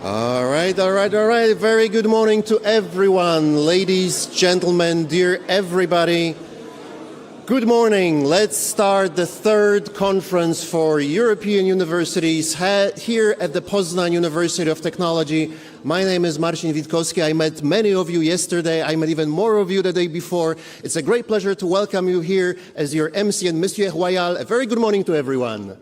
All right. Very good morning to everyone, ladies, gentlemen, dear everybody. Good morning. Let's start the third conference for European universities here at the Poznan University of Technology. My name is Marcin Witkowski. I met many of you yesterday. I met even more of you the day before. It's a great pleasure to welcome you here as your MC and Monsieur Royal. A very good morning to everyone.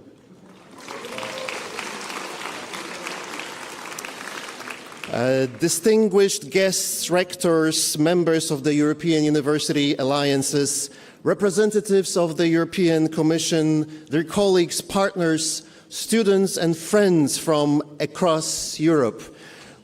Distinguished guests, rectors, members of the European University Alliances, representatives of the European Commission, their colleagues, partners, students and friends from across Europe.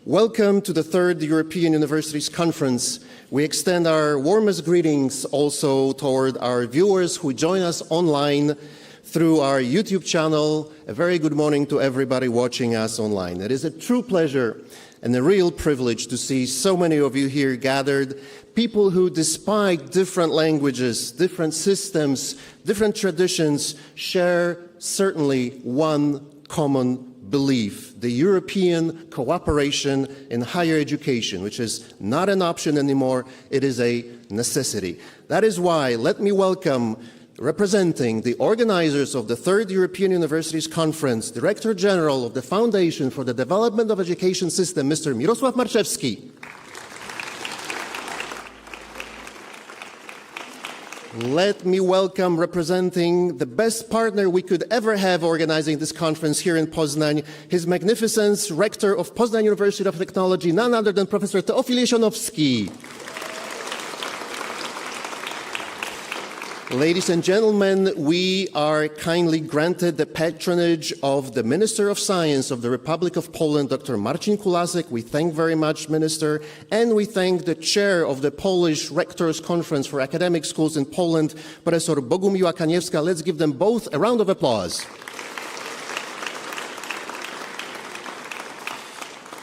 Welcome to the third European Universities Conference. We extend our warmest greetings also toward our viewers who join us online through our YouTube channel. A very good morning to everybody watching us online. It is a true pleasure and a real privilege to see so many of you here gathered, people who, despite different languages, different systems, different traditions, share certainly one common belief: the European cooperation in higher education, which is not an option anymore, it is a necessity. That is why let me welcome, representing the organizers of the Third European Universities Conference, Director General of the Foundation for the Development of Education System, Mr. Mirosław Marczewski. Let me welcome, representing the best partner we could ever have organizing this conference here in Poznań, His Magnificence, Rector of Poznan University of Technology, none other than Professor Teofil Jesionowski. Ladies and gentlemen, we are kindly granted the patronage of the Minister of Science of the Republic of Poland, Dr. Marcin Kulasek. We thank very much, Minister, and we thank the chair of the Polish Rectors Conference for Academic Schools in Poland, Professor Bogumiła Kaniewska. Let's give them both a round of applause.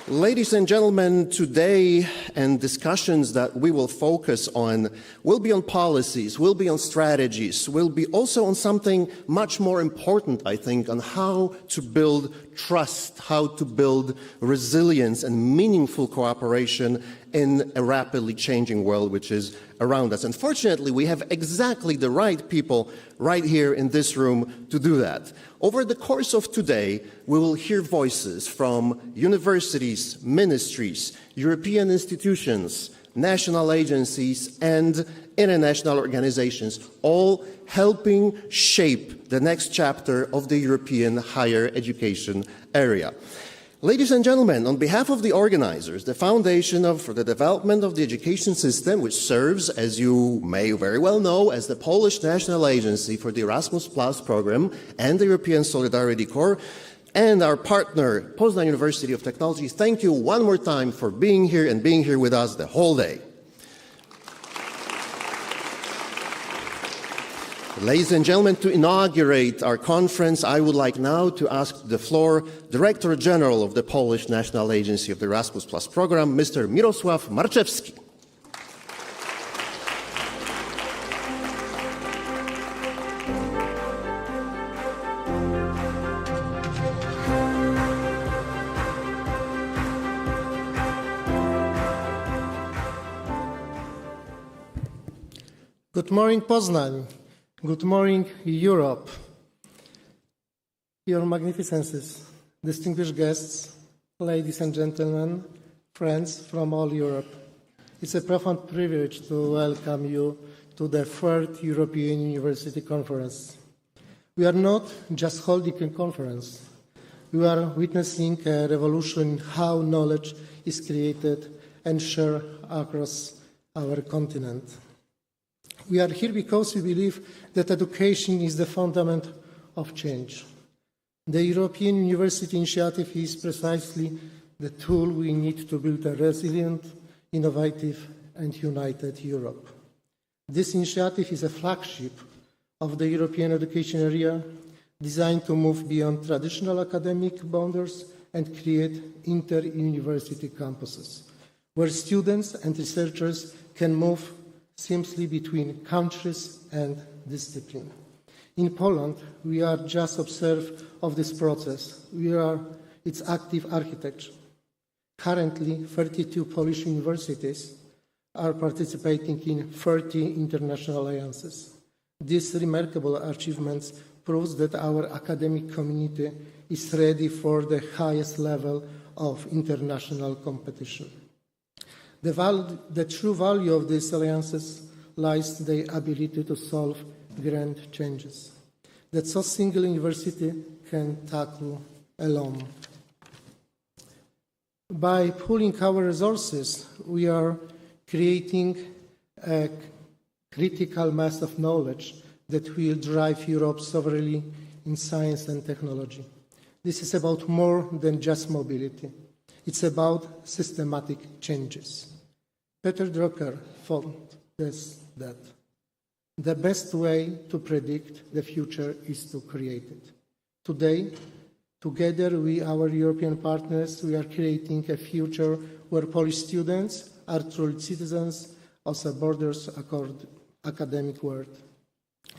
Ladies and gentlemen, today and discussions that we will focus on will be on policies, will be on strategies, will be also on something much more important, I think, on how to build trust, how to build resilience and meaningful cooperation in a rapidly changing world which is around us. Unfortunately, we have exactly the right people right here in this room to do that. Over the course of today, we will hear voices from universities, ministries, European institutions, national agencies, and international organizations, all helping shape the next chapter of the European higher education area. Ladies and gentlemen, on behalf of the organizers, the Foundation for the Development of the Education System, which serves, as you may very well know, as the Polish National Agency for the Erasmus Plus program and the European Solidarity Corps, and our partner, Poznan University of Technology, thank you one more time for being here and being here with us the whole day. Ladies and gentlemen, to inaugurate our conference, I would like now to ask the floor Director General of the Polish National Agency of the Erasmus Plus program, Mr. Mirosław Marczewski. Good morning, Poznań. Good morning, Europe. Your Magnificences, distinguished guests, ladies and gentlemen, friends from all Europe. It's a profound privilege to welcome you to the third European University Conference. We are not just holding a conference. We are witnessing a revolution in how knowledge is created and shared across our continent. We are here because we believe that education is the fundament of change. The European University Initiative is precisely the tool we need to build a resilient, innovative, and united Europe. This initiative is a flagship of the European education area, designed to move beyond traditional academic boundaries and create inter-university campuses, where students and researchers can move seamlessly between countries and discipline. In Poland, we are just observers of this process. We are its active architects. Currently, 32 Polish universities are participating in 30 international alliances. These remarkable achievements proves that our academic community is ready for the highest level of international competition. The true value of these alliances lies in their ability to solve grand challenges that no single university can tackle alone. By pooling our resources, we are creating a critical mass of knowledge that will drive Europe sovereignly in science and technology. This is about more than just mobility. It's about systematic changes. Peter Drucker thought that the best way to predict the future is to create it. Today, together with our European partners, we are creating a future where Polish students are truly citizens of the borders academic world.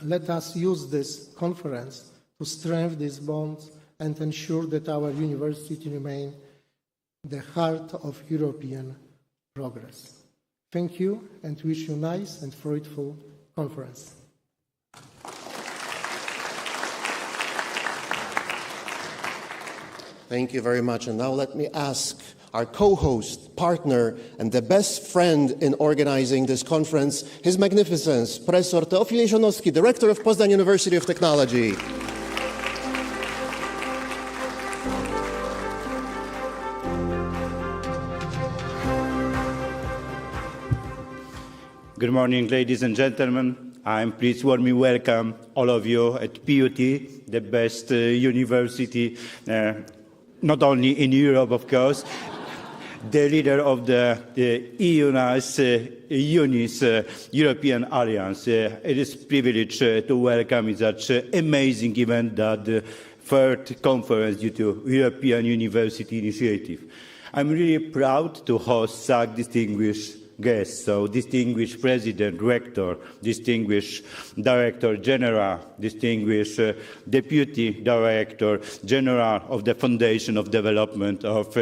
Let us use this conference to strengthen these bonds and ensure that our university remain the heart of European progress. Thank you and wish you a nice and fruitful conference. Thank you very much. And now let me ask our co-host, partner, and the best friend in organizing this conference, His Magnificence, Professor Teofil Jesionowski, Director of Poznan University of Technology. Good morning, ladies and gentlemen. I'm pleased to warmly welcome all of you at PUT, the best university, not only in Europe, of course, the leader of the UNIS European Alliance. It is a privilege to welcome such an amazing event, that the third conference due to European University Initiative. I'm really proud to host such distinguished guests, so distinguished President, Rector, distinguished Director General, distinguished Deputy Director General of the Foundation of Development of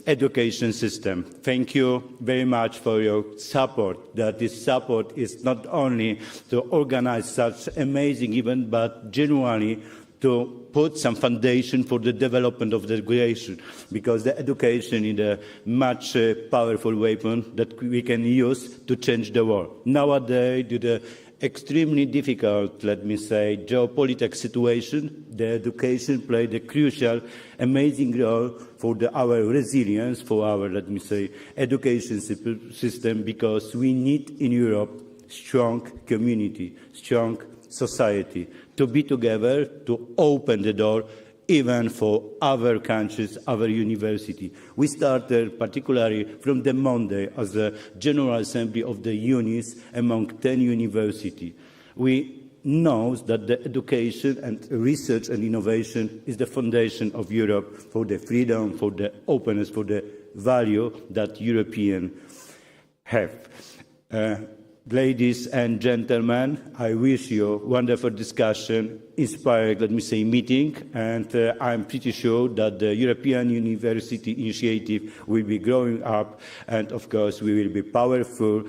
Education System. Thank you very much for your support. That this support is not only to organize such amazing event, but genuinely to put some foundation for the development of the education, because the education is a much powerful weapon that we can use to change the world. Nowadays, due to the extremely difficult, let me say, geopolitical situation, the education played a crucial, amazing role for our resilience, for our, let me say, education system, because we need in Europe strong community, strong society, to be together, to open the door even for other countries, other universities. We started particularly from the Monday as the General Assembly of the UNIS among 10 universities. We know that the education and research and innovation is the foundation of Europe for the freedom, for the openness, for the value that Europeans have. Ladies and gentlemen, I wish you a wonderful discussion, inspired, let me say, meeting, and I'm pretty sure that the European University Initiative will be growing up, and of course we will be powerful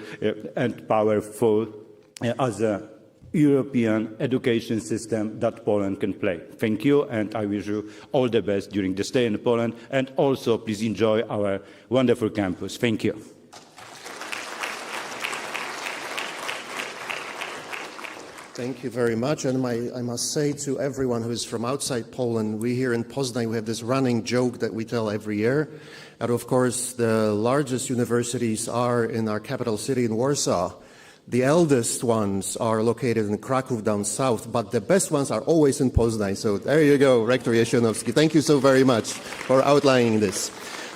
as a European education system that Poland can play. Thank you, and I wish you all the best during the stay in Poland, and also please enjoy our wonderful campus. Thank you. Thank you very much. And I must say to everyone who is from outside Poland, we here in Poznan, we have this running joke that we tell every year. And of course, the largest universities are in our capital city in Warsaw. The eldest ones are located in Kraków down south, but the best ones are always in Poznan. So there you go, Rector Jesionowski. Thank you so very much for outlining this.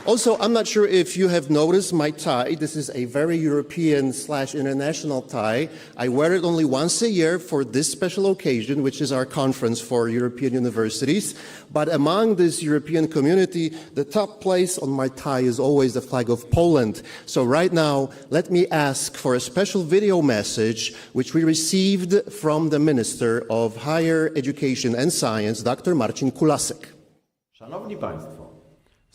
Also, I'm not sure if you have noticed my tie. This is a very European/international tie. I wear it only once a year for this special occasion, which is our conference for European universities. But among this European community, the top place on my tie is always the flag of Poland. So right now, let me ask for a special video message, which we received from the Minister of Higher Education and Science, Dr. Marcin Kulasek. Szanowni Państwo,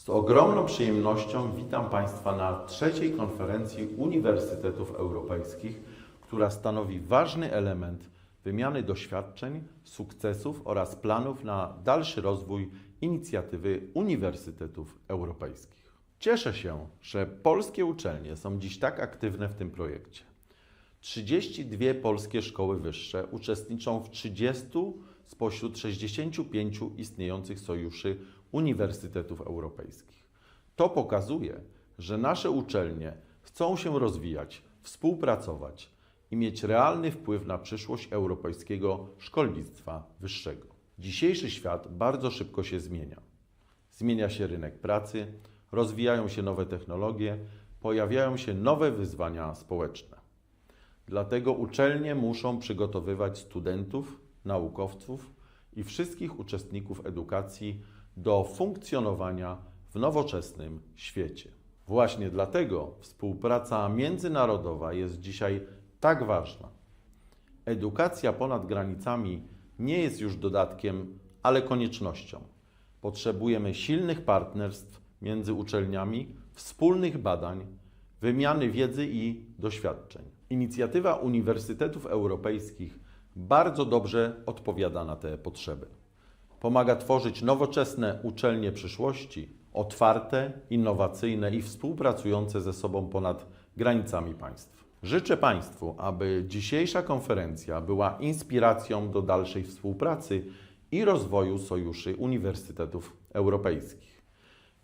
Z ogromną przyjemnością witam Państwa na trzeciej konferencji Uniwersytetów Europejskich, która stanowi ważny element wymiany doświadczeń, sukcesów oraz planów na dalszy rozwój inicjatywy Uniwersytetów Europejskich. Cieszę się, że polskie uczelnie są dziś tak aktywne w tym projekcie. 32 polskie szkoły wyższe uczestniczą w 30 spośród 65 istniejących sojuszy Uniwersytetów Europejskich. To pokazuje, że nasze uczelnie chcą się rozwijać, współpracować i mieć realny wpływ na przyszłość europejskiego szkolnictwa wyższego. Dzisiejszy świat bardzo szybko się zmienia. Zmienia się rynek pracy, rozwijają się nowe technologie, pojawiają się nowe wyzwania społeczne. Dlatego uczelnie muszą przygotowywać studentów, naukowców i wszystkich uczestników edukacji do funkcjonowania w nowoczesnym świecie. Właśnie dlatego współpraca międzynarodowa jest dzisiaj tak ważna. Edukacja ponad granicami nie jest już dodatkiem, ale koniecznością. Potrzebujemy silnych partnerstw między uczelniami, wspólnych badań, wymiany wiedzy i doświadczeń. Inicjatywa Uniwersytetów Europejskich bardzo dobrze odpowiada na te potrzeby. Pomaga tworzyć nowoczesne uczelnie przyszłości, otwarte, innowacyjne i współpracujące ze sobą ponad granicami państw. Życzę Państwu, aby dzisiejsza konferencja była inspiracją do dalszej współpracy i rozwoju sojuszy Uniwersytetów Europejskich.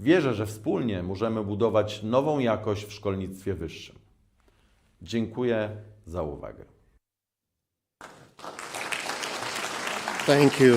Wierzę, że wspólnie możemy budować nową jakość w szkolnictwie wyższym. Dziękuję za uwagę. Thank you.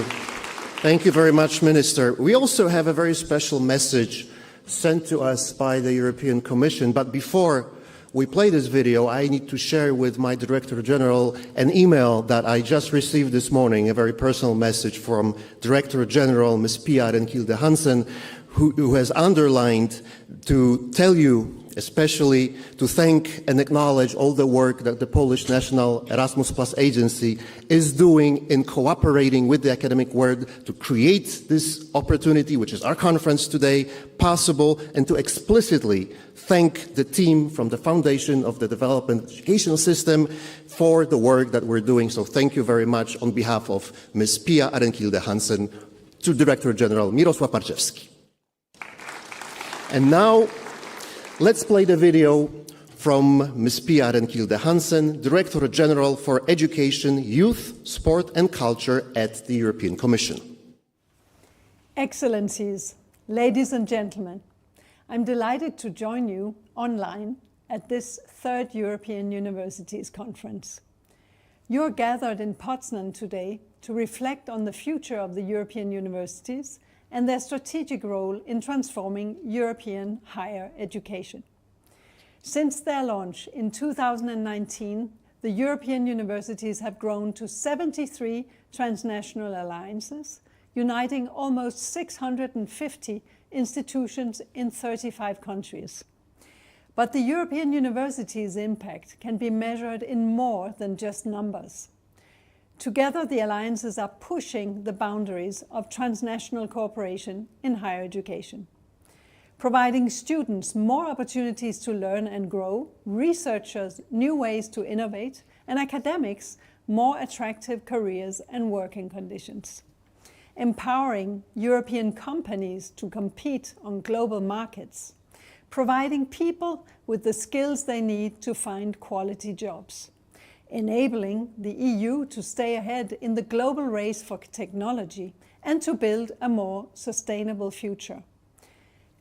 Thank you very much, Minister. We also have a very special message sent to us by the European Commission. But before we play this video, I need to share with my Director General an email that I just received this morning, a very personal message from Director General Ms. Pia Renkilde Hansen, who has underlined to tell you, especially to thank and acknowledge all the work that the Polish National Erasmus Plus Agency is doing in cooperating with the academic world to create this opportunity, which is our conference today, possible, and to explicitly thank the team from the Foundation of the Development Educational System for the work that we're doing. So thank you very much on behalf of Ms. Pia Renkilde Hansen to Director General Mirosław Marczewski. And now, let's play the video from Ms. Pia Renkilde Hansen, Director General for Education, Youth, Sport and Culture at the European Commission. Excellencies, ladies and gentlemen, I'm delighted to join you online at this third European Universities Conference. You're gathered in Poznan today to reflect on the future of the European universities and their strategic role in transforming European higher education. Since their launch in 2019, the European universities have grown to 73 transnational alliances, uniting almost 650 institutions in 35 countries. But the European universities' impact can be measured in more than just numbers. Together, the alliances are pushing the boundaries of transnational cooperation in higher education, providing students more opportunities to learn and grow, researchers new ways to innovate, and academics more attractive careers and working conditions, empowering European companies to compete on global markets, providing people with the skills they need to find quality jobs, enabling the EU to stay ahead in the global race for technology and to build a more sustainable future,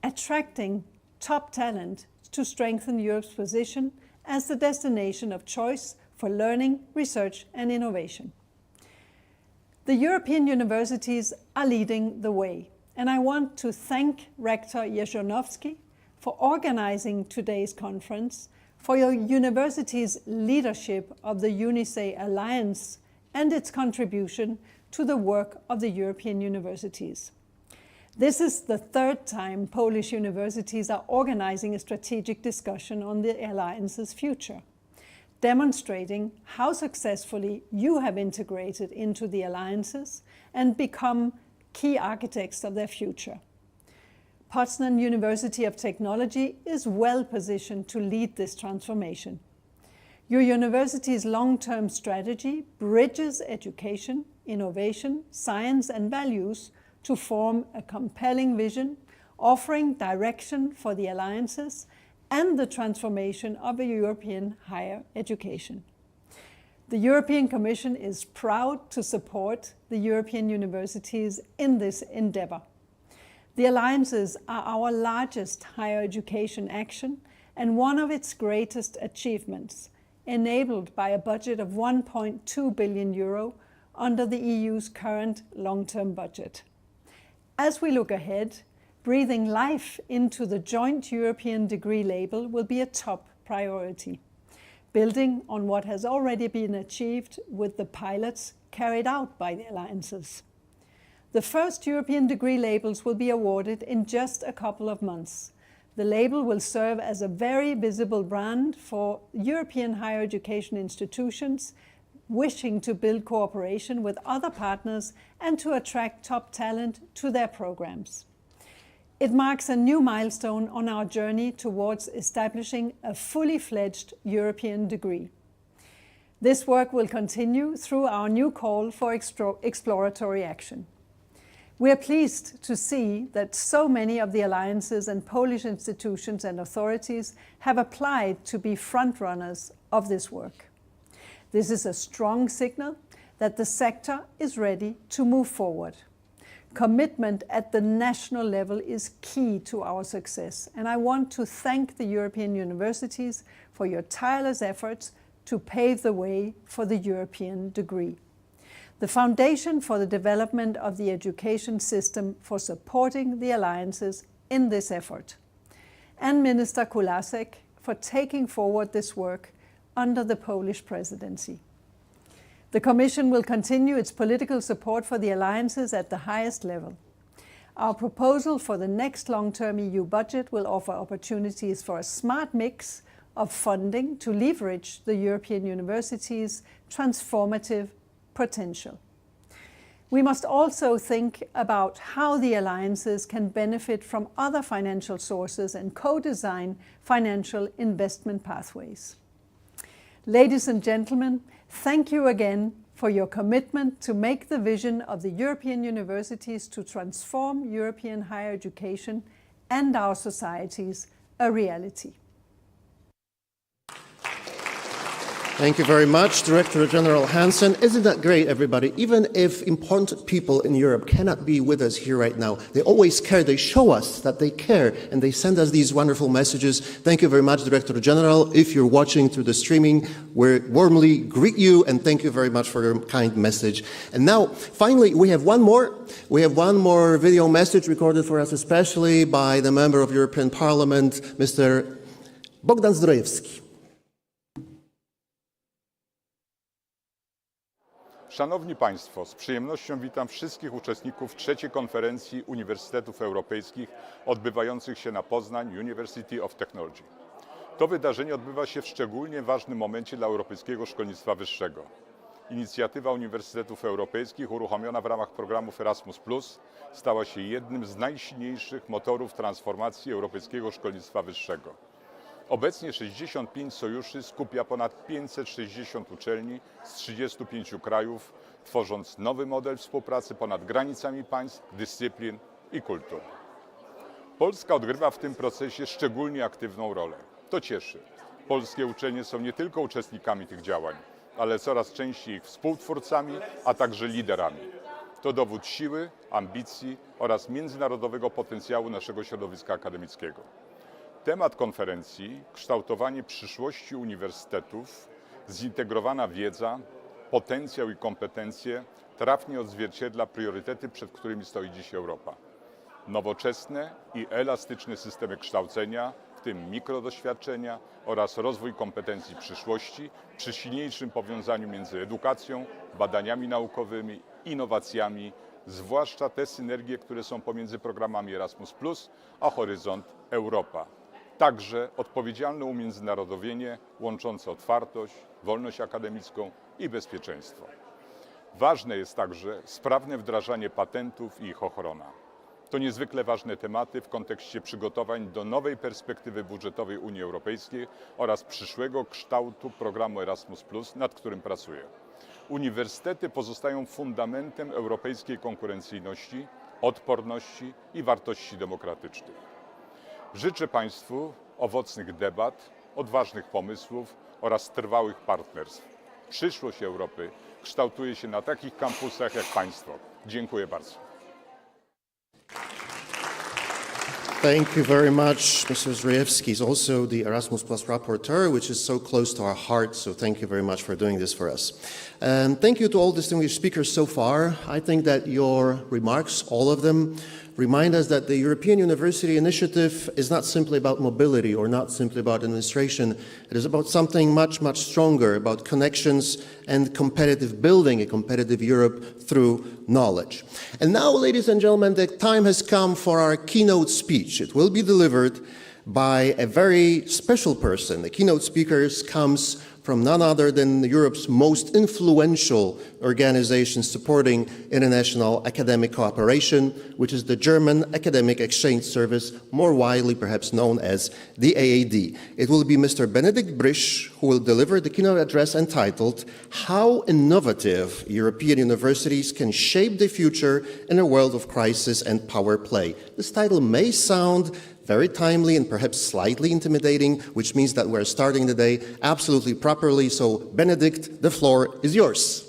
attracting top talent to strengthen Europe's position as the destination of choice for learning, research and innovation. The European universities are leading the way, and I want to thank Rector Jerzonowski for organizing today's conference, for your university's leadership of the UNICE Alliance and its contribution to the work of the European universities. This is the third time Polish universities are organizing a strategic discussion on the Alliance's future, demonstrating how successfully you have integrated into the Alliances and become key architects of their future. Poznan University of Technology is well positioned to lead this transformation. Your university's long-term strategy bridges education, innovation, science and values to form a compelling vision, offering direction for the alliances and the transformation of a European higher education. The European Commission is proud to support the European universities in this endeavour. The alliances are our largest higher education action and one of its greatest achievements, enabled by a budget of 1.2 billion euro under the EU's current long-term budget. As we look ahead, breathing life into the joint European degree label will be a top priority, building on what has already been achieved with the pilots carried out by the alliances. The first European degree labels will be awarded in just a couple of months. The label will serve as a very visible brand for European higher education institutions wishing to build cooperation with other partners and to attract top talent to their programs. It marks a new milestone on our journey towards establishing a fully fledged European degree. This work will continue through our new call for exploratory action. We are pleased to see that so many of the alliances and Polish institutions and authorities have applied to be frontrunners of this work. This is a strong signal that the sector is ready to move forward. Commitment at the national level is key to our success, and I want to thank the European universities for your tireless efforts to pave the way for the European degree. The foundation for the development of the education system for supporting the alliances in this effort. And Minister Kulasek for taking forward this work under the Polish presidency. The Commission will continue its political support for the alliances at the highest level. Our proposal for the next long-term EU budget will offer opportunities for a smart mix of funding to leverage the European universities' transformative potential. We must also think about how the alliances can benefit from other financial sources and co-design financial investment pathways. Ladies and gentlemen, thank you again for your commitment to make the vision of the European universities to transform European higher education and our societies a reality. Thank you very much, Director General Hansen. Isn't that great, everybody? Even if important people in Europe cannot be with us here right now, they always care. They show us that they care, and they send us these wonderful messages. Thank you very much, Director General. If you're watching through the streaming, we warmly greet you, and thank you very much for your kind message. And now, finally, we have one more. We have one more video message recorded for us, especially by the Member of European Parliament, Mr. Bogdan Zdrojewski. Szanowni Państwo, z przyjemnością witam wszystkich uczestników trzeciej konferencji Uniwersytetów Europejskich odbywających się na Poznan University of Technology. To wydarzenie odbywa się w szczególnie ważnym momencie dla europejskiego szkolnictwa wyższego. Inicjatywa Uniwersytetów Europejskich uruchomiona w ramach programów Erasmus+ stała się jednym z najsilniejszych motorów transformacji europejskiego szkolnictwa wyższego. Obecnie 65 sojuszy skupia ponad 560 uczelni z 35 krajów, tworząc nowy model współpracy ponad granicami państw, dyscyplin i kultur. Polska odgrywa w tym procesie szczególnie aktywną rolę. To cieszy. Polskie uczelnie są nie tylko uczestnikami tych działań, ale coraz częściej ich współtwórcami, a także liderami. To dowód siły, ambicji oraz międzynarodowego potencjału naszego środowiska akademickiego. Temat konferencji – kształtowanie przyszłości uniwersytetów, zintegrowana wiedza, potencjał i kompetencje trafnie odzwierciedla priorytety, przed którymi stoi dziś Europa. Nowoczesne i elastyczne systemy kształcenia, w tym mikrodoświadczenia oraz rozwój kompetencji przyszłości przy silniejszym powiązaniu między edukacją, badaniami naukowymi, innowacjami, zwłaszcza te synergie, które są pomiędzy programami Erasmus+, a Horyzont Europa. Także odpowiedzialne umiędzynarodowienie łączące otwartość, wolność akademicką i bezpieczeństwo. Ważne jest także sprawne wdrażanie patentów i ich ochrona. To niezwykle ważne tematy w kontekście przygotowań do nowej perspektywy budżetowej Unii Europejskiej oraz przyszłego kształtu programu Erasmus+, nad którym pracuję. Uniwersytety pozostają fundamentem europejskiej konkurencyjności, odporności i wartości demokratycznych. Życzę Państwu owocnych debat, odważnych pomysłów oraz trwałych partnerstw. Przyszłość Europy kształtuje się na takich kampusach jak Państwo. Dziękuję bardzo. Thank you very much. Mr. Zdrojewski is also the Erasmus Plus rapporteur, which is so close to our heart, so thank you very much for doing this for us. And thank you to all distinguished speakers so far. I think that your remarks, all of them, remind us that the European University Initiative is not simply about mobility or not simply about administration. It is about something much, much stronger, about connections and competitive building, a competitive Europe through knowledge. And now, ladies and gentlemen, the time has come for our keynote speech. It will be delivered by a very special person. The keynote speaker comes from none other than Europe's most influential organization supporting international academic cooperation, which is the German Academic Exchange Service, more widely perhaps known as the AAD. It will be Mr. Benedikt Brisch who will deliver the keynote address entitled "How Innovative European Universities Can Shape the Future in a World of Crisis and Power Play." This title may sound very timely and perhaps slightly intimidating, which means that we're starting the day absolutely properly. So, Benedikt, the floor is yours.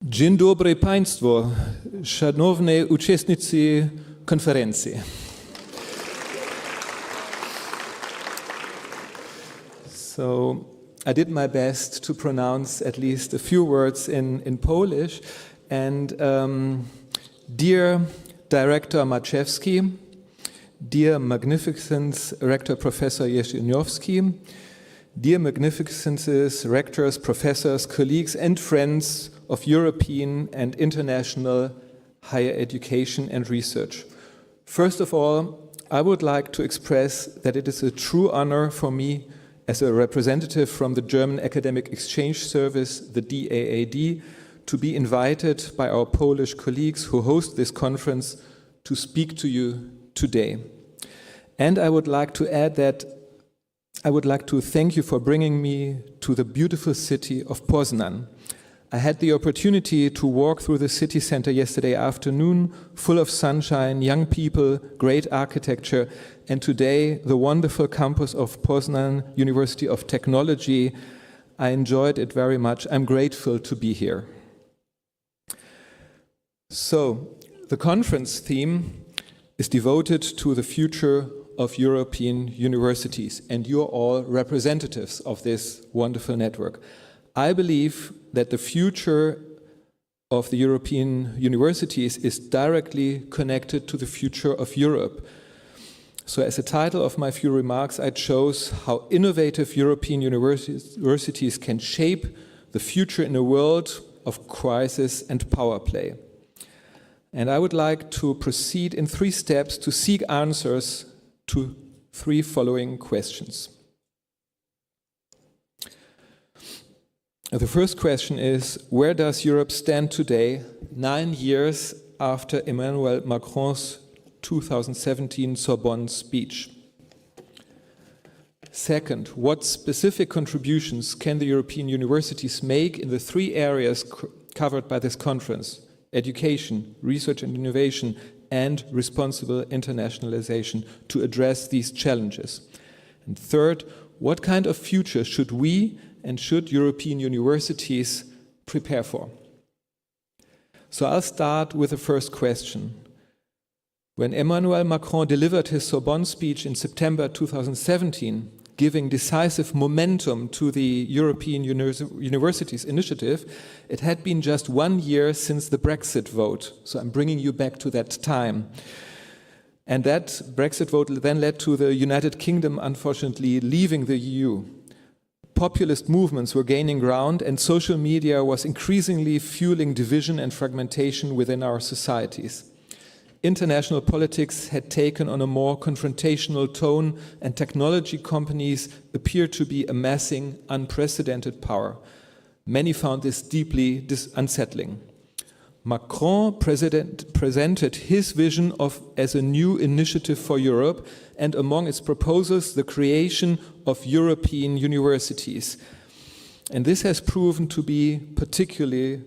Dzień dobry Państwu, szanowni uczestnicy konferencji. So I did my best to pronounce at least a few words in Polish. And dear Director Maciejewski, dear Magnificent Rector Professor Jesieniowski, dear Magnificences, Rectors, Professors, colleagues and friends of European and international higher education and research. First of all, I would like to express that it is a true honor for me as a representative from the German Academic Exchange Service, the DAAD, to be invited by our Polish colleagues who host this conference to speak to you today. And I would like to add that I would like to thank you for bringing me to the beautiful city of Poznan. I had the opportunity to walk through the city center yesterday afternoon, full of sunshine, young people, great architecture, and today the wonderful campus of Poznan University of Technology. I enjoyed it very much. I'm grateful to be here. So, the conference theme is devoted to the future of European universities, and you're all representatives of this wonderful network. I believe that the future of the European universities is directly connected to the future of Europe. So as a title of my few remarks, I chose how innovative European universities can shape the future in a world of crisis and power play. And I would like to proceed in 3 steps to seek answers to 3 following questions. The first question is, where does Europe stand today, 9 years after Emmanuel Macron's 2017 Sorbonne speech? Second, what specific contributions can the European universities make in the 3 areas covered by this conference: education, research and innovation, and responsible internationalization, to address these challenges? And third, what kind of future should we and should European universities prepare for? So I'll start with the first question. When Emmanuel Macron delivered his Sorbonne speech in September 2017, giving decisive momentum to the European Universities Initiative, it had been just 1 year since the Brexit vote. So I'm bringing you back to that time. And that Brexit vote then led to the United Kingdom, unfortunately, leaving the EU. populist movements were gaining ground, and social media was increasingly fueling division and fragmentation within our societies. International politics had taken on a more confrontational tone, and technology companies appeared to be amassing unprecedented power. Many found this deeply unsettling. Macron presented his vision as a new initiative for Europe, and among its proposals, the creation of European universities. And this has proven to be particularly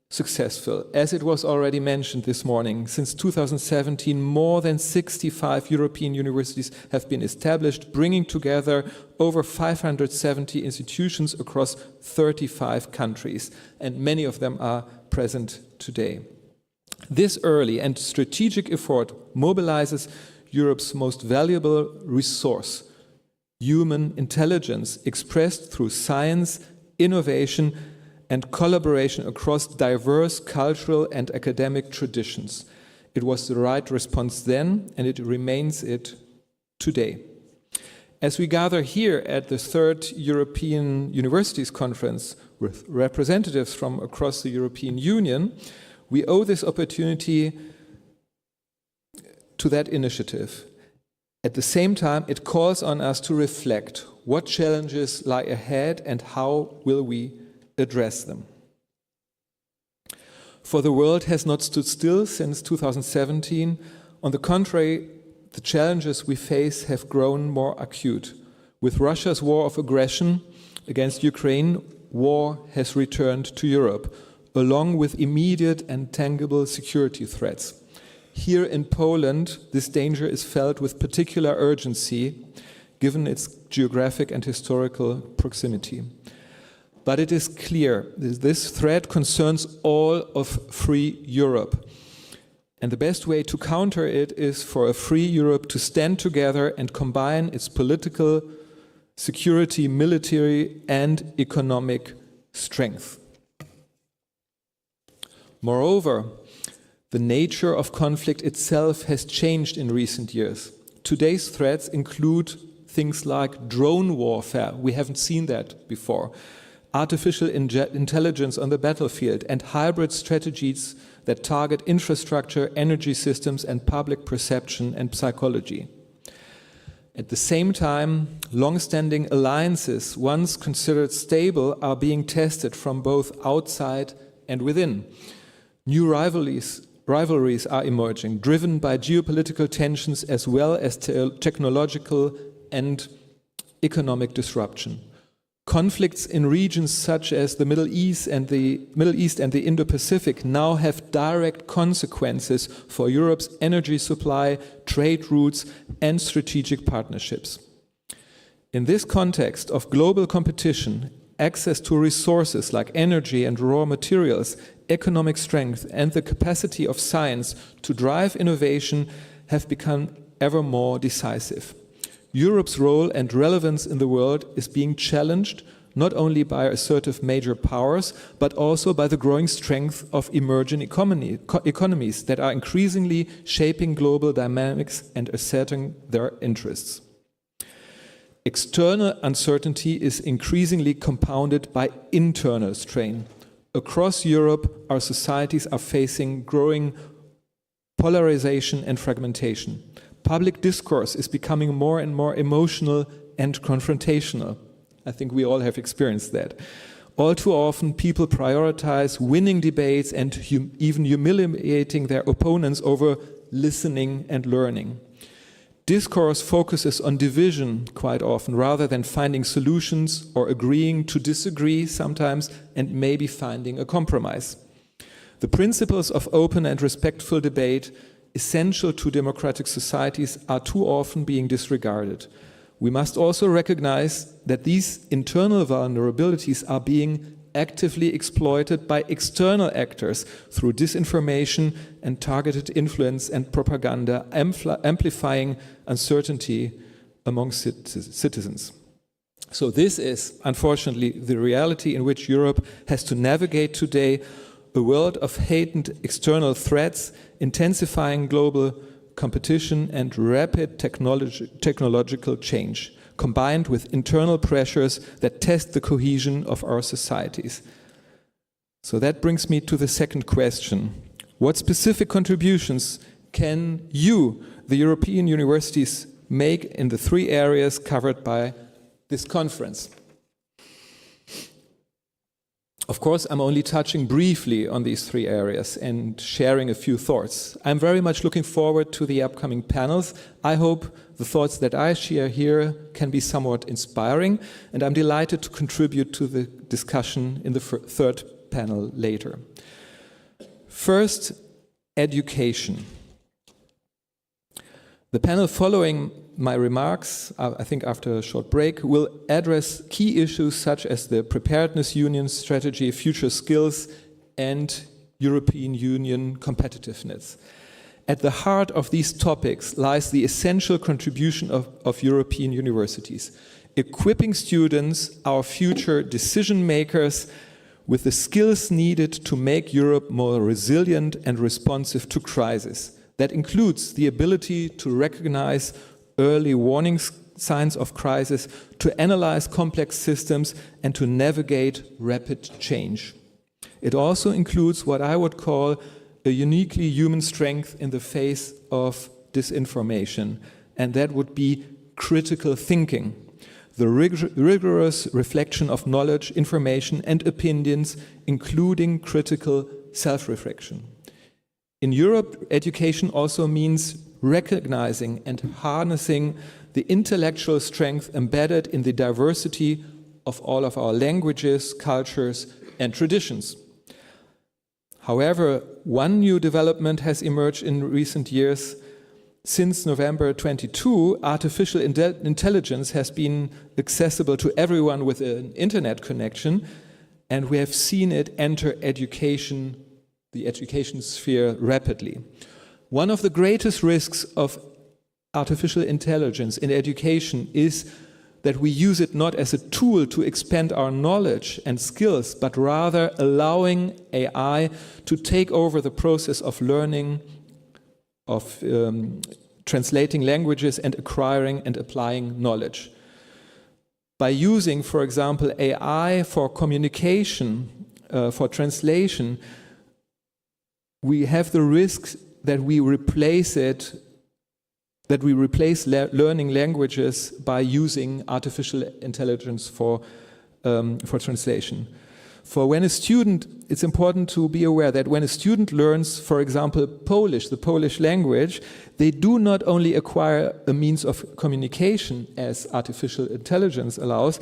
successful. As it was already mentioned this morning, since 2017, more than 65 European universities have been established, bringing together over 570 institutions across 35 countries, and many of them are present today. This early and strategic effort mobilizes Europe's most valuable resource, human intelligence, expressed through science, innovation, and collaboration across diverse cultural and academic traditions. It was the right response then, and it remains it today. As we gather here at the third European Universities Conference with representatives from across the European Union, we owe this opportunity to that initiative. At the same time, it calls on us to reflect what challenges lie ahead and how will we address them. For the world has not stood still since 2017. On the contrary, the challenges we face have grown more acute. With Russia's war of aggression against Ukraine, war has returned to Europe, along with immediate and tangible security threats. Here in Poland, this danger is felt with particular urgency, given its geographic and historical proximity. But it is clear that this threat concerns all of free Europe. And the best way to counter it is for a free Europe to stand together and combine its political, security, military, and economic strength. Moreover, the nature of conflict itself has changed in recent years. Today's threats include things like drone warfare. We haven't seen that before. Artificial intelligence on the battlefield, and hybrid strategies that target infrastructure, energy systems, and public perception and psychology. At the same time, long-standing alliances, once considered stable, are being tested from both outside and within. New rivalries are emerging, driven by geopolitical tensions as well as technological and economic disruption. Conflicts in regions such as the Middle East and the Indo-Pacific now have direct consequences for Europe's energy supply, trade routes, and strategic partnerships. In this context of global competition, access to resources like energy and raw materials, economic strength, and the capacity of science to drive innovation have become ever more decisive. Europe's role and relevance in the world is being challenged not only by assertive major powers, but also by the growing strength of emerging economies that are increasingly shaping global dynamics and asserting their interests. External uncertainty is increasingly compounded by internal strain. Across Europe, our societies are facing growing polarization and fragmentation. Public discourse is becoming more and more emotional and confrontational. I think we all have experienced that. All too often, people prioritize winning debates and even humiliating their opponents over listening and learning. Discourse focuses on division quite often, rather than finding solutions or agreeing to disagree sometimes and maybe finding a compromise. The principles of open and respectful debate, essential to democratic societies, are too often being disregarded. We must also recognize that these internal vulnerabilities are being actively exploited by external actors through disinformation and targeted influence and propaganda, amplifying uncertainty among citizens. So this is, unfortunately, the reality in which Europe has to navigate today, a world of heightened external threats, intensifying global competition, and rapid technological change. combined with internal pressures that test the cohesion of our societies. So that brings me to the second question. What specific contributions can you, the European universities, make in the three areas covered by this conference? Of course, I'm only touching briefly on these three areas and sharing a few thoughts. I'm very much looking forward to the upcoming panels. I hope the thoughts that I share here can be somewhat inspiring, and I'm delighted to contribute to the discussion in the third panel later. First, education. The panel following my remarks, I think after a short break, will address key issues such as the Preparedness Union strategy, future skills, and European Union competitiveness. At the heart of these topics lies the essential contribution of European universities, equipping students, our future decision makers, with the skills needed to make Europe more resilient and responsive to crisis. That includes the ability to recognize early warning signs of crisis, to analyze complex systems, and to navigate rapid change. It also includes what I would call a uniquely human strength in the face of disinformation, and that would be critical thinking, the rigorous reflection of knowledge, information, and opinions, including critical self-reflection. In Europe, education also means recognizing and harnessing the intellectual strength embedded in the diversity of all of our languages, cultures, and traditions. However, one new development has emerged in recent years. Since November 22, artificial intelligence has been accessible to everyone with an internet connection, and we have seen it enter the education sphere rapidly. One of the greatest risks of artificial intelligence in education is that we use it not as a tool to expand our knowledge and skills, but rather allowing AI to take over the process of learning, of translating languages and acquiring and applying knowledge. By using, for example, AI for communication, for translation, we have the risk that we replace learning languages by using artificial intelligence for translation. For when a student, it's important to be aware that when a student learns, for example, Polish, the Polish language, they do not only acquire a means of communication as artificial intelligence allows,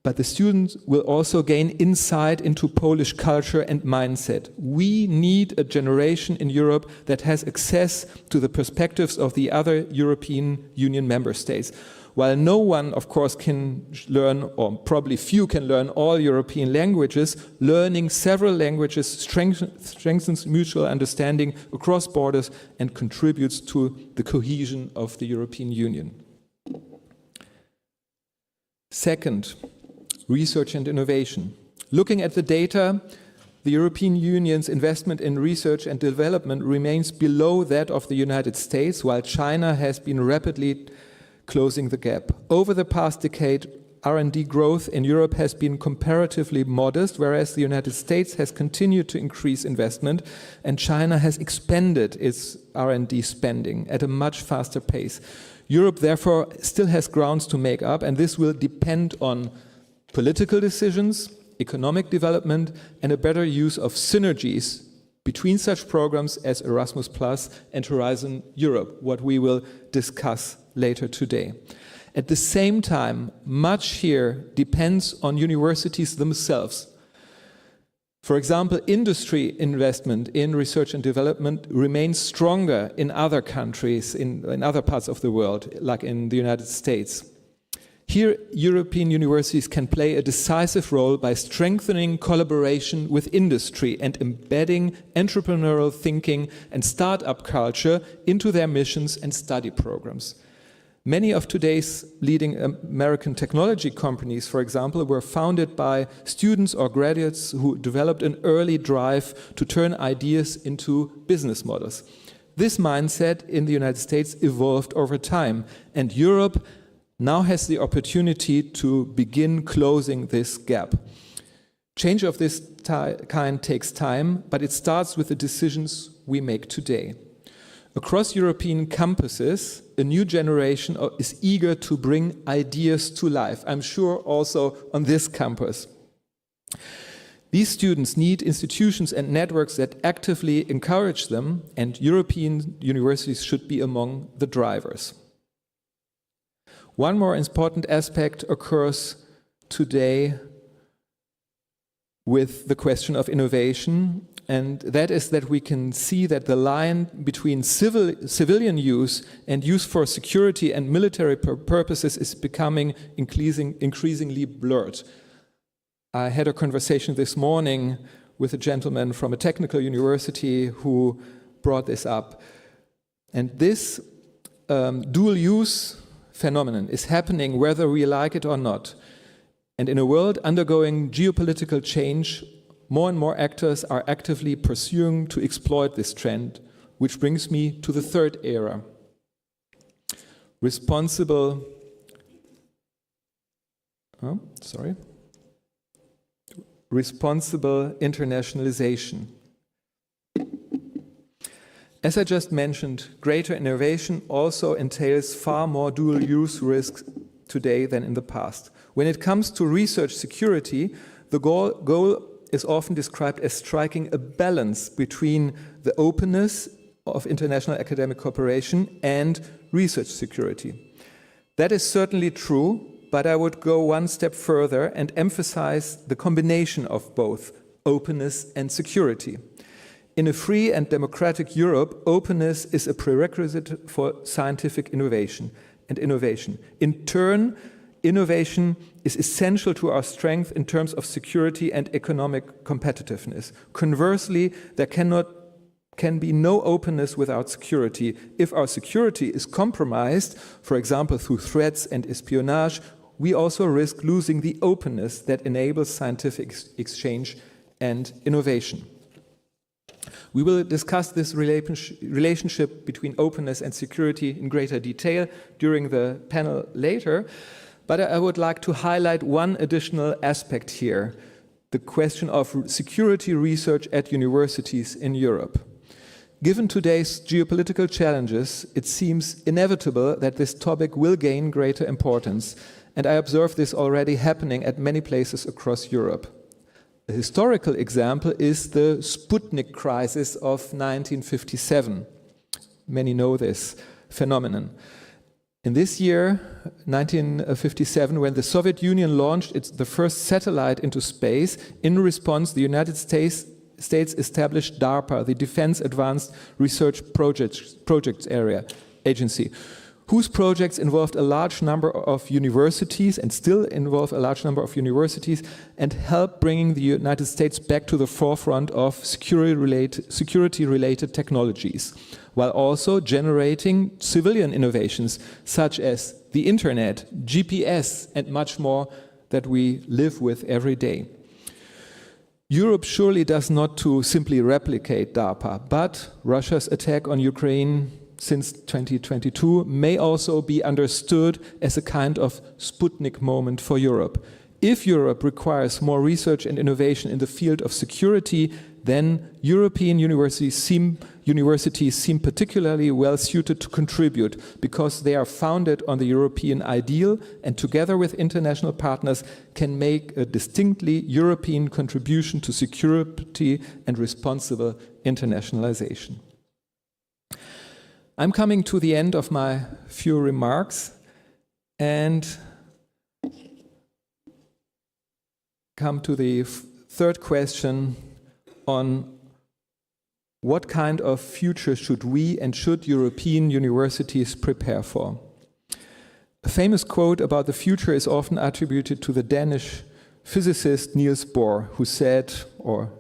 but the students will also gain insight into Polish culture and mindset. We need a generation in Europe that has access to the perspectives of the other European Union member states. While no one, of course, can learn, or probably few can learn all European languages, learning several languages strengthens mutual understanding across borders and contributes to the cohesion of the European Union. Second, research and innovation. Looking at the data, the European Union's investment in research and development remains below that of the United States, while China has been rapidly closing the gap. Over the past decade, R&D growth in Europe has been comparatively modest, whereas the United States has continued to increase investment, and China has expanded its R&D spending at a much faster pace. Europe, therefore, still has grounds to make up, and this will depend on political decisions, economic development, and a better use of synergies between such programs as Erasmus Plus and Horizon Europe, what we will discuss later today. At the same time, much here depends on universities themselves. For example, industry investment in research and development remains stronger in other countries, in other parts of the world, like in the United States. Here, European universities can play a decisive role by strengthening collaboration with industry and embedding entrepreneurial thinking and startup culture into their missions and study programs. Many of today's leading American technology companies, for example, were founded by students or graduates who developed an early drive to turn ideas into business models. This mindset in the United States evolved over time, and Europe now has the opportunity to begin closing this gap. Change of this kind takes time, but it starts with the decisions we make today. Across European campuses, a new generation is eager to bring ideas to life. I'm sure also on this campus. These students need institutions and networks that actively encourage them, and European universities should be among the drivers. One more important aspect occurs today with the question of innovation, and that is that we can see that the line between civilian use and use for security and military purposes is becoming increasingly blurred. I had a conversation this morning with a gentleman from a technical university who brought this up. And this dual-use phenomenon is happening whether we like it or not. And in a world undergoing geopolitical change, more and more actors are actively pursuing to exploit this trend, which brings me to the third era. Responsible internationalization. As I just mentioned, greater innovation also entails far more dual-use risks today than in the past. When it comes to research security, the goal is often described as striking a balance between the openness of international academic cooperation and research security. That is certainly true, but I would go one step further and emphasize the combination of both openness and security. In a free and democratic Europe, openness is a prerequisite for scientific innovation. In turn, innovation is essential to our strength in terms of security and economic competitiveness. Conversely, there can be no openness without security. If our security is compromised, for example through threats and espionage, we also risk losing the openness that enables scientific exchange and innovation. We will discuss this relationship between openness and security in greater detail during the panel later, but I would like to highlight one additional aspect here, the question of security research at universities in Europe. Given today's geopolitical challenges, it seems inevitable that this topic will gain greater importance, and I observe this already happening at many places across Europe. A historical example is the Sputnik crisis of 1957. Many know this phenomenon. In this year, 1957, when the Soviet Union launched the first satellite into space, in response, the United States established DARPA, the Defense Advanced Research Projects Agency, whose projects involved a large number of universities and still involve a large number of universities and help bringing the United States back to the forefront of security-related technologies, while also generating civilian innovations such as the internet, GPS, and much more that we live with every day. Europe surely does not to simply replicate DARPA, but Russia's attack on Ukraine since 2022 may also be understood as a kind of Sputnik moment for Europe. If Europe requires more research and innovation in the field of security, then European universities seem particularly well suited to contribute because they are founded on the European ideal and together with international partners can make a distinctly European contribution to security and responsible internationalization. I'm coming to the end of my few remarks and come to the third question on what kind of future should we and should European universities prepare for. A famous quote about the future is often attributed to the Danish physicist Niels Bohr, who said, or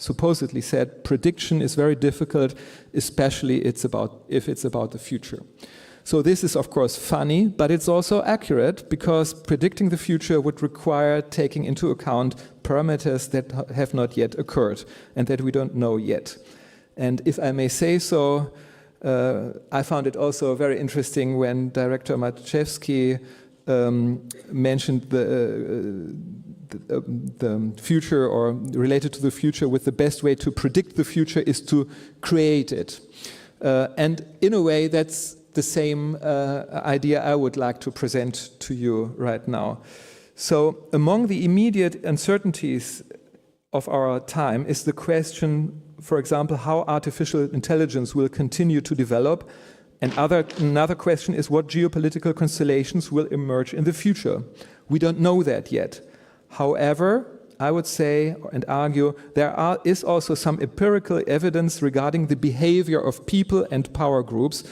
supposedly said, prediction is very difficult, especially if it's about the future. So this is of course funny, but it's also accurate because predicting the future would require taking into account parameters that have not yet occurred and that we don't know yet. And if I may say so, I found it also very interesting when Director Marczewski mentioned the future, or related to the future, with the best way to predict the future is to create it. And in a way, that's the same idea I would like to present to you right now. So among the immediate uncertainties of our time is the question, for example, how artificial intelligence will continue to develop. And another question is what geopolitical constellations will emerge in the future. We don't know that yet. However, I would say and argue there is also some empirical evidence regarding the behavior of people and power groups,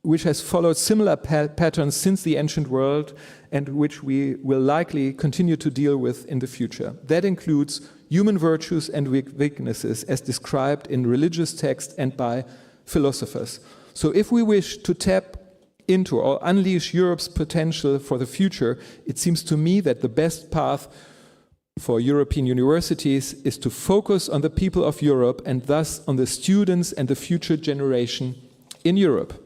which has followed similar patterns since the ancient world and which we will likely continue to deal with in the future. That includes human virtues and weaknesses as described in religious texts and by philosophers. So if we wish to tap into or unleash Europe's potential for the future, it seems to me that the best path for European universities is to focus on the people of Europe and thus on the students and the future generation in Europe.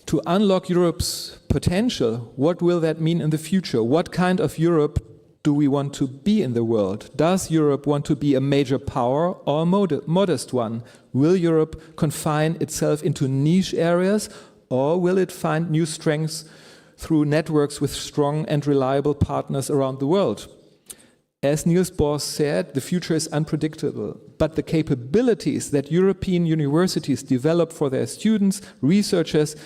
To unlock Europe's potential, what will that mean in the future? What kind of Europe do we want to be in the world? Does Europe want to be a major power or a modest one? Will Europe confine itself into niche areas, or will it find new strengths through networks with strong and reliable partners around the world? As Niels Bohr said, the future is unpredictable, but the capabilities that European universities develop for their students, researchers,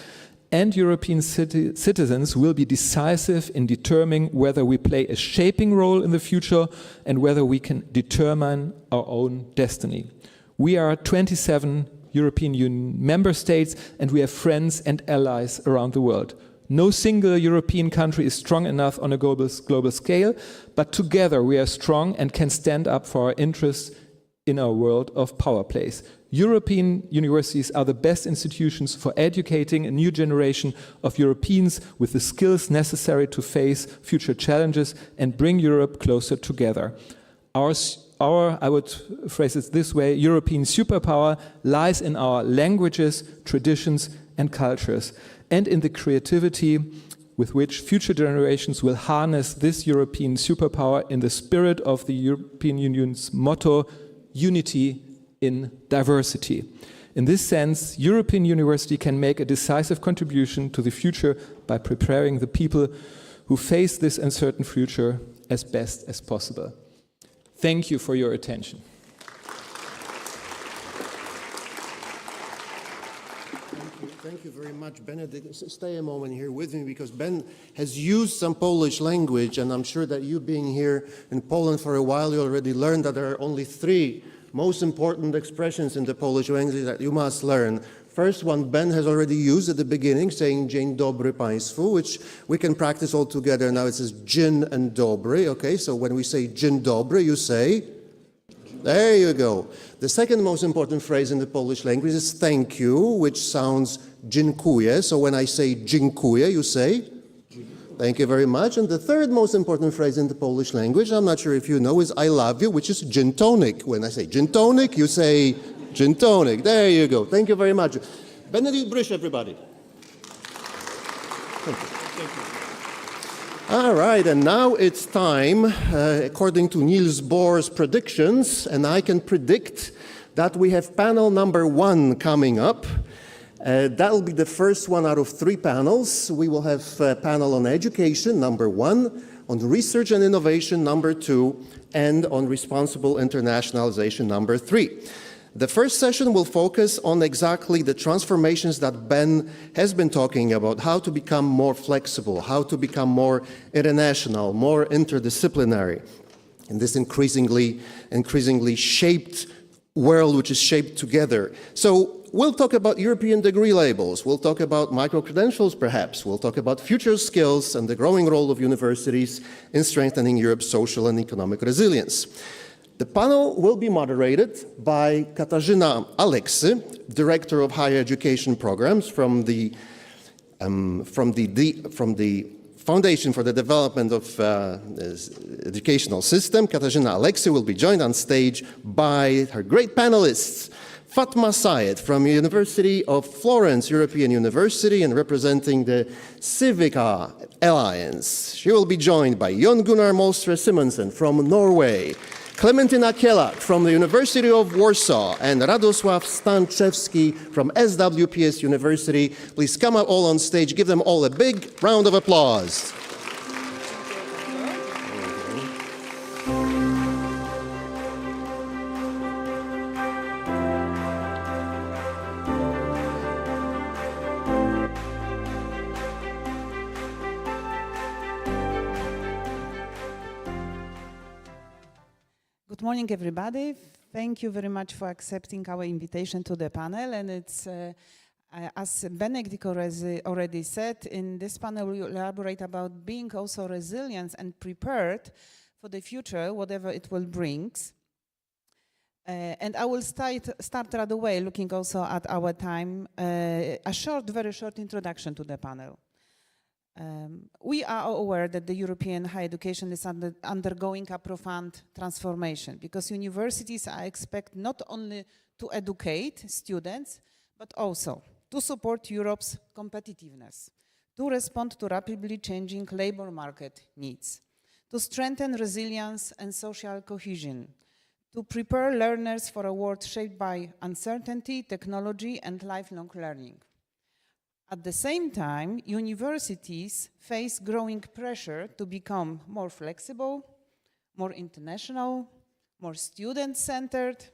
and European citizens will be decisive in determining whether we play a shaping role in the future and whether we can determine our own destiny. We are 27 European Union member states, and we have friends and allies around the world. No single European country is strong enough on a global scale, but together we are strong and can stand up for our interests in our world of power plays. European universities are the best institutions for educating a new generation of Europeans with the skills necessary to face future challenges and bring Europe closer together. Our, I would phrase it this way, European superpower lies in our languages, traditions, and cultures, and in the creativity with which future generations will harness this European superpower in the spirit of the European Union's motto, unity in diversity. In this sense, European University can make a decisive contribution to the future by preparing the people who face this uncertain future as best as possible. Thank you for your attention. Thank you very much, Benedict. Stay a moment here with me, because Ben has used some Polish language, and I'm sure that you being here in Poland for a while, you already learned that there are only three most important expressions in the Polish language that you must learn. First one, Ben has already used at the beginning, saying dzień dobry państwu, which we can practice all together. Now it says dzień and dobry, okay? So when we say dzień dobry, you say, there you go. The second most important phrase in the Polish language is thank you, which sounds dziękuję. So when I say dziękuję, you say, thank you very much. And the third most important phrase in the Polish language, I'm not sure if you know, is I love you, which is gin tonic. When I say gin tonic, you say gin tonic. There you go. Thank you very much. Benedict Brysz, everybody. Thank you. All right, and now it's time, according to Niels Bohr's predictions, and I can predict that we have panel number 1 coming up. That'll be the first one out of 3 panels. We will have a panel on education, number 1, on research and innovation, number 2, and on responsible internationalization, number 3. The first session will focus on exactly the transformations that Ben has been talking about, how to become more flexible, how to become more international, more interdisciplinary in this increasingly shaped world, which is shaped together. So we'll talk about European degree labels, we'll talk about micro-credentials perhaps, we'll talk about future skills and the growing role of universities in strengthening Europe's social and economic resilience. The panel will be moderated by Katarzyna Aleksy, Director of Higher Education Programs from the Foundation for the Development of Educational System. Katarzyna Aleksy will be joined on stage by her great panelists. Fatma Syed from University of Florence, European University, and representing the Civica Alliance. She will be joined by Jon Gunnar Molstre Simonsen from Norway, Klementina Kielak from the University of Warsaw, and Radosław Stanczewski from SWPS University. Please come up all on stage. Give them all a big round of applause. Good morning, everybody. Thank you very much for accepting our invitation to the panel. And it's, as Benedict already said, in this panel we will elaborate about being also resilient and prepared for the future, whatever it will bring. And I will start right away looking also at our time, a very short introduction to the panel. We are aware that the European higher education is undergoing a profound transformation because universities are expected not only to educate students, but also to support Europe's competitiveness, to respond to rapidly changing labor market needs, to strengthen resilience and social cohesion, to prepare learners for a world shaped by uncertainty, technology, and lifelong learning. At the same time, universities face growing pressure to become more flexible, more international, more student-centered,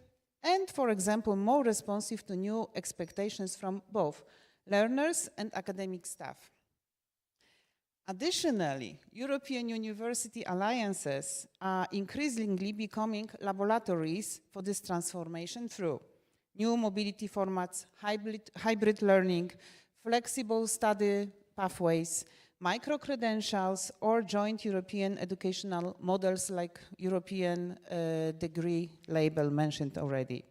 and, for example, more responsive to new expectations from both learners and academic staff. Additionally, European university alliances are increasingly becoming laboratories for this transformation through new mobility formats, hybrid learning, flexible study pathways, micro-credentials, or joint European educational models like European degree label mentioned already.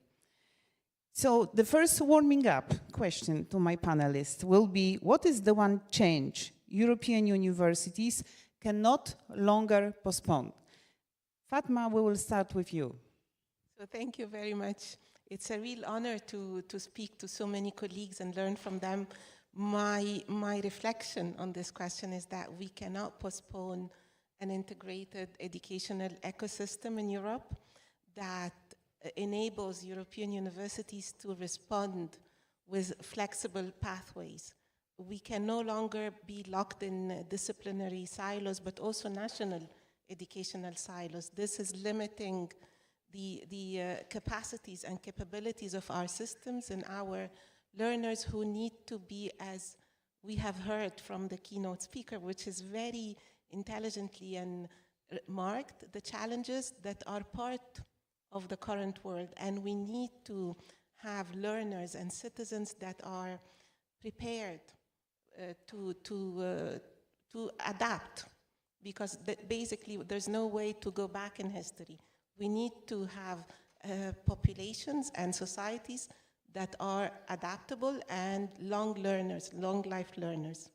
So the first warming up question to my panelists will be, what is the one change European universities can no longer postpone? Fatma, we will start with you. So thank you very much. It's a real honor to speak to so many colleagues and learn from them. My reflection on this question is that we cannot postpone an integrated educational ecosystem in Europe that enables European universities to respond with flexible pathways. We can no longer be locked in disciplinary silos, but also national educational silos. This is limiting the capacities and capabilities of our systems and our learners who need to be, as we have heard from the keynote speaker, which is very intelligently and marked, the challenges that are part of the current world. And we need to have learners and citizens that are prepared to adapt, because basically there's no way to go back in history. We need to have populations and societies that are adaptable and long learners, long life learners.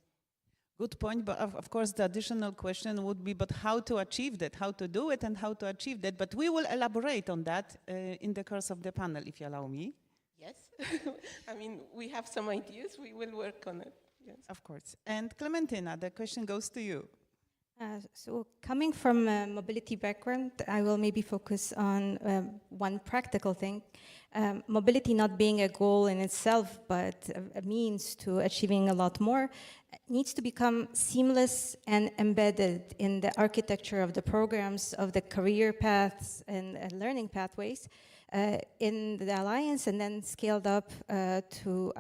Good point, but of course the additional question would be, but how to achieve that, how to do it and how to achieve that, but we will elaborate on that in the course of the panel, if you allow me. Yes, I mean, we have some ideas, we will work on it. Yes. Of course. And Klementina, the question goes to you. So coming from a mobility background, I will maybe focus on one practical thing. Mobility not being a goal in itself, but a means to achieving a lot more, needs to become seamless and embedded in the architecture of the programs, of the career paths and learning pathways in the Alliance, and then scaled up to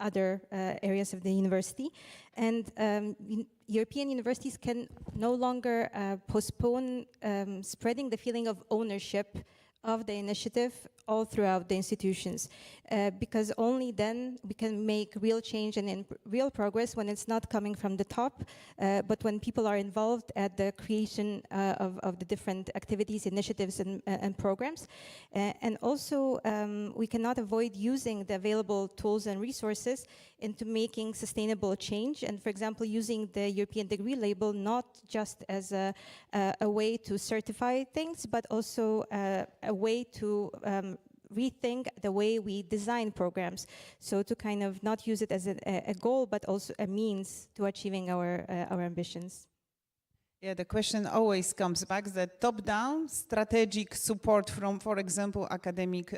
other areas of the university. And European universities can no longer postpone spreading the feeling of ownership of the initiative all throughout the institutions, because only then we can make real change and real progress when it's not coming from the top, but when people are involved at the creation of the different activities, initiatives, and programs. And also, we cannot avoid using the available tools and resources into making sustainable change. And for example, using the European degree label not just as a way to certify things, but also a way to rethink the way we design programs. So to kind of not use it as a goal, but also a means to achieving our ambitions. Yeah, the question always comes back that top-down strategic support from, for example, academic,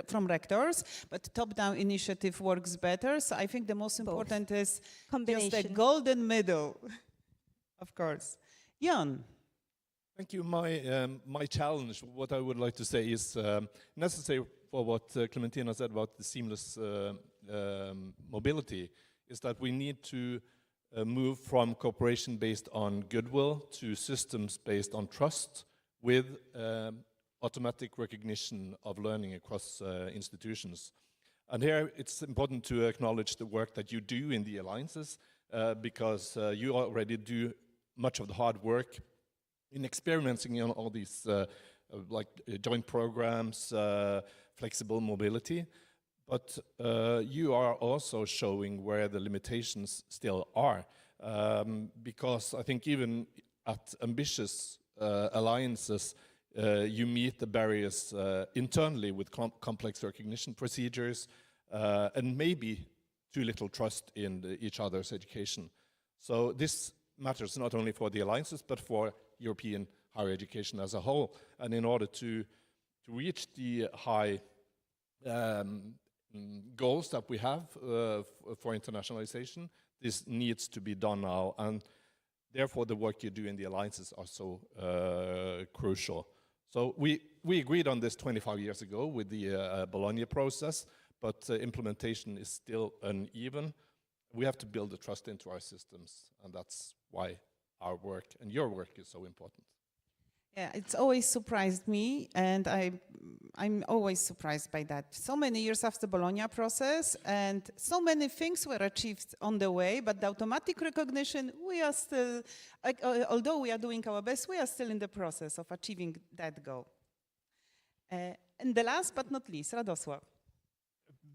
from rectors, but top-down initiative works better. So I think the most important is just the golden middle, of course. Jan. Thank you. My challenge, what I would like to say is necessary for what Clementina said about the seamless mobility, is that we need to move from cooperation based on goodwill to systems based on trust with automatic recognition of learning across institutions. And here it's important to acknowledge the work that you do in the alliances because you already do much of the hard work in experimenting on all these like joint programs, flexible mobility. But you are also showing where the limitations still are, because I think even at ambitious alliances, you meet the barriers internally with complex recognition procedures and maybe too little trust in each other's education. So this matters not only for the alliances, but for European higher education as a whole. And in order to reach the high goals that we have for internationalization, this needs to be done now, and therefore the work you do in the alliances are so crucial. So we agreed on this 25 years ago with the Bologna process, but implementation is still uneven. We have to build the trust into our systems, and that's why our work and your work is so important. Yeah, it's always surprised me, and I'm always surprised by that. So many years after the Bologna process, and so many things were achieved on the way, but the automatic recognition, we are still, although we are doing our best, we are still in the process of achieving that goal. And the last but not least, Radosław.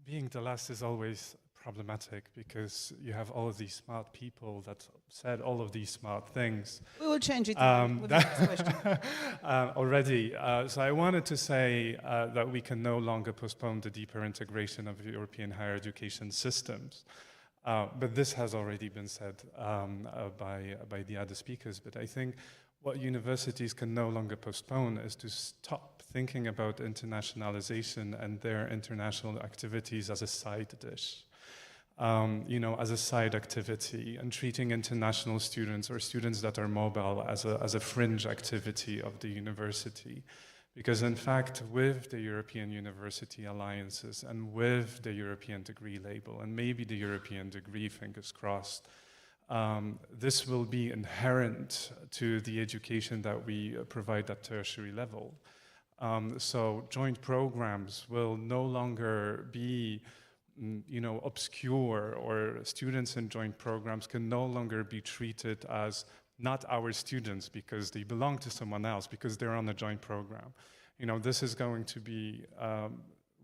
Being the last is always problematic because you have all of these smart people that said all of these smart things. We will change it with the next question. Already. So I wanted to say that we can no longer postpone the deeper integration of European higher education systems. But this has already been said by the other speakers. But I think what universities can no longer postpone is to stop thinking about internationalization and their international activities as a side dish. As a side activity, and treating international students or students that are mobile as a fringe activity of the university. Because in fact, with the European University Alliances and with the European degree label, and maybe the European degree, fingers crossed, this will be inherent to the education that we provide at tertiary level. So joint programs will no longer be obscure, or students in joint programs can no longer be treated as not our students because they belong to someone else, because they're on a joint program. This is going to be,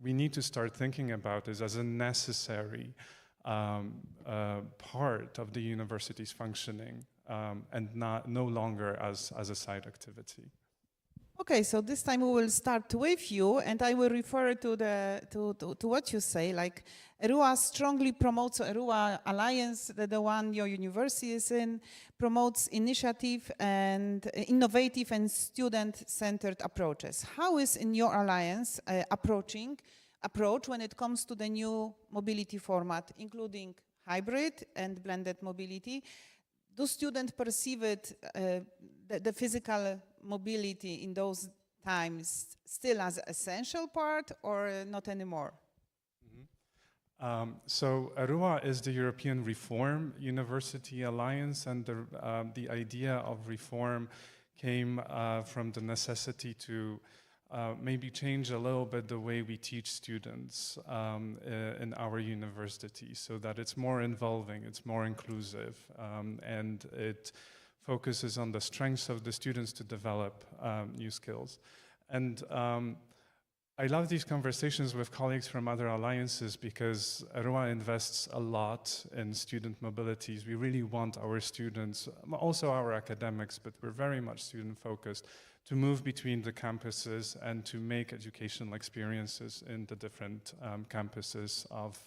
we need to start thinking about this as a necessary part of the university's functioning and no longer as a side activity. Okay, so this time we will start with you, and I will refer to what you say. Like ERUA strongly promotes, ERUA Alliance, the one your university is in, promotes initiative and innovative and student-centered approaches. How is in your alliance approach when it comes to the new mobility format, including hybrid and blended mobility? Do students perceive it, the physical mobility in those times still as an essential part, or not anymore? So ERUA is the European Reform University Alliance, and the idea of reform came from the necessity to maybe change a little bit the way we teach students in our university, so that it's more involving, it's more inclusive, and it focuses on the strengths of the students to develop new skills. And I love these conversations with colleagues from other alliances because ERUA invests a lot in student mobilities. We really want our students, also our academics, but we're very much student-focused, to move between the campuses and to make educational experiences in the different campuses of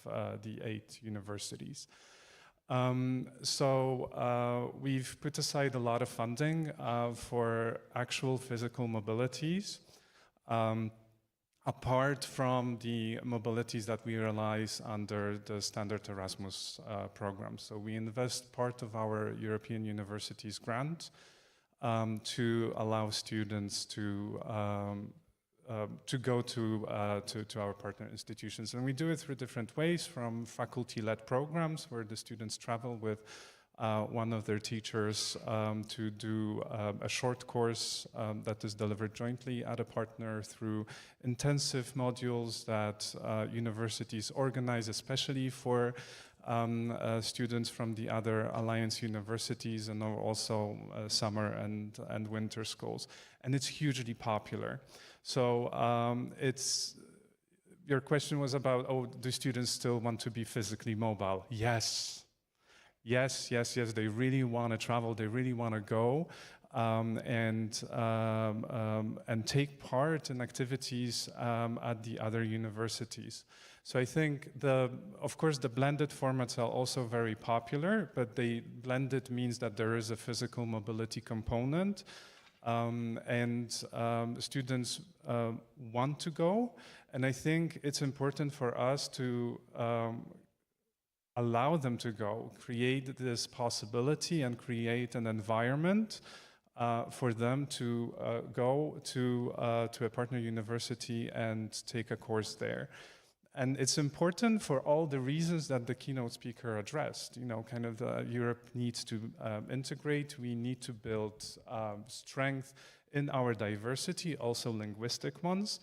the 8 universities. We've put aside a lot of funding for actual physical mobilities, apart from the mobilities that we realize under the standard Erasmus program. So we invest part of our European universities grant to allow students to go to our partner institutions. And we do it through different ways, from faculty-led programs where the students travel with one of their teachers to do a short course that is delivered jointly at a partner, through intensive modules that universities organize especially for students from the other alliance universities, and also summer and winter schools. And it's hugely popular. So your question was about, do students still want to be physically mobile? Yes. Yes, they really want to travel, they really want to go and take part in activities at the other universities. So I think, of course, the blended formats are also very popular, but the blended means that there is a physical mobility component, and students want to go. And I think it's important for us to allow them to go, create this possibility and create an environment for them to go to a partner university and take a course there. And it's important for all the reasons that the keynote speaker addressed. Europe needs to integrate. We need to build strength in our diversity, also linguistic ones.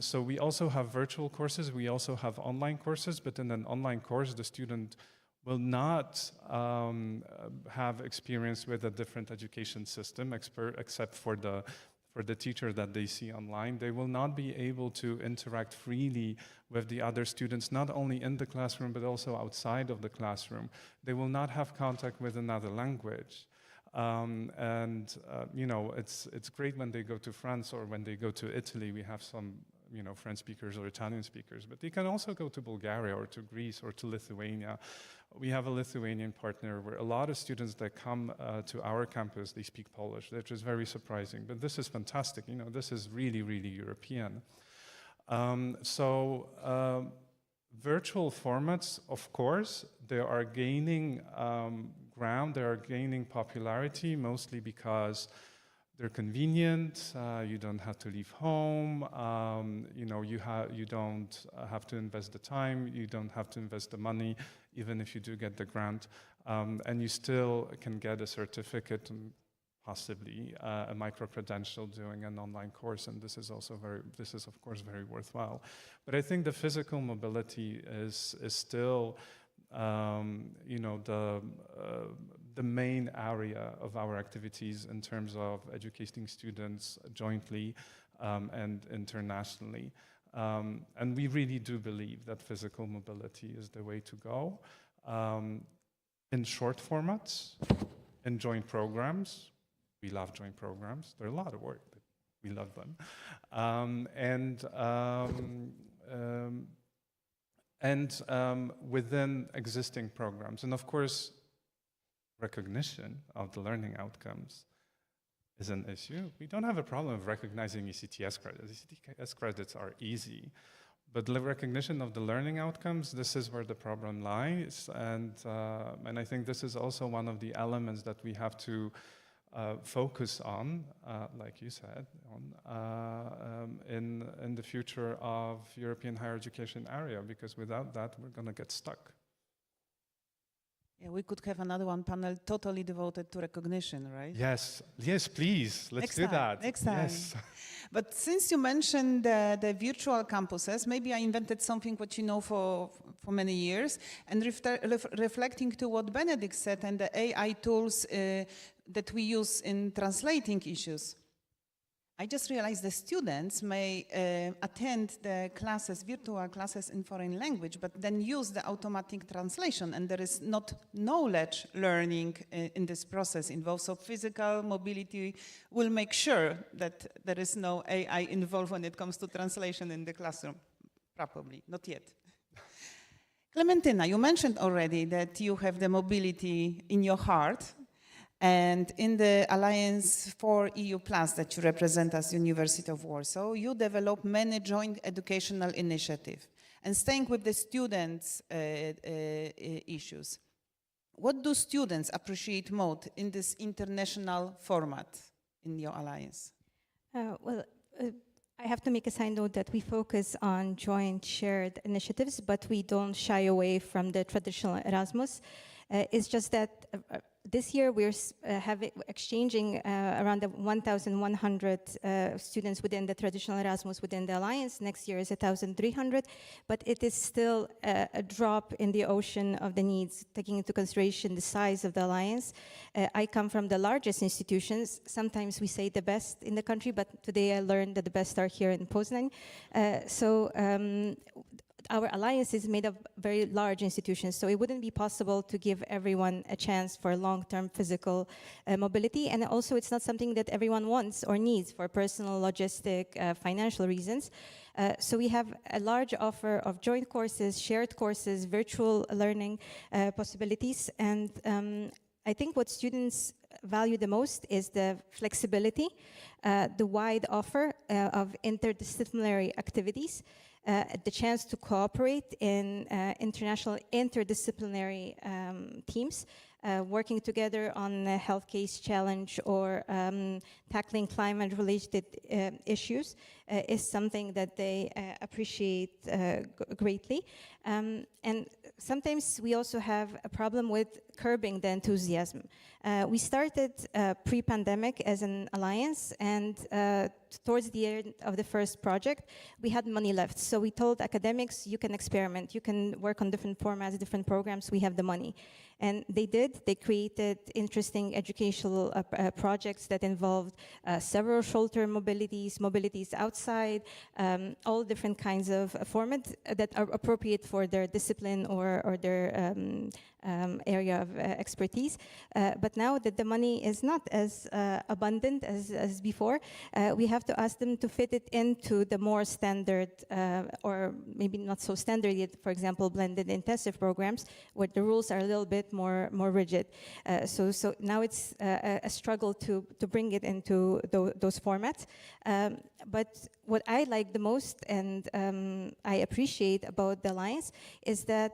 So we also have virtual courses, we also have online courses, but in an online course, the student will not have experience with a different education system, except for the teacher that they see online. They will not be able to interact freely with the other students, not only in the classroom, but also outside of the classroom. They will not have contact with another language. It's great when they go to France or when they go to Italy. We have some, French speakers or Italian speakers, but they can also go to Bulgaria or to Greece or to Lithuania. We have a Lithuanian partner where a lot of students that come to our campus, they speak Polish, which is very surprising. But this is fantastic. This is really, really European. Virtual formats, of course, they are gaining ground, they are gaining popularity, mostly because they're convenient, you don't have to leave home, you don't have to invest the time, you don't have to invest the money, even if you do get the grant, and you still can get a certificate and possibly a micro-credential doing an online course, and this is of course very worthwhile. But I think the physical mobility is still the main area of our activities in terms of educating students jointly and internationally. And we really do believe that physical mobility is the way to go. In short formats, in joint programs. We love joint programs. They're a lot of work, but we love them. Within existing programs. And of course, recognition of the learning outcomes is an issue. We don't have a problem of recognizing ECTS credits. ECTS credits are easy. But the recognition of the learning outcomes, this is where the problem lies. And I think this is also one of the elements that we have to focus on, like you said, in the future of European higher education area, because without that, we're going to get stuck. Yeah, we could have another one panel totally devoted to recognition, right? Yes, please, let's do that. Next time. Yes. But since you mentioned the virtual campuses, maybe I invented something what you know for many years, and reflecting to what Benedict said and the AI tools that we use in translating issues. I just realized the students may attend the classes, virtual classes in foreign language, but then use the automatic translation, and there is not knowledge learning in this process involved. So physical mobility will make sure that there is no AI involved when it comes to translation in the classroom. Probably, not yet. Clementina, you mentioned already that you have the mobility in your heart. And in the Alliance for EU Plus that you represent as University of Warsaw, you develop many joint educational initiatives. And staying with the students' issues, what do students appreciate most in this international format in your alliance? I have to make a side note that we focus on joint shared initiatives, but we don't shy away from the traditional Erasmus. It's just that this year we're exchanging around 1,100 students within the traditional Erasmus within the Alliance. Next year is 1,300, but it is still a drop in the ocean of the needs, taking into consideration the size of the Alliance. I come from the largest institutions. Sometimes we say the best in the country, but today I learned that the best are here in Poznan. Our alliance is made of very large institutions, so it wouldn't be possible to give everyone a chance for long-term physical mobility, and also it's not something that everyone wants or needs for personal, logistic, financial reasons. So we have a large offer of joint courses, shared courses, virtual learning possibilities, and I think what students value the most is the flexibility, the wide offer of interdisciplinary activities, the chance to cooperate in international interdisciplinary teams, working together on a health case challenge or tackling climate-related issues is something that they appreciate greatly. And sometimes we also have a problem with curbing the enthusiasm. We started pre-pandemic as an alliance, and towards the end of the first project, we had money left. So we told academics, you can experiment, you can work on different formats, different programs, we have the money. And they did. They created interesting educational projects that involved several shorter mobilities outside, all different kinds of formats that are appropriate for their discipline or their area of expertise. But now that the money is not as abundant as before, we have to ask them to fit it into the more standard or maybe not so standard yet, for example, blended intensive programs where the rules are a little bit more rigid. So now it's a struggle to bring it into those formats. But what I like the most and I appreciate about the Alliance is that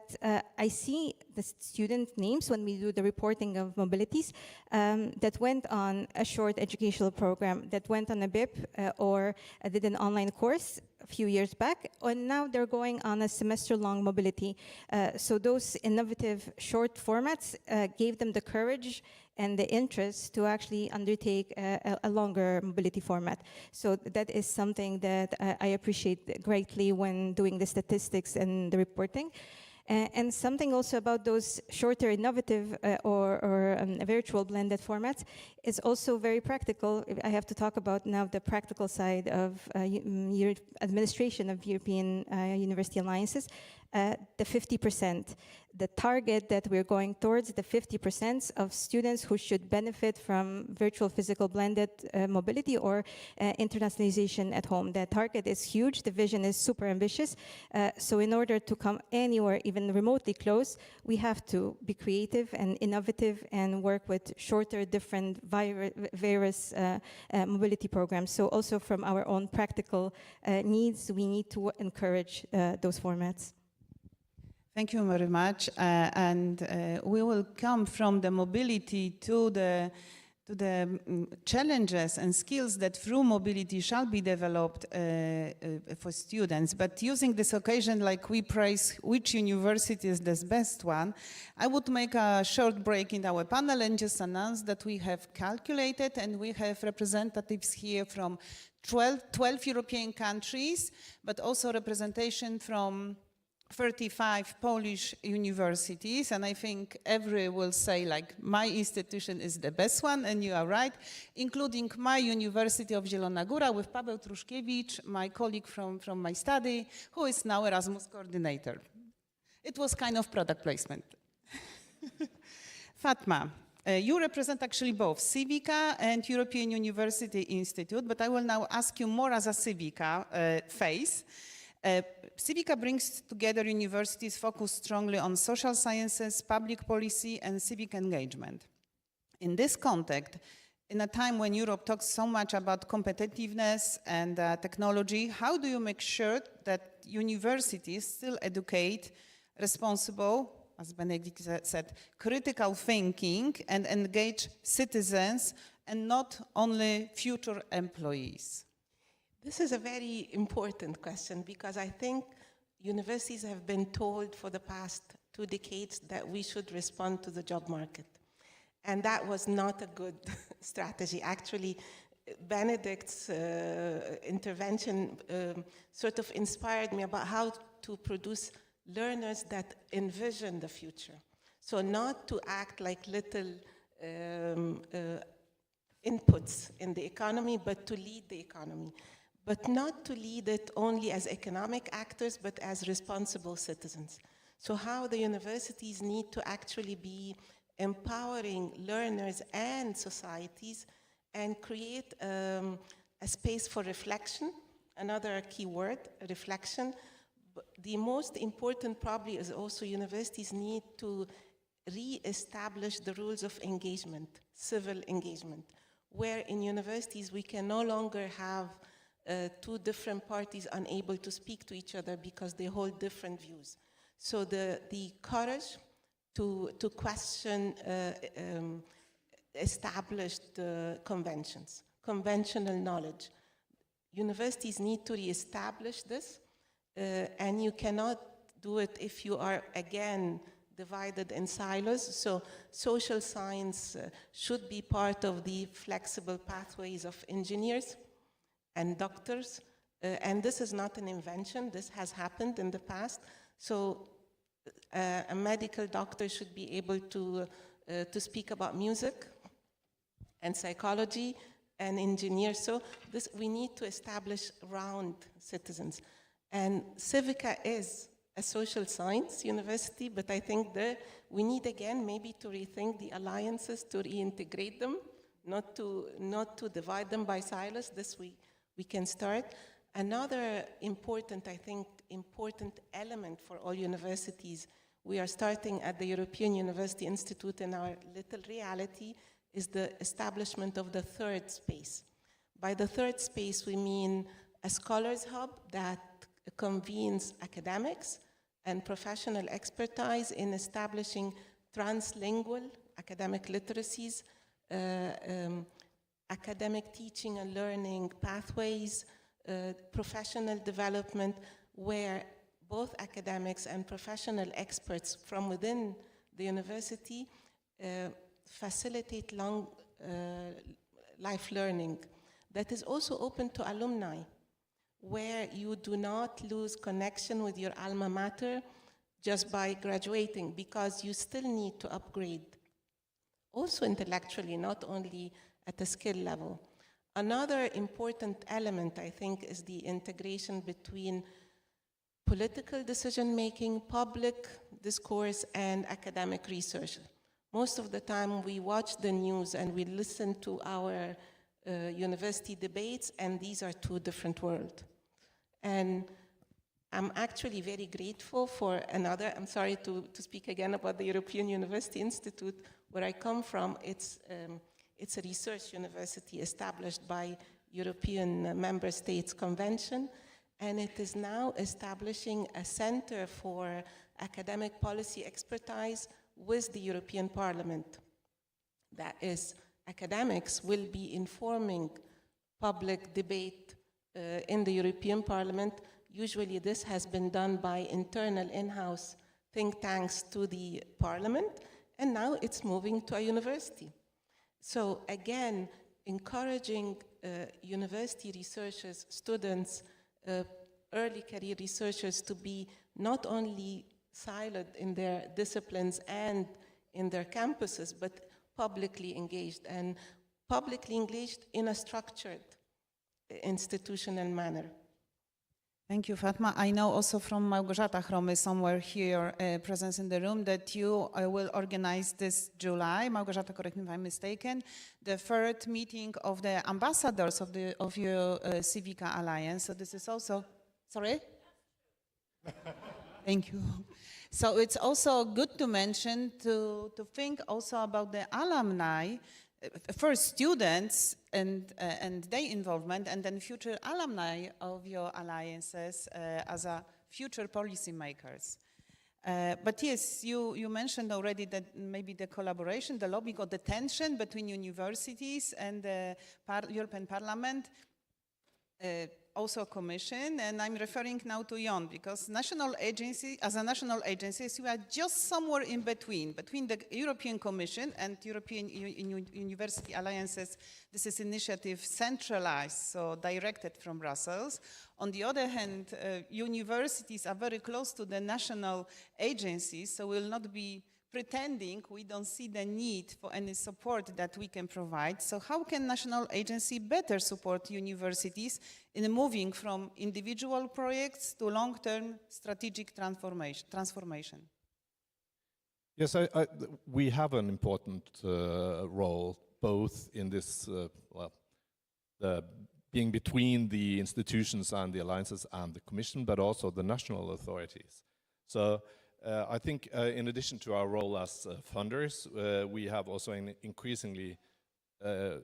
I see the student names when we do the reporting of mobilities that went on a short educational program, that went on a BIP or did an online course a few years back, and now they're going on a semester-long mobility. So those innovative short formats gave them the courage and the interest to actually undertake a longer mobility format. So that is something that I appreciate greatly when doing the statistics and the reporting. And something also about those shorter innovative or virtual blended formats is also very practical. I have to talk about now the practical side of administration of European University Alliances. The 50%, the target that we're going towards, the 50% of students who should benefit from virtual physical blended mobility or internationalization at home. The target is huge, the vision is super ambitious. So in order to come anywhere even remotely close, we have to be creative and innovative and work with shorter, different various mobility programs. So also from our own practical needs, we need to encourage those formats. Thank you very much. We will come from the mobility to the challenges and skills that through mobility shall be developed for students. But using this occasion, like we praise which university is the best one, I would make a short break in our panel and just announce that we have calculated and we have representatives here from 12 European countries, but also representation from 35 Polish universities, and I think every will say, like, my institution is the best one, and you are right, including my University of Zielona Góra with Paweł Truszkiewicz, my colleague from my study, who is now Erasmus coordinator. It was kind of product placement. Fatma, you represent actually both Civica and European University Institute, but I will now ask you more as a Civica face. Civica brings together universities focused strongly on social sciences, public policy, and civic engagement. In this context, in a time when Europe talks so much about competitiveness and technology, how do you make sure that universities still educate responsible, as Benedict said, critical thinking and engage citizens and not only future employees? This is a very important question because I think universities have been told for the past 2 decades that we should respond to the job market. And that was not a good strategy. Actually, Benedict's intervention sort of inspired me about how to produce learners that envision the future. So not to act like little inputs in the economy, but to lead the economy. But not to lead it only as economic actors, but as responsible citizens. So how the universities need to actually be empowering learners and societies and create a space for reflection, another key word, reflection. But the most important probably is also universities need to re-establish the rules of engagement, civil engagement, where in universities we can no longer have 2 different parties unable to speak to each other because they hold different views. So the courage to question established conventions, conventional knowledge. Universities need to reestablish this, and you cannot do it if you are, again, divided in silos. So social science should be part of the flexible pathways of engineers and doctors, and this is not an invention, this has happened in the past. So a medical doctor should be able to speak about music and psychology and engineers. So this, we need to establish round citizens. And Civica is a social science university, but I think we need again maybe to rethink the alliances, to reintegrate them, not to divide them by silos. This we can start. Another important, I think, important element for all universities, we are starting at the European University Institute in our little reality, is the establishment of the third space. By the third space, we mean a scholars hub that convenes academics and professional expertise in establishing translingual academic literacies, academic teaching and learning pathways, professional development, where both academics and professional experts from within the university facilitate long life learning that is also open to alumni, where you do not lose connection with your alma mater just by graduating, because you still need to upgrade, also intellectually, not only at the skill level. Another important element, I think, is the integration between political decision-making, public discourse, and academic research. Most of the time we watch the news and we listen to our university debates, and these are 2 different worlds. And I'm actually very grateful for another, I'm sorry to speak again about the European University Institute, where I come from. It's a research university established by European Member States Convention, and it is now establishing a center for academic policy expertise with the European Parliament. That is, academics will be informing public debate in the European Parliament. Usually this has been done by internal in-house think tanks to the Parliament, and now it's moving to a university. So again, encouraging university researchers, students, early career researchers to be not only siloed in their disciplines and in their campuses, but publicly engaged, and publicly engaged in a structured institutional manner. Thank you, Fatma. I know also from Małgorzata Chromy, somewhere here present in the room, that you will organize this July, Małgorzata, correct me if I'm mistaken, the third meeting of the ambassadors of your Civica Alliance. So this is also, sorry? Thank you. So it's also good to mention, to think also about the alumni, first students and their involvement, and then future alumni of your alliances as a future policymakers. But yes, you mentioned already that maybe the collaboration, the lobbying, or the tension between universities and the European Parliament, also Commission, and I'm referring now to Jon, because national agency, as a national agencies, we are just somewhere in between the European Commission and European University Alliances. This is initiative centralized, so directed from Brussels. On the other hand, universities are very close to the national agencies, so will not be pretending we don't see the need for any support that we can provide. So how can national agency better support universities in moving from individual projects to long-term strategic transformation? Yes, we have an important role, both in this, being between the institutions and the alliances and the Commission, but also the national authorities. So I think in addition to our role as funders, we have also an increasingly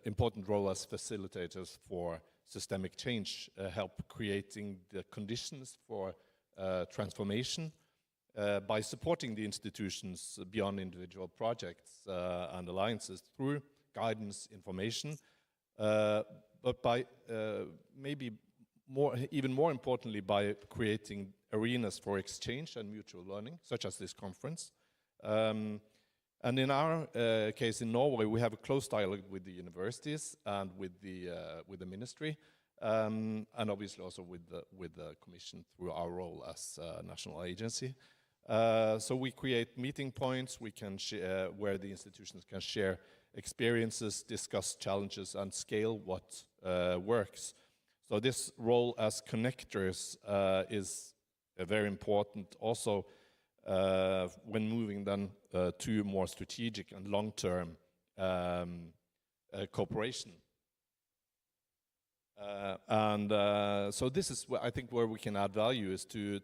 important role as facilitators for systemic change, help creating the conditions for transformation by supporting the institutions beyond individual projects and alliances through guidance, information, but by maybe even more importantly, by creating arenas for exchange and mutual learning, such as this conference. And in our case in Norway, we have a close dialogue with the universities and with the ministry, and obviously also with the Commission through our role as a national agency. So we create meeting points we can share, where the institutions can share experiences, discuss challenges, and scale what works. So this role as connectors is very important also when moving then to more strategic and long-term cooperation. So this is I think where we can add value, is to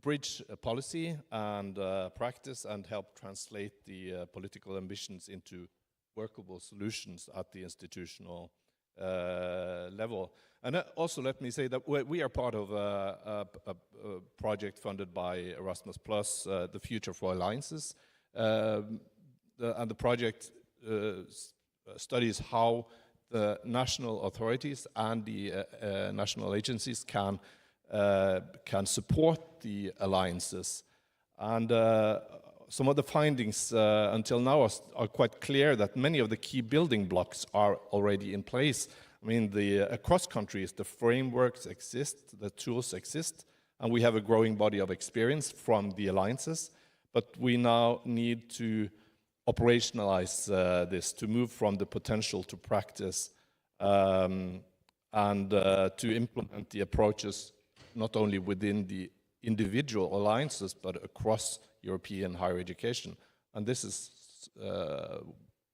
bridge policy and practice and help translate the political ambitions into workable solutions at the institutional level. And also let me say that we are part of a project funded by Erasmus+, the Future for Alliances. And the project studies how the national authorities and the national agencies can support the alliances. And some of the findings until now are quite clear, that many of the key building blocks are already in place. I mean, across countries, the frameworks exist, the tools exist, and we have a growing body of experience from the alliances. But we now need to operationalize this, to move from the potential to practice, and to implement the approaches not only within the individual alliances, but across European higher education. And this is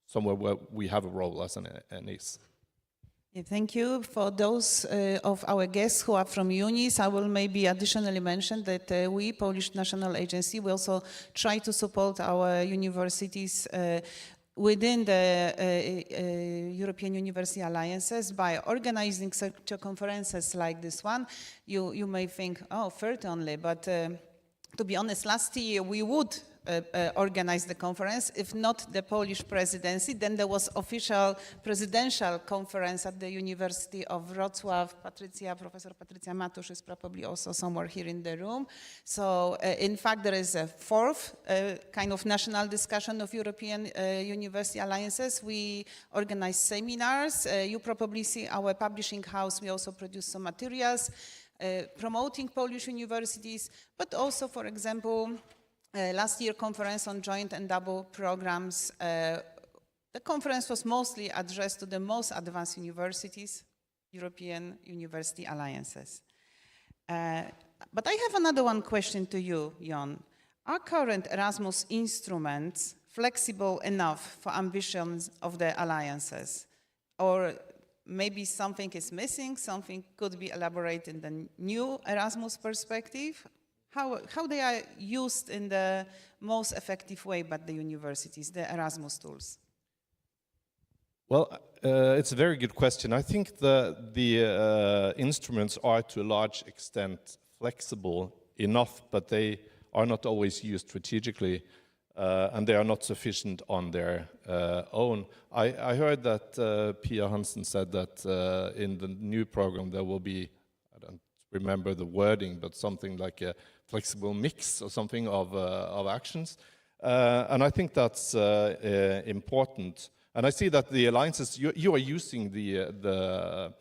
somewhere where we have a role as an NIS. Thank you. For those of our guests who are from unis, I will maybe additionally mention that we, Polish National Agency, we also try to support our universities within the European University Alliances by organizing such conferences like this one. You may think, oh, third only, but to be honest, last year we would organized the conference. If not the Polish presidency, then there was official presidential conference at the University of Wrocław. Professor Patrycja Matusz is probably also somewhere here in the room. So in fact, there is a fourth kind of national discussion of European university alliances. We organize seminars. You probably see our publishing house. We also produce some materials promoting Polish universities, but also, for example, last year conference on joint and double programs. The conference was mostly addressed to the most advanced universities, European university alliances. But I have another one question to you, Jon. Are current Erasmus instruments flexible enough for ambitions of the alliances? Or maybe something is missing, something could be elaborated in the new Erasmus perspective? How they are used in the most effective way by the universities, the Erasmus tools? Well, it's a very good question. I think the instruments are to a large extent flexible enough, but they are not always used strategically, and they are not sufficient on their own. I heard that Pia Hansen said that in the new program there will be, I don't remember the wording, but something like a flexible mix or something of actions. And I think that's important. And I see that the alliances, you are using the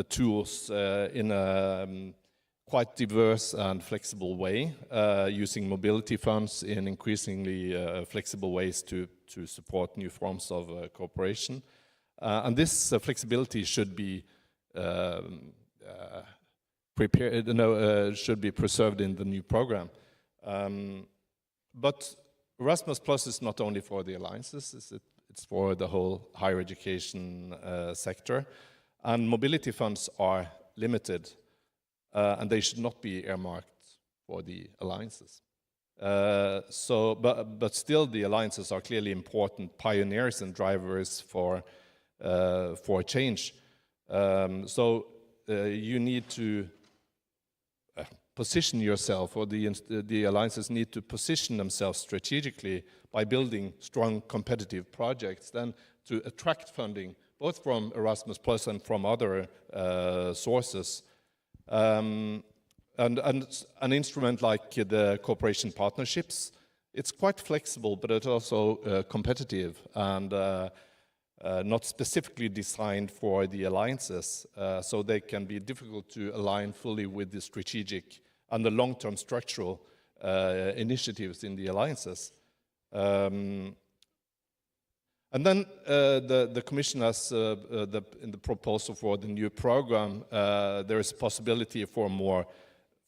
tools in a quite diverse and flexible way, using mobility funds in increasingly flexible ways to support new forms of cooperation. And this flexibility should be should be preserved in the new program. But Erasmus Plus is not only for the alliances, it's for the whole higher education sector. And mobility funds are limited, and they should not be earmarked for the alliances. But still the alliances are clearly important pioneers and drivers for change. So you need to position yourself, or the alliances need to position themselves strategically by building strong competitive projects, then to attract funding, both from Erasmus Plus and from other sources. And an instrument like the cooperation partnerships, it's quite flexible, but it's also competitive and not specifically designed for the alliances, so they can be difficult to align fully with the strategic and the long-term structural initiatives in the alliances. And then the Commission has, in the proposal for the new program, there is a possibility for more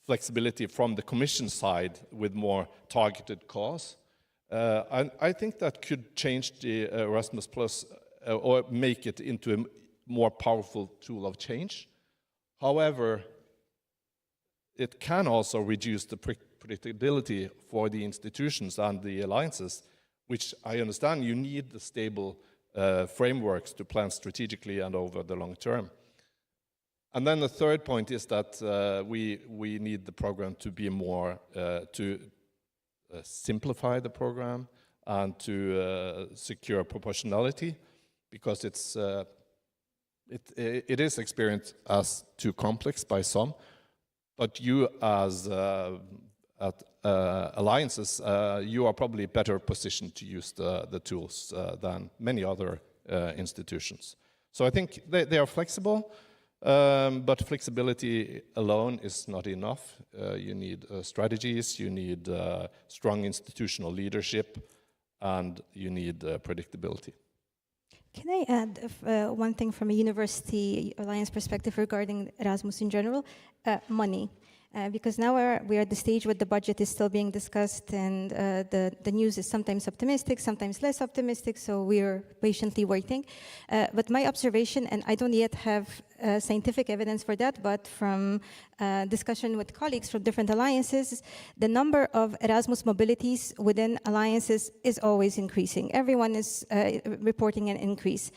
flexibility from the Commission side with more targeted calls. I think that could change the Erasmus Plus or make it into a more powerful tool of change. However, it can also reduce the predictability for the institutions and the alliances, which I understand you need the stable frameworks to plan strategically and over the long term. And then the third point is that we need the program to be more, to simplify the program and to secure proportionality, because it is experienced as too complex by some, but you as at alliances, you are probably better positioned to use the tools than many other institutions. So I think they are flexible, but flexibility alone is not enough. You need strategies, you need strong institutional leadership, and you need predictability. Can I add one thing from a university alliance perspective regarding Erasmus in general? Money. Because now we're at the stage where the budget is still being discussed, and the news is sometimes optimistic, sometimes less optimistic, so we're patiently waiting. But my observation, and I don't yet have scientific evidence for that, but from discussion with colleagues from different alliances, the number of Erasmus mobilities within alliances is always increasing. Everyone is reporting an increase.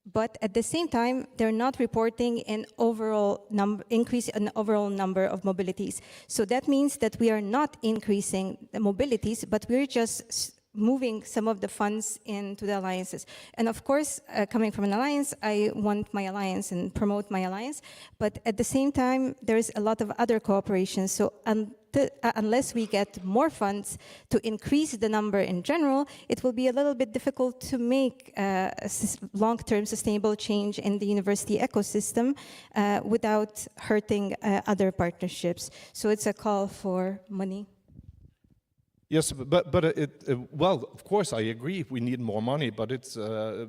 But at the same time, they're not reporting an overall increase in overall number of mobilities. So that means that we are not increasing the mobilities, but we're just moving some of the funds into the alliances. And of course, coming from an alliance, I want my alliance and promote my alliance. But at the same time, there's a lot of other cooperation. So unless we get more funds to increase the number in general, it will be a little bit difficult to make long-term sustainable change in the university ecosystem without hurting other partnerships. So it's a call for money. Yes, but well, of course, I agree. We need more money, but it's, I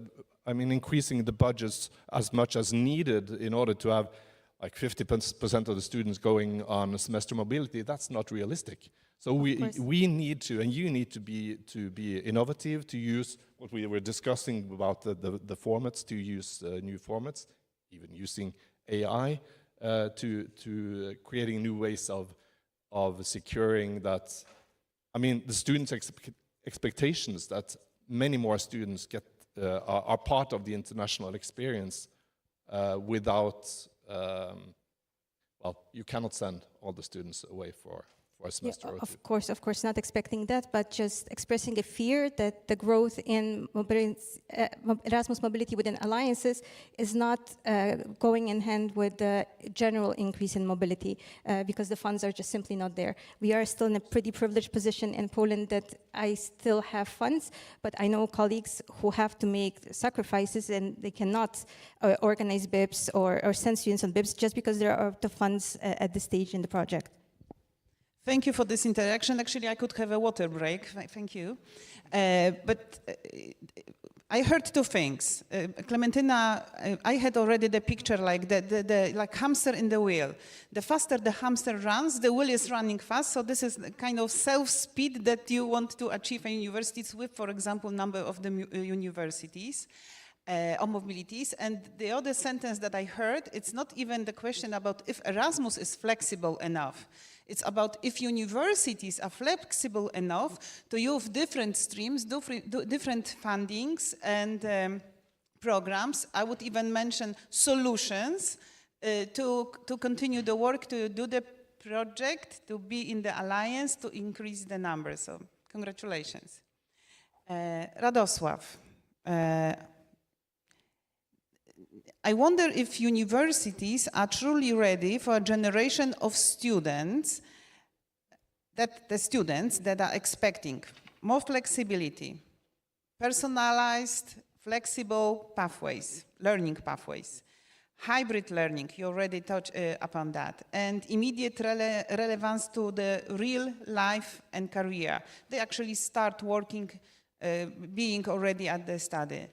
mean, increasing the budgets as much as needed in order to have like 50% of the students going on semester mobility. That's not realistic. So we need to, and you need to be innovative, to use what we were discussing about the formats, to use new formats, even using AI to creating new ways of securing that. I mean, the students' expectations that many more students are part of the international experience without, well, you cannot send all the students away for a semester or two. Of course, not expecting that, but just expressing a fear that the growth in Erasmus mobility within alliances is not going in hand with the general increase in mobility because the funds are just simply not there. We are still in a pretty privileged position in Poland that I still have funds, but I know colleagues who have to make sacrifices and they cannot organize BIPs or send students on BIPs just because there are the funds at this stage in the project. Thank you for this interaction. Actually, I could have a water break. Thank you. But I heard two things. Clementina, I had already the picture like the like hamster in the wheel. The faster the hamster runs, the wheel is running fast. So this is the kind of self-speed that you want to achieve in universities with, for example, number of the universities. Or mobilities. And the other sentence that I heard, it's not even the question about if Erasmus is flexible enough. It's about if universities are flexible enough to use different streams, different fundings and programs. I would even mention solutions to continue the work, to do the project, to be in the alliance, to increase the numbers. So congratulations. Radosław. I wonder if universities are truly ready for a generation of students, that are expecting more flexibility, personalized, flexible pathways, learning pathways, hybrid learning, you already touched upon that, and immediate relevance to the real life and career. They actually start working, being already at the study.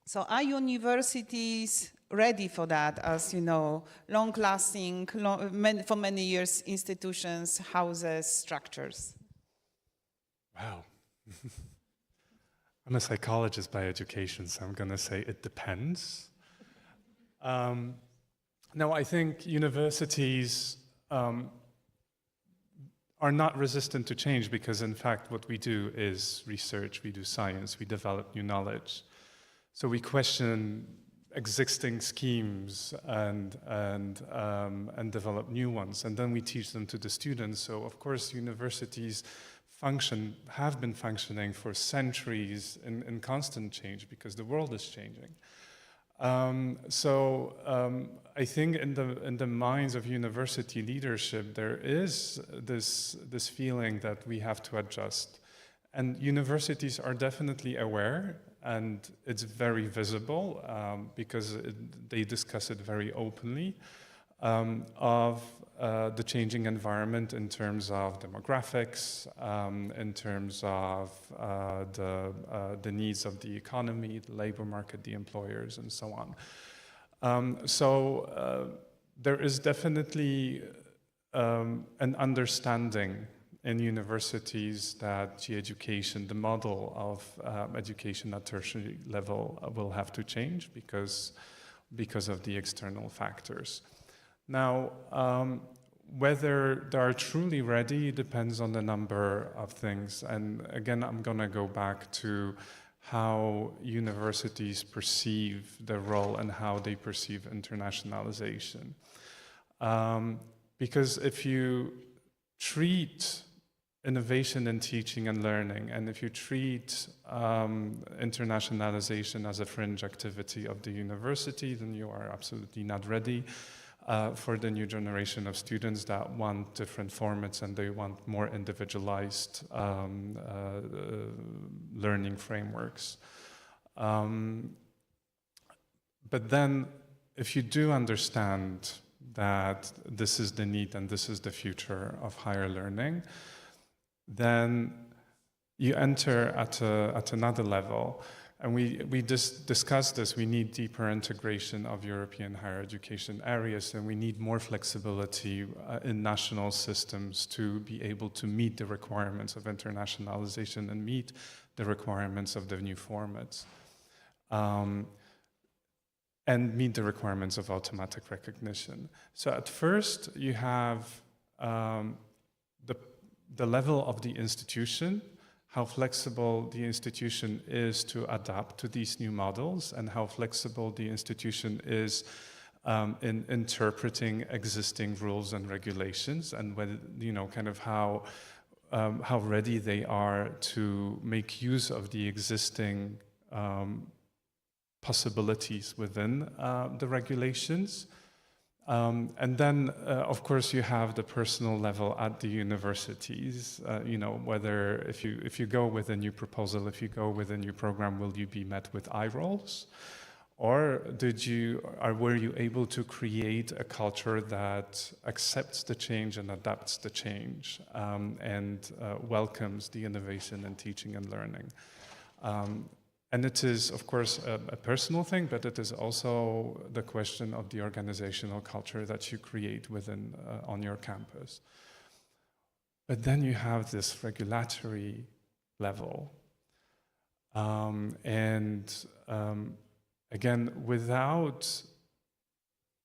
So are universities ready for that as, you know, long-lasting, for many years, institutions, houses, structures? Wow. I'm a psychologist by education, so I'm going to say it depends. No, I think universities are not resistant to change because, in fact, what we do is research, we do science, we develop new knowledge. So we question existing schemes and develop new ones, and then we teach them to the students. So of course universities have been functioning for centuries in constant change because the world is changing. I think in the minds of university leadership there is this feeling that we have to adjust, and universities are definitely aware. And it's very visible because they discuss it very openly of the changing environment in terms of demographics, in terms of the needs of the economy, the labor market, the employers, and so on. There is definitely an understanding in universities that the model of education at tertiary level will have to change because of the external factors. Now, whether they are truly ready depends on the number of things. And again, I'm going to go back to how universities perceive their role and how they perceive internationalization. Because if you treat innovation in teaching and learning, and if you treat internationalization as a fringe activity of the university, then you are absolutely not ready for the new generation of students that want different formats and they want more individualized learning frameworks. But then, if you do understand that this is the need and this is the future of higher learning, then you enter at another level. And we just discussed this. We need deeper integration of European higher education areas, and we need more flexibility in national systems to be able to meet the requirements of internationalization and meet the requirements of the new formats. And meet the requirements of automatic recognition. So at first, you have the level of the institution, how flexible the institution is to adapt to these new models, and how flexible the institution is in interpreting existing rules and regulations, and whether, kind of how ready they are to make use of the existing possibilities within the regulations. And then, of course, you have the personal level at the universities. Whether if you go with a new proposal, if you go with a new program, will you be met with eye rolls, or were you able to create a culture that accepts the change and adapts the change and welcomes the innovation in teaching and learning? And it is, of course, a personal thing, but it is also the question of the organizational culture that you create within on your campus. But then you have this regulatory level. Again, without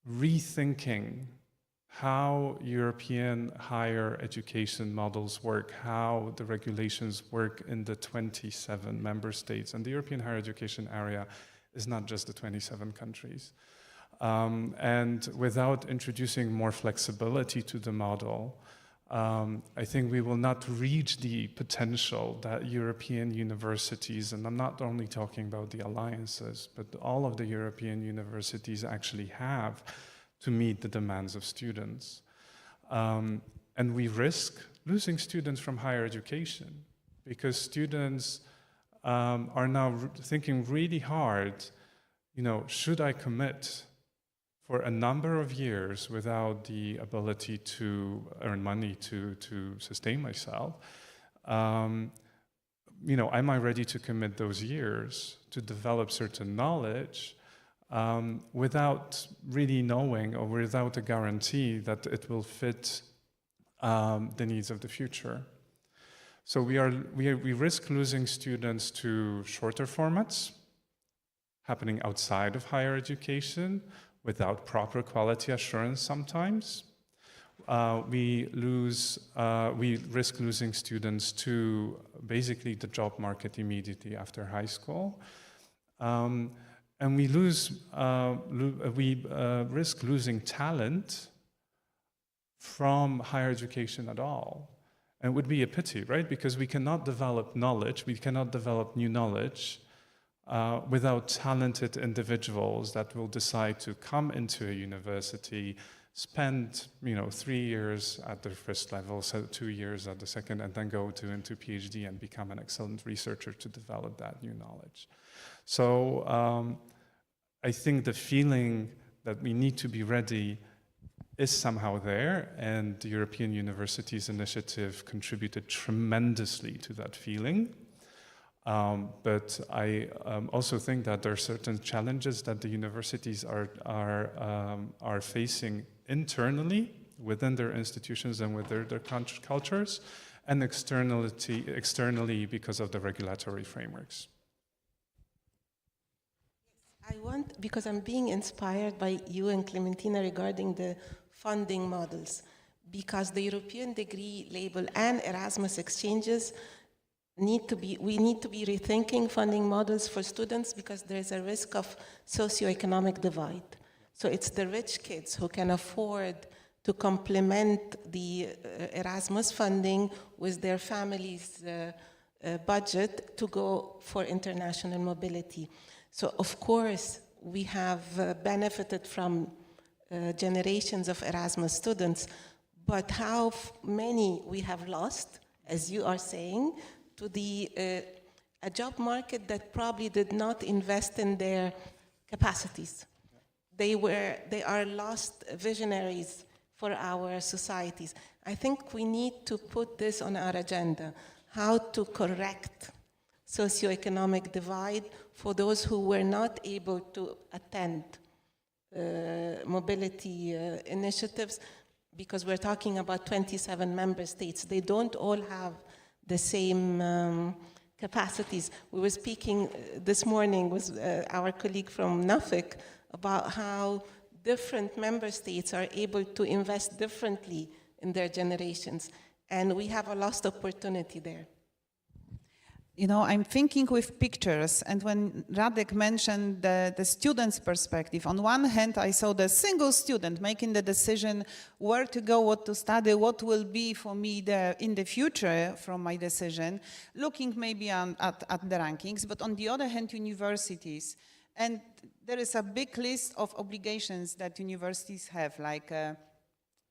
rethinking how European higher education models work, how the regulations work in the 27 member states. And the European higher education area is not just the 27 countries. And without introducing more flexibility to the model, I think we will not reach the potential that European universities, and I'm not only talking about the alliances, but all of the European universities actually have to meet the demands of students. And we risk losing students from higher education because students are now thinking really hard, should I commit for a number of years without the ability to earn money to sustain myself? Am I ready to commit those years to develop certain knowledge without really knowing or without a guarantee that it will fit the needs of the future? So we risk losing students to shorter formats happening outside of higher education without proper quality assurance sometimes. We risk losing students to basically the job market immediately after high school. And we risk losing talent from higher education at all. And it would be a pity, right? Because we cannot develop knowledge, we cannot develop new knowledge without talented individuals that will decide to come into a university, spend 3 years at the first level, so 2 years at the second, and then go into PhD and become an excellent researcher to develop that new knowledge. So I think the feeling that we need to be ready is somehow there, and the European Universities Initiative contributed tremendously to that feeling. But I also think that there are certain challenges that the universities are facing internally within their institutions and within their cultures, and externally because of the regulatory frameworks. Because I'm being inspired by you and Clementina regarding the funding models, because the European degree label and Erasmus exchanges we need to be rethinking funding models for students because there's a risk of socioeconomic divide. So it's the rich kids who can afford to complement the Erasmus funding with their family's budget to go for international mobility. So of course, we have benefited from generations of Erasmus students, but how many we have lost, as you are saying, to a job market that probably did not invest in their capacities. They are lost visionaries for our societies. I think we need to put this on our agenda, how to correct socioeconomic divide for those who were not able to attend mobility initiatives, because we're talking about 27 member states. They don't all have the same capacities. We were speaking this morning with our colleague from NAFIC about how different member states are able to invest differently in their generations, and we have a lost opportunity there. You know, I'm thinking with pictures, and when Radek mentioned the student's perspective, on one hand, I saw the single student making the decision where to go, what to study, what will be for me in the future from my decision, looking maybe at the rankings, but on the other hand, universities. And there is a big list of obligations that universities have, like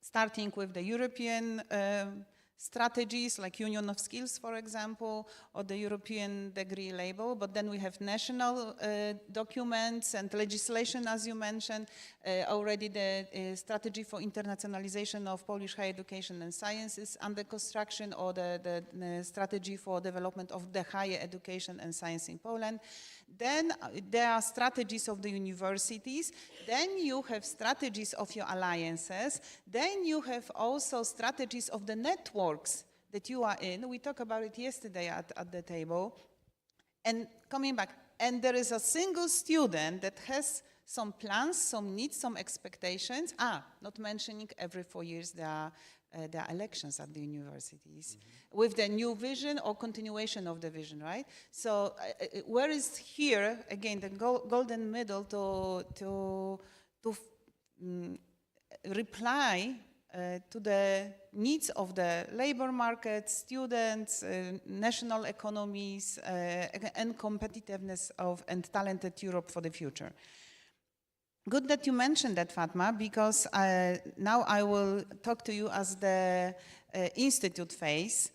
starting with the European strategies like Union of Skills, for example, or the European degree label, but then we have national documents and legislation, as you mentioned, already the strategy for internationalization of Polish higher education and science is under construction, or the strategy for development of the higher education and science in Poland. Then there are strategies of the universities, then you have strategies of your alliances, then you have also strategies of the networks that you are in. We talked about it yesterday at the table. And coming back, and there is a single student that has some plans, some needs, some expectations. Not mentioning every 4 years there are elections at the universities with the new vision or continuation of the vision, right? So where is here, again, the golden middle to reply to the needs of the labor market, students, national economies, and competitiveness of and talented Europe for the future? Good that you mentioned that, Fatma, because now I will talk to you as the institute phase.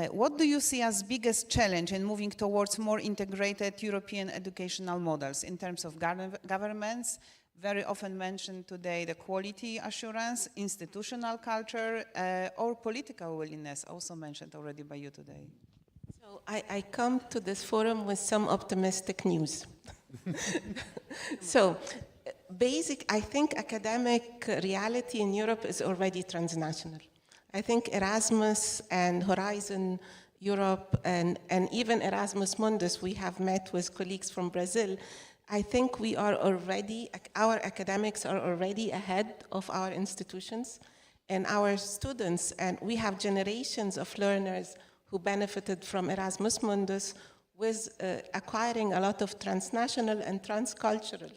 What do you see as biggest challenge in moving towards more integrated European educational models in terms of governments? Very often mentioned today the quality assurance, institutional culture, or political willingness, also mentioned already by you today. So I come to this forum with some optimistic news. So, I think academic reality in Europe is already transnational. I think Erasmus and Horizon Europe and even Erasmus Mundus, we have met with colleagues from Brazil. I think we are already, our academics are already ahead of our institutions and our students, and we have generations of learners who benefited from Erasmus Mundus with acquiring a lot of transnational and transcultural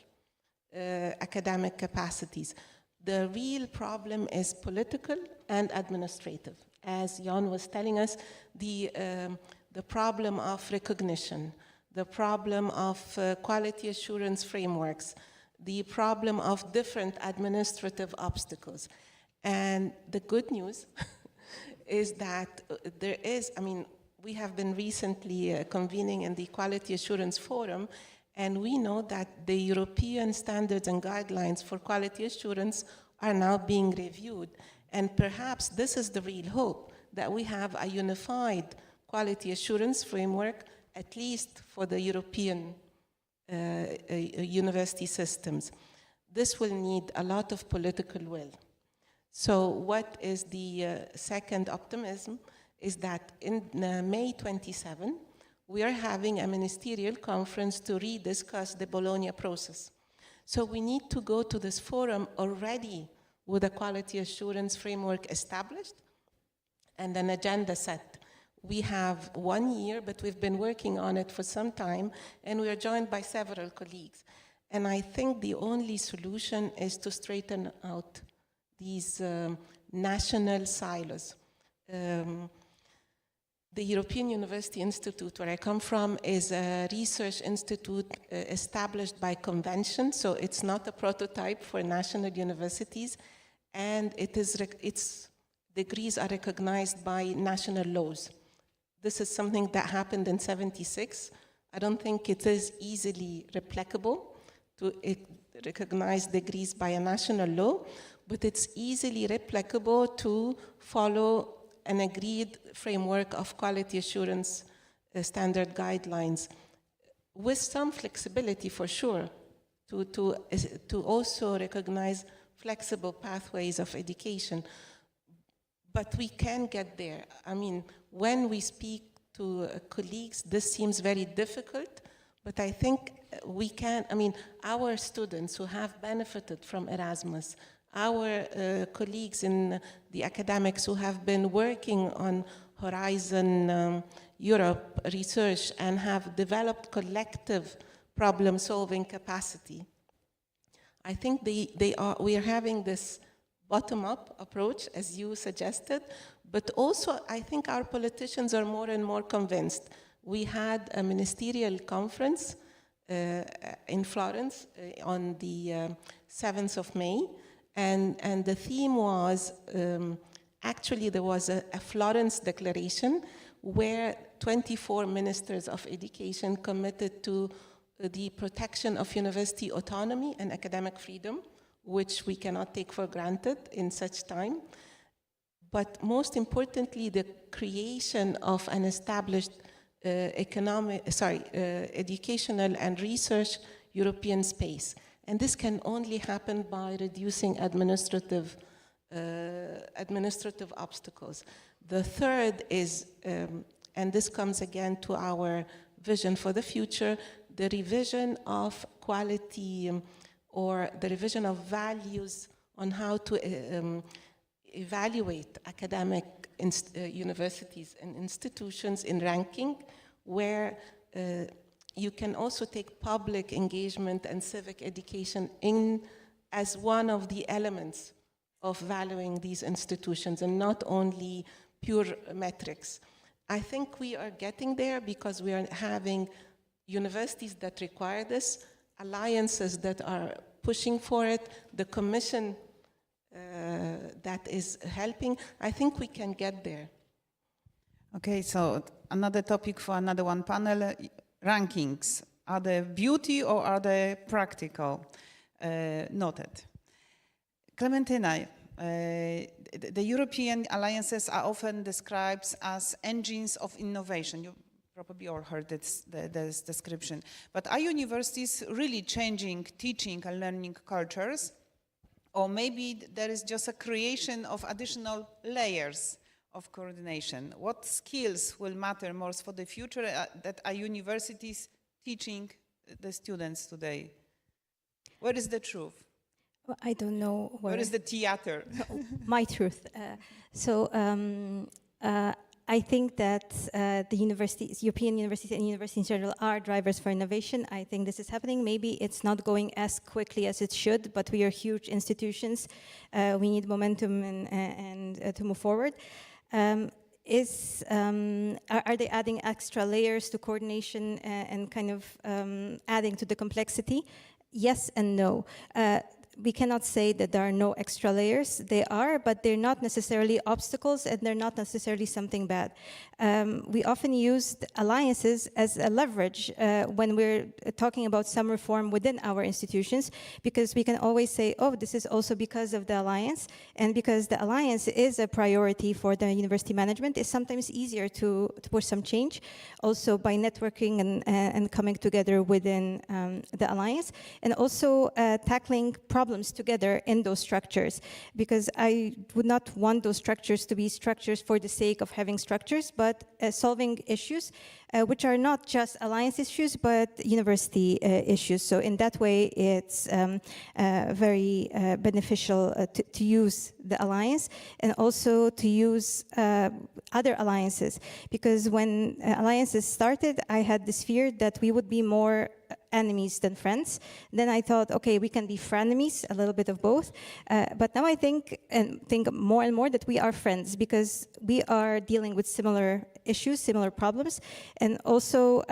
academic capacities. The real problem is political and administrative. As Jan was telling us, the problem of recognition, the problem of quality assurance frameworks, the problem of different administrative obstacles. And the good news is that there is, we have been recently convening in the Quality Assurance Forum, and we know that the European standards and guidelines for quality assurance are now being reviewed. And perhaps this is the real hope, that we have a unified quality assurance framework, at least for the European university systems. This will need a lot of political will. So what is the second optimism is that in May 27, we are having a ministerial conference to rediscuss the Bologna process. So we need to go to this forum already with a quality assurance framework established and an agenda set. We have 1 year, but we've been working on it for some time, and we are joined by several colleagues. And I think the only solution is to straighten out these national silos. The European University Institute, where I come from, is a research institute established by convention, so it's not a prototype for national universities, and its degrees are recognized by national laws. This is something that happened in '76. I don't think it is easily replicable to recognize degrees by a national law, but it's easily replicable to follow an agreed framework of quality assurance standard guidelines, with some flexibility for sure, to also recognize flexible pathways of education. But we can get there. I mean, when we speak to colleagues, this seems very difficult, but I think we can. I mean, our students who have benefited from Erasmus, our colleagues in the academics who have been working on Horizon Europe research and have developed collective problem-solving capacity. I think we are having this bottom-up approach, as you suggested, but also I think our politicians are more and more convinced. We had a ministerial conference in Florence on the 7th of May, and the theme was, actually there was a Florence Declaration where 24 ministers of education committed to the protection of university autonomy and academic freedom, which we cannot take for granted in such time. But most importantly, the creation of an established educational and research European space. And this can only happen by reducing administrative obstacles. The third is, and this comes again to our vision for the future, the revision of quality or the revision of values on how to evaluate academic universities and institutions in ranking, where you can also take public engagement and civic education in as one of the elements of valuing these institutions and not only pure metrics. I think we are getting there because we are having universities that require this, alliances that are pushing for it, the commission that is helping. I think we can get there. Okay, so another topic for another one panel, rankings. Are they beauty or are they practical? Noted. Clementina, the European alliances are often described as engines of innovation. You probably all heard this description. But are universities really changing teaching and learning cultures? Or maybe there is just a creation of additional layers of coordination? What skills will matter most for the future that are universities teaching the students today? Where is the truth? Well, I don't know. Where is the theater? My truth. I think that the universities, European universities and universities in general are drivers for innovation. I think this is happening. Maybe it's not going as quickly as it should, but we are huge institutions. We need momentum and to move forward. Are they adding extra layers to coordination and kind of adding to the complexity? Yes and no. We cannot say that there are no extra layers. They are, but they're not necessarily obstacles and they're not necessarily something bad. We often use alliances as a leverage when we're talking about some reform within our institutions, because we can always say, oh, this is also because of the alliance, and because the alliance is a priority for the university management, it's sometimes easier to push some change, also by networking and coming together within the alliance, and also tackling problems together in those structures, because I would not want those structures to be structures for the sake of having structures, but solving issues which are not just alliance issues, but university issues. So in that way, it's very beneficial to use the alliance and also to use other alliances. Because when alliances started, I had this fear that we would be more enemies than friends. Then I thought, okay, we can be frenemies, a little bit of both. But now I think more and more that we are friends because we are dealing with similar issues, similar problems, and also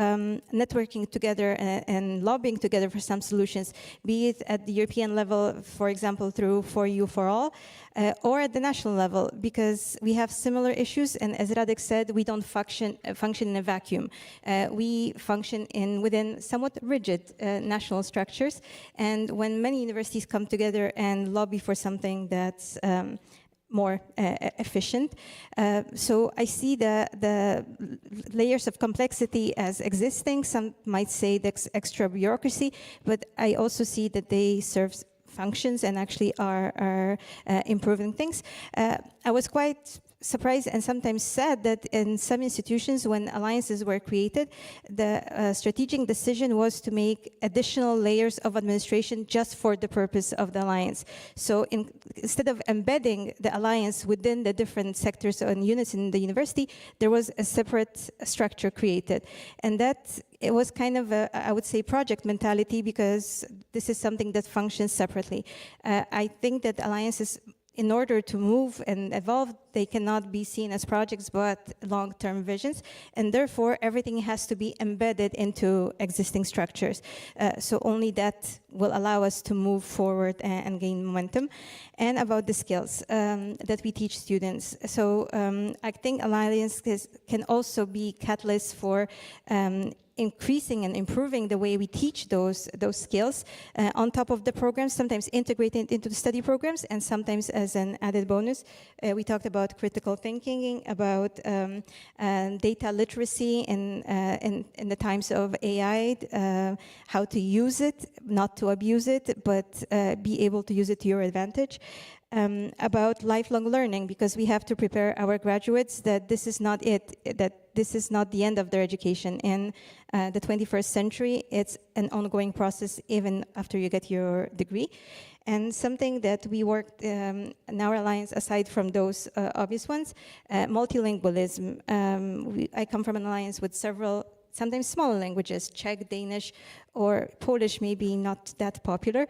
networking together and lobbying together for some solutions, be it at the European level, for example, through For You, For All, or at the national level, because we have similar issues, and as Radek said, we don't function in a vacuum. We function within somewhat rigid national structures, and when many universities come together and lobby for something that's more efficient. So I see the layers of complexity as existing. Some might say that's extra bureaucracy, but I also see that they serve functions and actually are improving things. I was quite surprised and sometimes sad that in some institutions, when alliances were created, the strategic decision was to make additional layers of administration just for the purpose of the alliance. So instead of embedding the alliance within the different sectors and units in the university, there was a separate structure created. And that it was kind of a, I would say, project mentality, because this is something that functions separately. I think that alliances, in order to move and evolve, they cannot be seen as projects but long-term visions, and therefore everything has to be embedded into existing structures. So only that will allow us to move forward and gain momentum. And about the skills that we teach students. So I think alliances can also be catalysts for increasing and improving the way we teach those skills on top of the programs, sometimes integrated into the study programs, and sometimes as an added bonus. We talked about critical thinking, about data literacy in the times of AI, how to use it, not to abuse it, but be able to use it to your advantage. About lifelong learning, because we have to prepare our graduates that this is not it, that this is not the end of their education. In the 21st century, it's an ongoing process even after you get your degree. And something that we worked in our alliance, aside from those obvious ones, multilingualism. I come from an alliance with several, sometimes smaller languages, Czech, Danish, or Polish, maybe not that popular.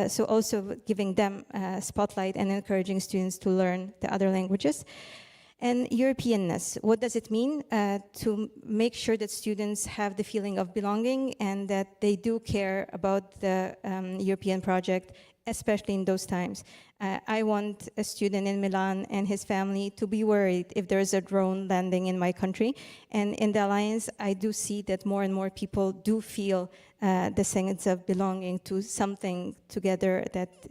So also giving them a spotlight and encouraging students to learn the other languages. And Europeanness, what does it mean? To make sure that students have the feeling of belonging and that they do care about the European project, especially in those times. I want a student in Milan and his family to be worried if there is a drone landing in my country. And in the Alliance, I do see that more and more people do feel the sense of belonging to something together that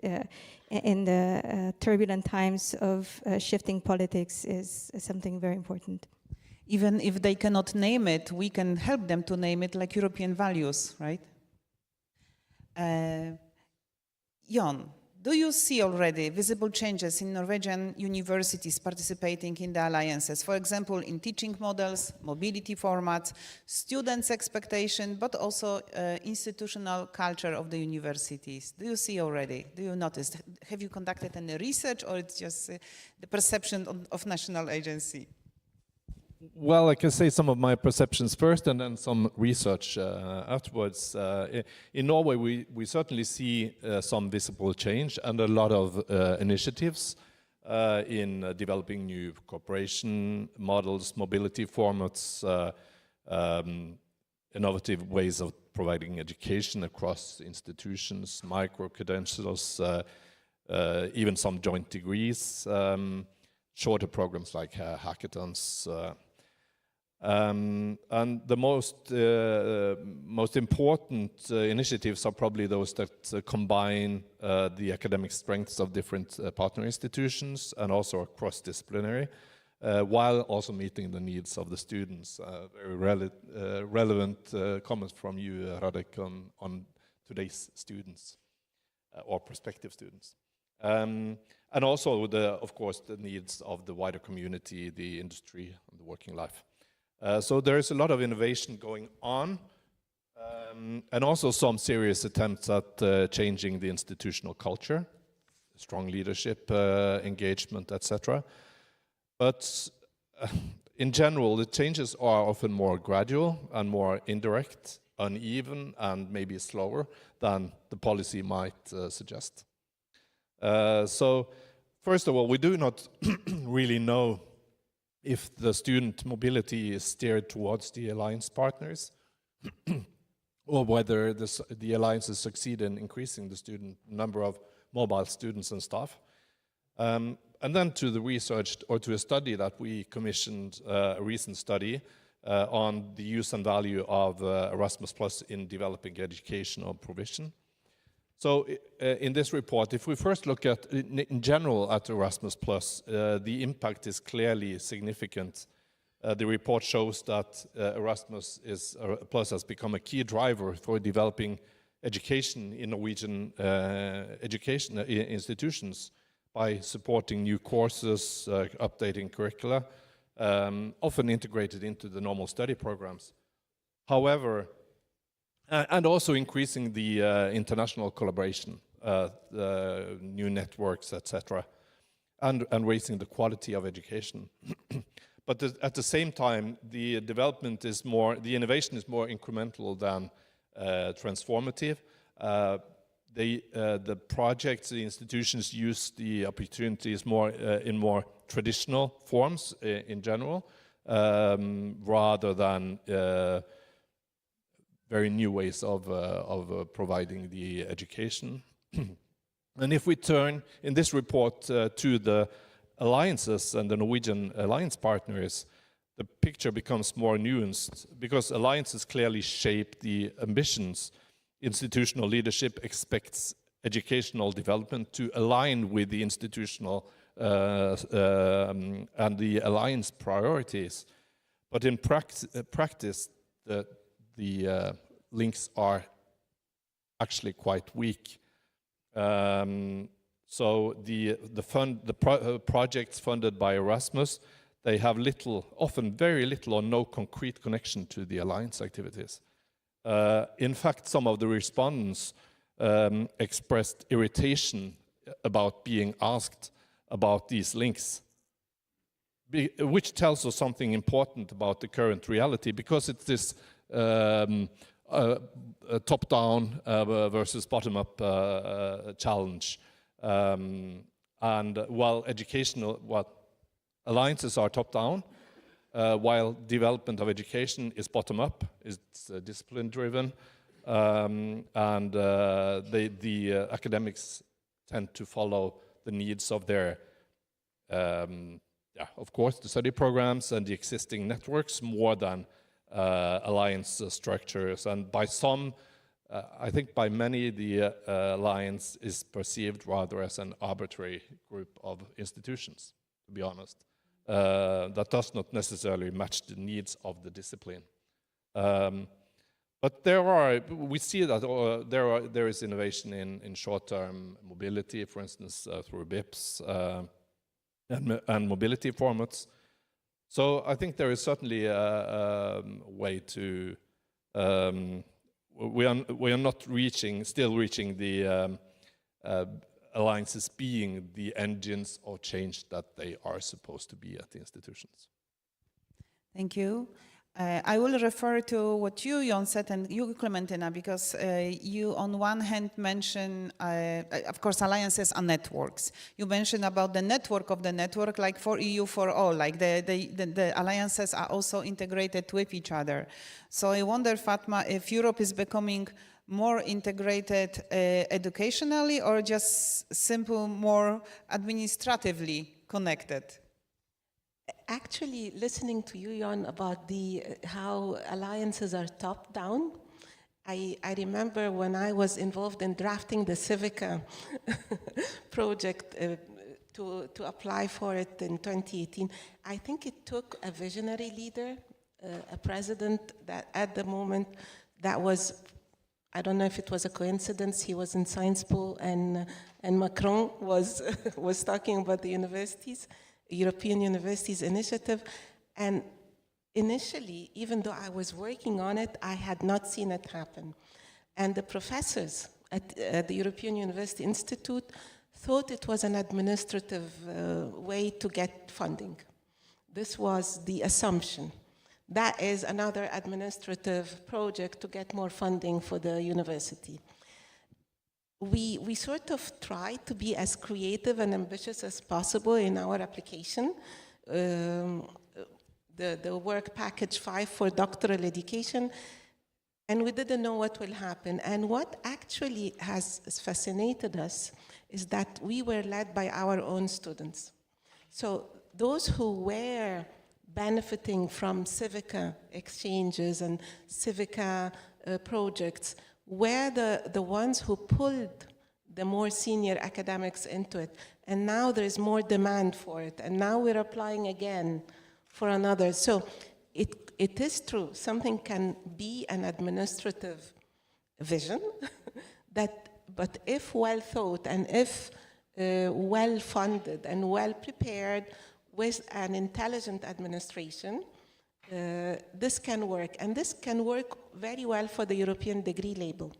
in the turbulent times of shifting politics is something very important. Even if they cannot name it, we can help them to name it, like European values, right? Jon, do you see already visible changes in Norwegian universities participating in the alliances? For example, in teaching models, mobility formats, students' expectation, but also institutional culture of the universities. Do you see already? Do you notice? Have you conducted any research, or it's just the perception of national agency? Well, I can say some of my perceptions first and then some research afterwards. In Norway, we certainly see some visible change and a lot of initiatives in developing new cooperation models, mobility formats, innovative ways of providing education across institutions, micro-credentials, even some joint degrees, shorter programs like hackathons. And the most important initiatives are probably those that combine the academic strengths of different partner institutions and also are cross-disciplinary, while also meeting the needs of the students. Very relevant comments from you, Radek, on today's students or prospective students. And also, of course, the needs of the wider community, the industry, and the working life. So there is a lot of innovation going on, and also some serious attempts at changing the institutional culture, strong leadership, engagement, etc. But in general, the changes are often more gradual and more indirect, uneven, and maybe slower than the policy might suggest. So, first of all, we do not really know if the student mobility is steered towards the alliance partners or whether the alliances succeed in increasing the student number of mobile students and staff. And then to the research, or to a study that we commissioned, a recent study on the use and value of Erasmus Plus in developing educational provision. So in this report, if we first look at, in general, at Erasmus Plus, the impact is clearly significant. The report shows that Erasmus Plus has become a key driver for developing education in Norwegian education institutions by supporting new courses, updating curricula, often integrated into the normal study programs. However, and also increasing the international collaboration, the new networks, etc., and raising the quality of education. But at the same time, the development is more, the innovation is more incremental than transformative. The projects, the institutions use the opportunities more in more traditional forms in general, rather than very new ways of providing the education. And if we turn in this report to the alliances and the Norwegian alliance partners, the picture becomes more nuanced because alliances clearly shape the ambitions. Institutional leadership expects educational development to align with the institutional and the alliance priorities. But in practice, the links are actually quite weak. So the projects funded by Erasmus, they have little, often very little or no concrete connection to the alliance activities. In fact, some of the respondents expressed irritation about being asked about these links, which tells us something important about the current reality, because it's this top-down versus bottom-up challenge. And while alliances are top-down, while development of education is bottom-up, it's discipline-driven, and the academics tend to follow the needs of their, of course, the study programs and the existing networks more than alliance structures. And by some, I think by many, the alliance is perceived rather as an arbitrary group of institutions, to be honest. That does not necessarily match the needs of the discipline. But we see that there is innovation in short-term mobility, for instance, through BIPs and mobility formats. So I think there is certainly a way to, we are not still reaching the alliances being the engines of change that they are supposed to be at the institutions. Thank you. I will refer to what you, Jon, said, and you, Clementina, because you on one hand mention, of course, alliances are networks. You mentioned about the network of the network, like for EU for all, like the alliances are also integrated with each other. So I wonder, Fatma, if Europe is becoming more integrated educationally or just simple, more administratively connected? Actually, listening to you, Jon, about how alliances are top-down, I remember when I was involved in drafting the Civica project to apply for it in 2018, I think it took a visionary leader, a president that at the moment that was, I don't know if it was a coincidence, he was in Science Po and Macron was talking about the universities, European Universities Initiative, and initially, even though I was working on it, I had not seen it happen. And the professors at the European University Institute thought it was an administrative way to get funding. This was the assumption. That is another administrative project to get more funding for the university. We sort of tried to be as creative and ambitious as possible in our application. The work package 5 for doctoral education, and we didn't know what will happen. And what actually has fascinated us is that we were led by our own students. So those who were benefiting from Civica exchanges and Civica projects were the ones who pulled the more senior academics into it. And now there's more demand for it. And now we're applying again for another. So it is true, something can be an administrative vision, but if well thought and if well funded and well prepared with an intelligent administration, this can work. And this can work very well for the European degree label,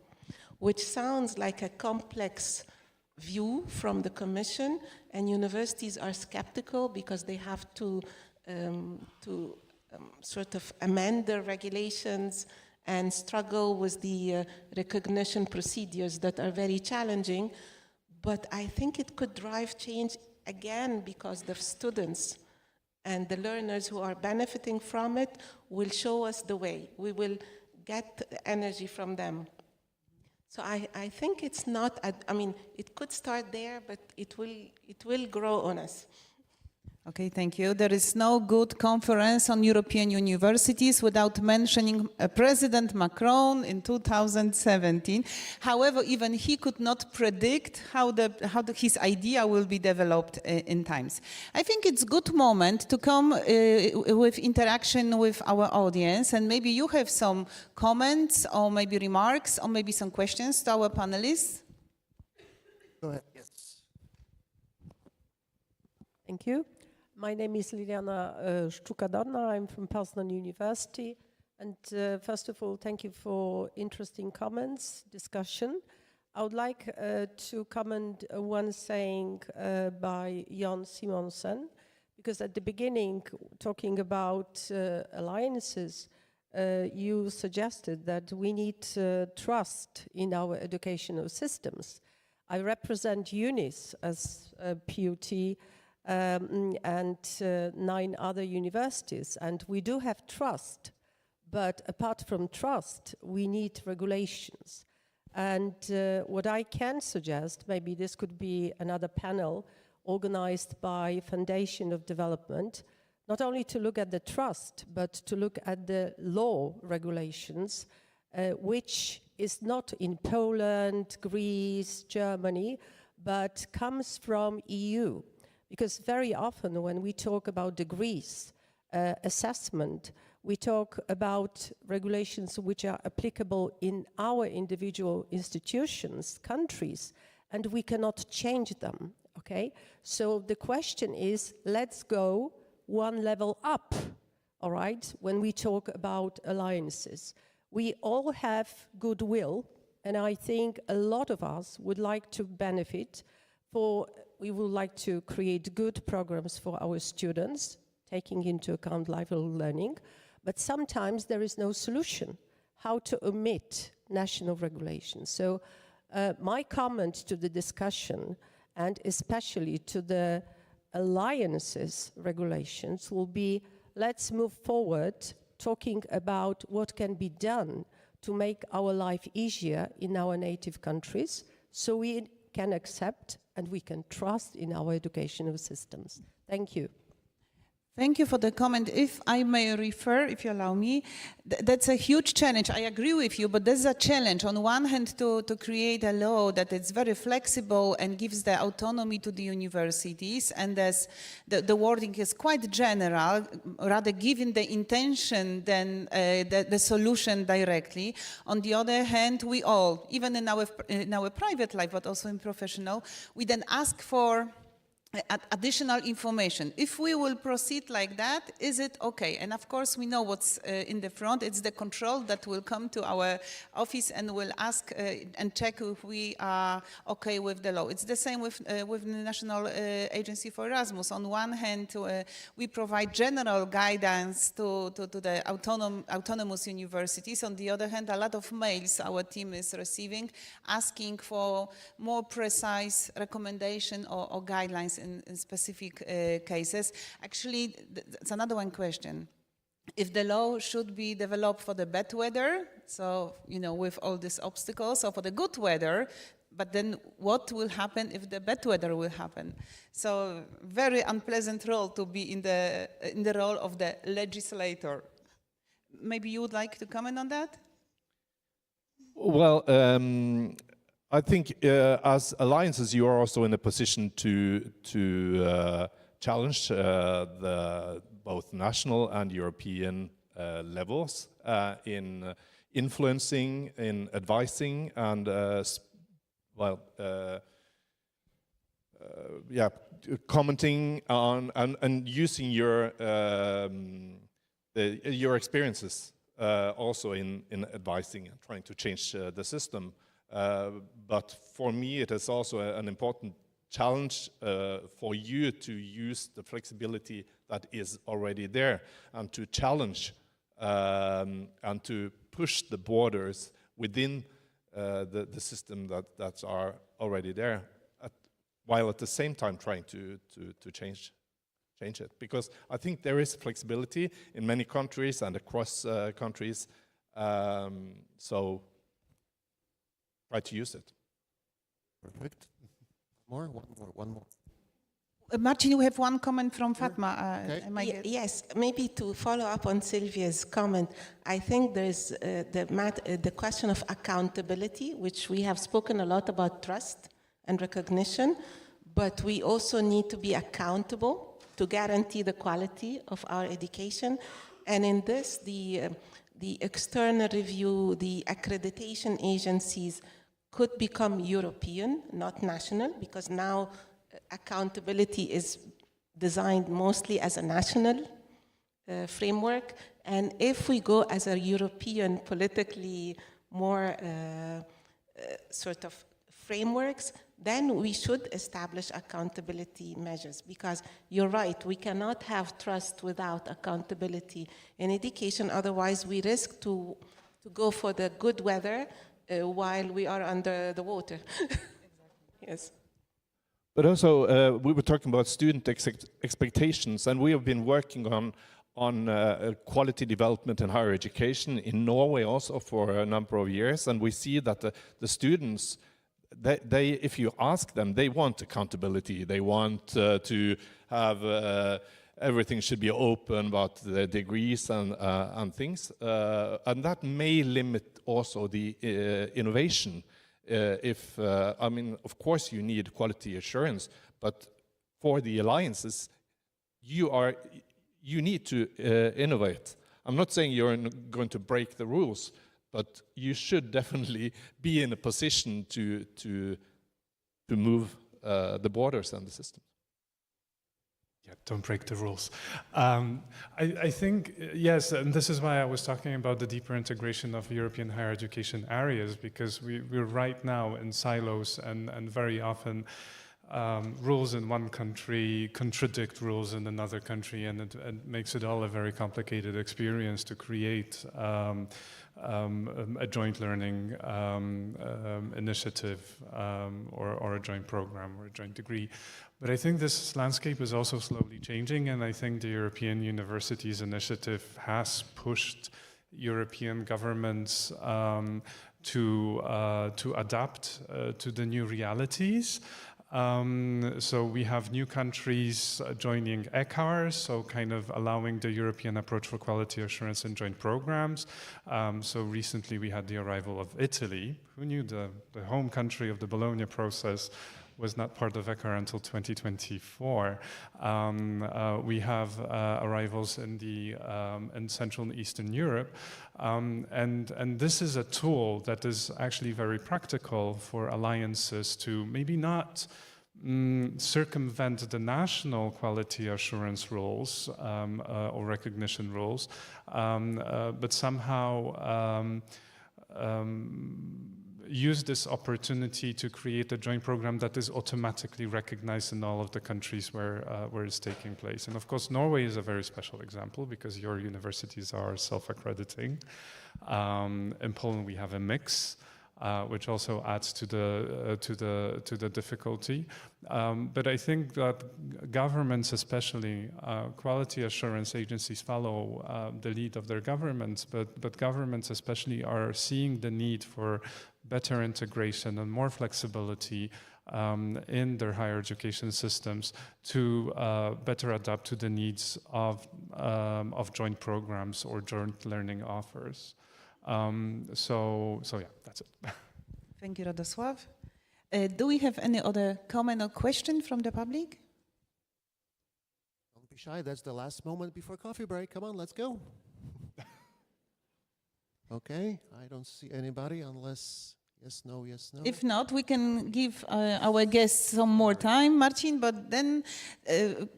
which sounds like a complex view from the Commission, and universities are skeptical because they have to sort of amend their regulations and struggle with the recognition procedures that are very challenging. But I think it could drive change again because the students and the learners who are benefiting from it will show us the way. We will get energy from them. So I think it's not, I mean, it could start there, but it will grow on us. Okay, thank you. There is no good conference on European universities without mentioning President Macron in 2017. However, even he could not predict how his idea will be developed in times. I think it's a good moment to come with interaction with our audience, and maybe you have some comments or maybe remarks or maybe some questions to our panelists. Go ahead. Yes. Thank you. My name is Liliana Sztuka-Dorna. I'm from Poznan University. And first of all, thank you for interesting comments, discussion. I would like to comment one saying by Jon Simonsen, because at the beginning, talking about alliances, you suggested that we need trust in our educational systems. I represent UNIS as a PUT, and 9 other universities, and we do have trust, but apart from trust, we need regulations. And what I can suggest, maybe this could be another panel organized by Foundation of Development, not only to look at the trust, but to look at the law regulations, which is not in Poland, Greece, Germany, but comes from EU. Because very often when we talk about degrees, assessment, we talk about regulations which are applicable in our individual institutions, countries, and we cannot change them, okay? So the question is, let's go one level up, all right, when we talk about alliances. We all have goodwill, and I think a lot of us would like to benefit we would like to create good programs for our students, taking into account lifelong learning, but sometimes there is no solution how to omit national regulations. So my comment to the discussion, and especially to the alliances regulations, will be, let's move forward talking about what can be done to make our life easier in our native countries, so we can accept and we can trust in our educational systems. Thank you. Thank you for the comment. If I may refer, if you allow me, that's a huge challenge. I agree with you, but there's a challenge. On one hand, to create a law that is very flexible and gives the autonomy to the universities, and as the wording is quite general, rather giving the intention than the solution directly. On the other hand, we all, even in our private life, but also in professional, we then ask for additional information. If we will proceed like that, is it okay? And of course, we know what's in the front. It's the control that will come to our office and will ask and check if we are okay with the law. It's the same with the National Agency for Erasmus. On one hand, we provide general guidance to the autonomous universities. On the other hand, a lot of mails our team is receiving asking for more precise recommendation or guidelines in specific cases. Actually, that's another one question. If the law should be developed for the bad weather, so, you know, with all these obstacles, or for the good weather, but then what will happen if the bad weather will happen? So, very unpleasant role to be in the role of the legislator. Maybe you would like to comment on that? Well, I think as alliances, you are also in a position to challenge the both national and European levels in influencing, in advising, and commenting on and using your experiences also in advising and trying to change the system. But for me, it is also an important challenge for you to use the flexibility that is already there and to challenge and to push the borders within the system that are already there, while at the same time trying to change it. Because I think there is flexibility in many countries and across countries, so try to use it. Perfect. One more. Martin, you have one comment from Fatma. Okay. Yes, maybe to follow up on Sylvia's comment, I think there's the question of accountability, which we have spoken a lot about trust and recognition, but we also need to be accountable to guarantee the quality of our education. And in this, the external review, the accreditation agencies could become European, not national, because now accountability is designed mostly as a national framework. And if we go as a European, politically more sort of frameworks, then we should establish accountability measures, because you're right, we cannot have trust without accountability in education. Otherwise, we risk to go for the good weather while we are under the water. Yes. But also, we were talking about student expectations, and we have been working on quality development in higher education in Norway also for a number of years, and we see that the students, they, if you ask them, they want accountability. They want to have everything should be open about the degrees and things, and that may limit also the innovation. I mean, of course, you need quality assurance, but for the alliances, you need to innovate. I'm not saying you're going to break the rules, but you should definitely be in a position to move the borders and the system. Yeah, don't break the rules. I think, yes, and this is why I was talking about the deeper integration of European higher education areas, because we're right now in silos, and very often rules in one country contradict rules in another country, and it makes it all a very complicated experience to create a joint learning initiative or a joint program or a joint degree. But I think this landscape is also slowly changing, and I think the European Universities Initiative has pushed European governments to adapt to the new realities. So we have new countries joining ECAR, so kind of allowing the European approach for quality assurance in joint programs. So recently we had the arrival of Italy. Who knew the home country of the Bologna process was not part of ECAR until 2024. We have arrivals in Central and Eastern Europe. And this is a tool that is actually very practical for alliances to maybe not circumvent the national quality assurance rules or recognition rules, but somehow use this opportunity to create a joint program that is automatically recognized in all of the countries where it's taking place. And of course, Norway is a very special example because your universities are self-accrediting. In Poland, we have a mix, which also adds to the difficulty. But I think that governments, especially quality assurance agencies, follow the lead of their governments. But governments, especially, are seeing the need for better integration and more flexibility in their higher education systems to better adapt to the needs of joint programs or joint learning offers. So yeah, that's it. Thank you, Radosław. Do we have any other comment or question from the public? Don't be shy, that's the last moment before coffee break. Come on, let's go. Okay, I don't see anybody unless yes, no, yes, no. If not, we can give our guests some more time, Marcin, but then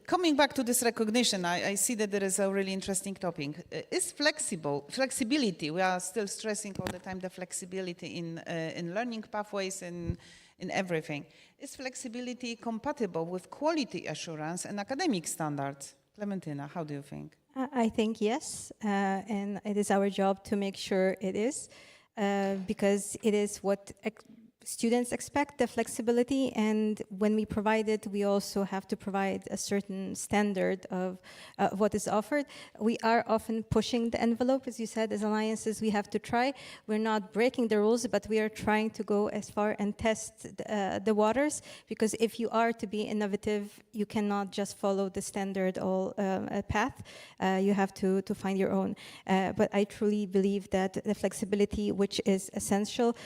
coming back to this recognition, I see that there is a really interesting topic. Is flexibility, we are still stressing all the time the flexibility in learning pathways and in everything. Is flexibility compatible with quality assurance and academic standards? Clementina, how do you think? I think yes, and it is our job to make sure it is. Because it is what students expect, the flexibility, and when we provide it, we also have to provide a certain standard of what is offered. We are often pushing the envelope, as you said, as alliances, we have to try. We're not breaking the rules, but we are trying to go as far and test the waters, because if you are to be innovative, you cannot just follow the standard path. You have to find your own. But I truly believe that the flexibility, which is essential,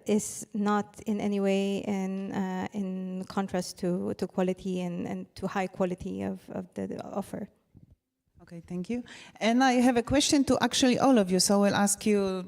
is not in any way in contrast to quality and to high quality of the offer. Okay, thank you. And I have a question to actually all of you, so I'll ask you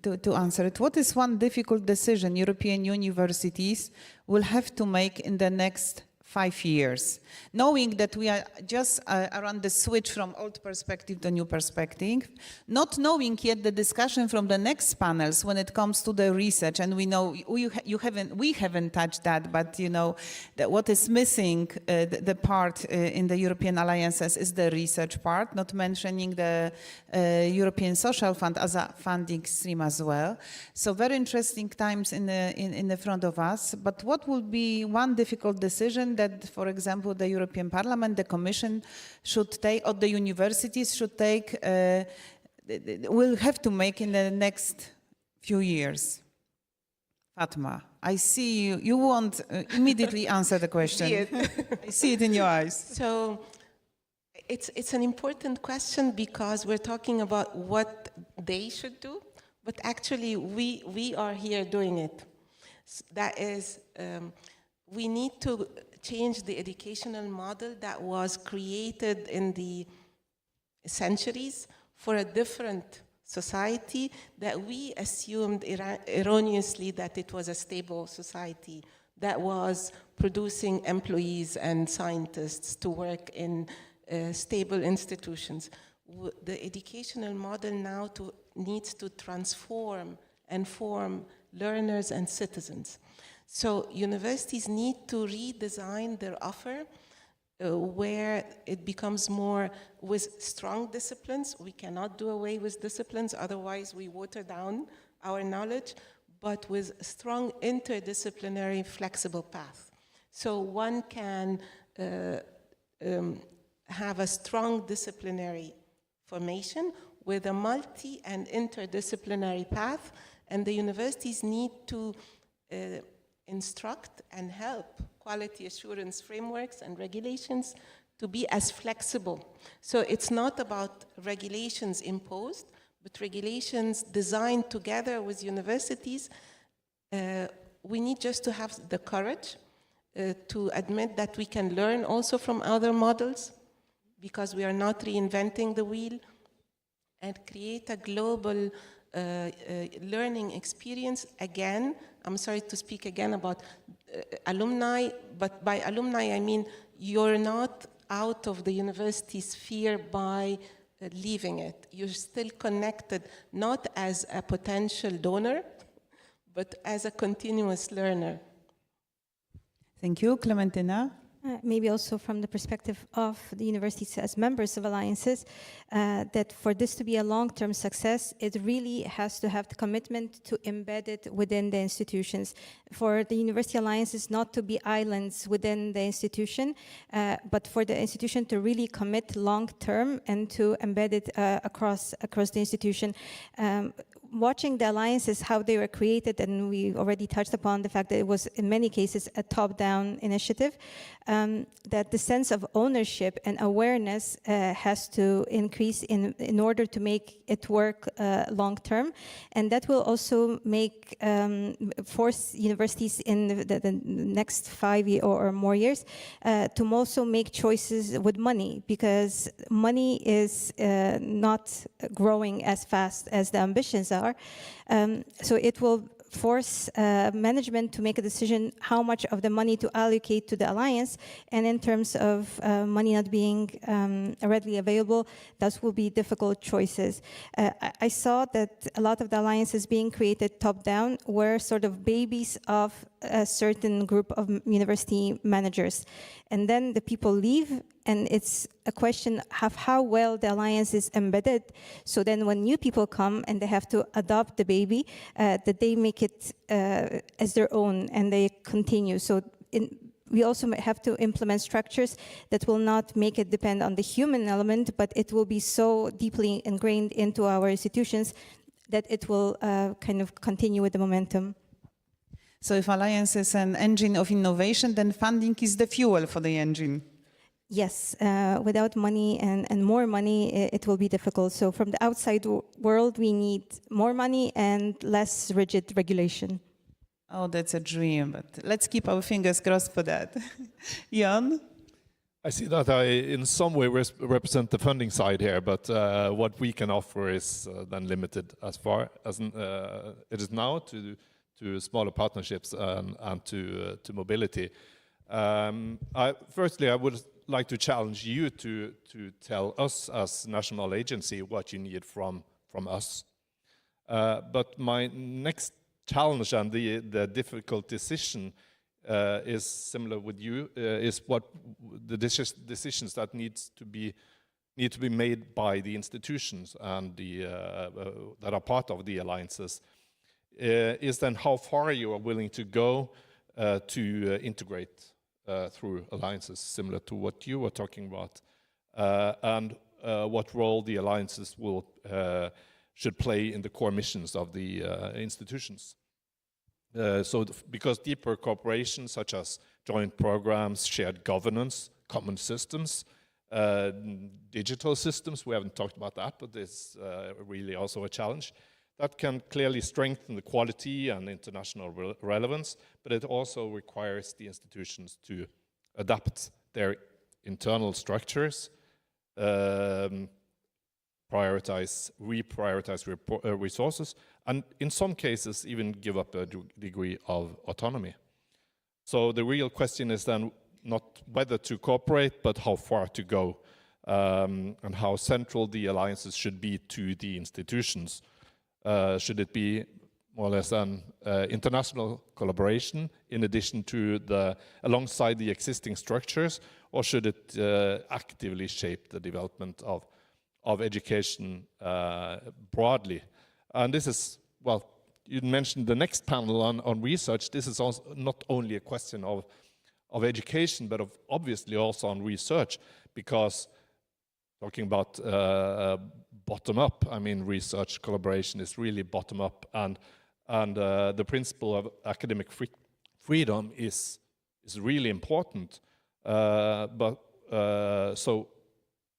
to answer it. What is one difficult decision European universities will have to make in the next 5 years, knowing that we are just around the switch from old perspective to new perspective, not knowing yet the discussion from the next panels when it comes to the research, and we know we haven't touched that, but you know that what is missing, the part in the European alliances is the research part, not mentioning the European Social Fund as a funding stream as well. So very interesting times in the front of us. But what would be one difficult decision that, for example, the European Parliament, the Commission should take, or the universities should take, will have to make in the next few years? Fatma, I see you. You won't immediately answer the question. I see it in your eyes. So it's an important question because we're talking about what they should do, but actually we are here doing it. That is, we need to change the educational model that was created in the centuries for a different society that we assumed erroneously that it was a stable society that was producing employees and scientists to work in stable institutions. The educational model now needs to transform and form learners and citizens. So universities need to redesign their offer where it becomes more with strong disciplines. We cannot do away with disciplines, otherwise we water down our knowledge, but with strong interdisciplinary flexible path. So one can have a strong disciplinary formation with a multi and interdisciplinary path, and the universities need to instruct and help quality assurance frameworks and regulations to be as flexible. So it's not about regulations imposed, but regulations designed together with universities. We need just to have the courage to admit that we can learn also from other models, because we are not reinventing the wheel, and create a global learning experience, again, I'm sorry to speak again about alumni, but by alumni I mean you're not out of the university sphere by leaving it. You're still connected, not as a potential donor, but as a continuous learner. Thank you. Clementina? Maybe also from the perspective of the universities as members of alliances, that for this to be a long-term success, it really has to have the commitment to embed it within the institutions. For the university alliances not to be islands within the institution, but for the institution to really commit long-term and to embed it across the institution. Watching the alliances, how they were created, and we already touched upon the fact that it was in many cases a top-down initiative, that the sense of ownership and awareness has to increase in order to make it work long-term. And that will also make force universities in the next 5 years or more years to also make choices with money, because money is not growing as fast as the ambitions are. So it will force management to make a decision how much of the money to allocate to the alliance, and in terms of money not being readily available, those will be difficult choices. I saw that a lot of the alliances being created top-down were sort of babies of a certain group of university managers, and then the people leave, and it's a question of how well the alliance is embedded. So then when new people come and they have to adopt the baby, that they make it as their own and they continue. So we also have to implement structures that will not make it depend on the human element, but it will be so deeply ingrained into our institutions that it will kind of continue with the momentum. So if alliance is an engine of innovation, then funding is the fuel for the engine. Yes, without money and more money, it will be difficult. So from the outside world, we need more money and less rigid regulation. Oh, that's a dream, but let's keep our fingers crossed for that. Jan? I see that I, in some way, represent the funding side here, but what we can offer is then limited as far as it is now to smaller partnerships and to mobility. Firstly, I would like to challenge you to tell us as national agency what you need from us. But my next challenge and the difficult decision is similar with you, is what the decisions that need to be made by the institutions and that are part of the alliances, is then how far you are willing to go to integrate through alliances, similar to what you were talking about, and what role the alliances should play in the core missions of the institutions. Because deeper cooperation, such as joint programs, shared governance, common systems, digital systems, we haven't talked about that, but it's really also a challenge. That can clearly strengthen the quality and international relevance, but it also requires the institutions to adapt their internal structures, reprioritize resources, and in some cases even give up a degree of autonomy. So the real question is then not whether to cooperate, but how far to go, and how central the alliances should be to the institutions. Should it be more or less an international collaboration in addition to alongside the existing structures, or should it actively shape the development of education broadly? And this is, well, you mentioned the next panel on research. This is also not only a question of education, but obviously also on research, because talking about bottom up, I mean, research collaboration is really bottom up, and the principle of academic freedom is really important. So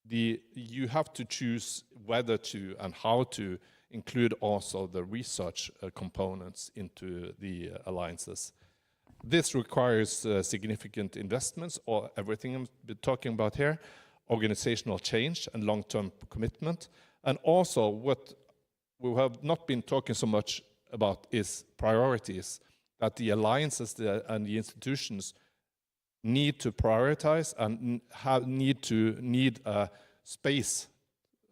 you have to choose whether to and how to include also the research components into the alliances. This requires significant investments, or everything I'm talking about here, organizational change and long-term commitment. And also what we have not been talking so much about is priorities. that the alliances and the institutions need to prioritize and need a space,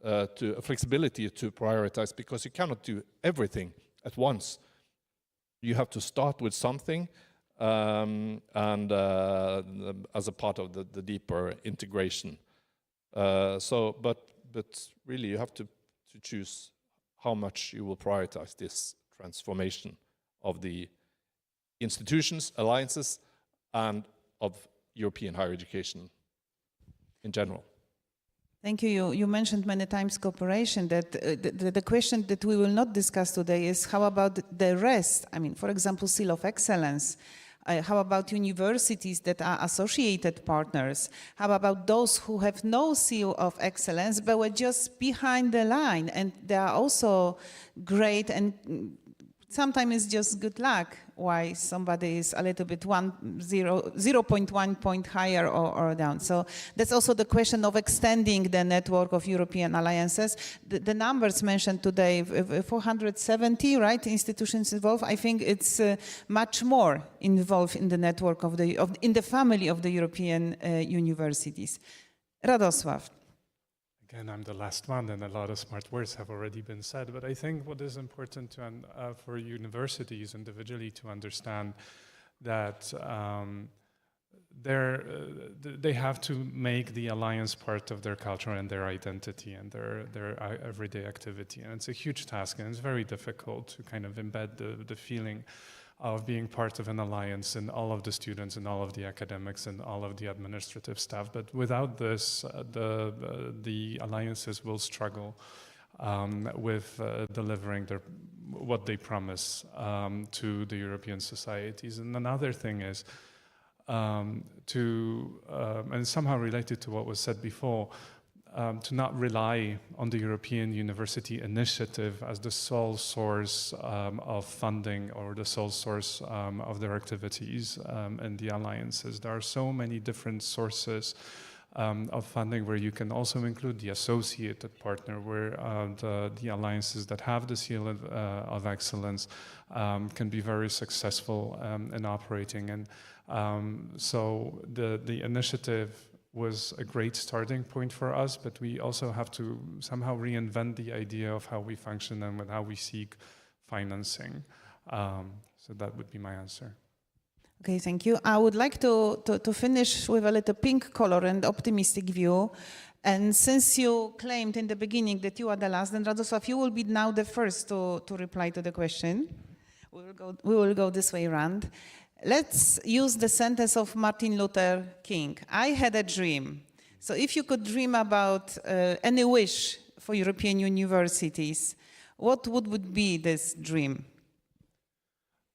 a flexibility to prioritize, because you cannot do everything at once. You have to start with something, and as a part of the deeper integration. But really, you have to choose how much you will prioritize this transformation of the institutions, alliances, and of European higher education in general. Thank you. You mentioned many times cooperation. That the question that we will not discuss today is how about the rest? I mean, for example, Seal of Excellence. How about universities that are associated partners? How about those who have no Seal of Excellence but were just behind the line, and they are also great, and sometimes it's just good luck why somebody is a little bit 0.1 point higher or down. So that's also the question of extending the network of European alliances. The numbers mentioned today, 470, right, institutions involved. I think it's much more involved in the network in the family of the European universities. Radosław. Again, I'm the last one, and a lot of smart words have already been said, but I think what is important for universities individually to understand that they have to make the alliance part of their culture and their identity and their everyday activity. And it's a huge task, and it's very difficult to kind of embed the feeling of being part of an alliance in all of the students and all of the academics and all of the administrative staff. But without this, the alliances will struggle with delivering what they promise to the European societies. And another thing is and somehow related to what was said before, to not rely on the European University Initiative as the sole source of funding or the sole source of their activities and the alliances. There are so many different sources of funding where you can also include the associated partner, where the alliances that have the seal of excellence can be very successful in operating. And so the initiative was a great starting point for us, but we also have to somehow reinvent the idea of how we function and how we seek financing. So that would be my answer. Okay, thank you. I would like to finish with a little pink color and optimistic view. And since you claimed in the beginning that you are the last, then Radosław, you will be now the first to reply to the question. We will go this way around. Let's use the sentence of Martin Luther King. I had a dream. So if you could dream about any wish for European universities, what would be this dream?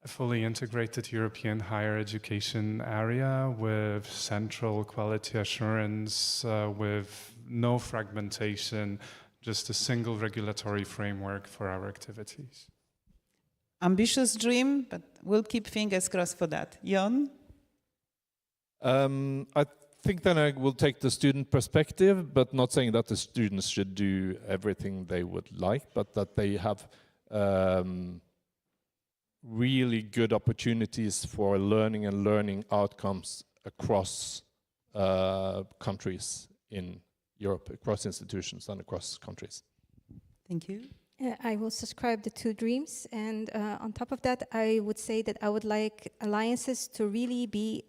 A fully integrated European higher education area with central quality assurance, with no fragmentation, just a single regulatory framework for our activities. Ambitious dream, but we'll keep fingers crossed for that. Jon? I think then I will take the student perspective, but not saying that the students should do everything they would like, but that they have really good opportunities for learning and learning outcomes across countries in Europe, across institutions and across countries. Thank you. I will subscribe the two dreams, and on top of that, I would say that I would like alliances to really be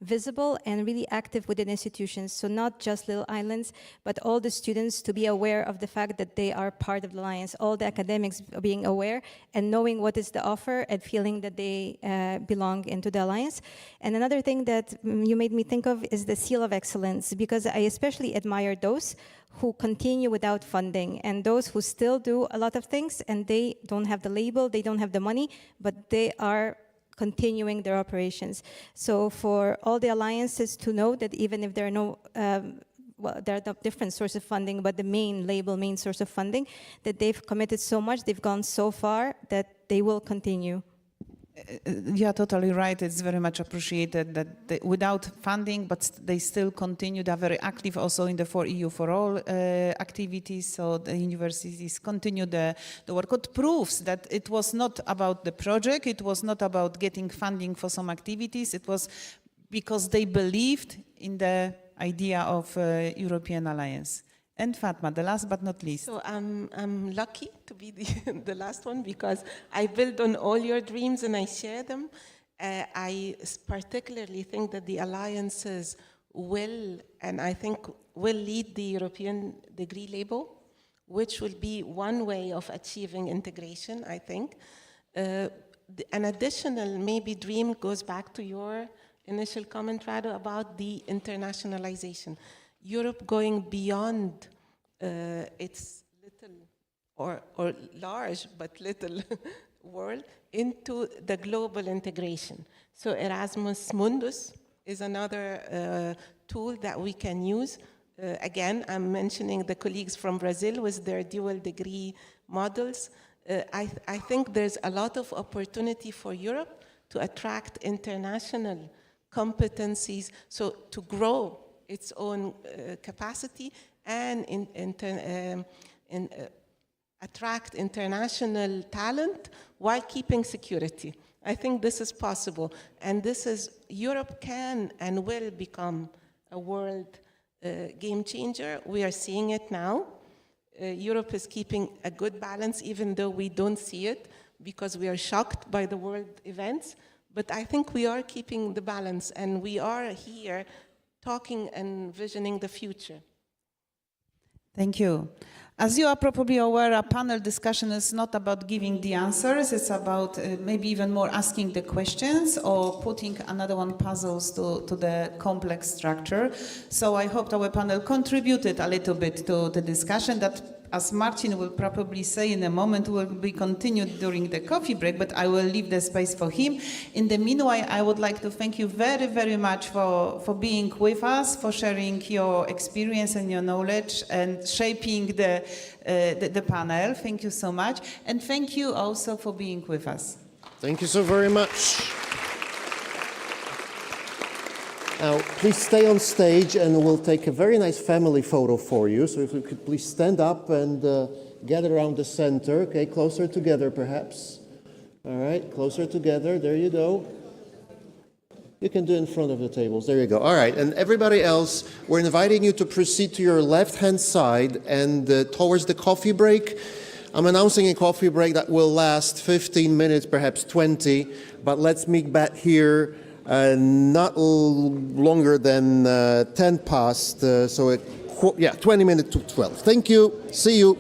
visible and really active within institutions. So not just little islands, but all the students to be aware of the fact that they are part of the alliance, all the academics being aware and knowing what is the offer and feeling that they belong into the alliance. And another thing that you made me think of is the seal of excellence, because I especially admire those who continue without funding and those who still do a lot of things and they don't have the label, they don't have the money, but they are continuing their operations. So for all the alliances to know that even if there are no, well, there are different sources of funding, but the main label, main source of funding, that they've committed so much, they've gone so far that they will continue. You are totally right. It's very much appreciated that without funding, but they still continue. They are very active also in the For EU for All activities. So the universities continue the work. It proves that it was not about the project. It was not about getting funding for some activities. It was because they believed in the idea of European alliance. And Fatma, the last but not least. So I'm lucky to be the last one because I build on all your dreams and I share them. I particularly think that the alliances will, and I think will lead the European degree label, which will be one way of achieving integration, I think. An additional maybe dream goes back to your initial comment, Rado, about the internationalization. Europe going beyond its little or large but little world into the global integration. So Erasmus Mundus is another tool that we can use. Again, I'm mentioning the colleagues from Brazil with their dual degree models. I think there's a lot of opportunity for Europe to attract international competencies, so to grow its own capacity and attract international talent while keeping security. I think this is possible. And Europe can and will become a world game changer. We are seeing it now. Europe is keeping a good balance, even though we don't see it because we are shocked by the world events. But I think we are keeping the balance, and we are here talking and visioning the future. Thank you. As you are probably aware, a panel discussion is not about giving the answers. It's about maybe even more asking the questions or putting another one puzzles to the complex structure. So I hope our panel contributed a little bit to the discussion that, as Marcin will probably say in a moment, will be continued during the coffee break, but I will leave the space for him. In the meanwhile, I would like to thank you very, very much for being with us, for sharing your experience and your knowledge and shaping the panel. Thank you so much. And thank you also for being with us. Thank you so very much. Now, please stay on stage and we'll take a very nice family photo for you. So if you could please stand up and gather around the center. Okay, closer together perhaps. All right, closer together. There you go. You can do it in front of the tables. There you go. All right, and everybody else, we're inviting you to proceed to your left-hand side and towards the coffee break. I'm announcing a coffee break that will last 15 minutes, perhaps 20, but let's meet back here not longer than 10 past, 20 minutes to 12. Thank you. See you.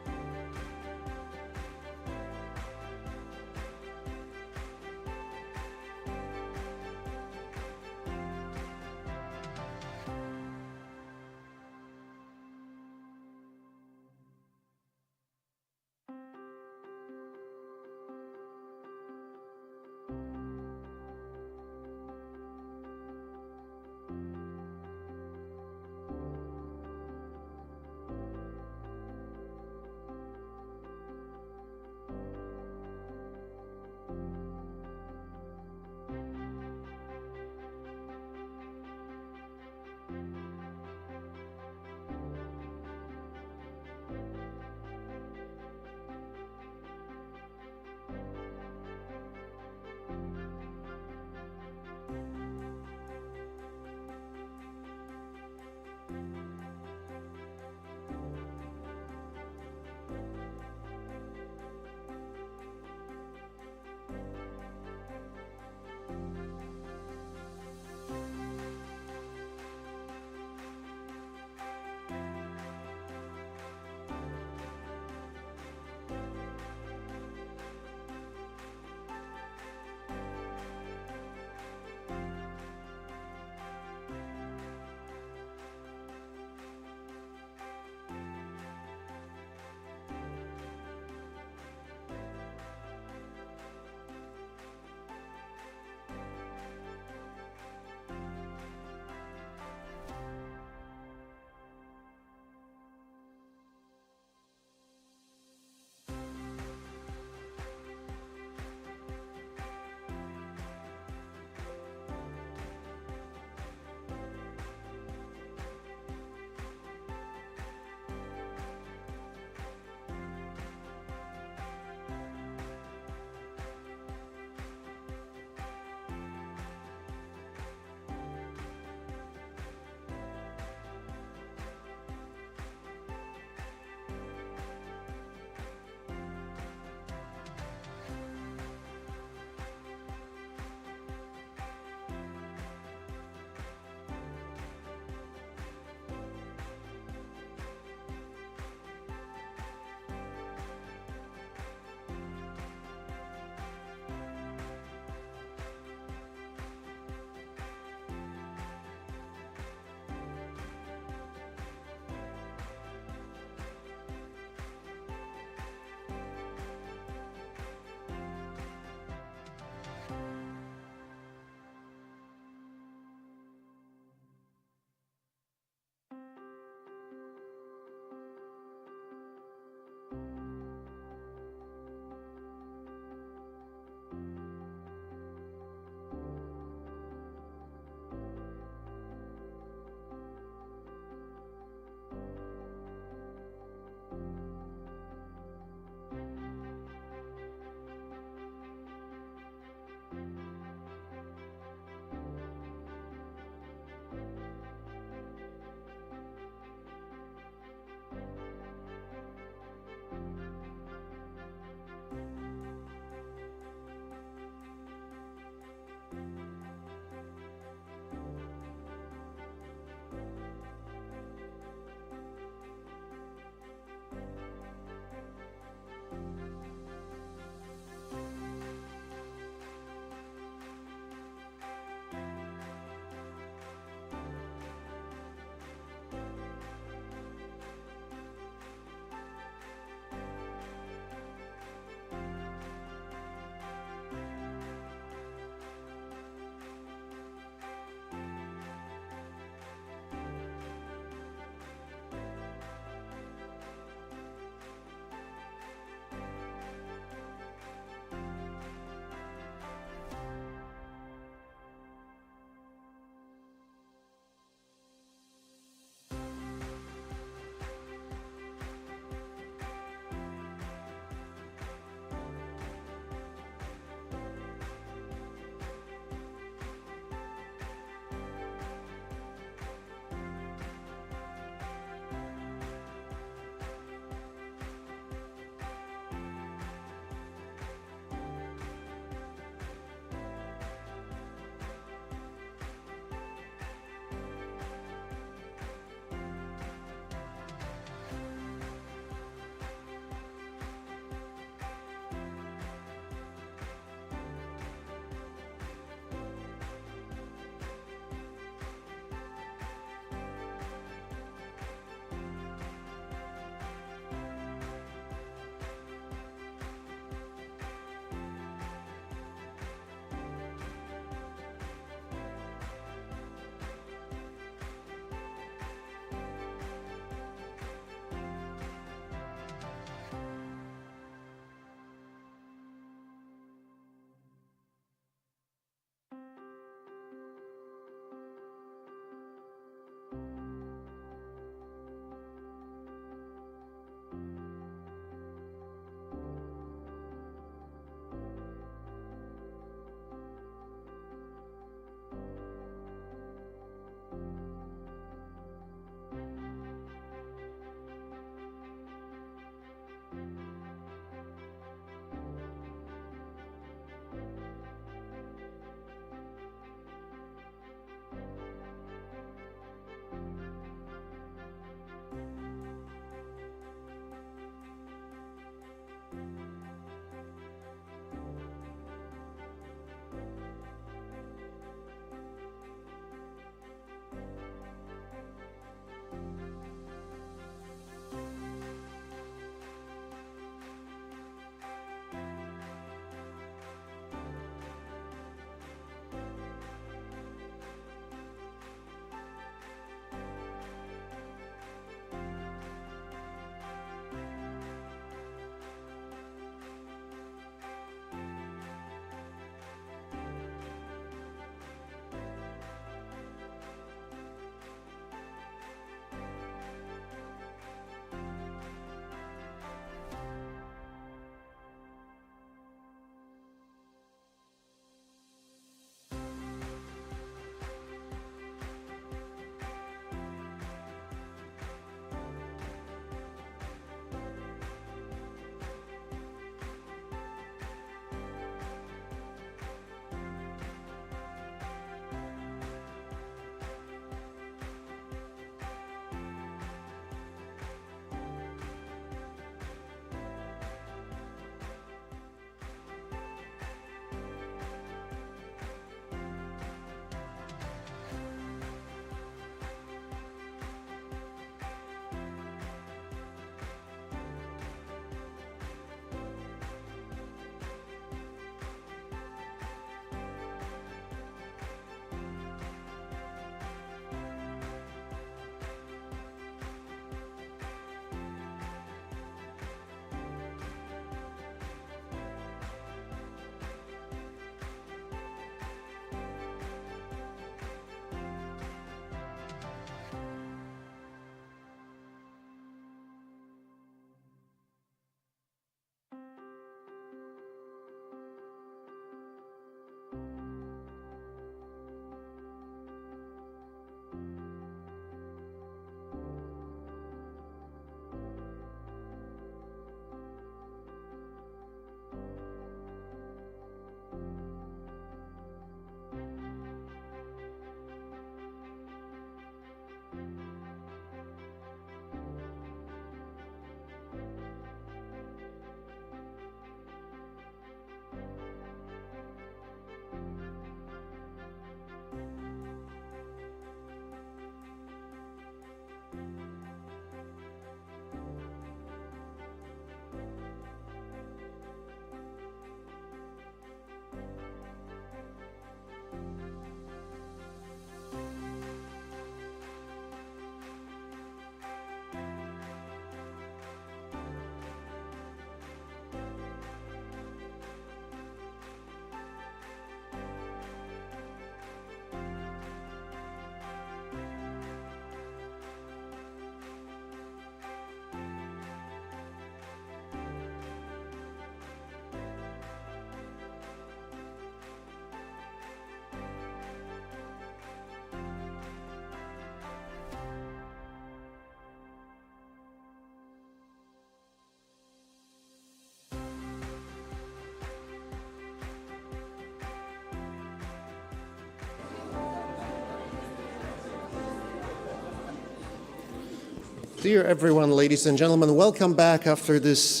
Dear everyone, ladies and gentlemen, welcome back after this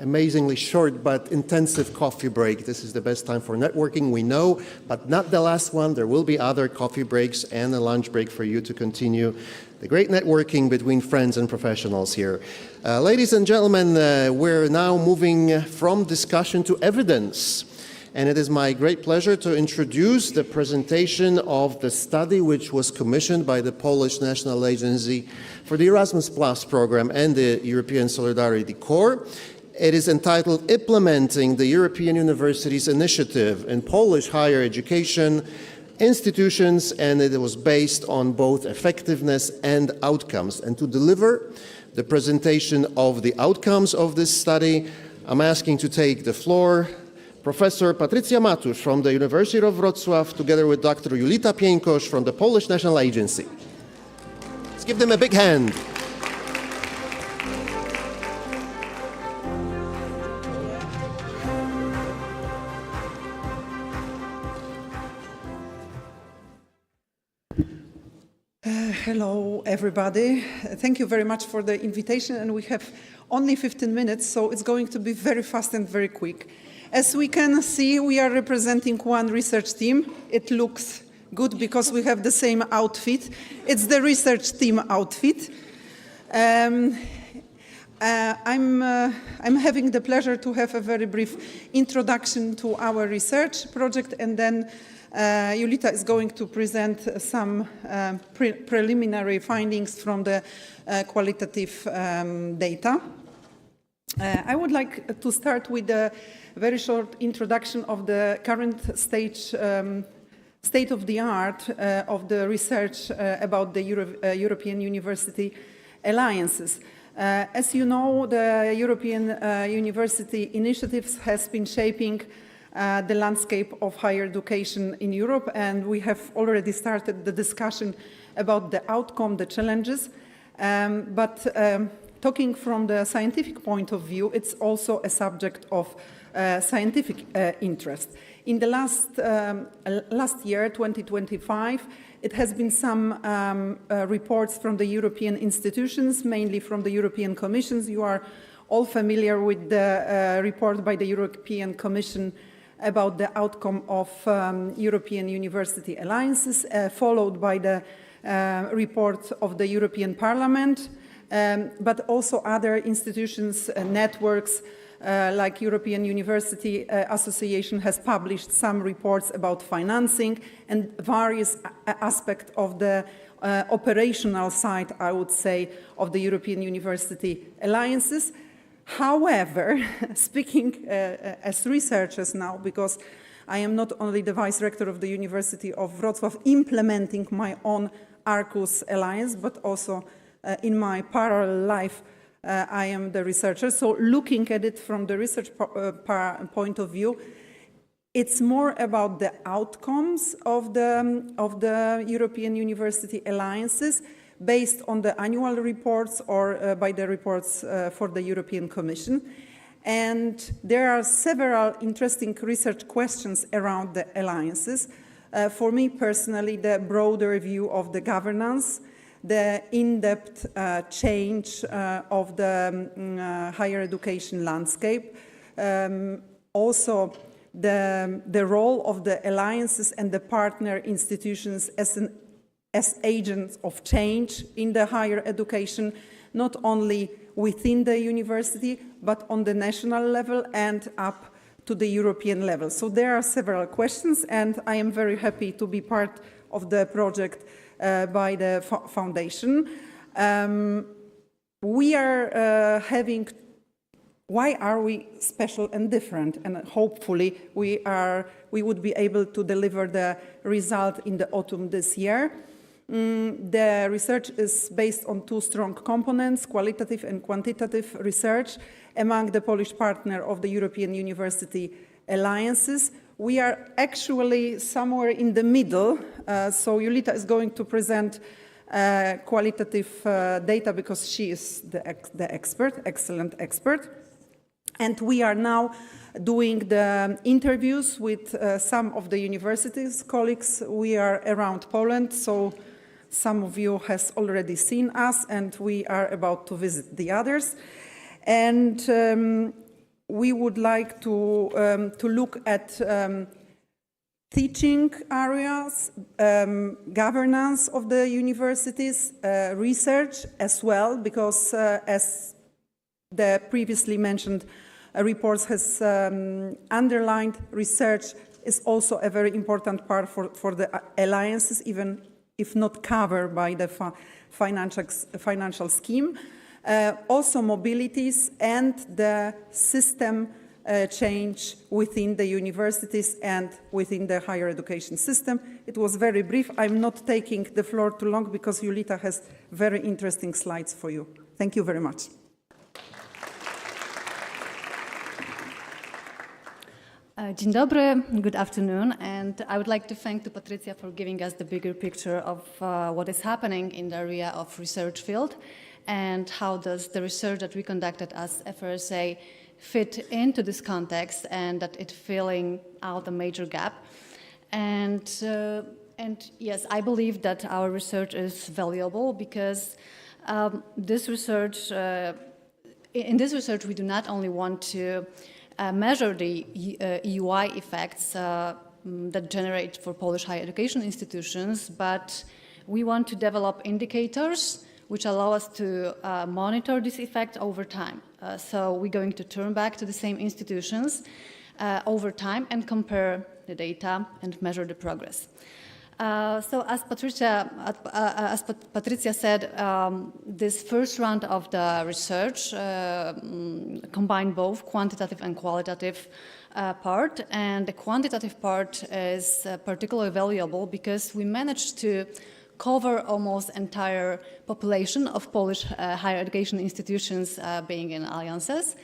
amazingly short but intensive coffee break. This is the best time for networking, we know, but not the last one. There will be other coffee breaks and a lunch break for you to continue the great networking between friends and professionals here. Ladies and gentlemen, we're now moving from discussion to evidence. And it is my great pleasure to introduce the presentation of the study which was commissioned by the Polish National Agency for the Erasmus Plus program and the European Solidarity Corps. It is entitled Implementing the European Universities Initiative in Polish Higher Education Institutions, and it was based on both effectiveness and outcomes. And to deliver the presentation of the outcomes of this study, I'm asking to take the floor Professor Patrycja Matusz from the University of Wrocław, together with Dr. Julita Piękosz from the Polish National Agency. Let's give them a big hand. Hello, everybody. Thank you very much for the invitation, and we have only 15 minutes, so it's going to be very fast and very quick. As we can see, we are representing one research team. It looks good because we have the same outfit. It's the research team outfit. I'm having the pleasure to have a very brief introduction to our research project, and then Julita is going to present some preliminary findings from the qualitative data. I would like to start with a very short introduction of the current state of the art of the research about the European University Alliances. As you know, the European University Initiatives has been shaping the landscape of higher education in Europe, and we have already started the discussion about the outcome, the challenges, but talking from the scientific point of view, it's also a subject of scientific interest. In the last year, 2025, it has been some reports from the European institutions, mainly from the European Commission. You are all familiar with the report by the European Commission about the outcome of European University Alliances, followed by the report of the European Parliament, but also other institutions, networks, like European University Association has published some reports about financing and various aspects of the operational side, I would say, of the European University Alliances. However, speaking as researchers now, because I am not only the Vice Rector of the University of Wrocław implementing my own Arcus Alliance, but also in my parallel life, I am the researcher. So looking at it from the research point of view, it's more about the outcomes of the European University Alliances based on the annual reports or by the reports for the European Commission. And there are several interesting research questions around the alliances. For me personally, the broader view of the governance, the in-depth change of the higher education landscape, also the role of the alliances and the partner institutions as agents of change in the higher education, not only within the university, but on the national level and up to the European level. So there are several questions, and I am very happy to be part of the project by the foundation. We are why are we special and different? And hopefully we would be able to deliver the result in the autumn this year. The research is based on two strong components, qualitative and quantitative research among the Polish partner of the European University Alliances. We are actually somewhere in the middle, so Julita is going to present qualitative data because she is the expert, excellent expert. And we are now doing the interviews with some of the universities colleagues. We are around Poland, so Some of you has already seen us, and we are about to visit the others. And we would like to look at teaching areas, governance of the universities, research as well, because as the previously mentioned reports has underlined, research is also a very important part for the alliances, even if not covered by the financial scheme. Also mobilities and the system change within the universities and within the higher education system. It was very brief. I'm not taking the floor too long because Julita has very interesting slides for you. Thank you very much. Dzień dobry, good afternoon, and I would like to thank to Patrycja for giving us the bigger picture of what is happening in the area of research field and how does the research that we conducted as FRSA fit into this context and that it's filling out a major gap. And yes, I believe that our research is valuable because this research, in this research we do not only want to measure the EUI effects that generate for Polish higher education institutions, but we want to develop indicators which allow us to monitor this effect over time. So we're going to turn back to the same institutions over time and compare the data and measure the progress. So as Patrycja said, this first round of the research combined both quantitative and qualitative part, and the quantitative part is particularly valuable because we managed to cover almost entire population of Polish higher education institutions being in alliances.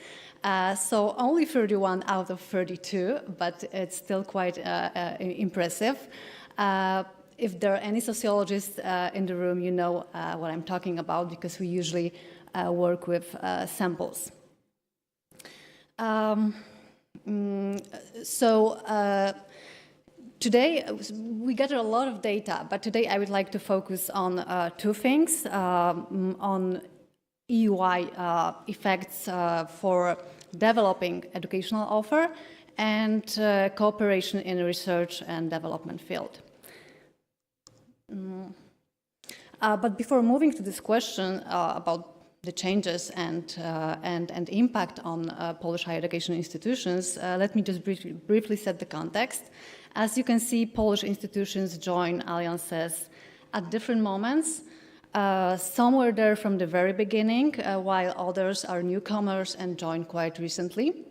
So only 31 out of 32, but it's still quite impressive. If there are any sociologists in the room, you know what I'm talking about because we usually work with samples. Today, we gather a lot of data, but today I would like to focus on two things, on EUI effects for developing educational offer and cooperation in research and development field. But before moving to this question about the changes and impact on Polish higher education institutions, let me just briefly set the context. As you can see, Polish institutions join alliances at different moments. Some were there from the very beginning, while others are newcomers and joined quite recently.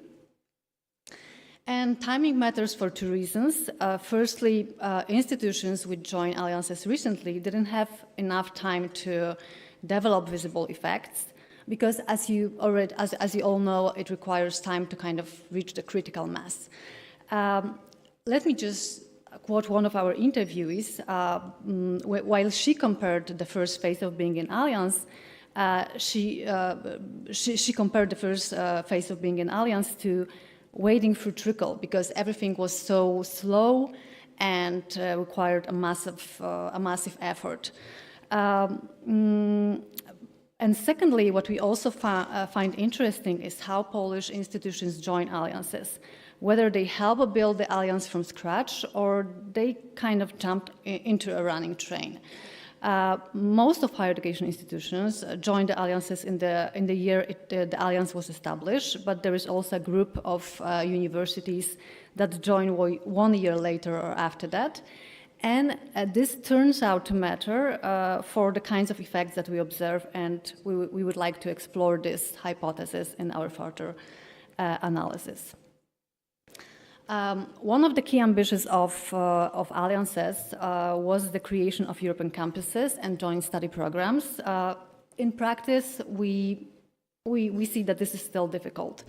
And timing matters for two reasons. Firstly, institutions which joined alliances recently didn't have enough time to develop visible effects, because as you all know, it requires time to kind of reach the critical mass. Let me just quote one of our interviewees. While she compared the first phase of being in alliance, she compared the first phase of being in alliance to wading through trickle, because everything was so slow and required a massive effort. And secondly, what we also find interesting is how Polish institutions join alliances, whether they help build the alliance from scratch or they kind of jumped into a running train. Most of higher education institutions joined the alliances in the year the alliance was established, but there is also a group of universities that joined 1 year later or after that. And this turns out to matter for the kinds of effects that we observe, and we would like to explore this hypothesis in our further analysis. One of the key ambitions of alliances was the creation of European campuses and joint study programs. In practice, we see that this is still difficult.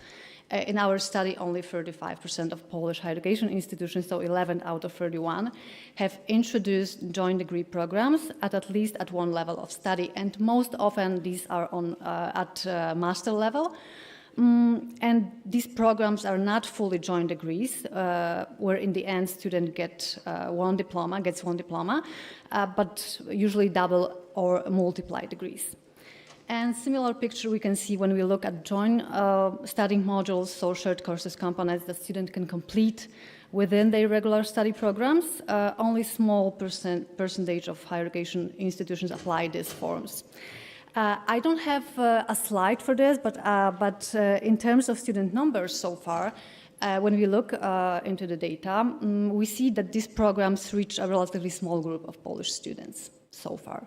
In our study, only 35% of Polish higher education institutions, so 11 out of 31, have introduced joint degree programs at least one level of study, and most often these are at master level. And these programs are not fully joint degrees, where in the end student gets one diploma, but usually double or multiply degrees. And similar picture we can see when we look at joint studying modules, so shared courses components that student can complete within their regular study programs. Only small percentage of higher education institutions apply these forms. I don't have a slide for this, but in terms of student numbers so far, when we look into the data, we see that these programs reach a relatively small group of Polish students so far.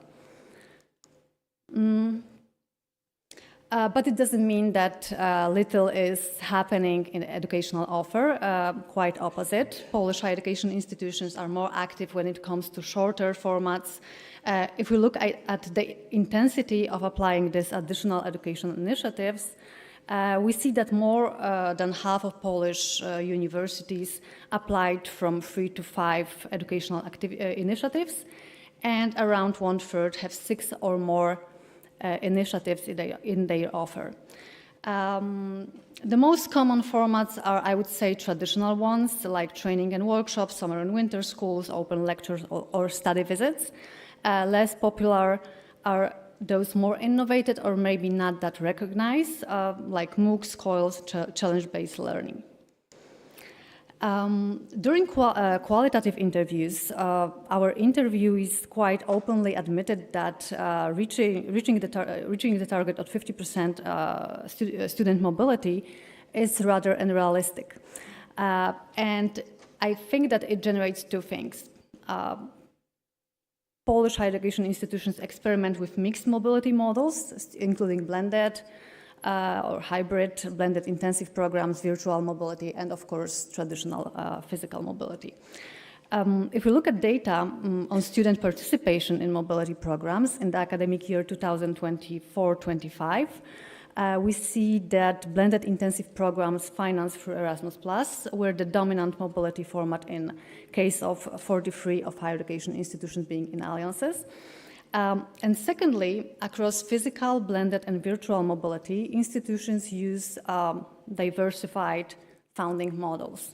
But it doesn't mean that little is happening in the educational offer. Quite opposite. Polish higher education institutions are more active when it comes to shorter formats. If we look at the intensity of applying these additional educational initiatives, we see that more than half of Polish universities applied from 3 to 5 educational initiatives, and around 1/3 have 6 or more initiatives in their offer. The most common formats are, I would say, traditional ones like training and workshops, summer and winter schools, open lectures, or study visits. Less popular are those more innovative or maybe not that recognized, like MOOCs, COILs, challenge-based learning. During qualitative interviews, our interviewees quite openly admitted that reaching the target of 50% student mobility is rather unrealistic. And I think that it generates two things. Polish higher education institutions experiment with mixed mobility models, including blended or hybrid, blended intensive programs, virtual mobility, and of course, traditional physical mobility. If we look at data on student participation in mobility programs in the academic year 2024-25, we see that blended intensive programs financed through Erasmus+ were the dominant mobility format in case of 43 of higher education institutions being in alliances. And secondly, across physical, blended, and virtual mobility, institutions use diversified funding models.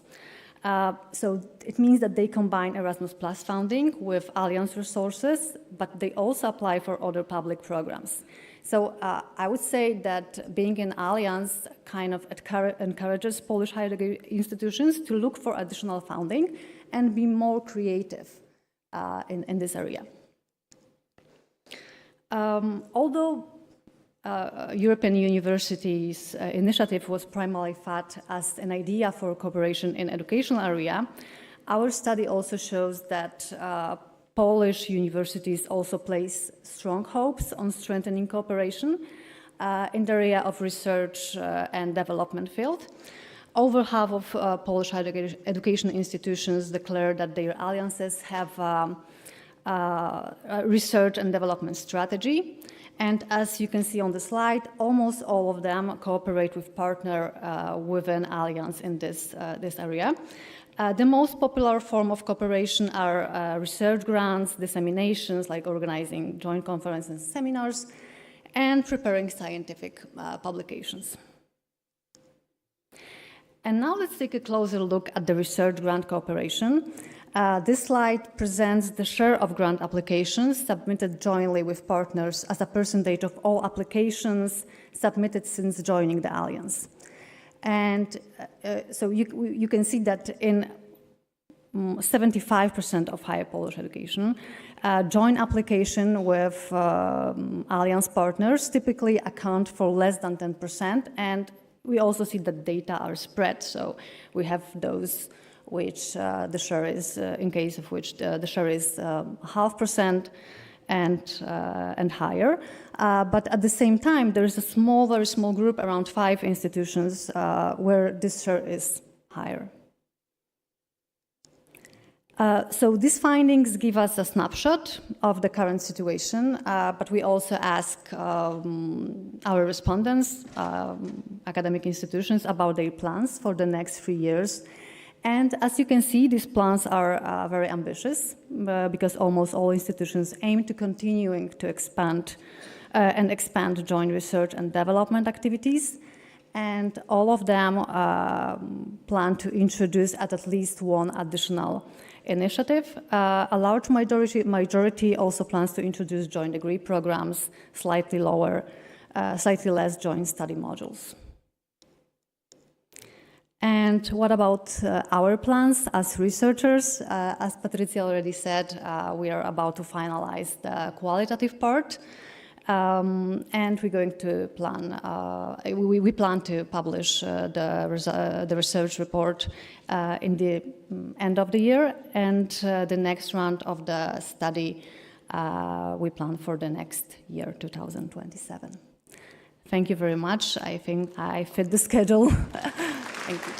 So it means that they combine Erasmus+ funding with Alliance resources, but they also apply for other public programs. So I would say that being in Alliance kind of encourages Polish higher education institutions to look for additional funding and be more creative in this area. Although European Universities initiative was primarily thought as an idea for cooperation in educational area, our study also shows that Polish universities also place strong hopes on strengthening cooperation in the area of research and development field. Over half of Polish higher education institutions declare that their alliances have research and development strategy. And as you can see on the slide, almost all of them cooperate with partner within Alliance in this area. The most popular form of cooperation are research grants, disseminations, like organizing joint conferences and seminars, and preparing scientific publications. And now let's take a closer look at the research grant cooperation. This slide presents the share of grant applications submitted jointly with partners as a percentage of all applications submitted since joining the Alliance. And so you can see that in 75% of higher Polish education, joint application with Alliance partners typically account for less than 10%, and we also see that data are spread. So we have those which the share is, in case of which the share is 0.5% and higher. But at the same time, there is a very small group, around 5 institutions, where this share is higher. So these findings give us a snapshot of the current situation, but we also ask our respondents, academic institutions, about their plans for the next 3 years. And as you can see, these plans are very ambitious because almost all institutions aim to continuing to expand joint research and development activities. and all of them plan to introduce at least one additional initiative. A large majority also plans to introduce joint degree programs, slightly less joint study modules. And what about our plans as researchers? As Patrycja already said, we are about to finalize the qualitative part. And we're going to plan, we plan to publish the research report in the end of the year, and the next round of the study we plan for the next year, 2027. Thank you very much. I think I fit the schedule. Thank you.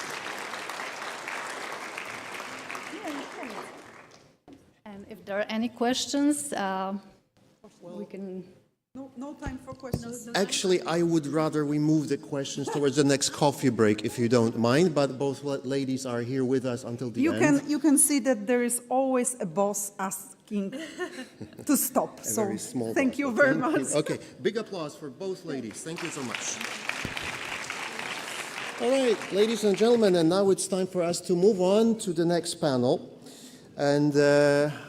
And if there are any questions, we can... No time for questions. Actually, I would rather we move the questions towards the next coffee break, if you don't mind, but both ladies are here with us until the end. You can see that there is always a boss asking to stop. So thank you very much. Okay, big applause for both ladies. Thank you so much. All right, ladies and gentlemen, and now it's time for us to move on to the next panel. And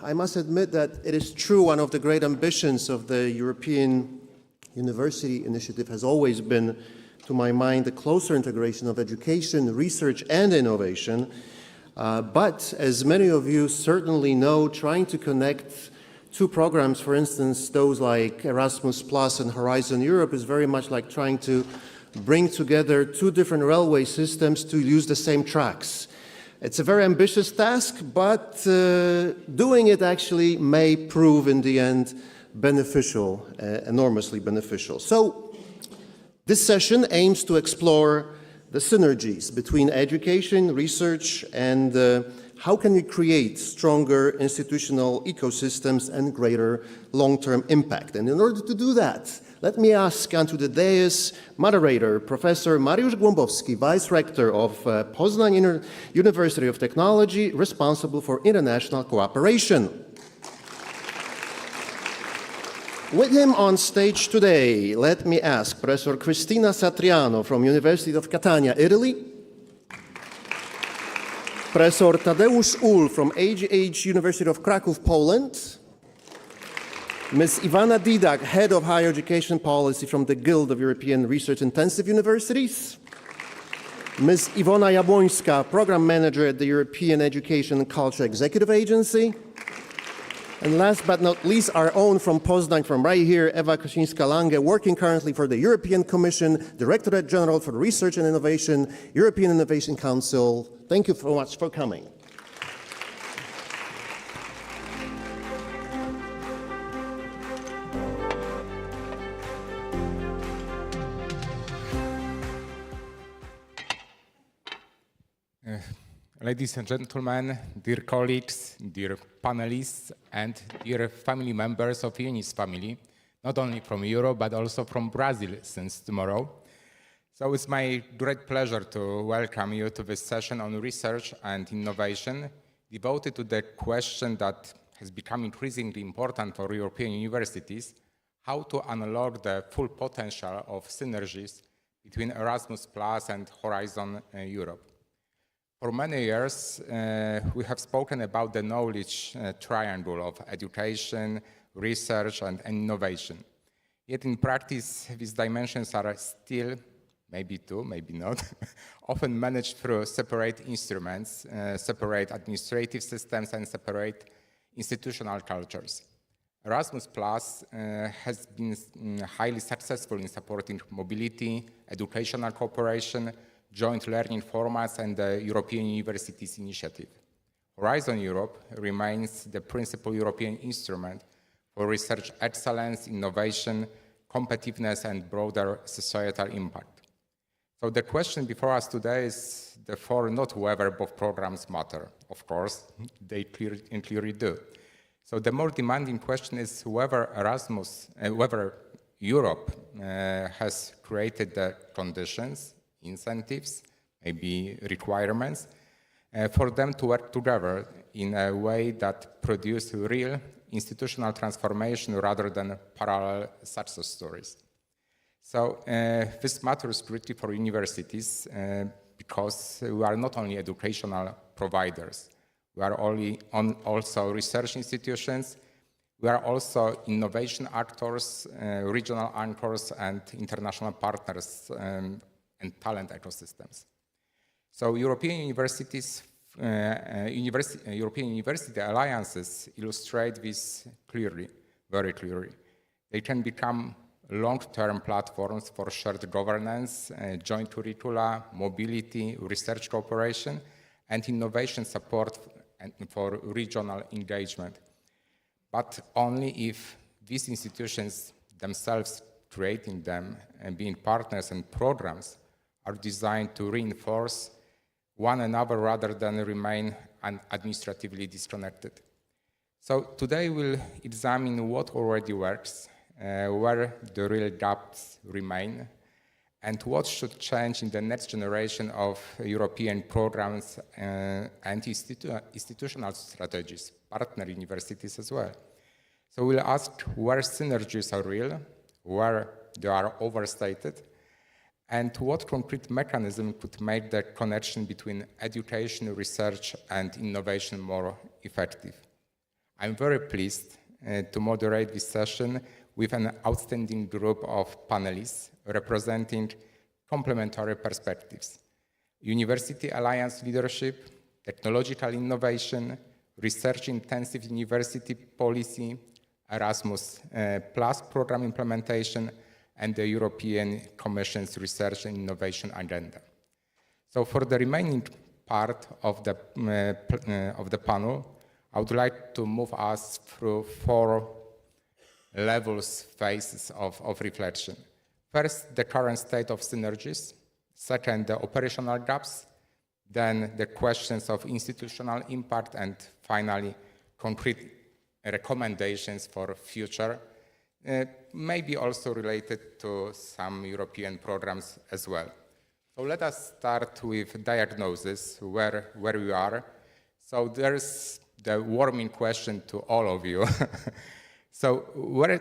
I must admit that it is true, one of the great ambitions of the European University Initiative has always been, to my mind, the closer integration of education, research, and innovation. But as many of you certainly know, trying to connect two programs, for instance, those like Erasmus Plus and Horizon Europe, is very much like trying to bring together two different railway systems to use the same tracks. It's a very ambitious task, but doing it actually may prove in the end beneficial, enormously beneficial. So this session aims to explore the synergies between education, research, and how can we create stronger institutional ecosystems and greater long-term impact. And in order to do that, let me ask onto the dais moderator, Professor Mariusz Głąbowski, Vice Rector of Poznan University of Technology, responsible for international cooperation. With him on stage today, let me ask Professor Cristina Satriano from University of Catania, Italy, Professor Tadeusz Uhl from AGH University of Kraków, Poland, Ms. Ivana Didak, Head of Higher Education Policy from the Guild of European Research Intensive Universities, Ms. Iwona Jabłońska, Program Manager at the European Education and Culture Executive Agency, and last but not least, our own from Poznan, from right here, Ewa Kosińska-Lange, working currently for the European Commission, Directorate General for Research and Innovation, European Innovation Council. Thank you so much for coming. Ladies and gentlemen, dear colleagues, dear panelists, and dear family members of UNIS family, not only from Europe, but also from Brazil since tomorrow. So it's my great pleasure to welcome you to this session on research and innovation, devoted to the question that has become increasingly important for European universities, how to unlock the full potential of synergies between Erasmus Plus and Horizon Europe. For many years, we have spoken about the knowledge triangle of education, research, and innovation. Yet in practice, these dimensions are still, maybe two, maybe not, often managed through separate instruments, separate administrative systems, and separate institutional cultures. Erasmus Plus has been highly successful in supporting mobility, educational cooperation, joint learning formats, and the European Universities Initiative. Horizon Europe remains the principal European instrument for research excellence, innovation, competitiveness, and broader societal impact. So the question before us today is therefore not whether both programs matter. Of course, they clearly do. So the more demanding question is whether whether Europe has created the conditions, incentives, maybe requirements, for them to work together in a way that produce real institutional transformation rather than parallel success stories. So this matters greatly for universities because we are not only educational providers, we are also research institutions, we are also innovation actors, regional anchors, and international partners and talent ecosystems. So European university alliances illustrate this clearly, very clearly. They can become long-term platforms for shared governance, joint curricula, mobility, research cooperation, and innovation support for regional engagement. But only if these institutions themselves, creating them and being partners and programs, are designed to reinforce one another rather than remain administratively disconnected. So today we'll examine what already works, where the real gaps remain, and what should change in the next generation of European programs and institutional strategies, partner universities as well. So we'll ask where synergies are real, where they are overstated, and what concrete mechanism could make the connection between education, research, and innovation more effective. I'm very pleased to moderate this session with an outstanding group of panelists representing complementary perspectives: University Alliance leadership, technological innovation, research-intensive university policy, Erasmus Plus program implementation, and the European Commission's research and innovation agenda. So for the remaining part of the panel, I would like to move us through 4 phases of reflection. First, the current state of synergies. Second, the operational gaps. Then the questions of institutional impact. And finally, concrete recommendations for future, maybe also related to some European programs as well. So let us start with diagnosis, where we are. So there's the warming question to all of you. So where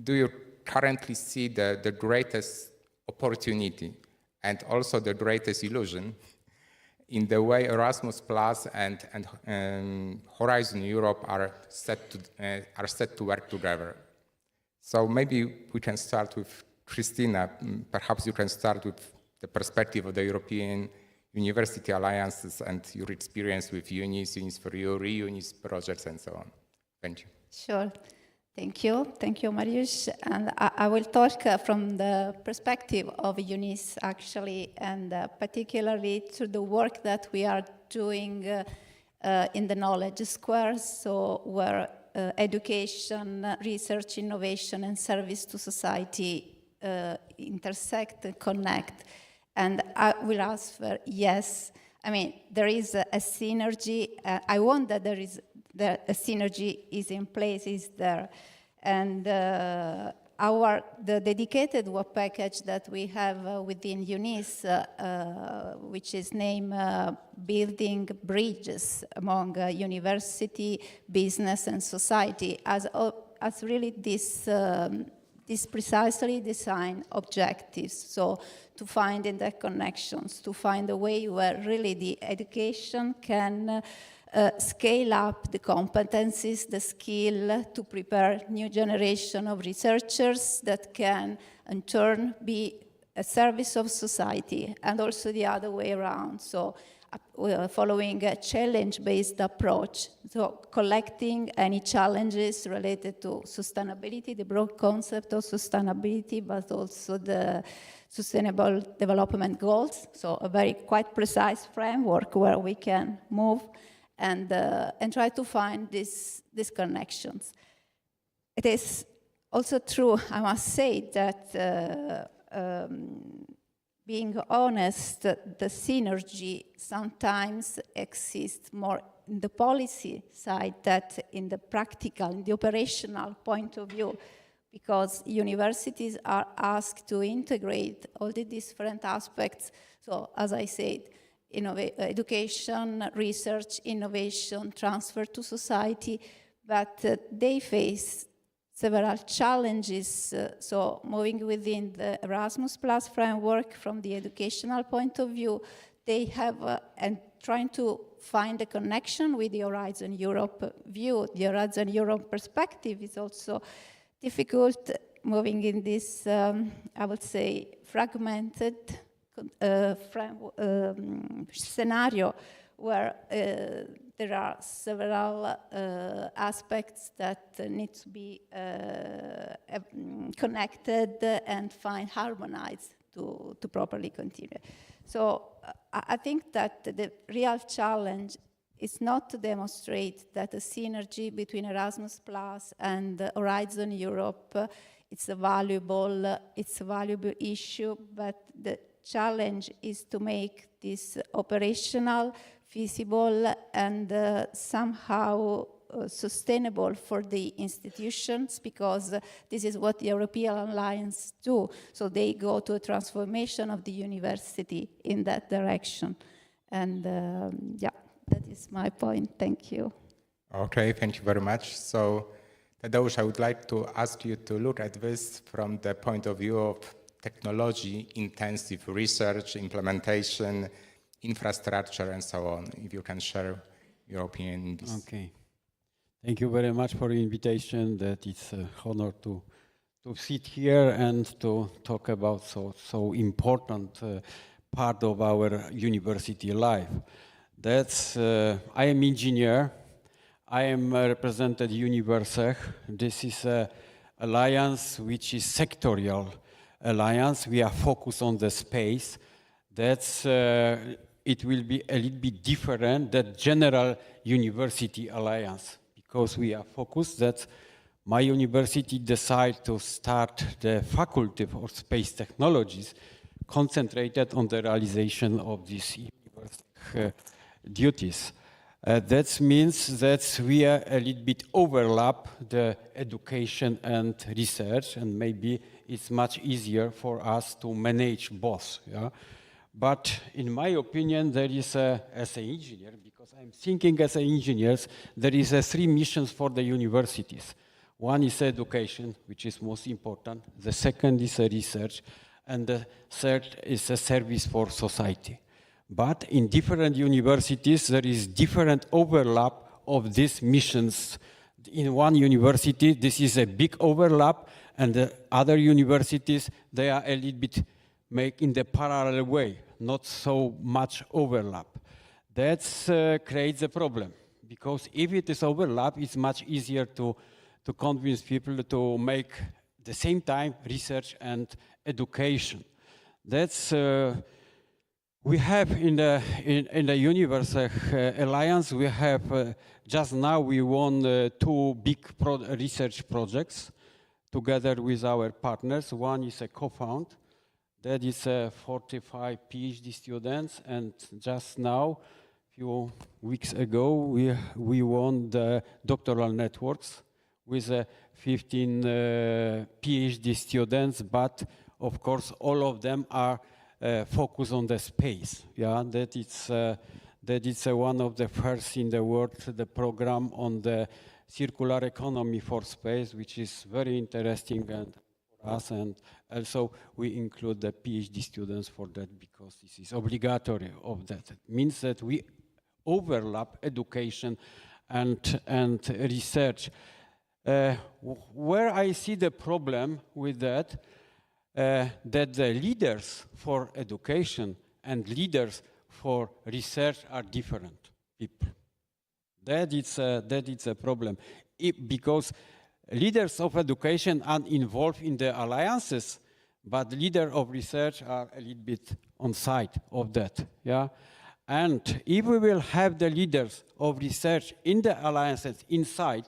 do you currently see the greatest opportunity and also the greatest illusion in the way Erasmus Plus and Horizon Europe are set to work together? So maybe we can start with Christina. Perhaps you can start with the perspective of the European University Alliances and your experience with UNIS, UNIS for You, ReUNIS projects, and so on. Thank you. Sure. Thank you. Thank you, Mariusz. And I will talk from the perspective of UNIS, actually, and particularly through the work that we are doing in the knowledge square, so where education, research, innovation, and service to society intersect and connect. And I will answer yes. I mean, there is a synergy. I want that a synergy is in place, is there. And the dedicated work package that we have within UNIS, which is named Building Bridges Among University, Business and Society, has really this precisely designed objectives. So to find interconnections, to find a way where really the education can scale up the competencies, the skill to prepare new generation of researchers that can in turn be a service of society, and also the other way around. So following a challenge-based approach, so collecting any challenges related to sustainability, the broad concept of sustainability, but also the Sustainable Development Goals, so a very quite precise framework where we can move and try to find these connections. It is also true, I must say, that being honest, the synergy sometimes exists more in the policy side than in the practical, in the operational point of view, because universities are asked to integrate all the different aspects. So, as I said, education, research, innovation, transfer to society, but they face several challenges. So moving within the Erasmus Plus framework from the educational point of view, they have, and trying to find a connection with the Horizon Europe view. The Horizon Europe perspective is also difficult moving in this, I would say, fragmented scenario where there are several aspects that need to be connected and harmonized to properly continue. So I think that the real challenge is not to demonstrate that a synergy between Erasmus Plus and Horizon Europe it's a valuable issue, but the challenge is to make this operational, feasible, and somehow sustainable for the institutions, because this is what the European Alliance do. So they go to a transformation of the university in that direction. And yeah, that is my point. Thank you. Okay, thank you very much. So, Tadeusz, I would like to ask you to look at this from the point of view of technology-intensive research, implementation, infrastructure, and so on. If you can share your opinion in this. Okay. Thank you very much for the invitation. That it's an honor to sit here and to talk about so important part of our university life. That's I am engineer. I am represented Universech. This is an alliance which is sectorial alliance. We are focused on the space. That's it will be a little bit different than general university alliance, because we are focused that my university decided to start the faculty for space technologies concentrated on the realization of these university duties. That means that we are a little bit overlap the education and research, and maybe it's much easier for us to manage both. Yeah? But in my opinion, there is as an engineer, because I'm thinking as an engineer, there is three missions for the universities. One is education, which is most important. The second is research, and the third is a service for society. But in different universities, there is different overlap of these missions. In one university, this is a big overlap, and the other universities, they are a little bit make in the parallel way, not so much overlap. That creates a problem, because if it is overlap, it's much easier to convince people to make the same time research and education. That's we have in the Universech Alliance, we have just now we won 2 big research projects together with our partners. One is a co-found, that is 45 PhD students, and just now, a few weeks ago, we won the doctoral networks with 15 PhD students, but of course all of them are focused on the space. Yeah, that is one of the first in the world, the program on the circular economy for space, which is very interesting and for us, and also we include the PhD students for that, because this is obligatory of that. It means that we overlap education and research. Where I see the problem with that, that the leaders for education and leaders for research are different people. That is a problem, because leaders of education are involved in the alliances, but leaders of research are a little bit on side of that. Yeah, and if we will have the leaders of research in the alliances inside,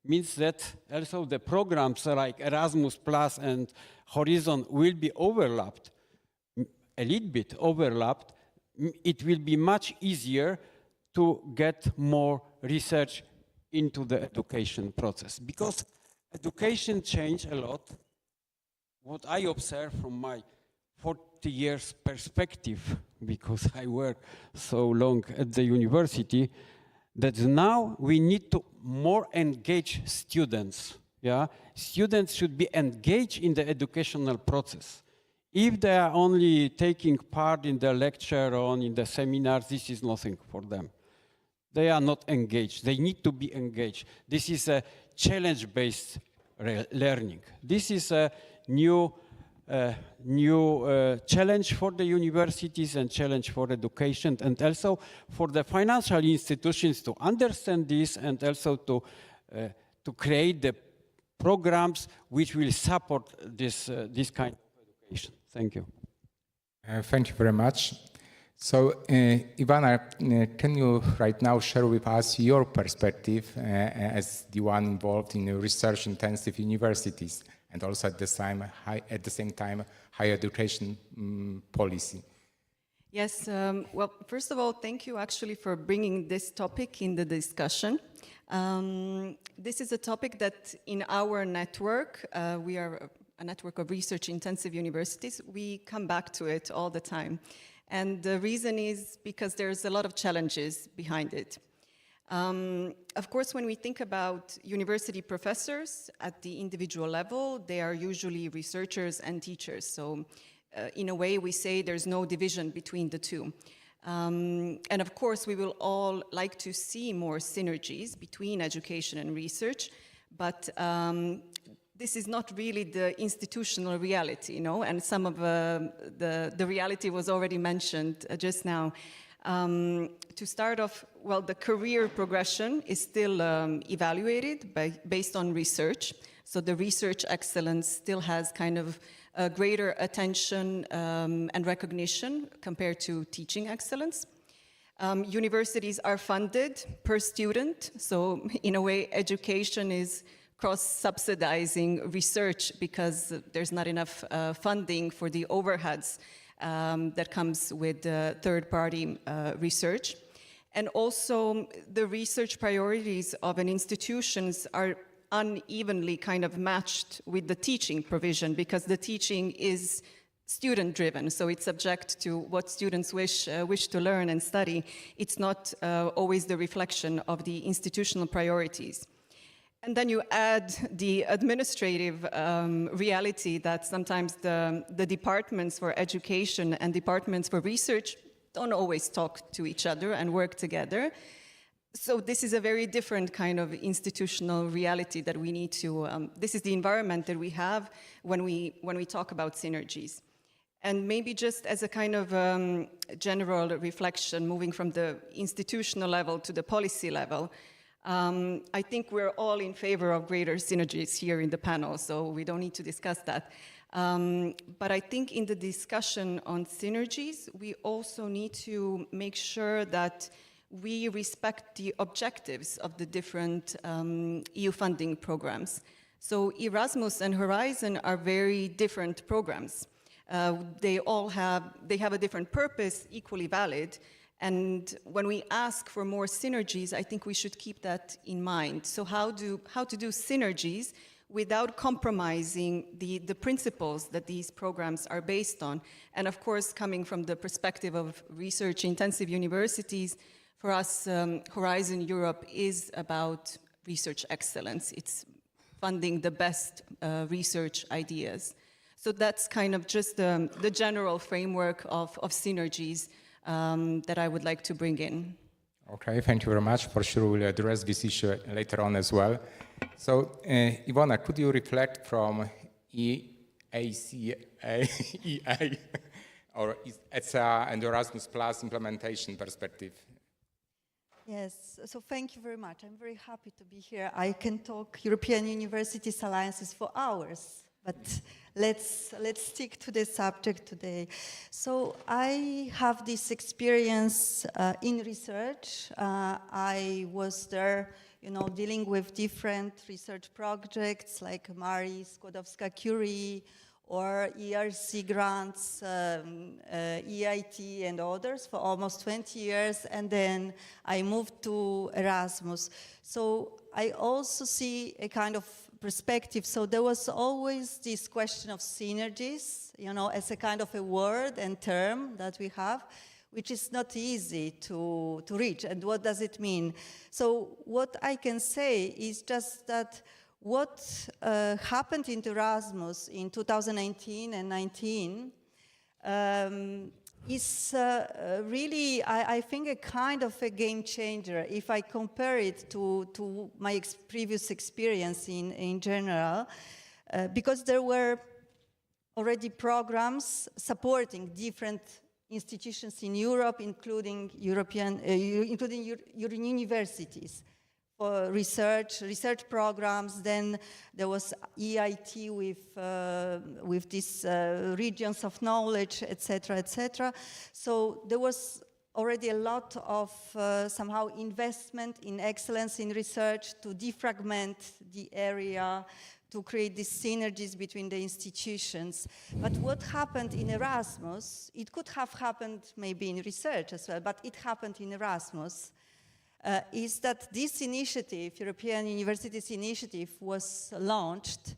means that also the programs like Erasmus Plus and Horizon will be overlapped, a little bit overlapped. It will be much easier to get more research into the education process, because education changed a lot. What I observe from my 40 years perspective, because I work so long at the university, that now we need to more engage students Yeah, students should be engaged in the educational process. If they are only taking part in the lecture or in the seminars, this is nothing for them. They are not engaged. They need to be engaged. This is a challenge-based learning. This is a new challenge for the universities and challenge for education, and also for the financial institutions to understand this, and also to create the programs which will support this kind of education. Thank you. Thank you very much. So, Ivana, can you right now share with us your perspective as the one involved in research-intensive universities and also at the same time higher education policy? Yes, well, first of all, thank you actually for bringing this topic in the discussion. This is a topic that in our network, we are a network of research-intensive universities, we come back to it all the time. And the reason is because there's a lot of challenges behind it. Of course, when we think about university professors at the individual level, they are usually researchers and teachers. So in a way, we say there's no division between the two. And of course, we will all like to see more synergies between education and research, but this is not really the institutional reality, you know, and some of the reality was already mentioned just now. To start off, well, the career progression is still evaluated based on research. So the research excellence still has kind of a greater attention and recognition compared to teaching excellence. Universities are funded per student. So in a way, education is cross-subsidizing research because there's not enough funding for the overheads that comes with third-party research. And also the research priorities of an institutions are unevenly kind of matched with the teaching provision because the teaching is student-driven, so it's subject to what students wish to learn and study. It's not always the reflection of the institutional priorities. And then you add the administrative reality that sometimes the departments for education and departments for research don't always talk to each other and work together. So this is a very different kind of institutional reality that we need to, this is the environment that we have when we talk about synergies. And maybe just as a kind of general reflection, moving from the institutional level to the policy level, I think we're all in favor of greater synergies here in the panel, so we don't need to discuss that. But I think in the discussion on synergies, we also need to make sure that we respect the objectives of the different EU funding programs. So Erasmus and Horizon are very different programs. They have a different purpose, equally valid. And when we ask for more synergies, I think we should keep that in mind. So how to do synergies without compromising the principles that these programs are based on. And of course, coming from the perspective of research-intensive universities, for us, Horizon Europe is about research excellence. It's funding the best research ideas. So that's kind of just the general framework of synergies that I would like to bring in. Okay, thank you very much. For sure, we'll address this issue later on as well. So, Ivona, could you reflect from EACA or ETSA and Erasmus Plus implementation perspective? Yes, so thank you very much. I'm very happy to be here. I can talk European Universities Alliances for hours, but let's stick to the subject today. So I have this experience in research. I was there, you know, dealing with different research projects like Marie Skłodowska-Curie or ERC grants, EIT and others for almost 20 years, and then I moved to Erasmus. So I also see a kind of perspective. So there was always this question of synergies, you know, as a kind of a word and term that we have, which is not easy to reach. And what does it mean? So what I can say is just that what happened in Erasmus in 2019 and 19 is really, I think, a kind of a game changer if I compare it to my previous experience in general, because there were already programs supporting different institutions in Europe, including universities for research programs. Then there was EIT with these regions of knowledge, etc., etc. So there was already a lot of somehow investment in excellence in research to defragment the area, to create these synergies between the institutions. But what happened in Erasmus, it could have happened maybe in research as well, but it happened in Erasmus, is that this initiative, European Universities Initiative, was launched,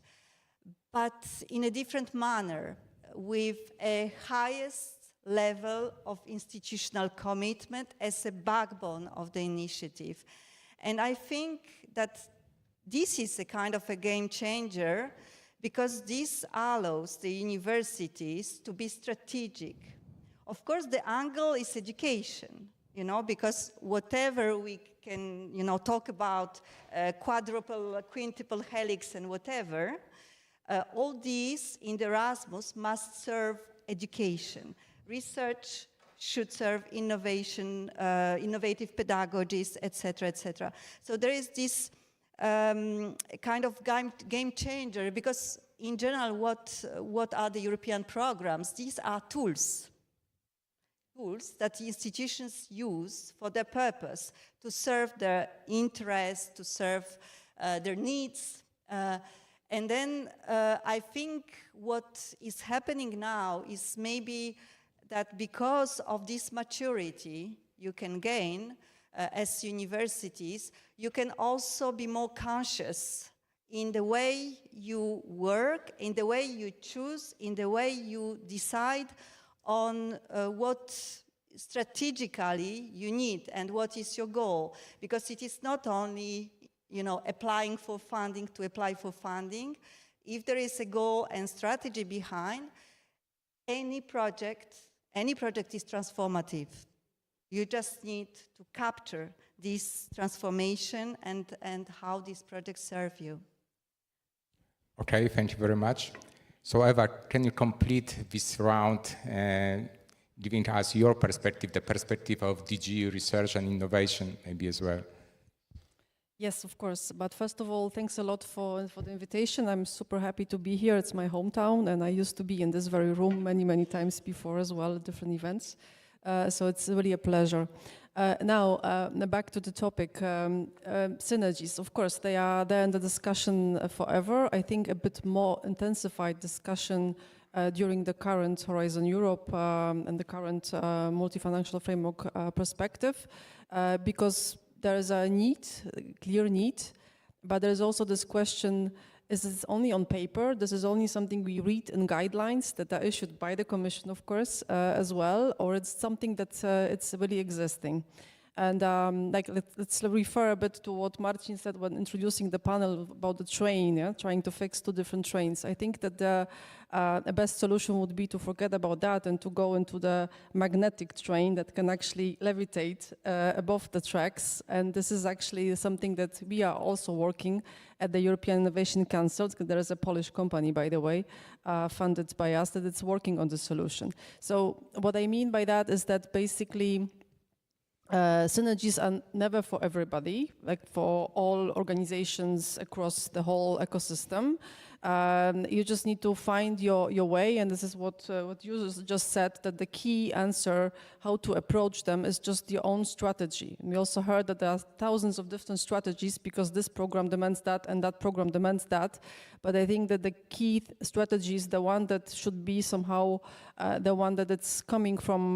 but in a different manner, with a highest level of institutional commitment as a backbone of the initiative. And I think that this is a kind of a game changer, because this allows the universities to be strategic. Of course, the angle is education, you know, because whatever we can, you know, talk about quadruple, quintuple helix and whatever, all these in the Erasmus must serve education. Research should serve innovation, innovative pedagogies, etc., etc. So there is this kind of game changer, because in general, what are the European programs? These are tools that the institutions use for their purpose, to serve their interests, to serve their needs. And then I think what is happening now is maybe that because of this maturity you can gain as universities, you can also be more conscious in the way you work, in the way you choose, in the way you decide on what strategically you need and what is your goal. Because it is not only, you know, applying for funding to apply for funding. If there is a goal and strategy behind, any project is transformative. You just need to capture this transformation and how these projects serve you. Okay, thank you very much. So Eva, can you complete this round giving us your perspective, the perspective of DG Research and Innovation maybe as well? Yes, of course. But first of all, thanks a lot for the invitation. I'm super happy to be here. It's my hometown, and I used to be in this very room many times before as well at different events. So it's really a pleasure. Now, back to the topic. Synergies, of course, they are there in the discussion forever. I think a bit more intensified discussion during the current Horizon Europe and the current multi-financial framework perspective, because there is a need, a clear need, but there is also this question, is this only on paper? This is only something we read in guidelines that are issued by the Commission, of course, as well, or it's something that it's really existing? And let's refer a bit to what Marcin said when introducing the panel about the train, yeah? Trying to fix two different trains. I think that the best solution would be to forget about that and to go into the magnetic train that can actually levitate above the tracks. And this is actually something that we are also working at the European Innovation Council. There is a Polish company, by the way, funded by us, that it's working on the solution. So what I mean by that is that basically synergies are never for everybody, like for all organizations across the whole ecosystem. You just need to find your way, and this is what you just said, that the key answer how to approach them is just your own strategy. And we also heard that there are thousands of different strategies because this program demands that and that program demands that. But I think that the key strategy is the one that should be somehow the one that it's coming from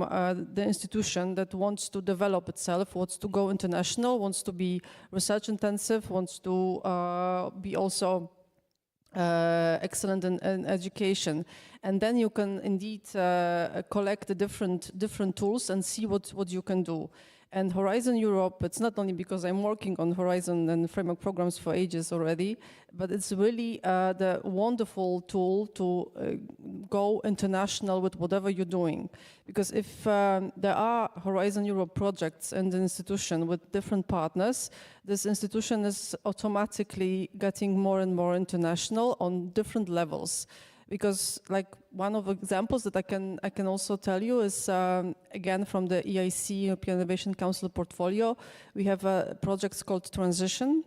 the institution that wants to develop itself, wants to go international, wants to be research intensive, wants to be also excellent in education. And then you can indeed collect the different tools and see what you can do. And Horizon Europe, it's not only because I'm working on Horizon and framework programs for ages already, but it's really the wonderful tool to go international with whatever you're doing. Because if there are Horizon Europe projects in the institution with different partners, this institution is automatically getting more and more international on different levels. Because like one of the examples that I can also tell you is, again, from the EIC, European Innovation Council portfolio, we have projects called Transition.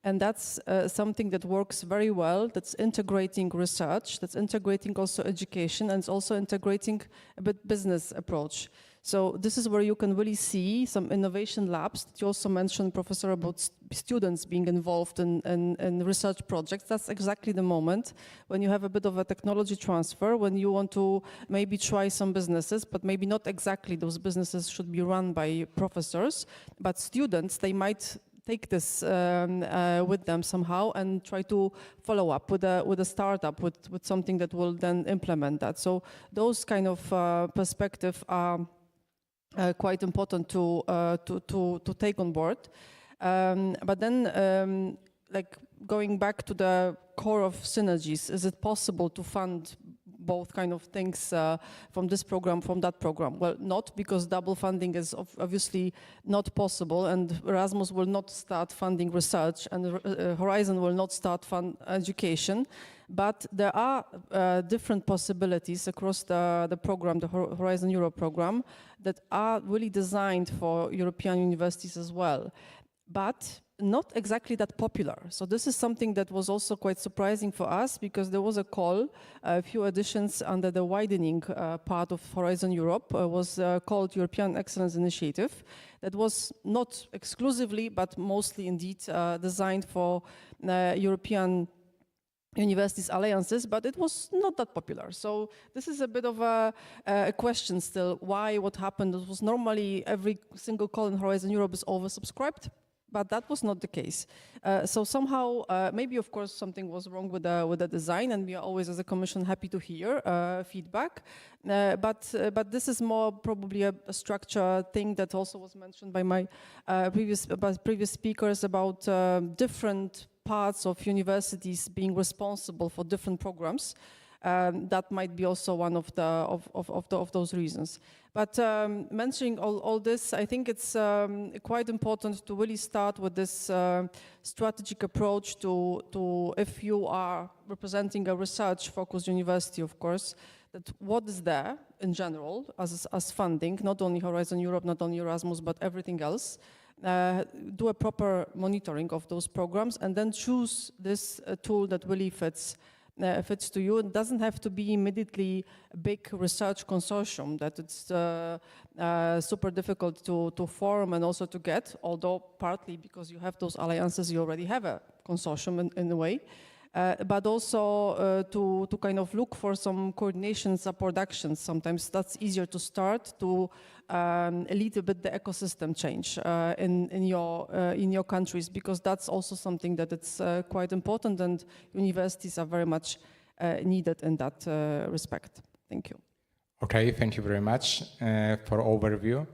And that's something that works very well, that's integrating research, that's integrating also education, and it's also integrating a bit business approach. So this is where you can really see some innovation labs that you also mentioned, Professor, about students being involved in research projects. That's exactly the moment when you have a bit of a technology transfer, when you want to maybe try some businesses, but maybe not exactly those businesses should be run by professors, but students, they might take this with them somehow and try to follow up with a startup, with something that will then implement that. So those kind of perspective are quite important to take on board. But then, like going back to the core of synergies, is it possible to fund both kind of things from this program, from that program? Well, not, because double funding is obviously not possible, and Erasmus will not start funding research, and Horizon will not start fund education. But there are different possibilities across the program, the Horizon Europe program, that are really designed for European universities as well, but not exactly that popular. So this is something that was also quite surprising for us, because there was a call, a few additions under the widening part of Horizon Europe was called European Excellence Initiative, that was not exclusively, but mostly indeed designed for European universities alliances, but it was not that popular. So this is a bit of a question still. Why? What happened? It was normally every single call in Horizon Europe is oversubscribed, but that was not the case. So somehow, maybe of course something was wrong with the design, and we are always as a Commission happy to hear feedback. But this is more probably a structure thing that also was mentioned by my previous speakers about different parts of universities being responsible for different programs. That might be also one of those reasons. But mentioning all this, I think it's quite important to really start with this strategic approach to if you are representing a research-focused university, of course, that what is there in general as funding, not only Horizon Europe, not only Erasmus, but everything else. Do a proper monitoring of those programs, and then choose this tool that really fits to you. It doesn't have to be immediately a big research consortium that it's super difficult to form and also to get, although partly because you have those alliances, you already have a consortium in a way. But also to kind of look for some coordination, support actions. Sometimes that's easier to start to lead a bit the ecosystem change in your countries, because that's also something that it's quite important, and universities are very much needed in that respect. Thank you. Okay, thank you very much for overview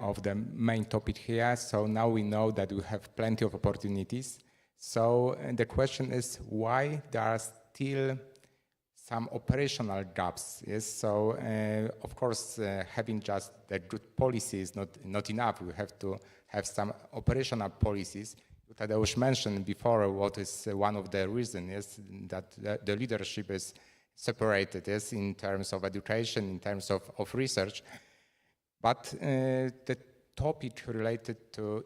of the main topic here. So now we know that we have plenty of opportunities. So the question is why there are still some operational gaps. Yes, so of course having just the good policy is not enough. We have to have some operational policies. Tadeusz mentioned before what is one of the reasons is that the leadership is separated, yes, in terms of education, in terms of research. But the topic related to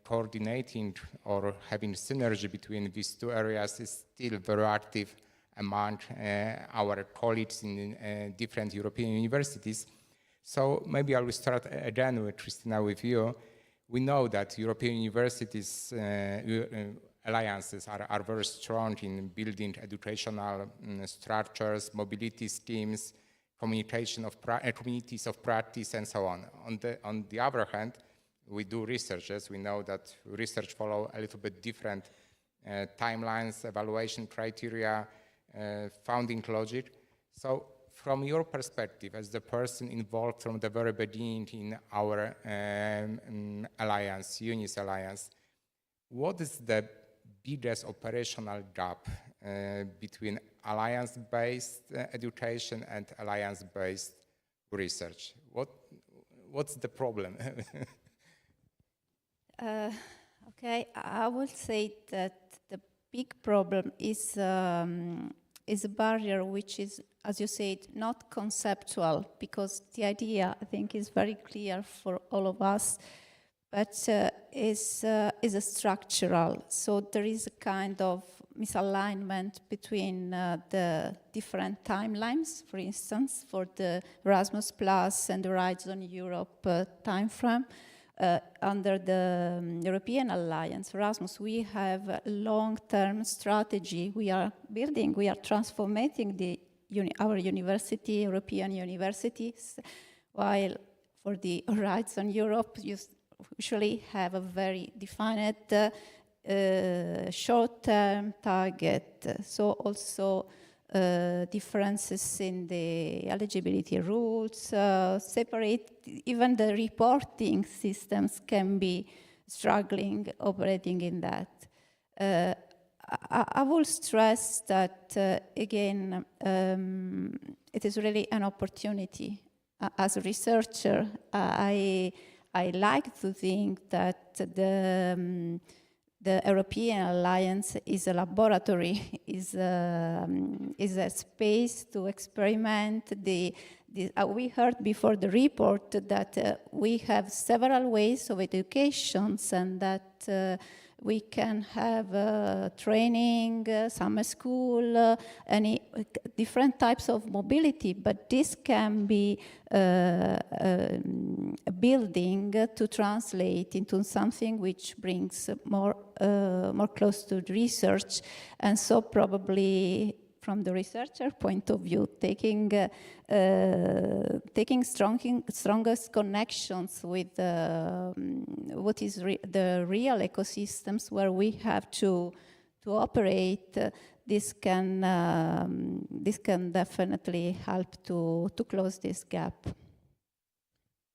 coordinating or having synergy between these two areas is still very active among our colleagues in different European universities. So maybe I will start again with Christina, with you. We know that European universities alliances are very strong in building educational structures, mobility schemes, communication of communities of practice, and so on. On the other hand, we do research, as we know that research follow a little bit different timelines, evaluation criteria, founding logic. So from your perspective, as the person involved from the very beginning in our alliance, UNIS alliance, what is the biggest operational gap between alliance-based education and alliance-based research? What's the problem? Okay, I would say that the big problem is a barrier which is, as you said, not conceptual, because the idea, I think, is very clear for all of us, but is a structural. So there is a kind of misalignment between the different timelines, for instance, for the Erasmus Plus and the Horizon Europe timeframe. Under the European Alliance, Erasmus, we have a long-term strategy. We are building, we are transforming our university, European universities, while for the Horizon Europe, you usually have a very defined short-term target. So also differences in the eligibility rules, separate, even the reporting systems can be struggling operating in that. I will stress that, again, it is really an opportunity. As a researcher, I like to think that the European Alliance is a laboratory, is a space to experiment. We heard before the report that we have several ways of educations, and that we can have training, summer school, any different types of mobility, but this can be a building to translate into something which brings more close to research. And so probably from the researcher point of view, taking strongest connections with what is the real ecosystems where we have to operate. This can definitely help to close this gap.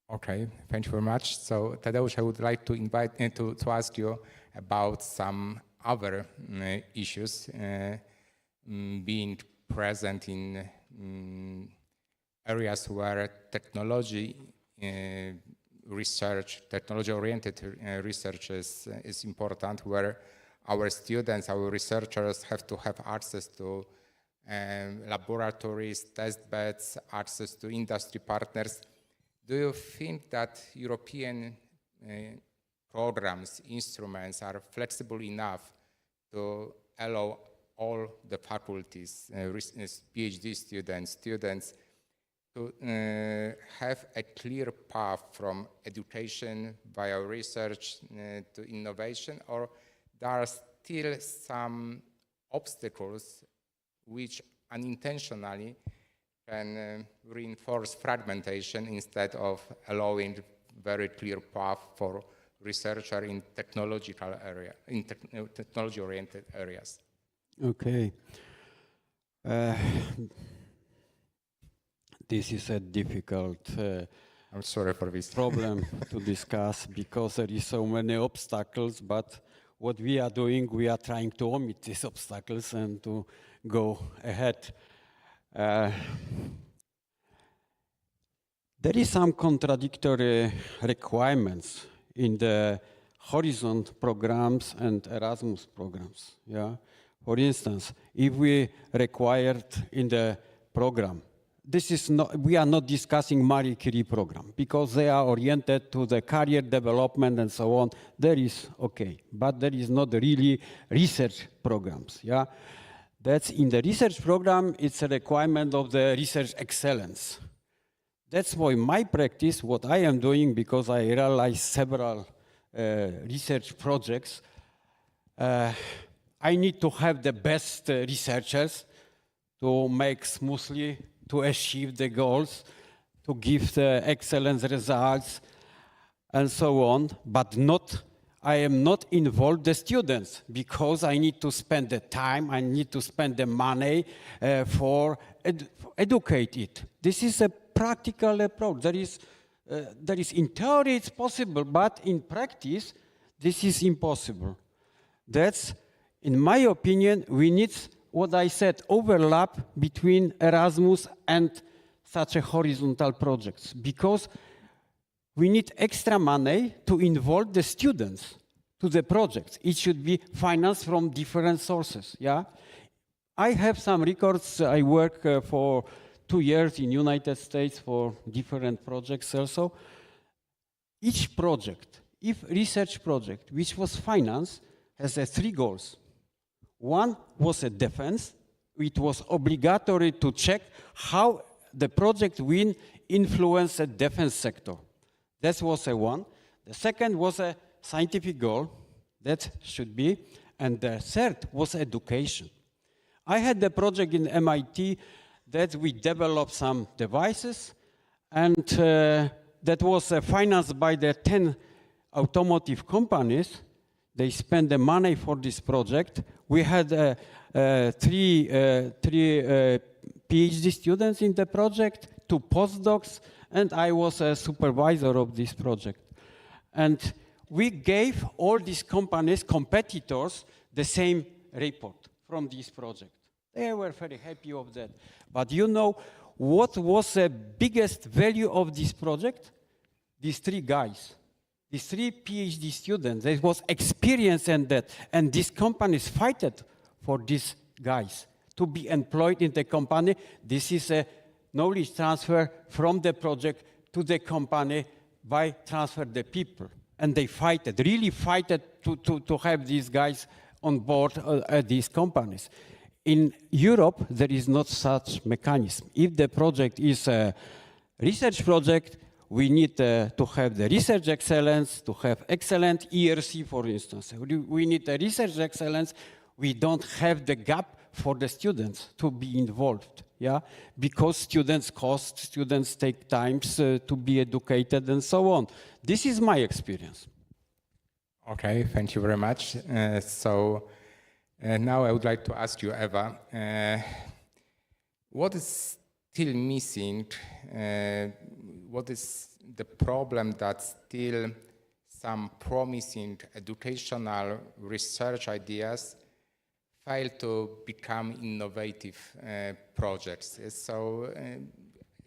Okay, thank you very much. So Tadeusz, I would like to invite to ask you about some other issues being present in areas where technology research, technology-oriented research is important, where our students, our researchers have to have access to laboratories, test beds, access to industry partners. Do you think that European programs, instruments are flexible enough to allow all the faculties, PhD students to have a clear path from education via research to innovation, or there are still some obstacles which unintentionally can reinforce fragmentation instead of allowing very clear path for researcher in technological area, in technology-oriented areas? Okay. This is a difficult I'm sorry for this problem to discuss, because there is so many obstacles, but what we are doing, we are trying to omit these obstacles and to go ahead. There is some contradictory requirements in the Horizon programs and Erasmus programs. Yeah. For instance, if we required in the program, this is not, we are not discussing Marie Curie program because they are oriented to the career development and so on. There is okay, but there is not really research programs. Yeah, that's in the research program. It's a requirement of the research excellence. That's why my practice, what I am doing, because I realize several research projects. I need to have the best researchers to make smoothly, to achieve the goals, to give the excellent results, and so on, but not I am not involved the students because I need to spend the time, I need to spend the money for educate it. This is a practical approach. There is in theory it's possible, but in practice this is impossible. That's, in my opinion, we need what I said, overlap between Erasmus and such a horizontal projects, because we need extra money to involve the students to the projects. It should be financed from different sources, yeah? I have some records. I work for 2 years in United States for different projects also. Each project, if research project, which was financed, has 3 goals. One was a defense. It was obligatory to check how the project will influence the defense sector. That was one. The second was a scientific goal. That should be. And the third was education. I had a project in MIT that we developed some devices, and that was financed by the 10 automotive companies. They spent the money for this project. We had three PhD students in the project, 2 postdocs, and I was a supervisor of this project. And we gave all these companies, competitors, the same report from this project. They were very happy of that. But you know what was the biggest value of this project? These 3 guys, these 3 PhD students, there was experience in that. And these companies fought for these guys to be employed in the company. This is a knowledge transfer from the project to the company by transfer the people. And they really fight to have these guys on board at these companies. In Europe, there is not such mechanism. If the project is a research project, we need to have the research excellence, to have excellent ERC, for instance. We need the research excellence. We don't have the gap for the students to be involved, yeah? Because students cost, students take times to be educated and so on. This is my experience. Okay, thank you very much. Now I would like to ask you, Eva, what is still missing? What is the problem that still some promising educational research ideas fail to become innovative projects? So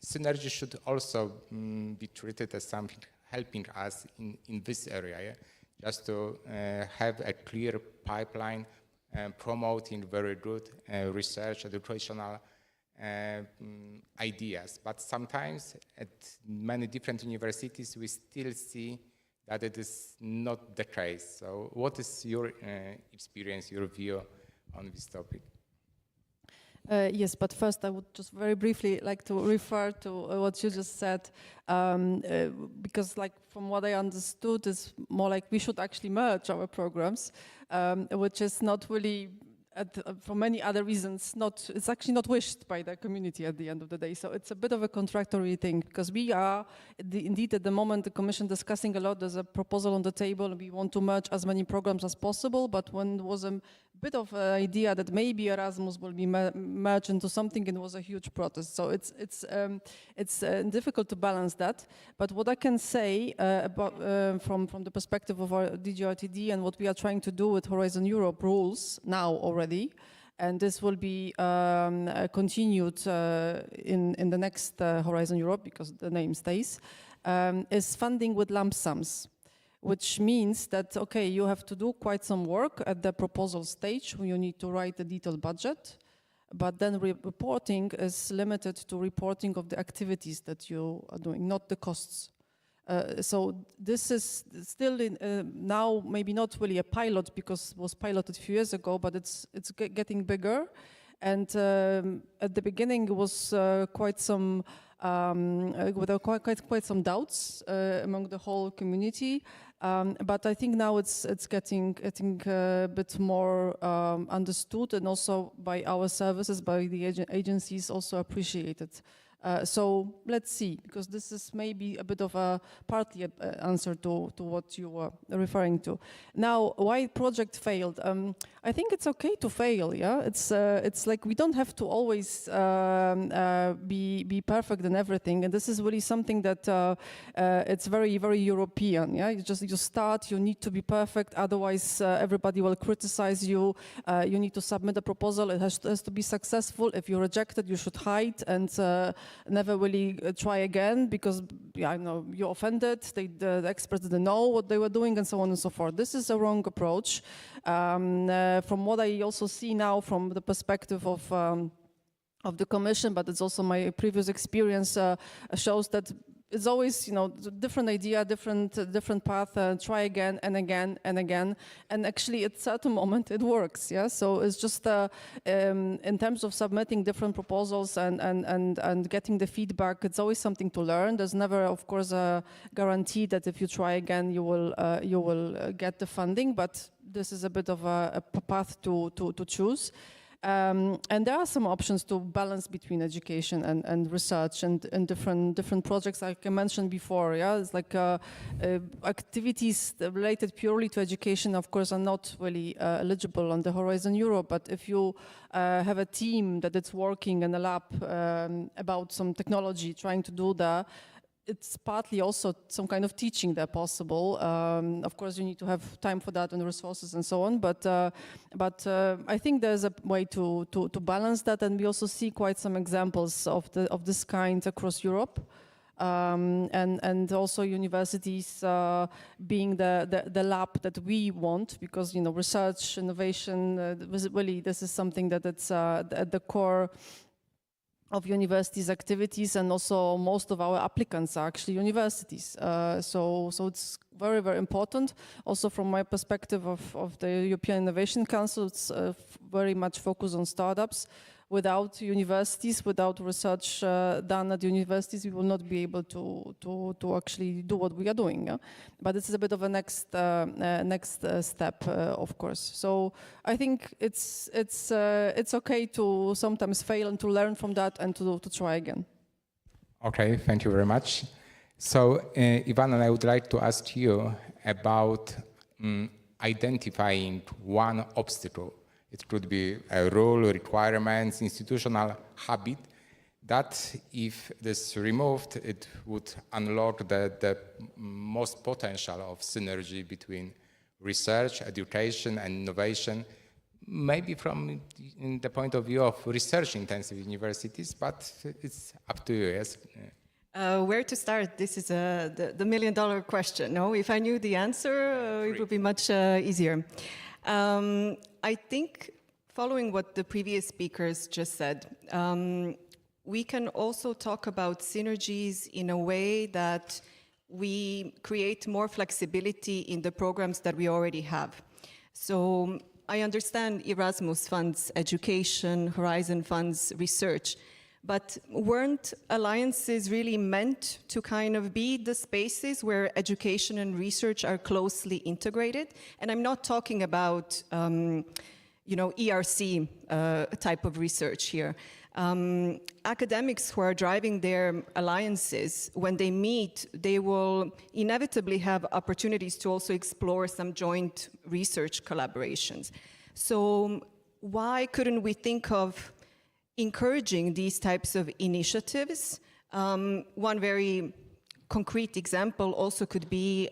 synergy should also be treated as something helping us in this area, yeah? Just to have a clear pipeline promoting very good research, educational ideas. But sometimes at many different universities, we still see that it is not the case. So what is your experience, your view on this topic? Yes, but first I would just very briefly like to refer to what you just said, because like from what I understood is more like we should actually merge our programs, which is not really, for many other reasons, it's actually not wished by the community at the end of the day. So it's a bit of a contradictory thing, because we are indeed at the moment the Commission discussing a lot. There's a proposal on the table. We want to merge as many programs as possible, but when there was a bit of an idea that maybe Erasmus will be merged into something, and it was a huge protest. So it's difficult to balance that. But what I can say about from the perspective of our DGRTD and what we are trying to do with Horizon Europe rules now already, and this will be continued in the next Horizon Europe, because the name stays, is funding with lump sums. Which means that, okay, you have to do quite some work at the proposal stage when you need to write a detailed budget, but then reporting is limited to reporting of the activities that you are doing, not the costs. So this is still now maybe not really a pilot, because it was piloted a few years ago, but it's getting bigger. And at the beginning it was quite some quite some doubts among the whole community. But I think now it's getting a bit more understood, and also by our services, by the agencies, also appreciated. So let's see, because this is maybe a bit of a partly answer to what you were referring to. Now, why project failed? I think it's okay to fail. Yeah, it's like we don't have to always be perfect in everything, and this is really something that it's very, very European. Yeah, you start, you need to be perfect, otherwise everybody will criticize you. You need to submit a proposal. It has to be successful. If you reject it, you should hide and never really try again because you're offended. The experts didn't know what they were doing, and so on and so forth. This is a wrong approach. From what I also see now from the perspective of the Commission, but it's also my previous experience shows that it's always, different idea, different path, try again and again and again. And actually at a certain moment it works, yeah? So it's just in terms of submitting different proposals and getting the feedback, it's always something to learn. There's never, of course, a guarantee that if you try again, you will get the funding, but this is a bit of a path to choose. And there are some options to balance between education and research and different projects, like I mentioned before. Yeah, it's like activities related purely to education, of course, are not really eligible on the Horizon Europe. But if you have a team that is working in a lab about some technology, trying to do that, it's partly also some kind of teaching there possible. Of course, you need to have time for that and resources and so on. But I think there's a way to balance that, and we also see quite some examples of this kind across Europe, and also universities being the lab that we want, because research, innovation, really this is something that it's at the core of universities' activities, and also most of our applicants are actually universities. So it's very, very important. Also from my perspective of the European Innovation Council, it's very much focused on startups. Without universities, without research done at universities, we will not be able to actually do what we are doing. Yeah? But this is a bit of a next step, of course. So I think it's okay to sometimes fail and to learn from that and to try again. Okay, thank you very much. So Ivana, I would like to ask you about identifying one obstacle. It could be a rule, requirements, institutional habit that if this removed, it would unlock the most potential of synergy between research, education, and innovation, maybe from the point of view of research-intensive universities, but it's up to you, yes? Where to start? This is the million-dollar question. No, if I knew the answer, it would be much easier. I think, following what the previous speakers just said, we can also talk about synergies in a way that we create more flexibility in the programs that we already have. So I understand Erasmus funds education, Horizon funds research, but weren't alliances really meant to kind of be the spaces where education and research are closely integrated? And I'm not talking about, ERC type of research here. Academics who are driving their alliances, when they meet, they will inevitably have opportunities to also explore some joint research collaborations. So why couldn't we think of encouraging these types of initiatives? One very concrete example also could be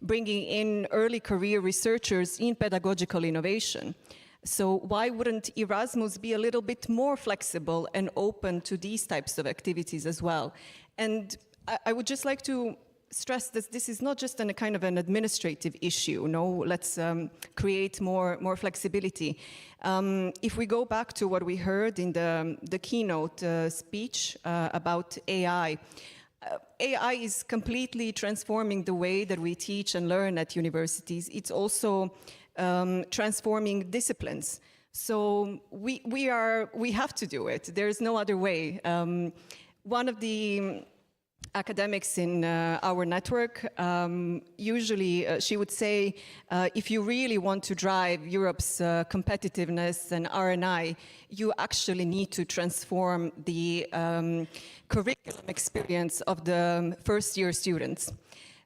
bringing in early career researchers in pedagogical innovation. So why wouldn't Erasmus be a little bit more flexible and open to these types of activities as well? And I would just like to stress that this is not just a kind of an administrative issue. No, let's create more flexibility. If we go back to what we heard in the keynote speech about AI, AI is completely transforming the way that we teach and learn at universities. It's also transforming disciplines. So we have to do it. There's no other way. One of the academics in our network. Usually she would say, if you really want to drive Europe's competitiveness and R&I, you actually need to transform the curriculum experience of the first-year students.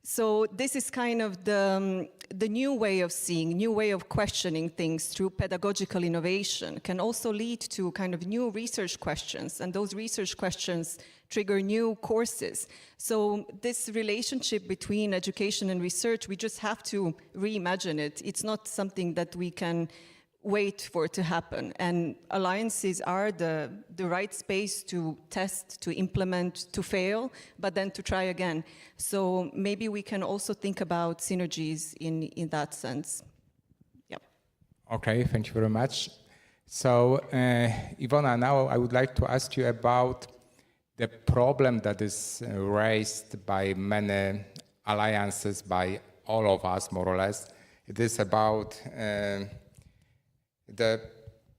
So this is kind of the new way of seeing, new way of questioning things through pedagogical innovation can also lead to kind of new research questions, and those research questions trigger new courses. So this relationship between education and research, we just have to reimagine it. It's not something that we can wait for it to happen. And alliances are the right space to test, to implement, to fail, but then to try again. So maybe we can also think about synergies in that sense. Yeah. Okay, thank you very much. So, Ivona, now I would like to ask you about the problem that is raised by many alliances, by all of us, more or less. It is about the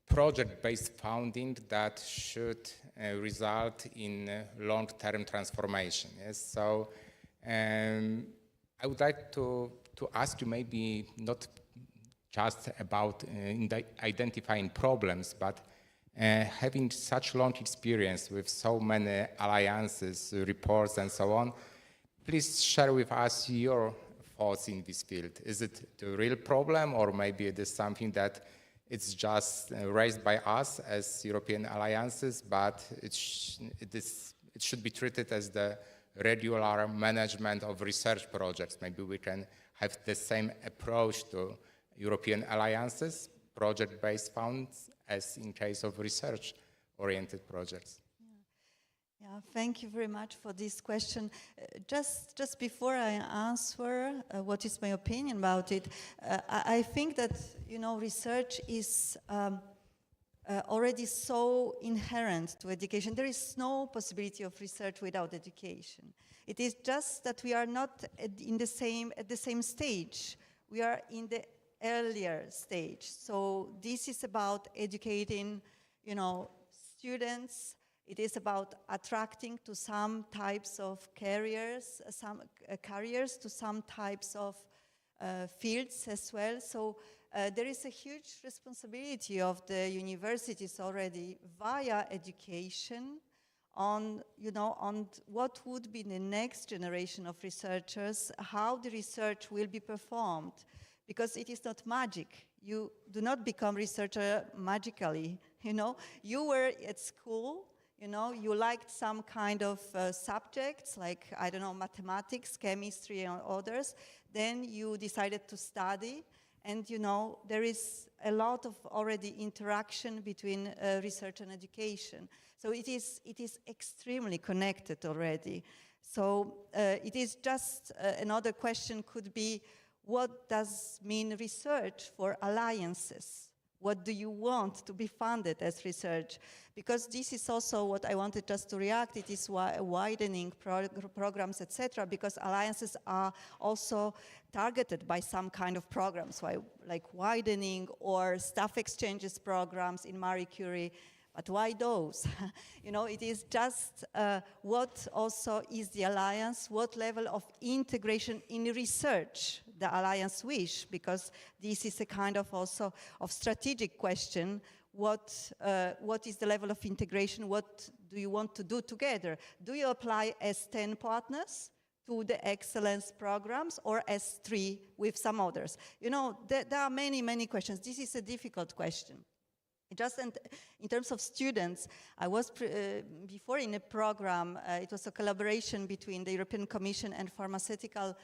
project-based funding that should result in long-term transformation. Yes, so I would like to ask you maybe not just about identifying problems, but having such long experience with so many alliances, reports, and so on. Please share with us your thoughts in this field. Is it the real problem, or maybe it is something that it's just raised by us as European alliances, but it should be treated as the regular management of research projects? Maybe we can have the same approach to European alliances, project-based funds, as in case of research-oriented projects. Yeah, thank you very much for this question. Just before I answer what is my opinion about it, I think that, you know, research is already so inherent to education. There is no possibility of research without education. It is just that we are not at the same stage. We are in the earlier stage. So this is about educating, you know, students. It is about attracting to some types of careers, to some types of fields as well. So there is a huge responsibility of the universities already via education on, you know, on what would be the next generation of researchers, how the research will be performed, because it is not magic. You do not become researcher magically, you know. You were at school, you know, you liked some kind of subjects, like, I don't know, mathematics, chemistry, and others. Then you decided to study, and, you know, there is a lot of already interaction between research and education. So it is extremely connected already. So it is just another question could be, what does mean research for alliances? What do you want to be funded as research? Because this is also what I wanted just to react. It is widening programs, etc., because alliances are also targeted by some kind of programs, like widening or staff exchanges programs in Marie Curie. But why those? You know, it is just what also is the alliance, what level of integration in research the alliance wish, because this is a kind of also of strategic question. What is the level of integration? What do you want to do together? Do you apply as 10 partners to the excellence programs, or as 3 with some others? You know, there are many, many questions. This is a difficult question. Just in terms of students, I was before in a program, it was a collaboration between the European Commission and pharmaceutical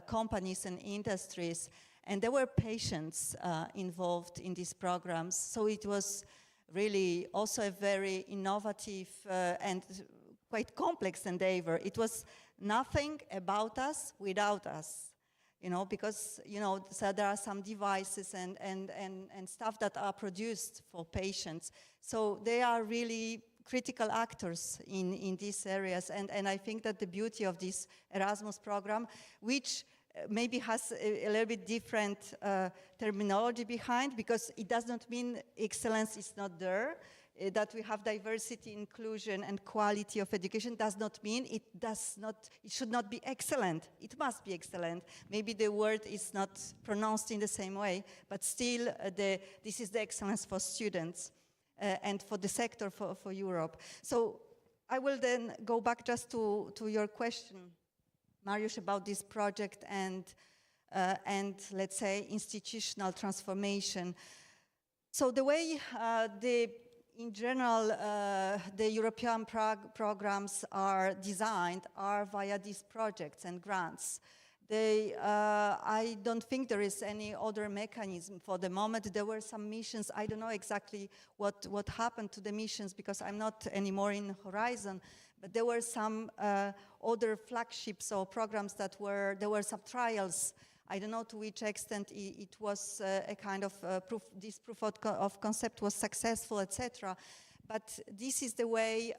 companies and industries, and there were patients involved in these programs. So it was really also a very innovative and quite complex endeavor. It was nothing about us without us. You know, because, you know, so there are some devices and stuff that are produced for patients. So they are really critical actors in these areas. And I think that the beauty of this Erasmus program, which maybe has a little bit different terminology behind, because it does not mean excellence is not there. that we have diversity, inclusion, and quality of education does not mean it should not be excellent. It must be excellent. Maybe the word is not pronounced in the same way, but still this is the excellence for students and for the sector for Europe. So I will then go back just to your question, Mariusz, about this project and let's say institutional transformation. So the way in general the European programs are designed are via these projects and grants. I don't think there is any other mechanism for the moment. There were some missions. I don't know exactly what happened to the missions because I'm not anymore in Horizon, but there were some other flagships or programs there were some trials. I don't know to which extent it was a kind of this proof of concept was successful, etc. But this is the way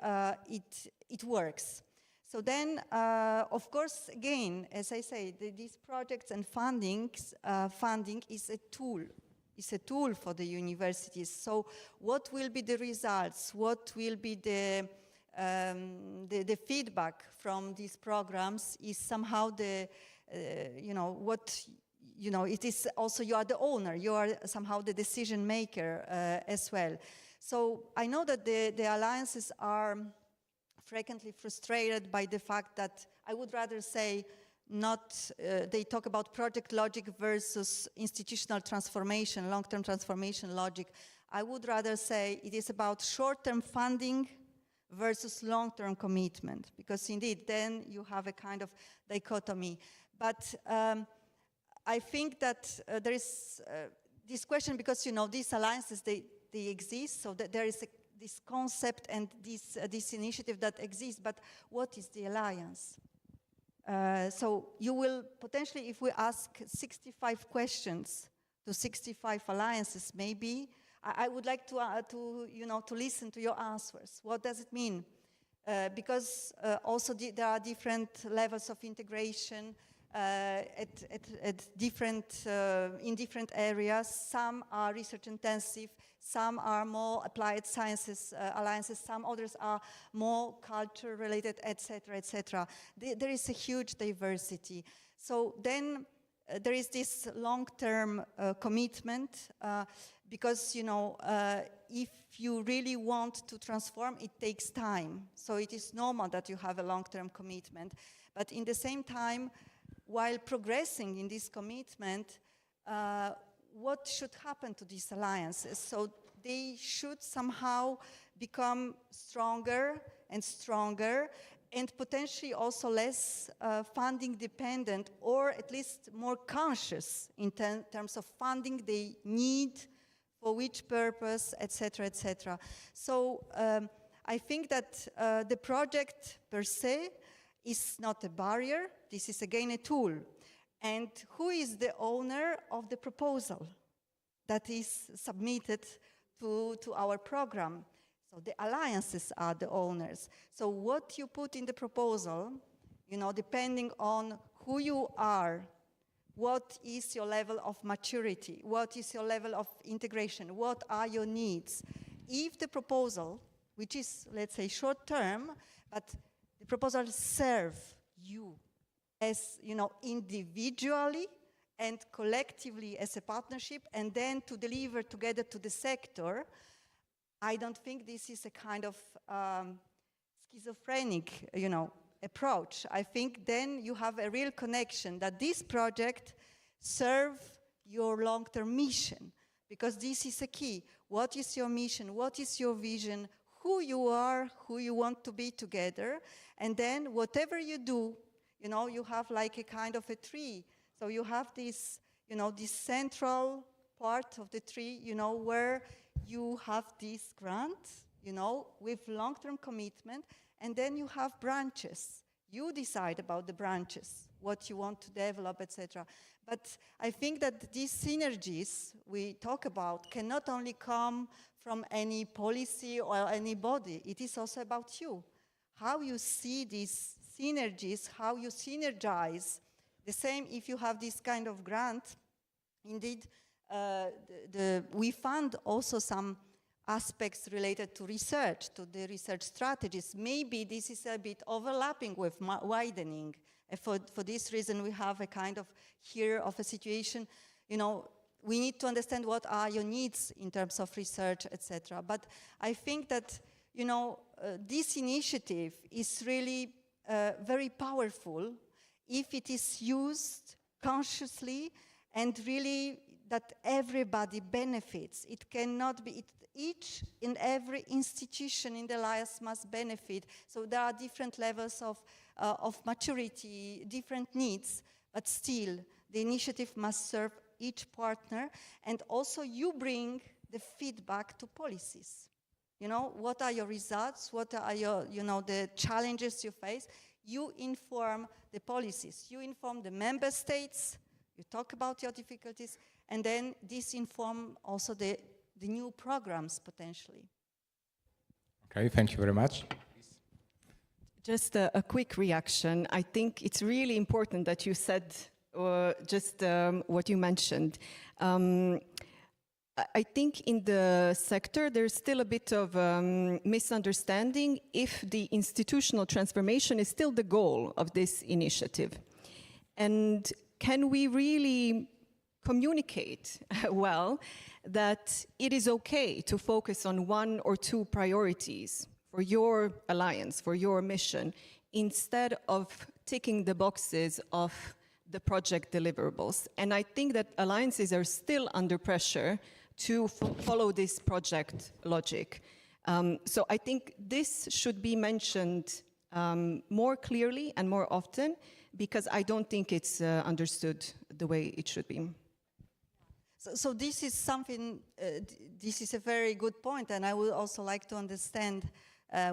it works. So then, of course, again, as I say, these projects and funding is a tool. It's a tool for the universities. So what will be the results? What will be the feedback from these programs is somehow it is also you are the owner, you are somehow the decision maker as well. So I know that the alliances are frequently frustrated by the fact that I would rather say they talk about project logic versus institutional transformation, long-term transformation logic. I would rather say it is about short-term funding versus long-term commitment, because indeed then you have a kind of dichotomy. But I think that there is this question, because these alliances, they exist, so that there is this concept and this initiative that exists, but what is the alliance? So you will potentially, if we ask 65 questions to 65 alliances, maybe, I would like to listen to your answers. What does it mean? Because also there are different levels of integration in different areas. Some are research intensive, some are more applied sciences alliances, some others are more culture related, etc., etc. There is a huge diversity. So then there is this long-term commitment because, if you really want to transform, it takes time. So it is normal that you have a long-term commitment. But in the same time, while progressing in this commitment, what should happen to these alliances? So they should somehow become stronger and stronger, and potentially also less funding dependent, or at least more conscious in terms of funding they need, for which purpose, etc., etc. So I think that the project per se is not a barrier. This is again a tool. And who is the owner of the proposal that is submitted to our program? So the alliances are the owners. So what you put in the proposal, depending on who you are, what is your level of maturity, what is your level of integration, what are your needs? If the proposal, which is, let's say, short term, but the proposal serves you as, individually and collectively as a partnership, and then to deliver together to the sector, I don't think this is a kind of schizophrenic, approach. I think then you have a real connection that this project serves your long-term mission, because this is a key. What is your mission? What is your vision? Who you are, who you want to be together, and then whatever you do, you have like a kind of a tree. So you have this, this central part of the tree, where you have this grant, with long-term commitment, and then you have branches. You decide about the branches, what you want to develop, etc. But I think that these synergies we talk about cannot only come from any policy or any body. It is also about you. How you see these synergies, how you synergize. The same if you have this kind of grant. Indeed, we fund also some aspects related to research, to the research strategies. Maybe this is a bit overlapping with widening. And for this reason, we have a kind of here of a situation, we need to understand what are your needs in terms of research, etc. But I think that, this initiative is really very powerful if it is used consciously and really that everybody benefits. It cannot be, each and every institution in the alliance must benefit. So there are different levels of maturity, different needs, but still the initiative must serve each partner, and also you bring the feedback to policies. What are your results? What are your, the challenges you face? You inform the policies, you inform the member states, you talk about your difficulties, and then this inform also the new programs potentially. Okay, thank you very much. Just a quick reaction. I think it's really important that you said just what you mentioned. I think in the sector there's still a bit of misunderstanding if the institutional transformation is still the goal of this initiative. And can we really communicate well that it is okay to focus on one or two priorities for your alliance, for your mission, instead of ticking the boxes of the project deliverables? And I think that alliances are still under pressure to follow this project logic. So I think this should be mentioned more clearly and more often, because I don't think it's understood the way it should be. So this is something, this is a very good point, and I would also like to understand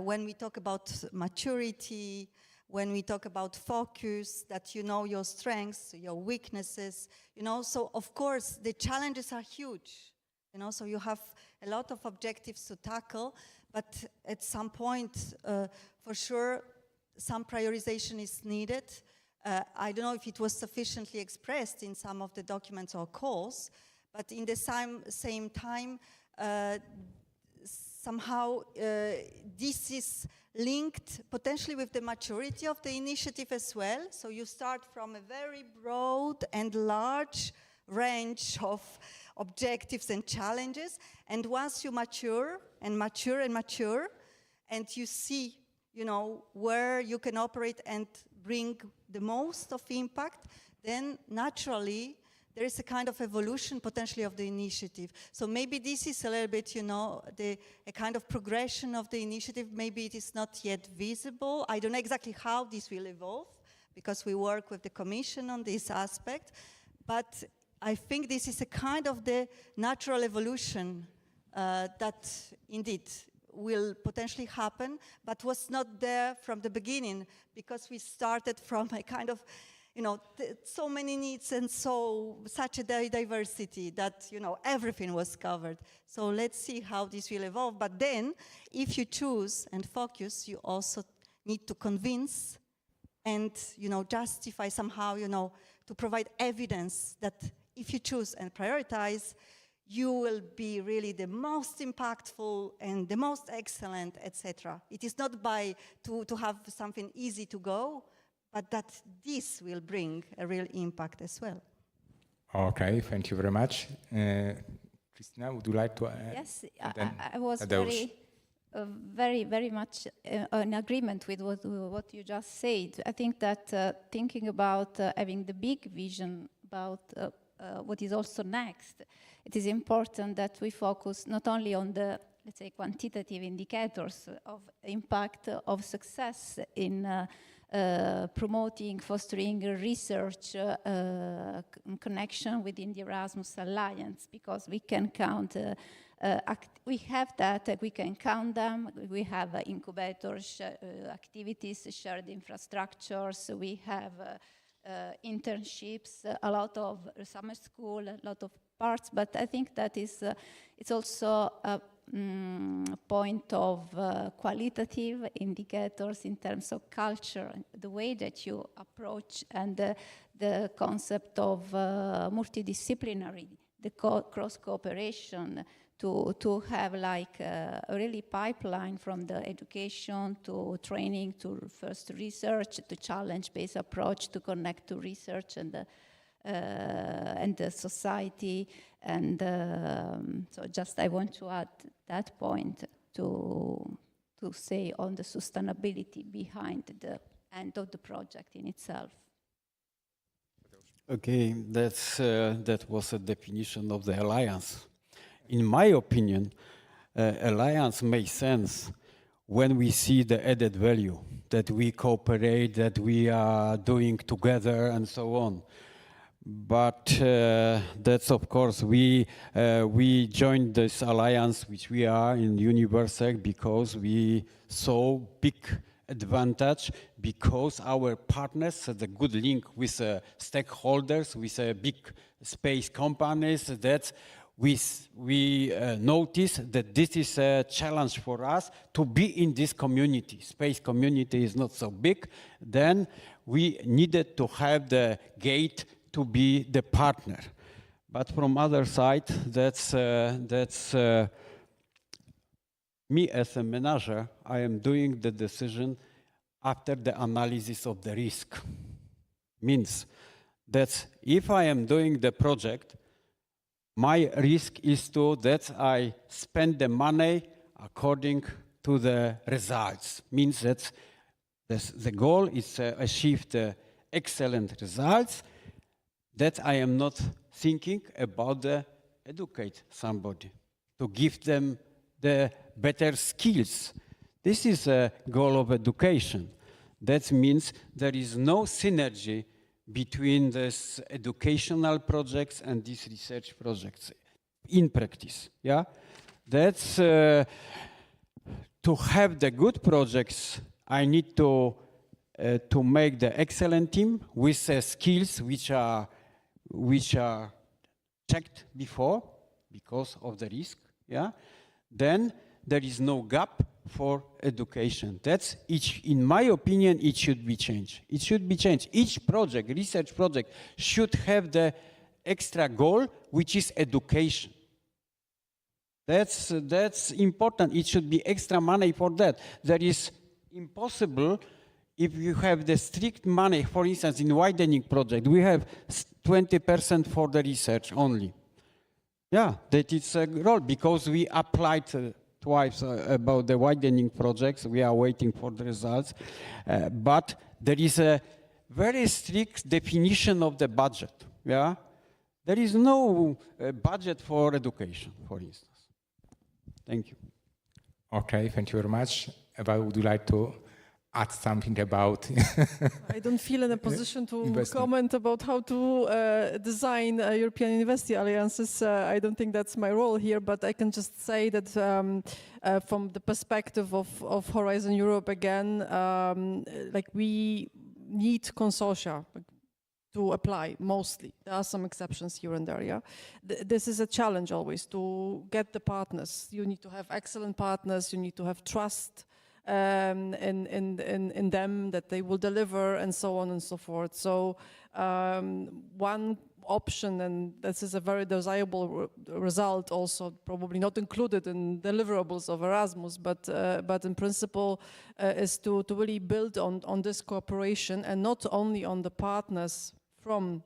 when we talk about maturity, when we talk about focus, that you know your strengths, your weaknesses, so of course the challenges are huge, so you have a lot of objectives to tackle, but at some point, for sure, some prioritization is needed. I don't know if it was sufficiently expressed in some of the documents or calls, but in the same time, somehow this is linked potentially with the maturity of the initiative as well. So you start from a very broad and large range of objectives and challenges, and once you mature and mature and mature, and you see, where you can operate and bring the most of impact, then naturally there is a kind of evolution potentially of the initiative. So maybe this is a little bit, a kind of progression of the initiative. Maybe it is not yet visible. I don't know exactly how this will evolve, because we work with the Commission on this aspect. But I think this is a kind of the natural evolution that indeed will potentially happen, but was not there from the beginning, because we started from a kind of, so many needs and such a diversity that, everything was covered. So let's see how this will evolve. But then, if you choose and focus, you also need to convince and, justify somehow, to provide evidence that if you choose and prioritize, you will be really the most impactful and the most excellent, etc. It is not to have something easy to go, but that this will bring a real impact as well. Okay, thank you very much. Christina, would you like to add? Yes, I was very much in agreement with what you just said. I think that thinking about having the big vision about what is also next, it is important that we focus not only on the, let's say, quantitative indicators of impact, of success in promoting, fostering research connection within the Erasmus Alliance, because we can count, we have that, we can count them, we have incubators, activities, shared infrastructures, we have internships, a lot of summer school, a lot of parts, but I think that is it's also a point of qualitative indicators in terms of culture, the way that you approach, and the concept of multidisciplinary, the cross cooperation to have like a really pipeline from the education to training to first research to challenge-based approach to connect to research and the society. And so just I want to add that point to say on the sustainability behind the end of the project in itself. Okay, that was a definition of the alliance. In my opinion, alliance makes sense when we see the added value, that we cooperate, that we are doing together and so on. But that's of course, we joined this alliance which we are in Universec because we saw big advantage, because our partners had a good link with stakeholders, with big space companies, that we noticed that this is a challenge for us to be in this community. Space community is not so big. Then we needed to have the gate to be the partner. But from other side, that's me as a manager, I am doing the decision after the analysis of the risk. Means that if I am doing the project, my risk is that I spend the money according to the results. Means that the goal is to achieve the excellent results, that I am not thinking about the educate somebody, to give them the better skills. This is a goal of education. That means there is no synergy between these educational projects and these research projects in practice. Yeah, that's to have the good projects. I need to make the excellent team with skills which are checked before because of the risk. Yeah, then there is no gap for education. That's in my opinion, it should be changed. It should be changed. Each project, research project, should have the extra goal, which is education. That's important. It should be extra money for that. That is impossible if you have the strict money. For instance, in widening project, we have 20% for the research only. Yeah, that is a role because we applied twice about the widening projects. We are waiting for the results. But there is a very strict definition of the budget. Yeah, there is no budget for education, for instance. Thank you. Okay, thank you very much. Eva, would you like to add something about? I don't feel in a position to comment about how to design European university alliances. I don't think that's my role here, but I can just say that from the perspective of Horizon Europe, again, like we need consortia to apply mostly. There are some exceptions here and there, yeah. This is a challenge always to get the partners. You need to have excellent partners, you need to have trust in them that they will deliver and so on and so forth. So one option, and this is a very desirable result also, probably not included in deliverables of Erasmus, but in principle is to really build on this cooperation, and not only on the partners from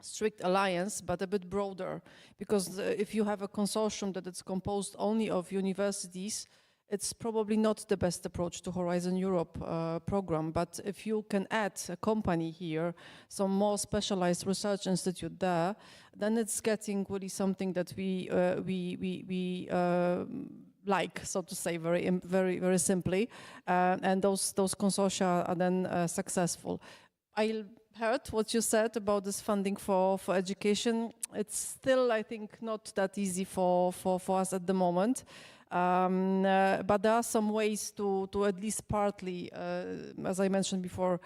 strict alliance, but a bit broader. Because if you have a consortium that is composed only of universities, it's probably not the best approach to Horizon Europe program. But if you can add a company here, some more specialized research institute there, then it's getting really something that we like, so to say, very simply, and those consortia are then successful. I heard what you said about this funding for education. It's still, I think, not that easy for us at the moment. But there are some ways to at least partly, as I mentioned before,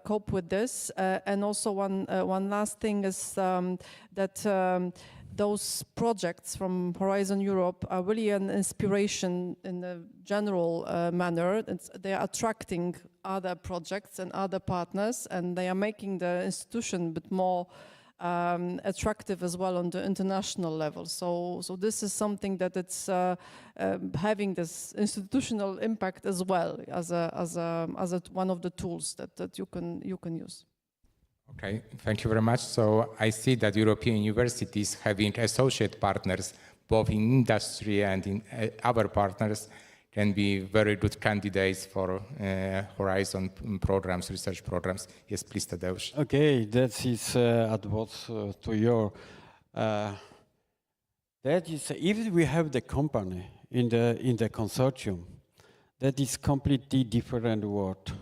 cope with this. And also one last thing is that those projects from Horizon Europe are really an inspiration in a general manner. They are attracting other projects and other partners, and they are making the institution a bit more attractive as well on the international level. So this is something that it's having this institutional impact as well as one of the tools that you can use. Okay, thank you very much. So I see that European universities having associate partners both in industry and in other partners can be very good candidates for Horizon programs, research programs. Yes, please, Tadeusz. Okay, that is advice to your. That is, if we have the company in the consortium, that is completely different world.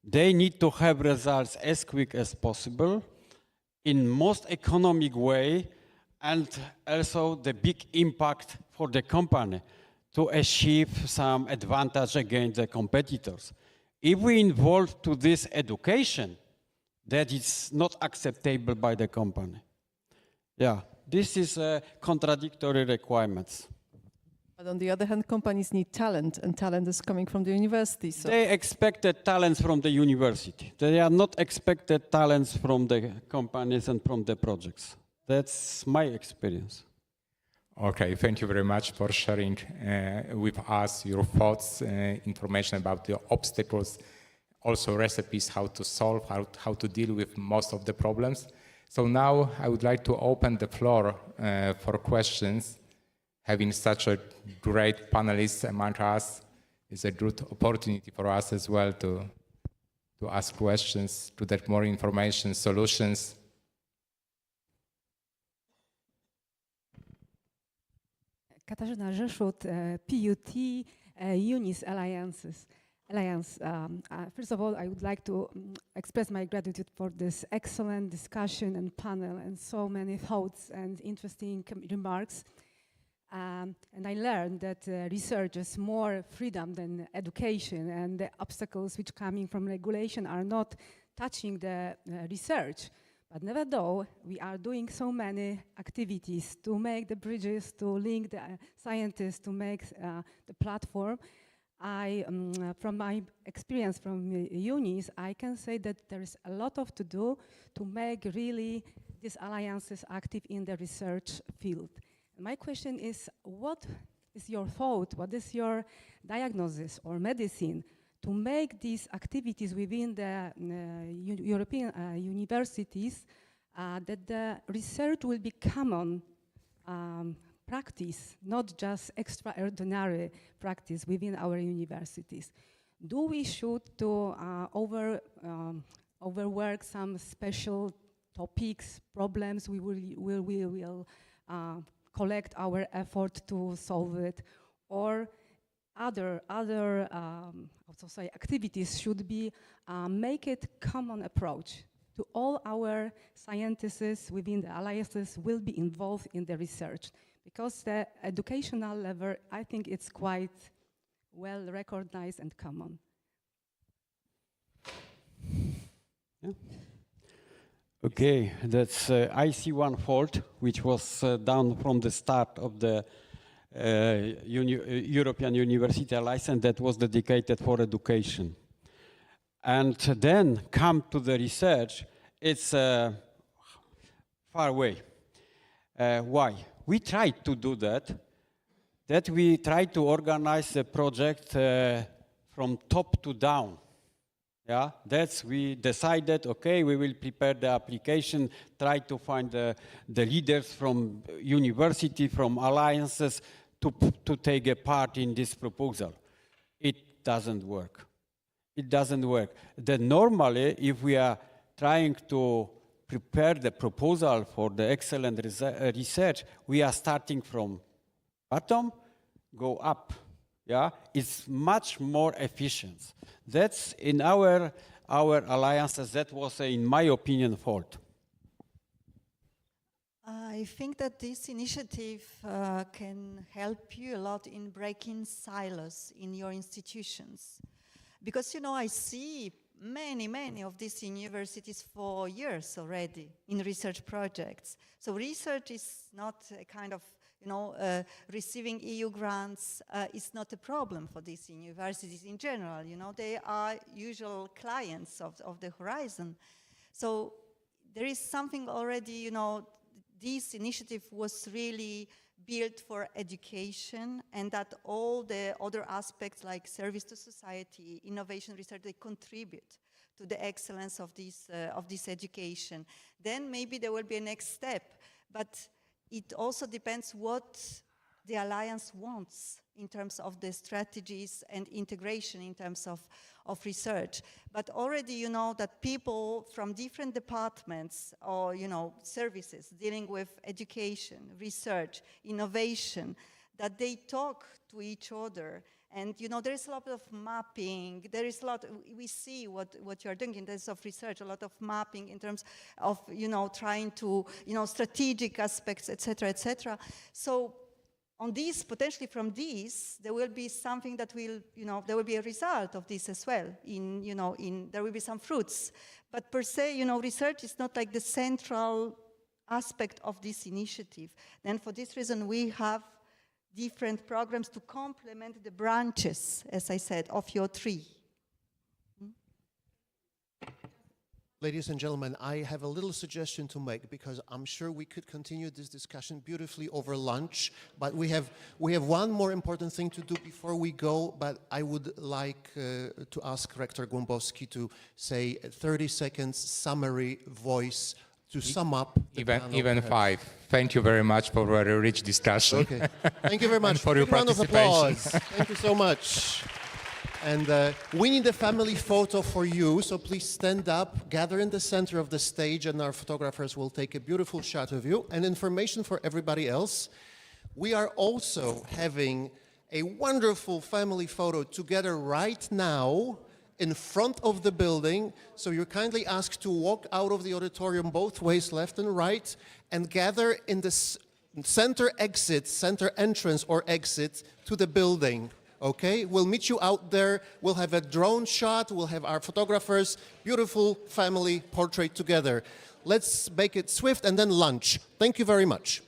They need to have results as quick as possible, in most economic way, and also the big impact for the company to achieve some advantage against the competitors. If we involve to this education, that is not acceptable by the company. Yeah, this is contradictory requirements. But on the other hand, companies need talent, and talent is coming from the university. So they expected talents from the university. They are not expected talents from the companies and from the projects. That's my experience. Okay, thank you very much for sharing with us your thoughts, information about the obstacles, also recipes how to solve, how to deal with most of the problems. So now I would like to open the floor for questions. Having such a great panelists among us is a good opportunity for us as well to ask questions, to get more information, solutions. Katarzyna Rzeszut, PUT, UNIS Alliance. First of all, I would like to express my gratitude for this excellent discussion and panel and so many thoughts and interesting remarks. And I learned that research is more freedom than education, and the obstacles which coming from regulation are not touching the research. But nevertheless, we are doing so many activities to make the bridges, to link the scientists, to make the platform. From my experience from UNIS, I can say that there is a lot to do to make really these alliances active in the research field. My question is, what is your thought, what is your diagnosis or medicine to make these activities within the European universities that the research will be common practice, not just extraordinary practice within our universities? Do we should to overwork some special topics, problems we will collect our effort to solve it, or other activities should be make it common approach to all our scientists within the alliances will be involved in the research, because the educational level, I think it's quite well recognized and common. Yeah. Okay, that's I see one fault which was done from the start of the European University Alliance, and that was dedicated for education. And then come to the research, it's far away. Why? We tried to do that we tried to organize a project from top to down. Yeah, we decided, okay, we will prepare the application, try to find the leaders from university, from alliances to take a part in this proposal. It doesn't work. It doesn't work. Then normally, if we are trying to prepare the proposal for the excellent research, we are starting from bottom, go up. Yeah, it's much more efficient. That's in our alliances, that was, in my opinion, fault. I think that this initiative can help you a lot in breaking silos in your institutions. Because, you know, I see many of these universities for years already in research projects. So research is not a kind of, you know, receiving EU grants is not a problem for these universities in general. You know, they are usual clients of the Horizon. So there is something already, you know, this initiative was really built for education, and that all the other aspects like service to society, innovation research, they contribute to the excellence of this education. Then maybe there will be a next step, but it also depends what the Alliance wants in terms of the strategies and integration in terms of research. But already you know that people from different departments or, you know, services dealing with education, research, innovation, that they talk to each other. And, you know, there is a lot of mapping. There is a lot, we see what you're doing in terms of research, a lot of mapping in terms of, you know, trying to, you know, strategic aspects, et cetera, et cetera. So on these, potentially from these, there will be something that will, you know, there will be a result of this as well. You know, there will be some fruits. But per se, you know, research is not like the central aspect of this initiative. Then for this reason, we have different programs to complement the branches, as I said, of your tree. Ladies and gentlemen, I have a little suggestion to make, because I'm sure we could continue this discussion beautifully over lunch, but we have one more important thing to do before we go. But I would like to ask Rector Głębowski to say a 30 seconds summary voice to sum up. Even 5. Thank you very much for a very rich discussion. Okay, thank you very much. And for your round of participation. applause. Thank you so much. And we need a family photo for you, so please stand up, gather in the center of the stage, and our photographers will take a beautiful shot of you. And information for everybody else, we are also having a wonderful family photo together right now in front of the building. So you're kindly asked to walk out of the auditorium both ways, left and right, and gather in the center exit, center entrance or exit to the building. Okay, we'll meet you out there. We'll have a drone shot. We'll have our photographers, beautiful family portrait together. Let's make it swift, and then lunch. Thank you very much.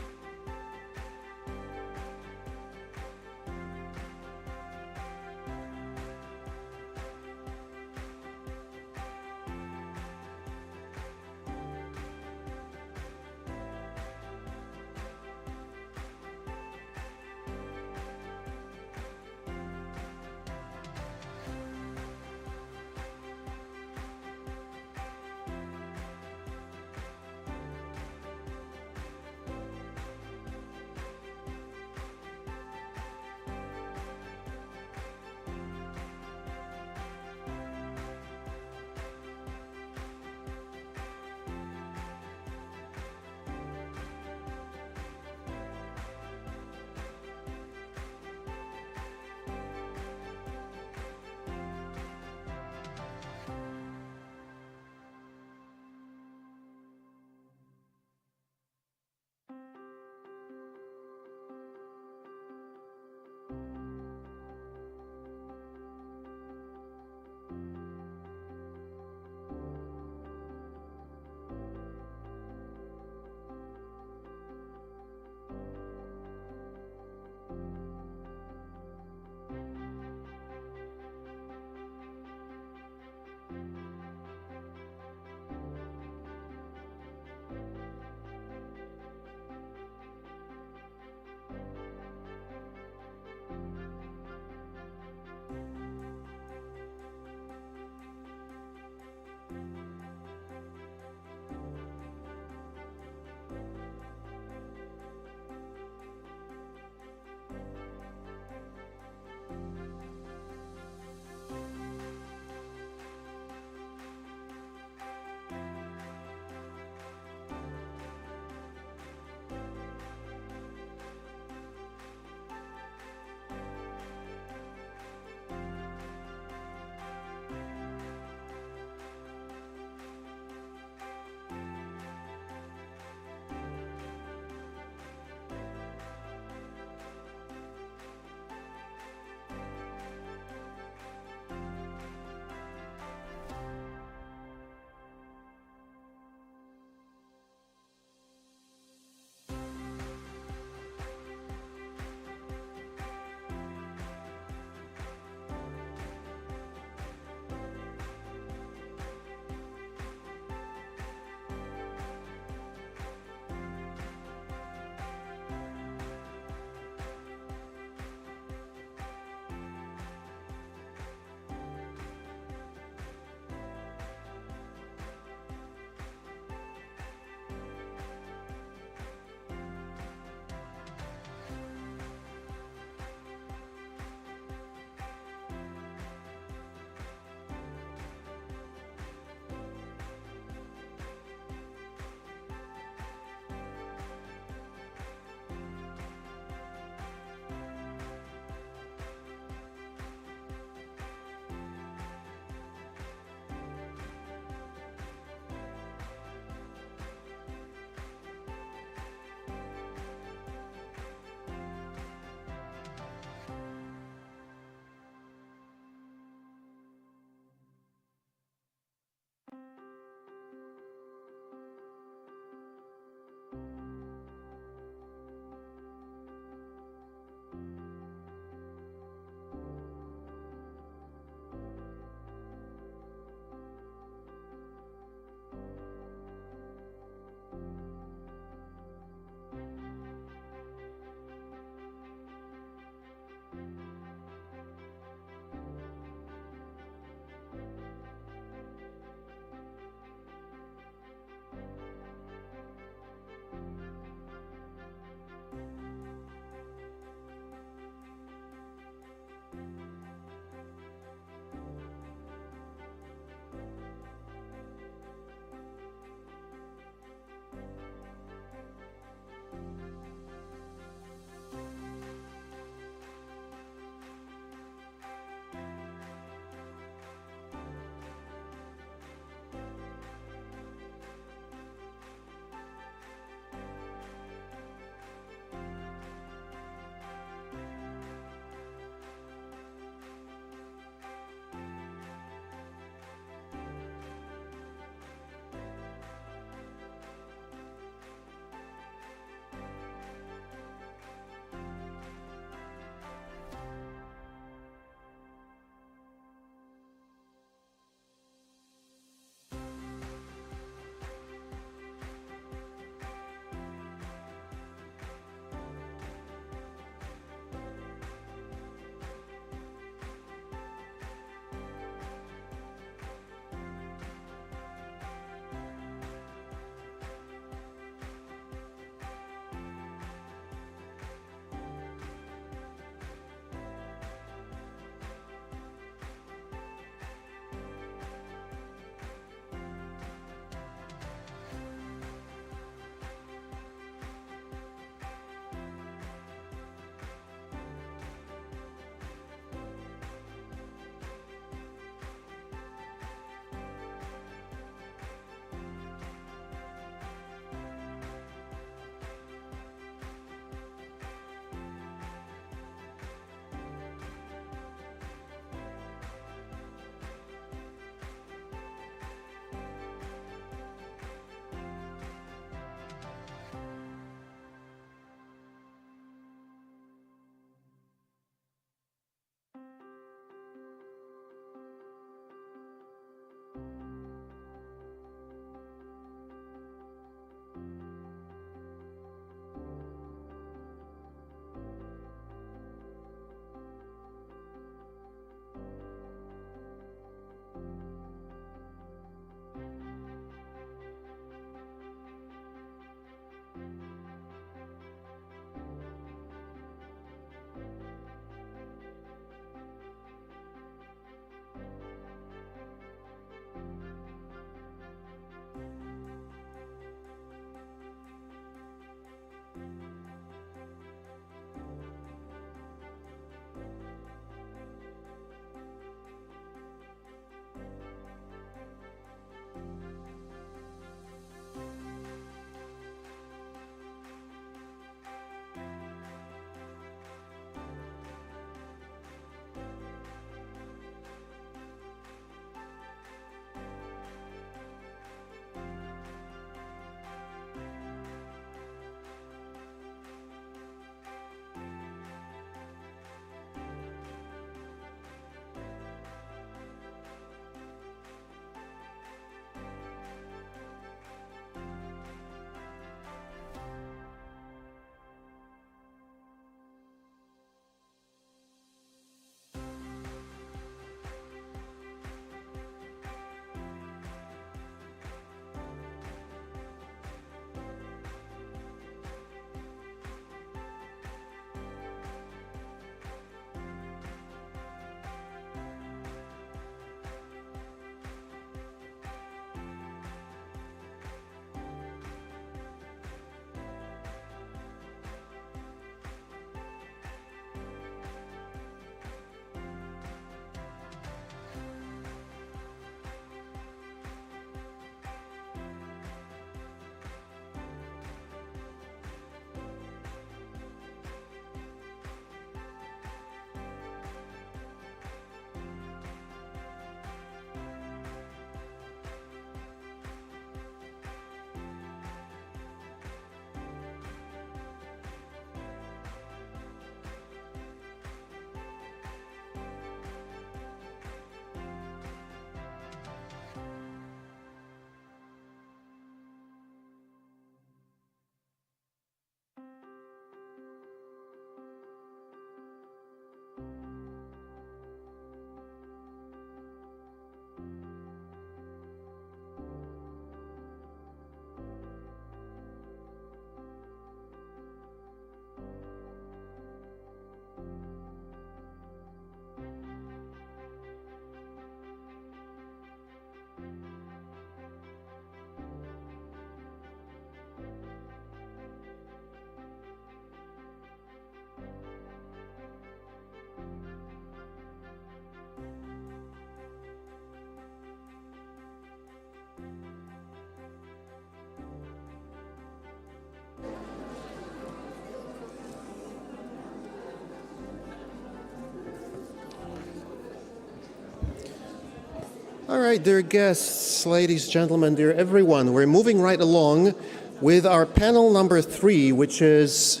All right, dear guests, ladies, gentlemen, dear everyone, we're moving right along with our panel number 3, which is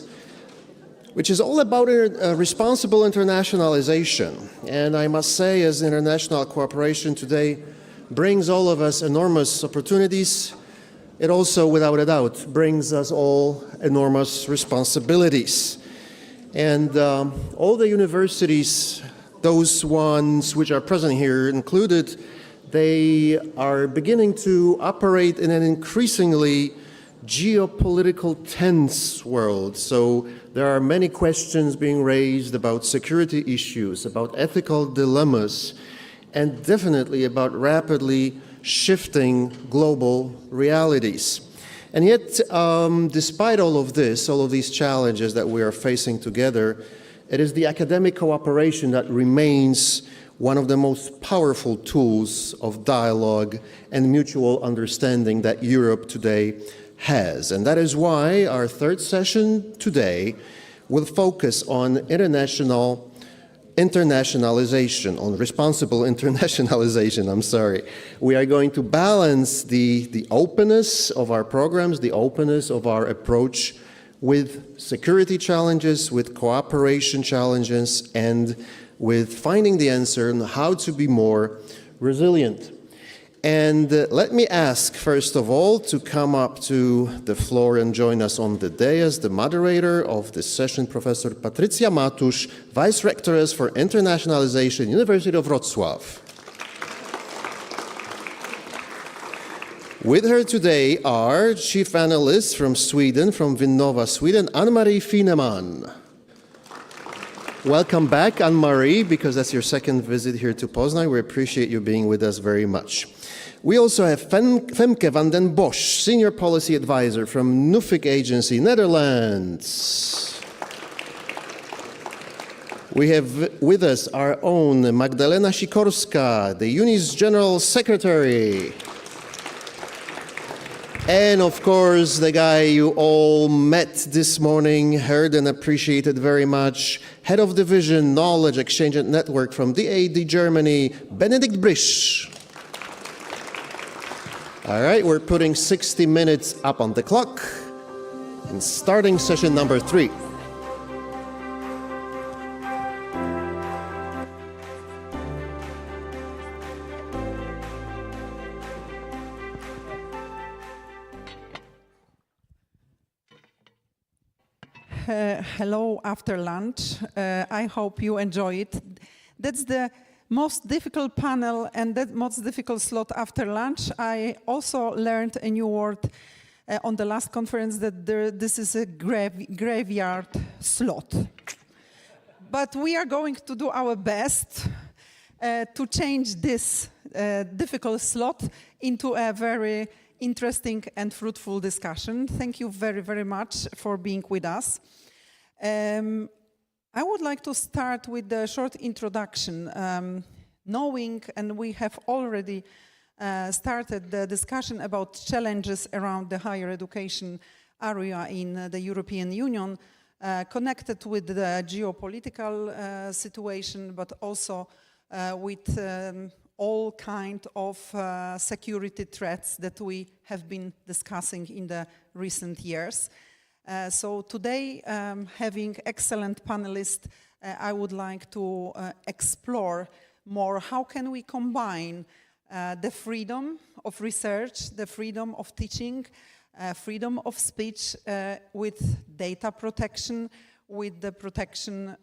all about responsible internationalization. And I must say, as international cooperation today brings all of us enormous opportunities, it also, without a doubt, brings us all enormous responsibilities. And all the universities, those ones which are present here included, they are beginning to operate in an increasingly geopolitical tense world. So there are many questions being raised about security issues, about ethical dilemmas, and definitely about rapidly shifting global realities. And yet, despite all of this, all of these challenges that we are facing together, it is the academic cooperation that remains one of the most powerful tools of dialogue and mutual understanding that Europe today has. And that is why our third session today will focus on internationalization, on responsible internationalization, We are going to balance the openness of our programs, the openness of our approach with security challenges, with cooperation challenges, and with finding the answer on how to be more resilient. And let me ask, first of all, to come up to the floor and join us on the dais, the moderator of this session, Professor Patrycja Matusz, Vice Rectoress for Internationalization, University of Wrocław. With her today are chief analysts from Sweden, from Vinnova, Sweden, Anne-Marie Fineman. Welcome back, Anne-Marie, because that's your second visit here to Poznan. We appreciate you being with us very much. We also have Femke van den Bosch, Senior Policy Advisor from Nuffic Agency, Netherlands. We have with us our own Magdalena Sikorska, the UNI's General Secretary. And of course, the guy you all met this morning, heard and appreciated very much, Head of Division, Knowledge Exchange and Network from DAD Germany, Benedikt Brisch. All right, we're putting 60 minutes up on the clock and starting session number 3. Hello after lunch. I hope you enjoy it. That's the most difficult panel and the most difficult slot after lunch. I also learned a new word on the last conference, that this is a graveyard slot. But we are going to do our best to change this difficult slot into a very interesting and fruitful discussion. Thank you very, very much for being with us. I would like to start with a short introduction, knowing, and we have already started the discussion about challenges around the higher education area in the European Union, connected with the geopolitical situation, but also with all kinds of security threats that we have been discussing in the recent years. So today, having excellent panelists, I would like to explore more how can we combine the freedom of research, the freedom of teaching, freedom of speech with data protection, with the protection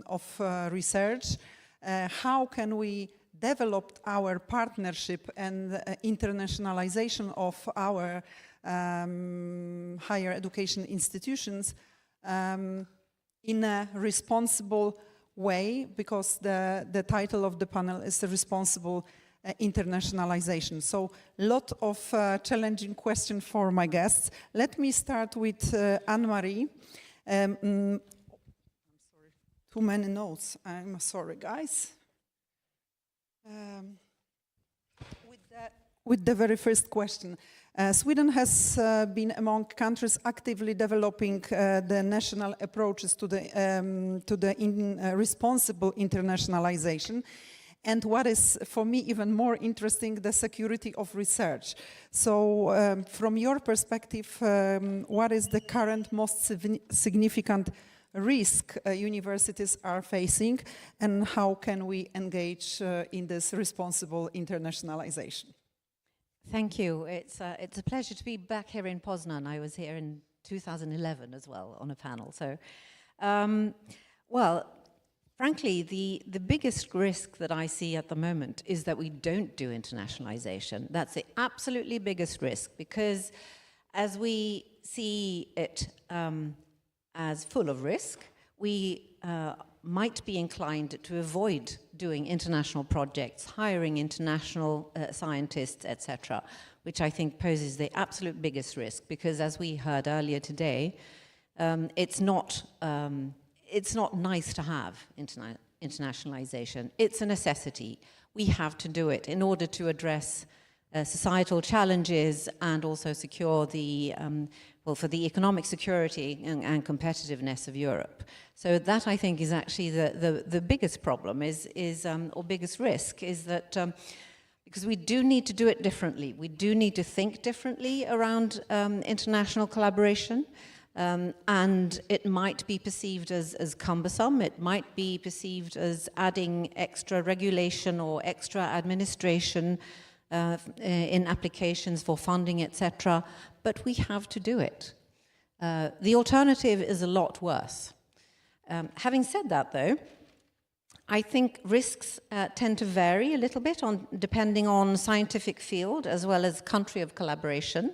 of research. How can we develop our partnership and internationalization of our higher education institutions in a responsible way, because the title of the panel is Responsible Internationalization. So a lot of challenging questions for my guests. Let me start with Anne-Marie. I'm sorry, too many notes. I'm sorry, guys. With the very first question. Sweden has been among countries actively developing the national approaches to the responsible internationalization. and what is, for me, even more interesting, the security of research. So from your perspective, what is the current most significant risk universities are facing, and how can we engage in this responsible internationalization? Thank you. It's a pleasure to be back here in Poznan. I was here in 2011 as well on a panel. So, well, frankly, the biggest risk that I see at the moment is that we don't do internationalization. That's the absolutely biggest risk, because as we see it as full of risk, we might be inclined to avoid doing international projects, hiring international scientists, etc., which I think poses the absolute biggest risk, because as we heard earlier today, it's not nice to have internationalization. It's a necessity. We have to do it in order to address societal challenges and also secure the for the economic security and competitiveness of Europe. So that, I think, is actually the biggest problem, or biggest risk, is that because we do need to do it differently. We do need to think differently around international collaboration, and it might be perceived as cumbersome. It might be perceived as adding extra regulation or extra administration in applications for funding, etc., but we have to do it. The alternative is a lot worse. Having said that, though, I think risks tend to vary a little bit depending on scientific field as well as country of collaboration.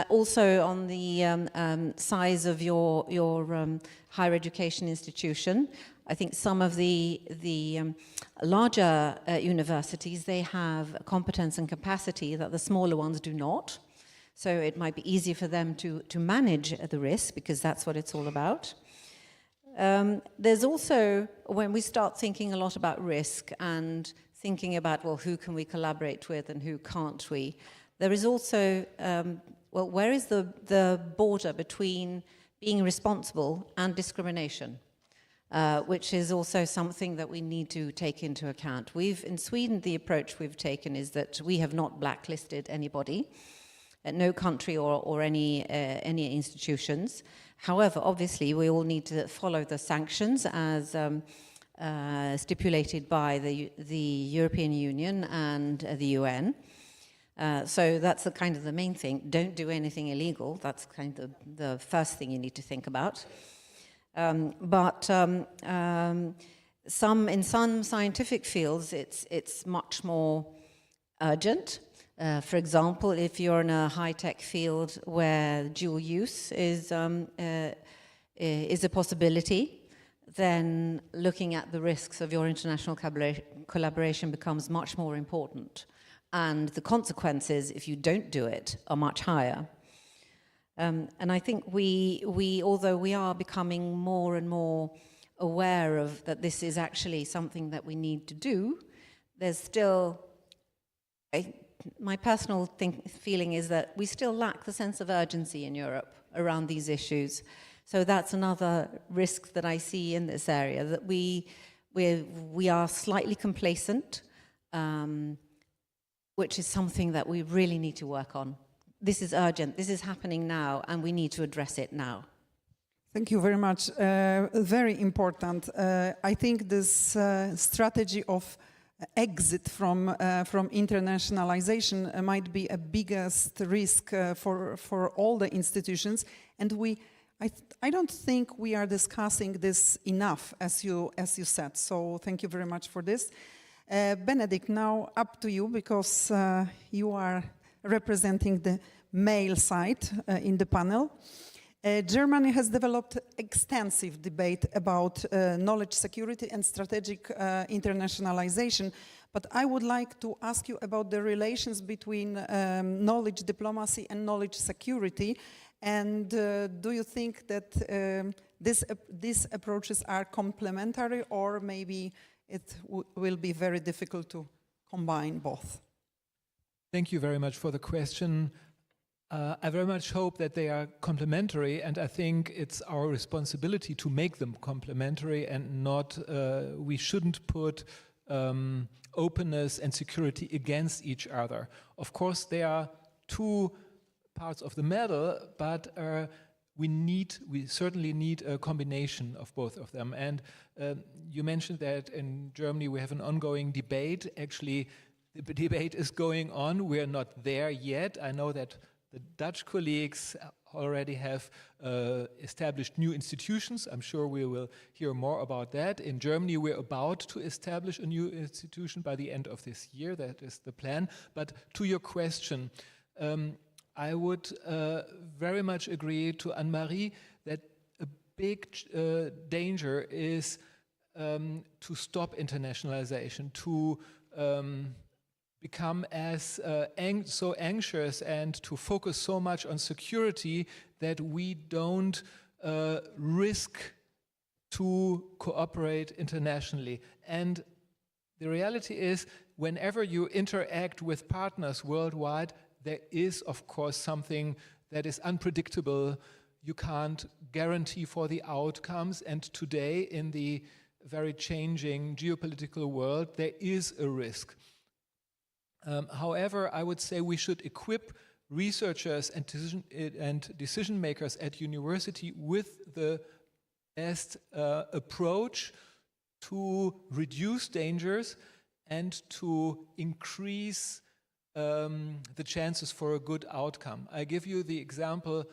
Also on the size of your higher education institution. I think some of the larger universities, they have competence and capacity that the smaller ones do not. So it might be easier for them to manage the risk, because that's what it's all about. There's also, when we start thinking a lot about risk and thinking about, well, who can we collaborate with and who can't we, there is also, well, where is the border between being responsible and discrimination? Which is also something that we need to take into account. In Sweden, the approach we've taken is that we have not blacklisted anybody, no country or any institutions. However, obviously, we all need to follow the sanctions as stipulated by the European Union and the UN. So that's the kind of the main thing. Don't do anything illegal. That's kind of the first thing you need to think about. But in some scientific fields, it's much more urgent. For example, if you're in a high-tech field where dual use is a possibility, then looking at the risks of your international collaboration becomes much more important. And the consequences, if you don't do it, are much higher. And I think although we are becoming more and more aware of that this is actually something that we need to do, there's still, my personal feeling is that we still lack the sense of urgency in Europe around these issues. So that's another risk that I see in this area, that we are slightly complacent, which is something that we really need to work on. This is urgent, this is happening now, and we need to address it now. Thank you very much. Very important. I think this strategy of exit from internationalization might be a biggest risk for all the institutions, and I don't think we are discussing this enough, as you said. So thank you very much for this. Benedict, now up to you, because you are representing the male side in the panel. Germany has developed extensive debate about knowledge security and strategic internationalization, but I would like to ask you about the relations between knowledge diplomacy and knowledge security, and do you think that these approaches are complementary, or maybe it will be very difficult to combine both? Thank you very much for the question. I very much hope that they are complementary, and I think it's our responsibility to make them complementary and not, we shouldn't put openness and security against each other. Of course, there are two parts of the medal, but we certainly need a combination of both of them. And you mentioned that in Germany we have an ongoing debate. Actually, the debate is going on. We are not there yet. I know that the Dutch colleagues already have established new institutions. I'm sure we will hear more about that. In Germany, we're about to establish a new institution by the end of this year. That is the plan. But to your question, I would very much agree to Anne-Marie that a big danger is to stop internationalization, to become as so anxious and to focus so much on security that we don't risk to cooperate internationally. And the reality is, whenever you interact with partners worldwide, there is, of course, something that is unpredictable. You can't guarantee for the outcomes. And today, in the very changing geopolitical world, there is a risk. However, I would say we should equip researchers and decision makers at university with the best approach to reduce dangers and to increase the chances for a good outcome. I give you the example.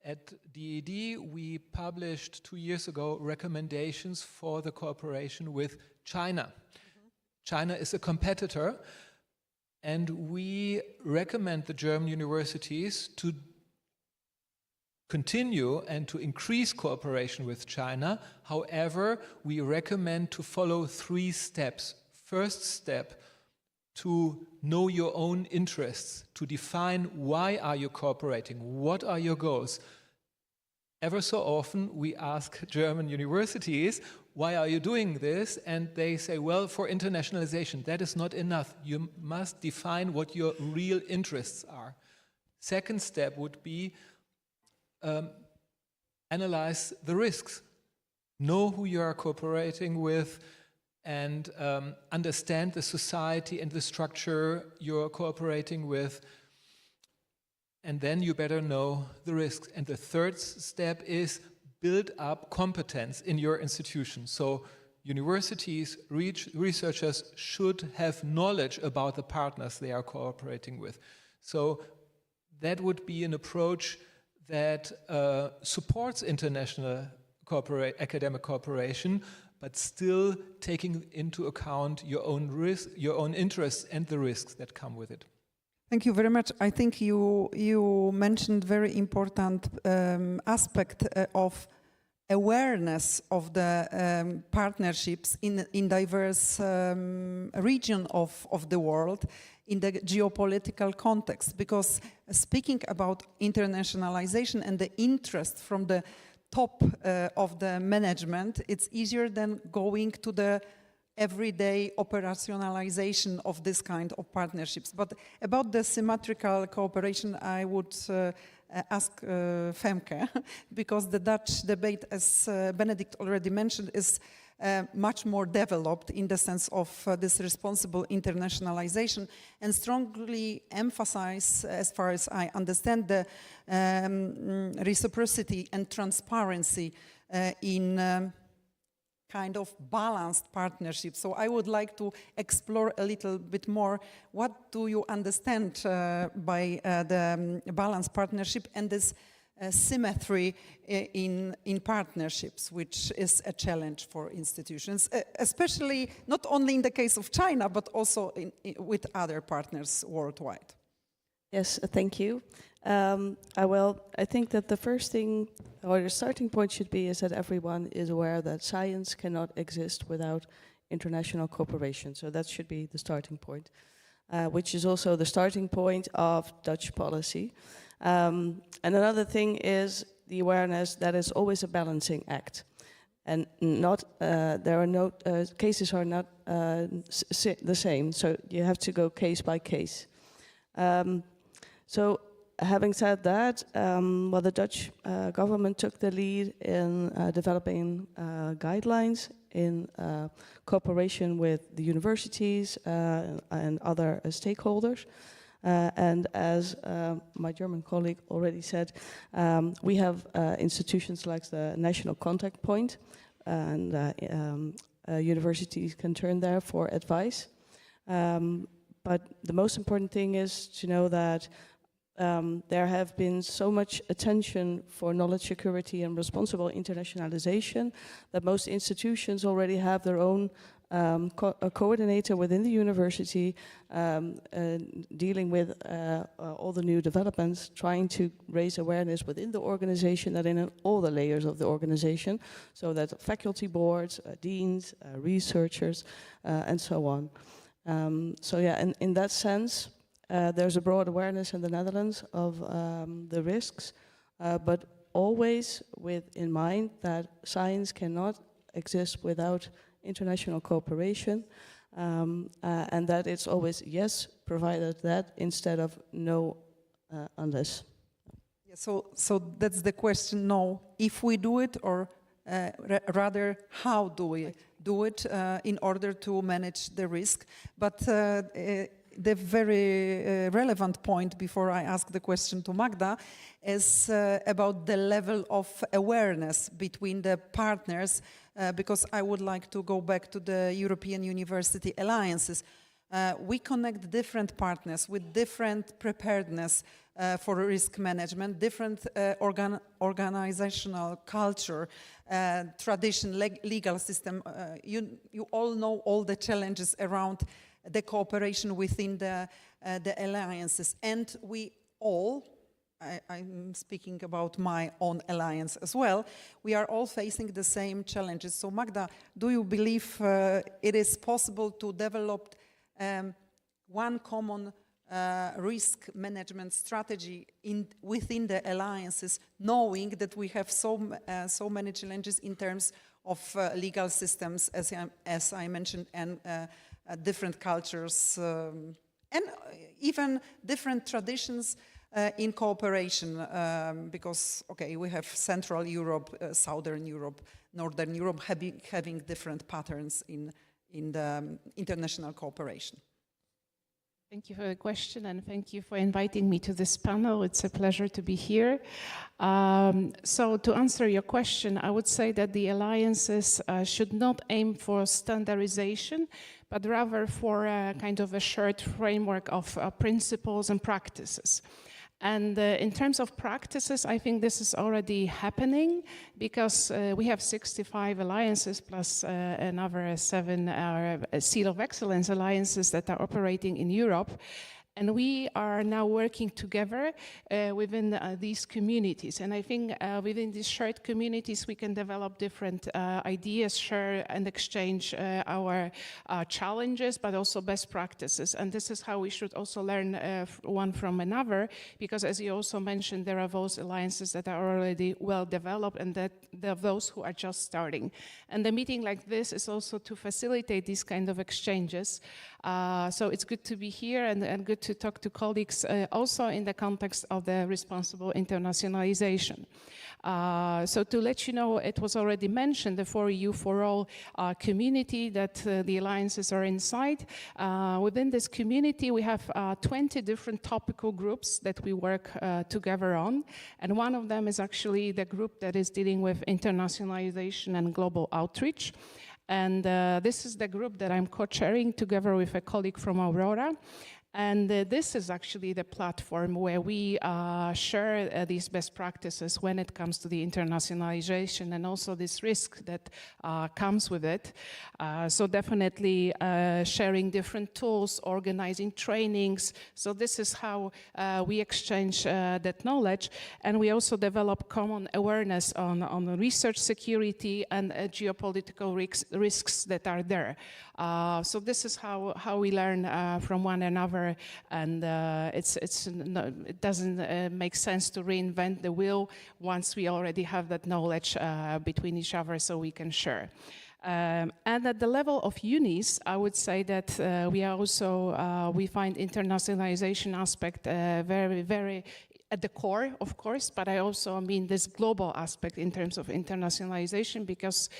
At DED, we published 2 years ago recommendations for the cooperation with China. China is a competitor, and we recommend the German universities to continue and to increase cooperation with China. However, we recommend to follow 3 steps. First step, to know your own interests, to define why are you cooperating, what are your goals. Ever so often we ask German universities, why are you doing this? And they say, well, for internationalization. That is not enough. You must define what your real interests are. Second step would be analyze the risks. Know who you are cooperating with, and understand the society and the structure you're cooperating with. And then you better know the risks. And the third step is build up competence in your institution. So universities, researchers should have knowledge about the partners they are cooperating with. So that would be an approach that supports international academic cooperation, but still taking into account your own risk, your own interests and the risks that come with it. Thank you very much. I think you mentioned very important aspect of awareness of the partnerships in diverse region of the world in the geopolitical context, because speaking about internationalization and the interest from the top of the management, it's easier than going to the everyday operationalization of this kind of partnerships. But about the symmetrical cooperation, I would ask Femke, because the Dutch debate, as Benedict already mentioned, is much more developed in the sense of this responsible internationalization, and strongly emphasize, as far as I understand, the reciprocity and transparency in kind of balanced partnership. So I would like to explore a little bit more. What do you understand by the balanced partnership and this symmetry in partnerships, which is a challenge for institutions, especially not only in the case of China, but also with other partners worldwide? Yes, thank you. I think that the first thing, or the starting point should be, is that everyone is aware that science cannot exist without international cooperation. So that should be the starting point, which is also the starting point of Dutch policy. And another thing is the awareness that it's always a balancing act. And there are no, cases are not the same, so you have to go case by case. So having said that, the Dutch government took the lead in developing guidelines in cooperation with the universities and other stakeholders. And as my German colleague already said, we have institutions like the National Contact Point, and universities can turn there for advice. But the most important thing is to know that there have been so much attention for knowledge security and responsible internationalization that most institutions already have their own a coordinator within the university dealing with all the new developments, trying to raise awareness within the organization and in all the layers of the organization, so that faculty boards, deans, researchers, and so on. So yeah, in that sense, there's a broad awareness in the Netherlands of the risks, but always with in mind that science cannot exist without international cooperation, and that it's always yes, provided that, instead of no, unless. Yeah, so that's the question, no, if we do it, or rather, how do we do it in order to manage the risk? But the very relevant point before I ask the question to Magda is about the level of awareness between the partners, because I would like to go back to the European University Alliances. We connect different partners with different preparedness for risk management, different organizational culture, tradition, legal system. You all know all the challenges around the cooperation within the alliances, and we all, I'm speaking about my own alliance as well, we are all facing the same challenges. So Magda, do you believe it is possible to develop one common risk management strategy within the alliances, knowing that we have so many challenges in terms of legal systems, as I mentioned, and different cultures, and even different traditions in cooperation, because, okay, we have Central Europe, Southern Europe, Northern Europe having different patterns in the international cooperation. Thank you for the question, and thank you for inviting me to this panel. It's a pleasure to be here. So to answer your question, I would say that the alliances should not aim for standardization, but rather for a kind of a shared framework of principles and practices. And in terms of practices, I think this is already happening, because we have 65 alliances plus another 7 Seal of Excellence alliances that are operating in Europe. And we are now working together within these communities. And I think within these shared communities, we can develop different ideas, share and exchange our challenges, but also best practices. And this is how we should also learn one from another, because as you also mentioned, there are those alliances that are already well developed, and that there are those who are just starting. And the meeting like this is also to facilitate these kind of exchanges. So it's good to be here, and good to talk to colleagues also in the context of the responsible internationalization. So to let you know, it was already mentioned, the 4EU4All community that the alliances are inside. Within this community, we have 20 different topical groups that we work together on. And one of them is actually the group that is dealing with internationalization and global outreach. And this is the group that I'm co-chairing together with a colleague from Aurora. And this is actually the platform where we share these best practices when it comes to the internationalization and also this risk that comes with it. So definitely sharing different tools, organizing trainings. So this is how we exchange that knowledge. And we also develop common awareness on research security and geopolitical risks that are there. So this is how we learn from one another, and it doesn't make sense to reinvent the wheel once we already have that knowledge between each other, so we can share. And at the level of unis, I would say that we are also we find internationalization aspect very, very at the core, of course, but I also mean this global aspect in terms of internationalization, because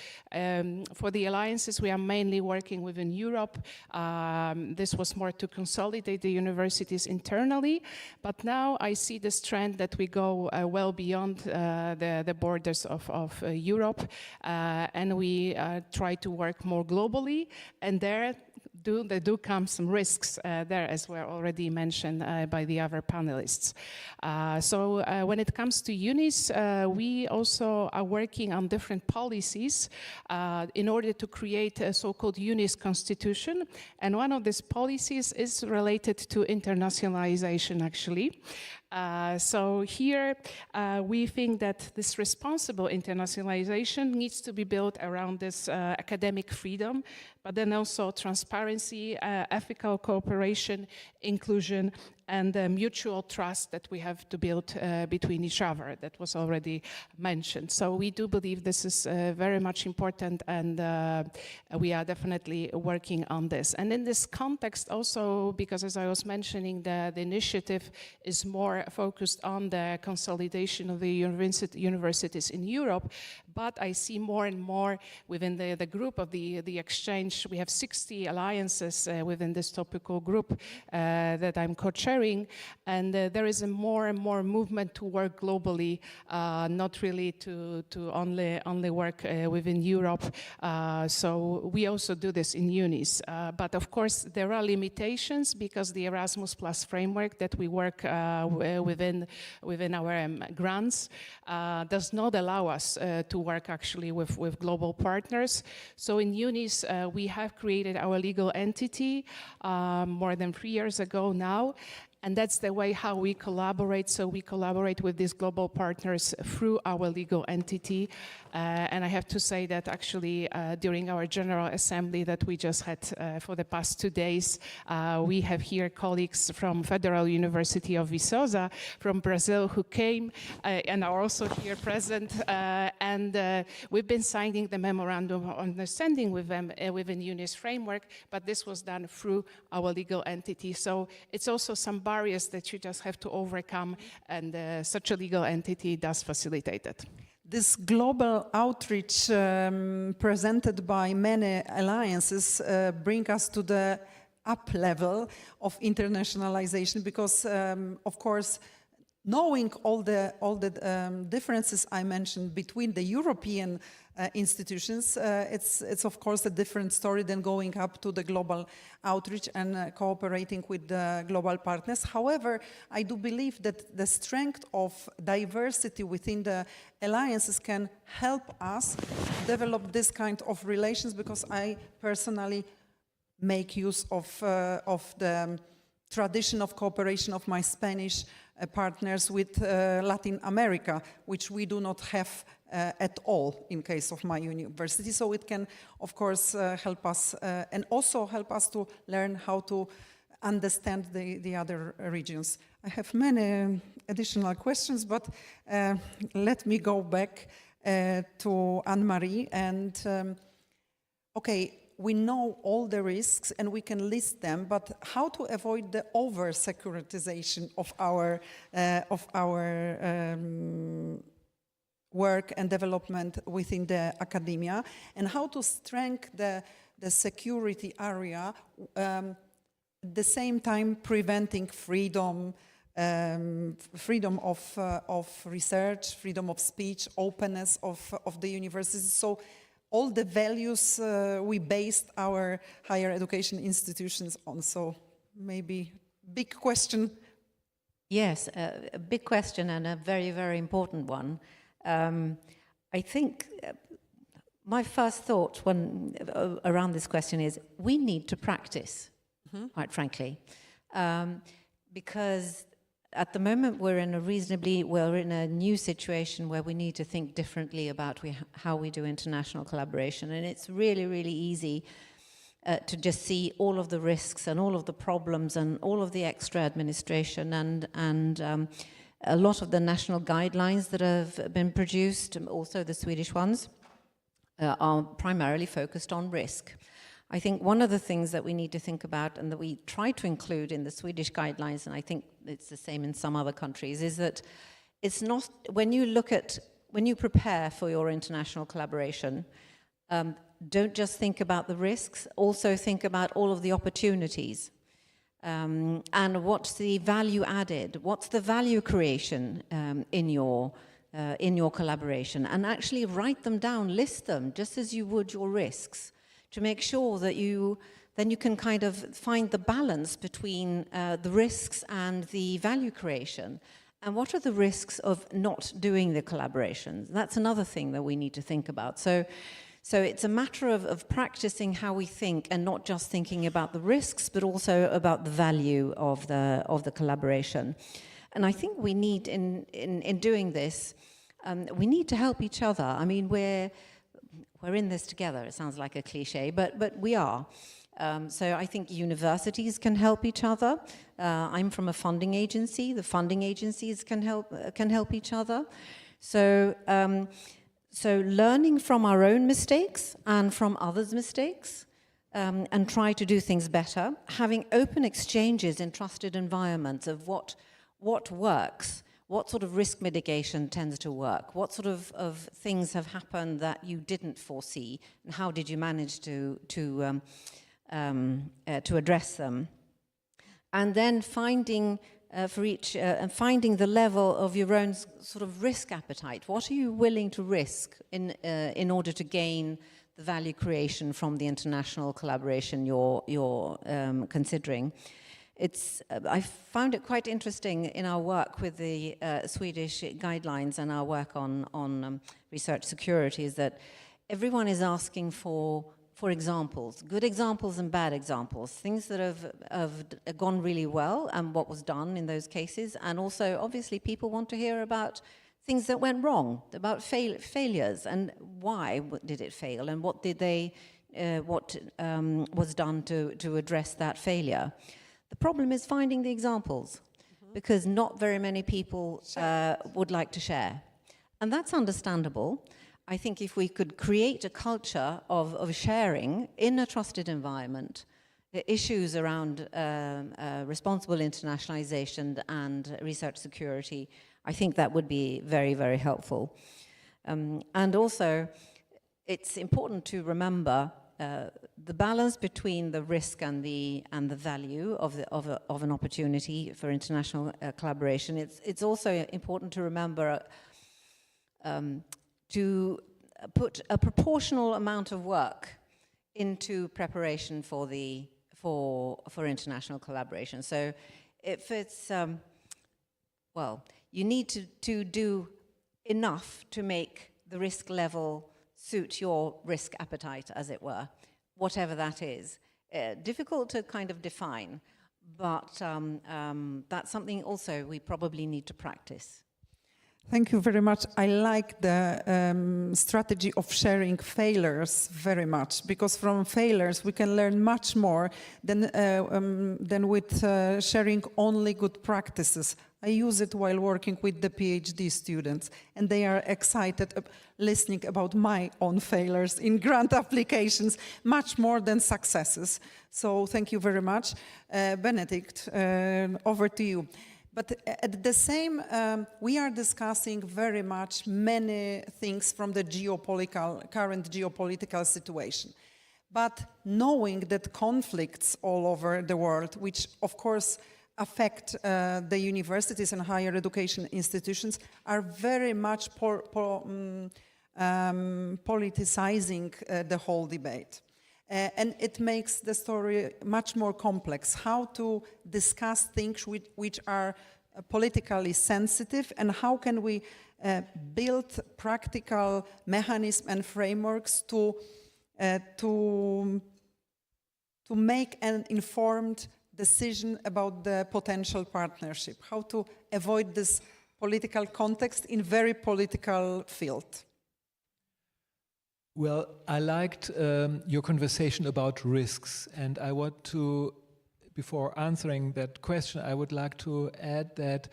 for the alliances, we are mainly working within Europe. This was more to consolidate the universities internally, but now I see this trend that we go well beyond the borders of Europe, and we try to work more globally, and there do come some risks there, as were already mentioned by the other panelists. So when it comes to unis, we also are working on different policies in order to create a so-called unis constitution. And one of these policies is related to internationalization, actually. So here we think that this responsible internationalization needs to be built around this academic freedom, but then also transparency, ethical cooperation, inclusion, and mutual trust that we have to build between each other. That was already mentioned. So we do believe this is very much important, and we are definitely working on this. And in this context also, because as I was mentioning, the initiative is more focused on the consolidation of the universities in Europe, but I see more and more within the group of the exchange. We have 60 alliances within this topical group that I'm co-chairing, and there is a more and more movement to work globally, not really to only work within Europe. So we also do this in unis, but of course there are limitations, because the Erasmus Plus framework that we work within our grants does not allow us to work actually with global partners. So in unis we have created our legal entity more than 3 years ago now, and that's the way how we collaborate. So we collaborate with these global partners through our legal entity. And I have to say that actually during our General Assembly that we just had for the past 2 days, we have here colleagues from Federal University of Viçosa from Brazil who came and are also here present. And we've been signing the memorandum of understanding with them within UNIS framework, but this was done through our legal entity. So it's also some barriers that you just have to overcome, and such a legal entity does facilitate it. This global outreach presented by many alliances bring us to the up level of internationalization, because of course knowing all the differences I mentioned between the European institutions, it's of course a different story than going up to the global outreach and cooperating with the global partners. However, I do believe that the strength of diversity within the alliances can help us develop this kind of relations, because I personally make use of the tradition of cooperation of my Spanish partners with Latin America, which we do not have at all in case of my university. So it can, of course, help us and also help us to learn how to understand the other regions. I have many additional questions, but let me go back to Anne-Marie. And okay, we know all the risks and we can list them, but how to avoid the over-securitization of our work and development within the academia, and how to strengthen the security area, at the same time preventing freedom of research, freedom of speech, openness of the universities. So all the values we based our higher education institutions on. So maybe big question. Yes, a big question and a very, very important one. I think my first thought around this question is we need to practice, quite frankly, because at the moment we're in a new situation where we need to think differently about how we do international collaboration, and it's really, really easy to just see all of the risks and all of the problems and all of the extra administration and a lot of the national guidelines that have been produced, also the Swedish ones, are primarily focused on risk. I think one of the things that we need to think about, and that we try to include in the Swedish guidelines, and I think it's the same in some other countries, is that it's not, when you prepare for your international collaboration, don't just think about the risks, also think about all of the opportunities. And what's the value added? What's the value creation in your collaboration? And actually write them down, list them, just as you would your risks, to make sure that then you can kind of find the balance between the risks and the value creation. And what are the risks of not doing the collaborations? That's another thing that we need to think about. So it's a matter of practicing how we think, and not just thinking about the risks, but also about the value of the collaboration. And I think we need, in doing this, we need to help each other. I mean, we're in this together. It sounds like a cliche, but we are. So I think universities can help each other. I'm from a funding agency. The funding agencies can help each other. So learning from our own mistakes and from others' mistakes, and try to do things better. Having open exchanges in trusted environments of what works, what sort of risk mitigation tends to work, what sort of things have happened that you didn't foresee, and how did you manage to address them. And then finding finding the level of your own sort of risk appetite. What are you willing to risk in order to gain the value creation from the international collaboration you're considering? I found it quite interesting in our work with the Swedish guidelines and our work on research security, is that everyone is asking for examples, good examples and bad examples, things that have gone really well and what was done in those cases. And also, obviously, people want to hear about things that went wrong, about failures, and why did it fail, and what was done to address that failure. The problem is finding the examples, because not very many people would like to share. And that's understandable. I think if we could create a culture of sharing in a trusted environment, the issues around responsible internationalization and research security, I think that would be very, very helpful. And also, it's important to remember the balance between the risk and the value of an opportunity for international collaboration. It's also important to remember to put a proportional amount of work into preparation for international collaboration. So if it's you need to do enough to make the risk level suit your risk appetite, as it were, whatever that is. Difficult to kind of define, but that's something also we probably need to practice. Thank you very much. I like the strategy of sharing failures very much, because from failures we can learn much more than with sharing only good practices. I use it while working with the PhD students, and they are excited listening about my own failures in grant applications, much more than successes. So thank you very much. Benedict, over to you. But at the same, we are discussing very much many things from the current geopolitical situation. But knowing that conflicts all over the world, which of course affect the universities and higher education institutions, are very much politicizing the whole debate. And it makes the story much more complex. How to discuss things which are politically sensitive, and how can we build practical mechanisms and frameworks to make an informed decision about the potential partnership, how to avoid this political context in very political field. Well, I liked your conversation about risks, and I want to, before answering that question, I would like to add that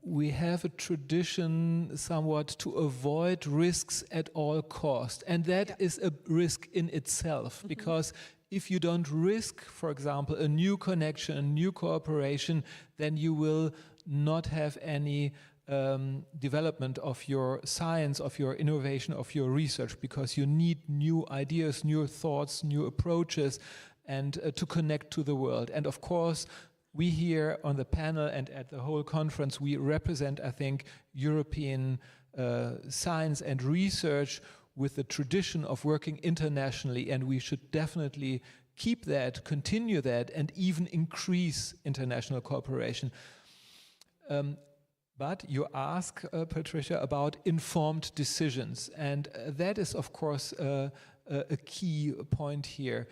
we have a tradition somewhat to avoid risks at all cost. And that is a risk in itself, because if you don't risk, for example, a new connection, a new cooperation, then you will not have any development of your science, of your innovation, of your research, because you need new ideas, new thoughts, new approaches, and to connect to the world. And of course, we here on the panel and at the whole conference, we represent, I think, European science and research with the tradition of working internationally, and we should definitely keep that, continue that, and even increase international cooperation. But you ask, Patricia, about informed decisions, and that is, of course, a key point here.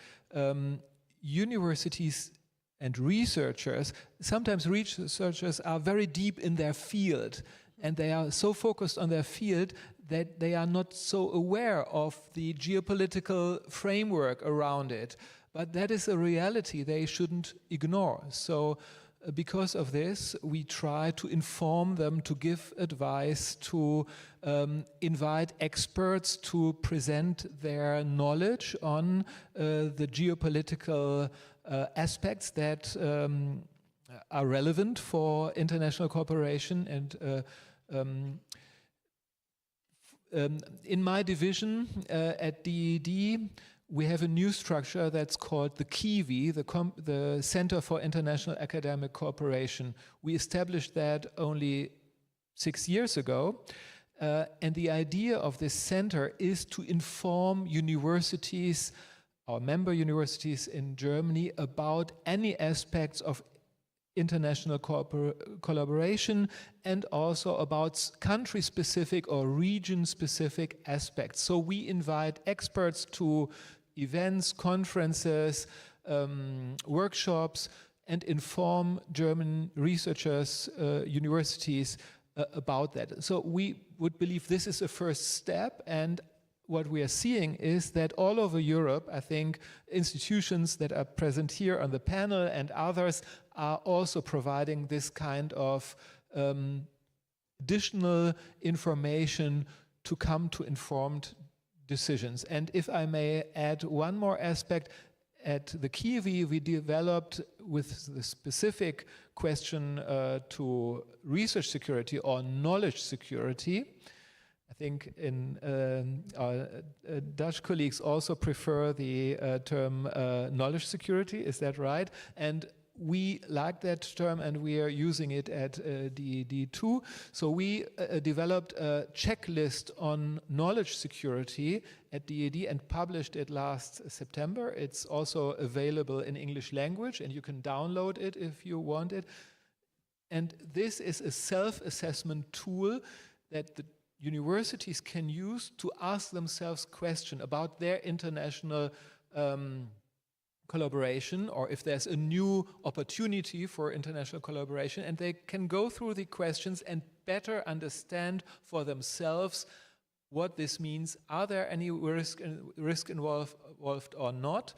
Universities and researchers, sometimes researchers are very deep in their field, and they are so focused on their field that they are not so aware of the geopolitical framework around it. But that is a reality they shouldn't ignore. So because of this, we try to inform them, to give advice, to invite experts to present their knowledge on the geopolitical aspects that are relevant for international cooperation. And in my division at DED, we have a new structure that's called the KIWI, the Center for International Academic Cooperation. We established that only 6 years ago. And the idea of this center is to inform universities, our member universities in Germany, about any aspects of international collaboration, and also about country-specific or region-specific aspects. So we invite experts to events, conferences, workshops, and inform German researchers, universities about that. So we would believe this is a first step, and what we are seeing is that all over Europe, I think institutions that are present here on the panel and others are also providing this kind of additional information to come to informed decisions. And if I may add one more aspect, at the KIWI we developed with the specific question to research security or knowledge security. I think our Dutch colleagues also prefer the term knowledge security, is that right? And we like that term, and we are using it at DED too. So we developed a checklist on knowledge security at DED and published it last September. It's also available in English language, and you can download it if you want it. And this is a self-assessment tool that the universities can use to ask themselves questions about their international collaboration, or if there's a new opportunity for international collaboration, and they can go through the questions and better understand for themselves what this means. Are there any risk involved or not?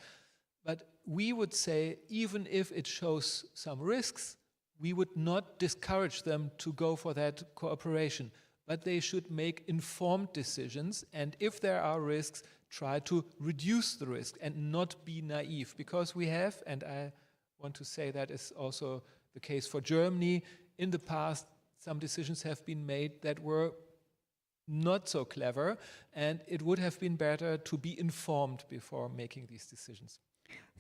But we would say, even if it shows some risks, we would not discourage them to go for that cooperation. But they should make informed decisions, and if there are risks, try to reduce the risk and not be naive. Because we have, and I want to say that is also the case for Germany, in the past some decisions have been made that were not so clever, and it would have been better to be informed before making these decisions.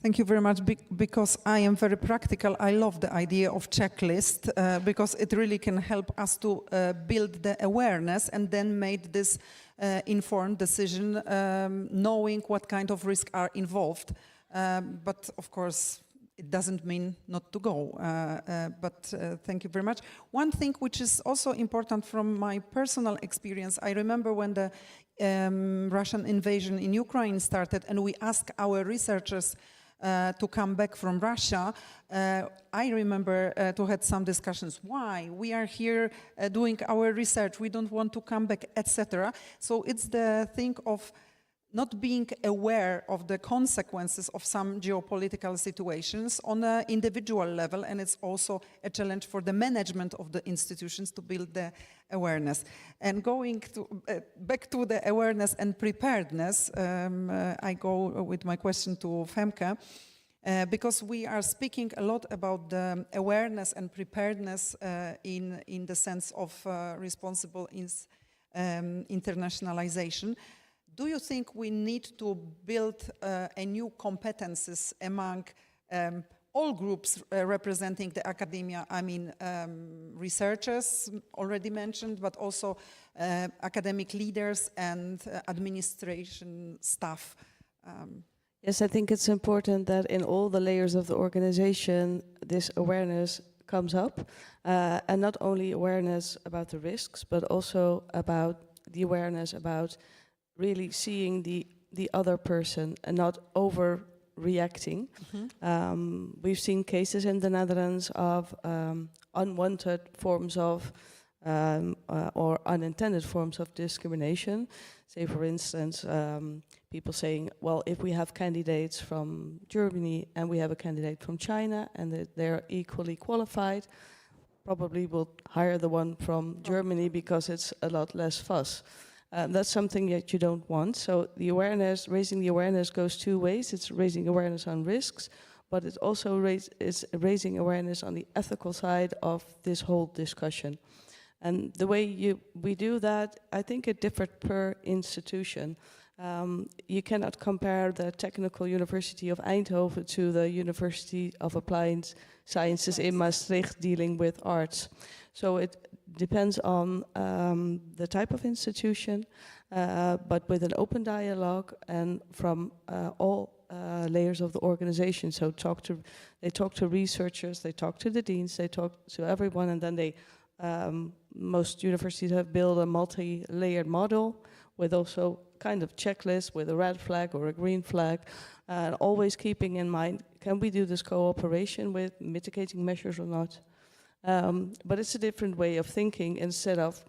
Thank you very much, because I am very practical. I love the idea of checklist because it really can help us to build the awareness and then make this informed decision, knowing what kind of risks are involved. But of course, it doesn't mean not to go. But thank you very much. One thing which is also important from my personal experience, I remember when the Russian invasion in Ukraine started and we asked our researchers to come back from Russia, I remember to had some discussions. Why? We are here doing our research. We don't want to come back, etc. So it's the thing of not being aware of the consequences of some geopolitical situations on an individual level, and it's also a challenge for the management of the institutions to build the awareness. And going back to the awareness and preparedness, I go with my question to Femke, because we are speaking a lot about the awareness and preparedness in the sense of responsible internationalization. Do you think we need to build a new competencies among all groups representing the academia? I mean, researchers already mentioned, but also academic leaders and administration staff. Yes, I think it's important that in all the layers of the organization, this awareness comes up, and not only awareness about the risks, but also about the awareness about really seeing the other person and not overreacting. We've seen cases in the Netherlands of unwanted forms of or unintended forms of discrimination. Say, for instance, people saying, well, if we have candidates from Germany and we have a candidate from China and they're equally qualified, probably we'll hire the one from Germany because it's a lot less fuss. That's something that you don't want. So the awareness, raising the awareness goes two ways. It's raising awareness on risks, but it also is raising awareness on the ethical side of this whole discussion. And the way we do that, I think it differed per institution. You cannot compare the Technical University of Eindhoven to the University of Applied Sciences in Maastricht dealing with arts. So it depends on the type of institution, but with an open dialogue and from all layers of the organization. So they talk to researchers, they talk to the deans, they talk to everyone, and then most universities have built a multi-layered model with also kind of checklist with a red flag or a green flag, and always keeping in mind, can we do this cooperation with mitigating measures or not? But it's a different way of thinking instead of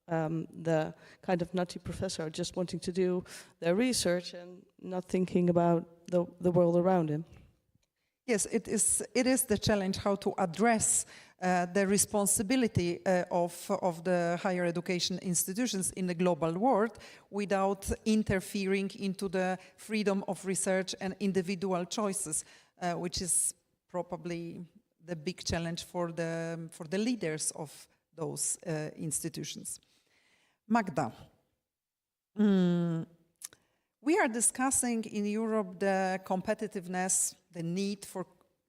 the kind of nutty professor just wanting to do their research and not thinking about the world around him. Yes, it is the challenge how to address the responsibility of the higher education institutions in the global world without interfering into the freedom of research and individual choices, which is probably the big challenge for the leaders of those institutions. Magda, we are discussing in Europe the competitiveness, the need for,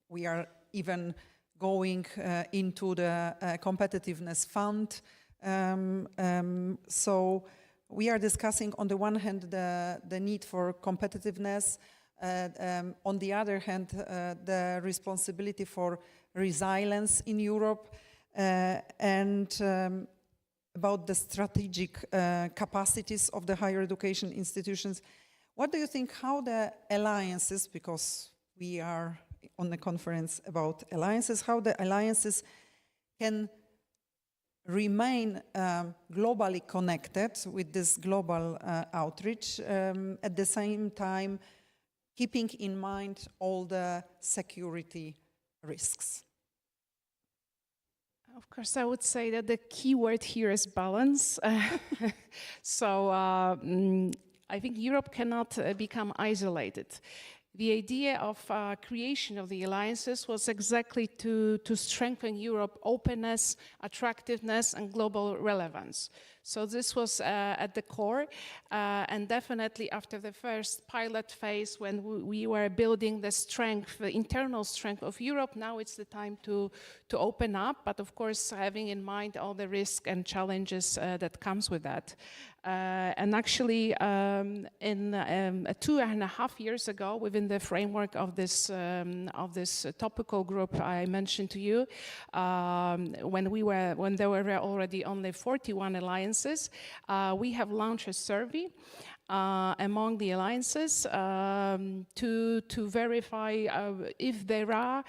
we are even going into the competitiveness fund. So we are discussing on the one hand the need for competitiveness, on the other hand the responsibility for resilience in Europe, and about the strategic capacities of the higher education institutions. What do you think, how the alliances, because we are on the conference about alliances, how the alliances can remain globally connected with this global outreach, at the same time keeping in mind all the security risks? Of course, I would say that the key word here is balance. So I think Europe cannot become isolated. The idea of creation of the alliances was exactly to strengthen Europe's openness, attractiveness, and global relevance. So this was at the core, and definitely after the first pilot phase, when we were building the strength, the internal strength of Europe, now it's the time to open up, but of course having in mind all the risks and challenges that comes with that. And actually, in 2.5 years ago, within the framework of this topical group I mentioned to you, when there were already only 41 alliances, we have launched a survey among the alliances to verify if there are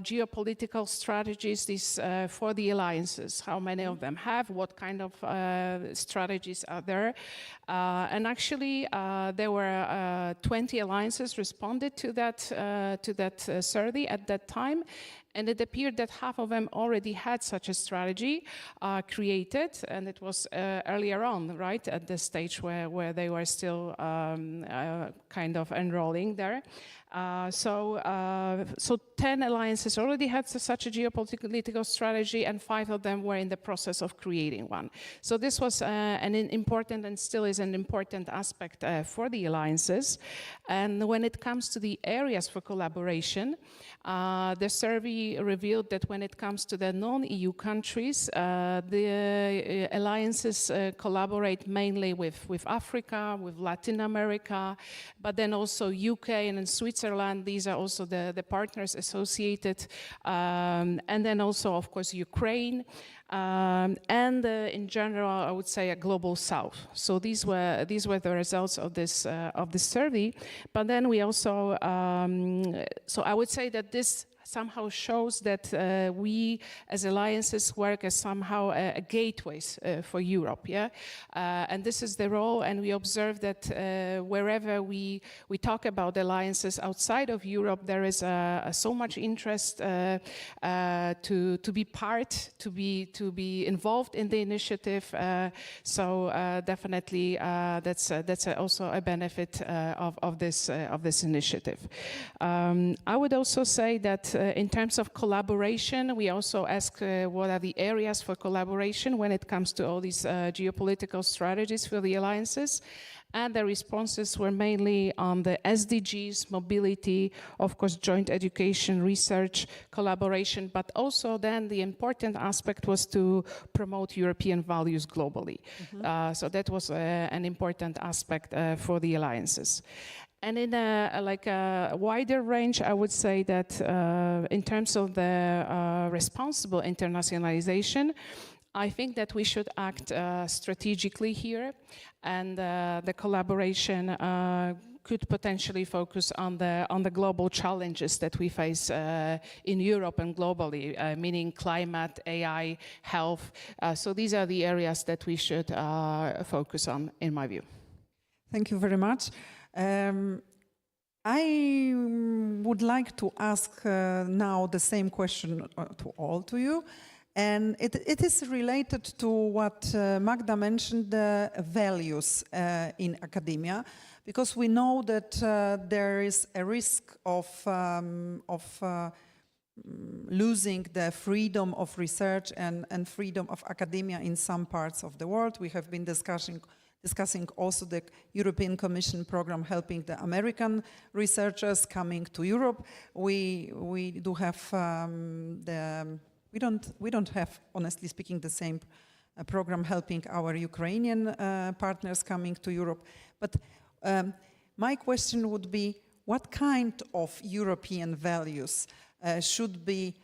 geopolitical strategies for the alliances, how many of them have, what kind of strategies are there. And actually, there were 20 alliances responded to that survey at that time. And it appeared that half of them already had such a strategy created, and it was earlier on, right, at the stage where they were still kind of enrolling there. So 10 alliances already had such a geopolitical strategy, and 5 of them were in the process of creating one. So this was an important and still is an important aspect for the alliances. And when it comes to the areas for collaboration, the survey revealed that when it comes to the non-EU countries, the alliances collaborate mainly with Africa, with Latin America, but then also UK and in Switzerland. These are also the partners associated, and then also, of course, Ukraine. And in general, I would say a global south. So these were the results of this survey. But then we also, so I would say that this somehow shows that we as alliances work as somehow a gateways for Europe, yeah? And this is the role, and we observe that wherever we talk about alliances outside of Europe, there is so much interest to be part, to be involved in the initiative. So definitely that's also a benefit of this initiative. I would also say that in terms of collaboration, we also ask what are the areas for collaboration when it comes to all these geopolitical strategies for the alliances. And the responses were mainly on the SDGs, mobility, of course, joint education, research, collaboration, but also then the important aspect was to promote European values globally. So that was an important aspect for the alliances. And in a wider range, I would say that in terms of the responsible internationalization, I think that we should act strategically here, and the collaboration could potentially focus on the global challenges that we face in Europe and globally, meaning climate, AI, health. So these are the areas that we should focus on, in my view. Thank you very much. I would like to ask now the same question to all to you. And it is related to what Magda mentioned, the values in academia, because we know that there is a risk of losing the freedom of research and freedom of academia in some parts of the world. We have been discussing also the European Commission program helping the American researchers coming to Europe. We do have we don't have, honestly speaking, the same program helping our Ukrainian partners coming to Europe. But my question would be, what kind of European values should be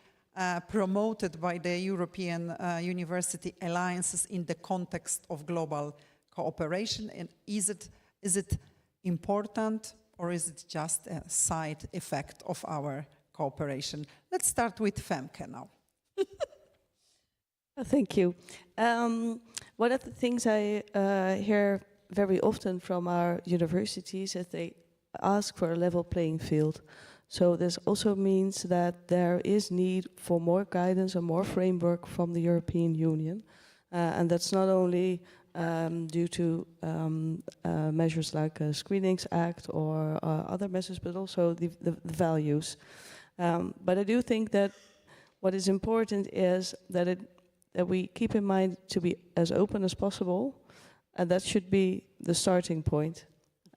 promoted by the European university alliances in the context of global cooperation? And is it important, or is it just a side effect of our cooperation? Let's start with Femke now. Thank you. One of the things I hear very often from our universities is they ask for a level playing field. So this also means that there is need for more guidance and more framework from the European Union. And that's not only due to measures like a Screenings Act or other measures, but also the values. But I do think that what is important is that we keep in mind to be as open as possible, and that should be the starting point.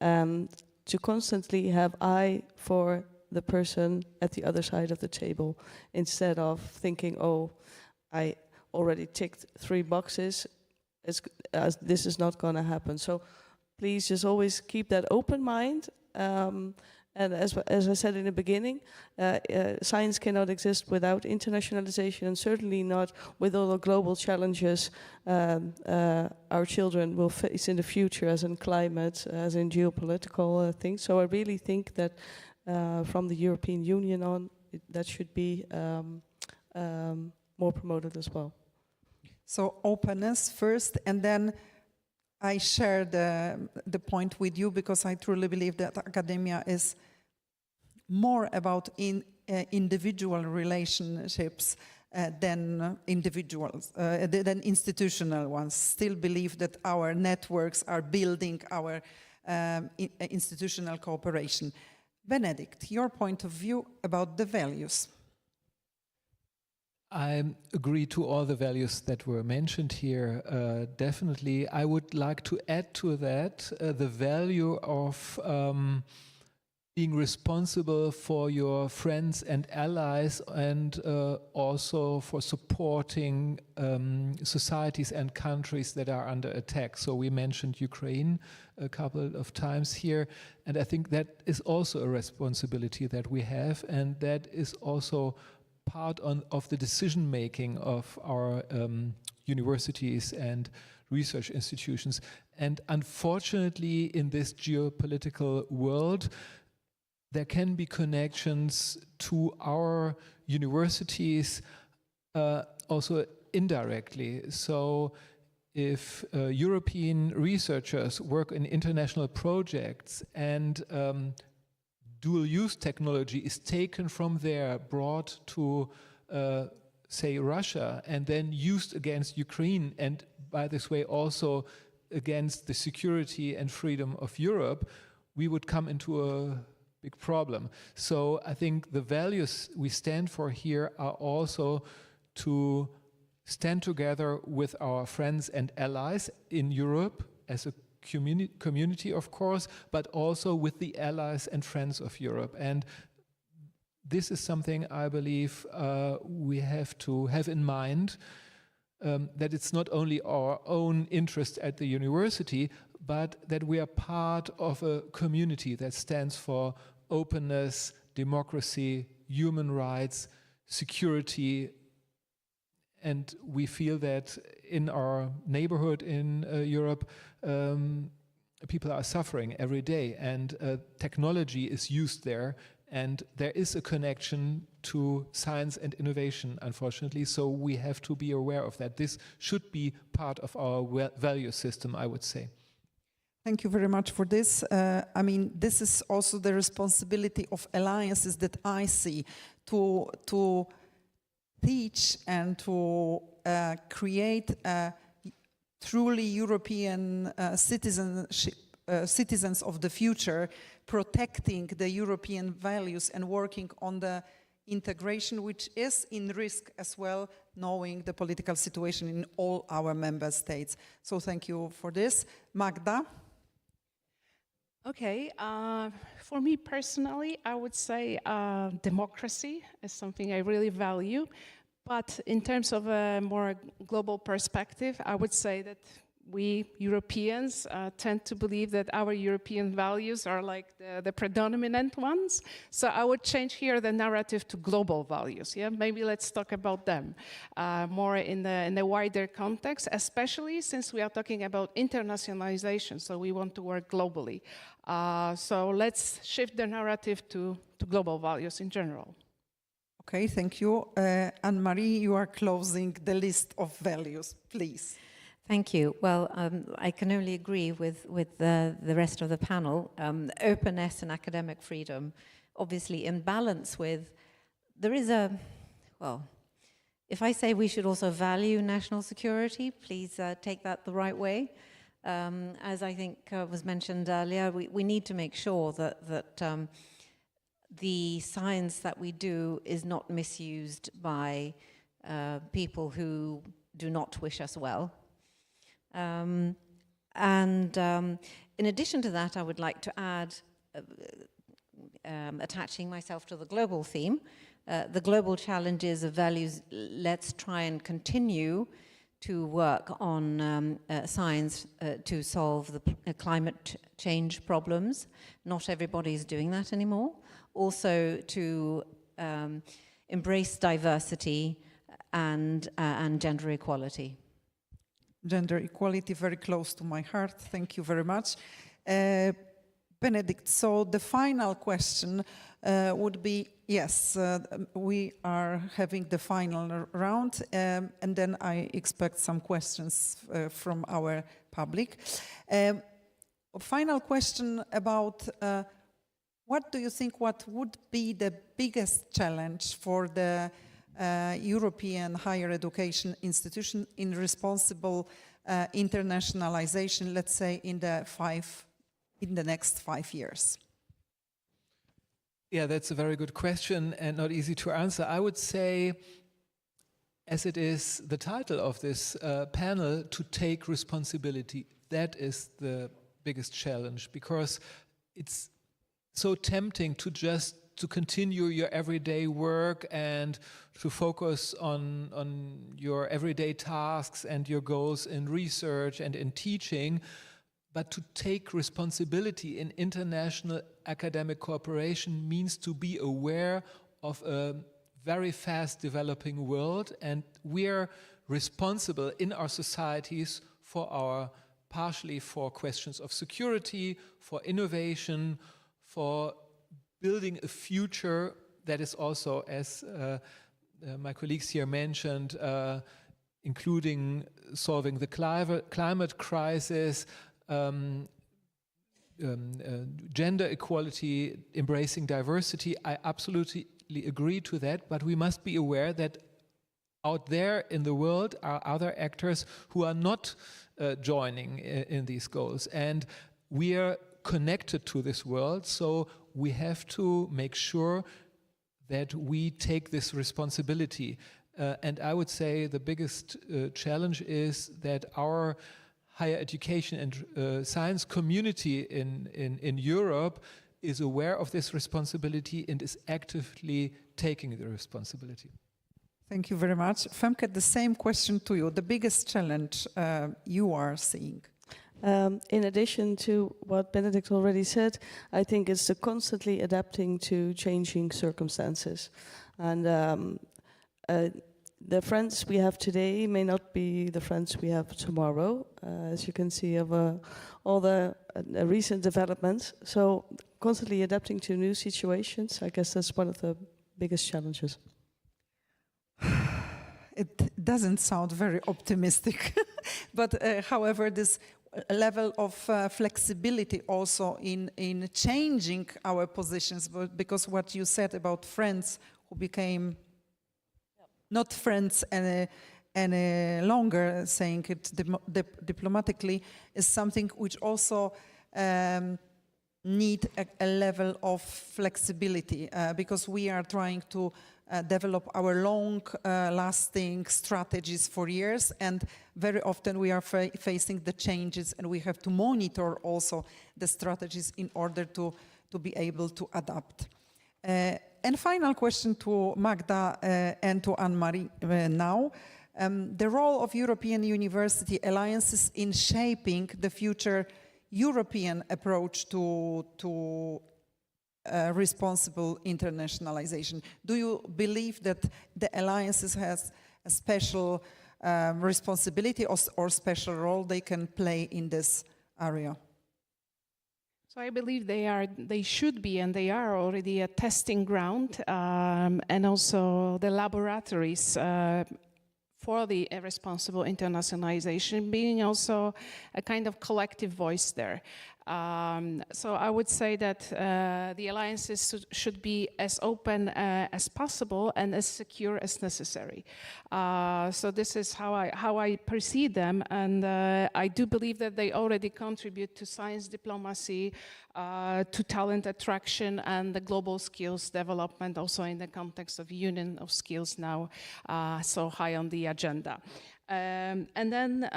To constantly have eye for the person at the other side of the table, instead of thinking, oh, I already ticked 3 boxes, this is not going to happen. So please just always keep that open mind, And as I said in the beginning, science cannot exist without internationalization, and certainly not with all the global challenges our children will face in the future, as in climate, as in geopolitical things. So I really think that from the European Union on, that should be more promoted as well. So openness first, and then I share the point with you, because I truly believe that academia is more about individual relationships than than institutional ones. Still believe that our networks are building our institutional cooperation. Benedict, your point of view about the values. I agree to all the values that were mentioned here, definitely. I would like to add to that the value of being responsible for your friends and allies, and also for supporting societies and countries that are under attack. So we mentioned Ukraine a couple of times here, and I think that is also a responsibility that we have, and that is also part of the decision making of our universities and research institutions. And unfortunately, in this geopolitical world, there can be connections to our universities also indirectly. So if European researchers work in international projects and dual-use technology is taken from there, brought to, say, Russia, and then used against Ukraine, and by this way also against the security and freedom of Europe, we would come into a big problem. So I think the values we stand for here are also to stand together with our friends and allies in Europe as a community, of course, but also with the allies and friends of Europe. And this is something I believe we have to have in mind, that it's not only our own interest at the university, but that we are part of a community that stands for openness, democracy, human rights, security. And we feel that in our neighborhood in Europe, people are suffering every day, and technology is used there, and there is a connection to science and innovation, unfortunately, so we have to be aware of that. This should be part of our value system, I would say. Thank you very much for this. I mean, this is also the responsibility of alliances that I see to teach and to create a truly European citizens of the future, protecting the European values and working on the integration, which is in risk as well, knowing the political situation in all our member states. So thank you for this. Magda? Okay, for me personally, I would say democracy is something I really value. But in terms of a more global perspective, I would say that we Europeans tend to believe that our European values are like the predominant ones. So I would change here the narrative to global values. Yeah, maybe let's talk about them more in the wider context, especially since we are talking about internationalization. So we want to work globally. So let's shift the narrative to global values in general. Okay, thank you. Anne-Marie, you are closing the list of values, please. Thank you. Well, I can only agree with the rest of the panel. Openness and academic freedom, obviously in balance with, there is well, if I say we should also value national security, please take that the right way. As I think was mentioned earlier, we need to make sure that the science that we do is not misused by people who do not wish us well. In addition to that, I would like to add, attaching myself to the global theme, the global challenges of values, let's try and continue to work on science to solve the climate change problems. Not everybody is doing that anymore. Also to embrace diversity and gender equality. Gender equality, very close to my heart. Thank you very much. Benedict, so the final question would be, yes, we are having the final round, and then I expect some questions from our public. Final question about what do you think, what would be the biggest challenge for the European higher education institution in responsible internationalization, let's say in the next 5 years? Yeah, that's a very good question and not easy to answer. I would say, as it is the title of this panel, to take responsibility. That is the biggest challenge, because it's so tempting to just to continue your everyday work and to focus on your everyday tasks and your goals in research and in teaching, but to take responsibility in international academic cooperation means to be aware of a very fast developing world, and we're responsible in our societies partially for questions of security, for innovation, for building a future that is also, as my colleagues here mentioned, including solving the climate crisis, gender equality, embracing diversity. I absolutely agree to that, but we must be aware that out there in the world are other actors who are not joining in these goals, and we are connected to this world, so we have to make sure that we take this responsibility. And I would say the biggest challenge is that our higher education and science community in Europe is aware of this responsibility and is actively taking the responsibility. Thank you very much. Femke, the same question to you. The biggest challenge you are seeing? In addition to what Benedict already said, I think it's the constantly adapting to changing circumstances. And the friends we have today may not be the friends we have tomorrow, as you can see of all the recent developments. So constantly adapting to new situations, I guess that's one of the biggest challenges. It doesn't sound very optimistic, but however, this level of flexibility also in changing our positions, because what you said about friends who became not friends any longer, saying it diplomatically, is something which also need a level of flexibility, because we are trying to develop our long-lasting strategies for years, and very often we are facing the changes, and we have to monitor also the strategies in order to be able to adapt. And final question to Magda and to Anne-Marie now. The role of European university alliances in shaping the future European approach to responsible internationalization. Do you believe that the alliances has a special responsibility or special role they can play in this area? So I believe they should be, and they are already a testing ground, and also the laboratories for the responsible internationalization, being also a kind of collective voice there. So I would say that the alliances should be as open as possible and as secure as necessary. So this is how I perceive them, and I do believe that they already contribute to science diplomacy, to talent attraction, and the global skills development, also in the context of union of skills now so high on the agenda. And then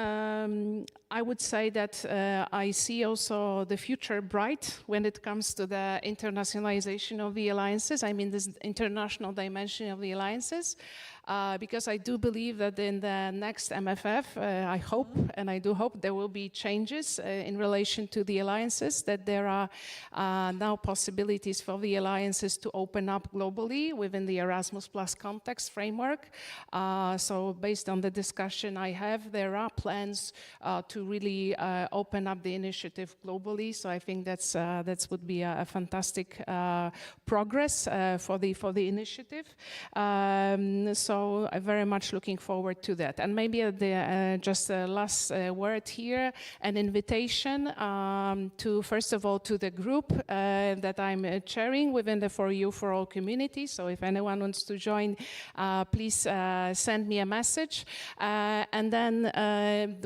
I would say that I see also the future bright when it comes to the internationalization of the alliances. I mean, this international dimension of the alliances. Because I do believe that in the next MFF, I hope, and I do hope there will be changes in relation to the alliances, that there are now possibilities for the alliances to open up globally within the Erasmus Plus context framework. So based on the discussion I have, there are plans to really open up the initiative globally. So I think that would be a fantastic progress for the initiative. So I'm very much looking forward to that. And maybe just a last word here, an invitation to, first of all, to the group that I'm chairing within the For You For All community. So if anyone wants to join, please send me a message. And then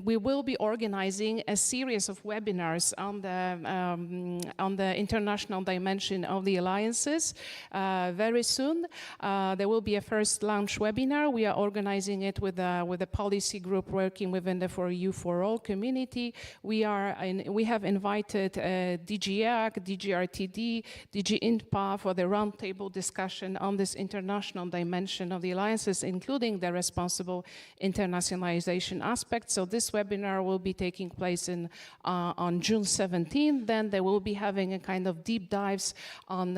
we will be organizing a series of webinars on the international dimension of the alliances very soon. There will be a first launch webinar. We are organizing it with a policy group working within the For You For All community. We have invited DG EAC, DG RTD, DG INPA for the roundtable discussion on this international dimension of the alliances, including the responsible internationalization aspect. So this webinar will be taking place on June 17th. Then they will be having a kind of deep dives on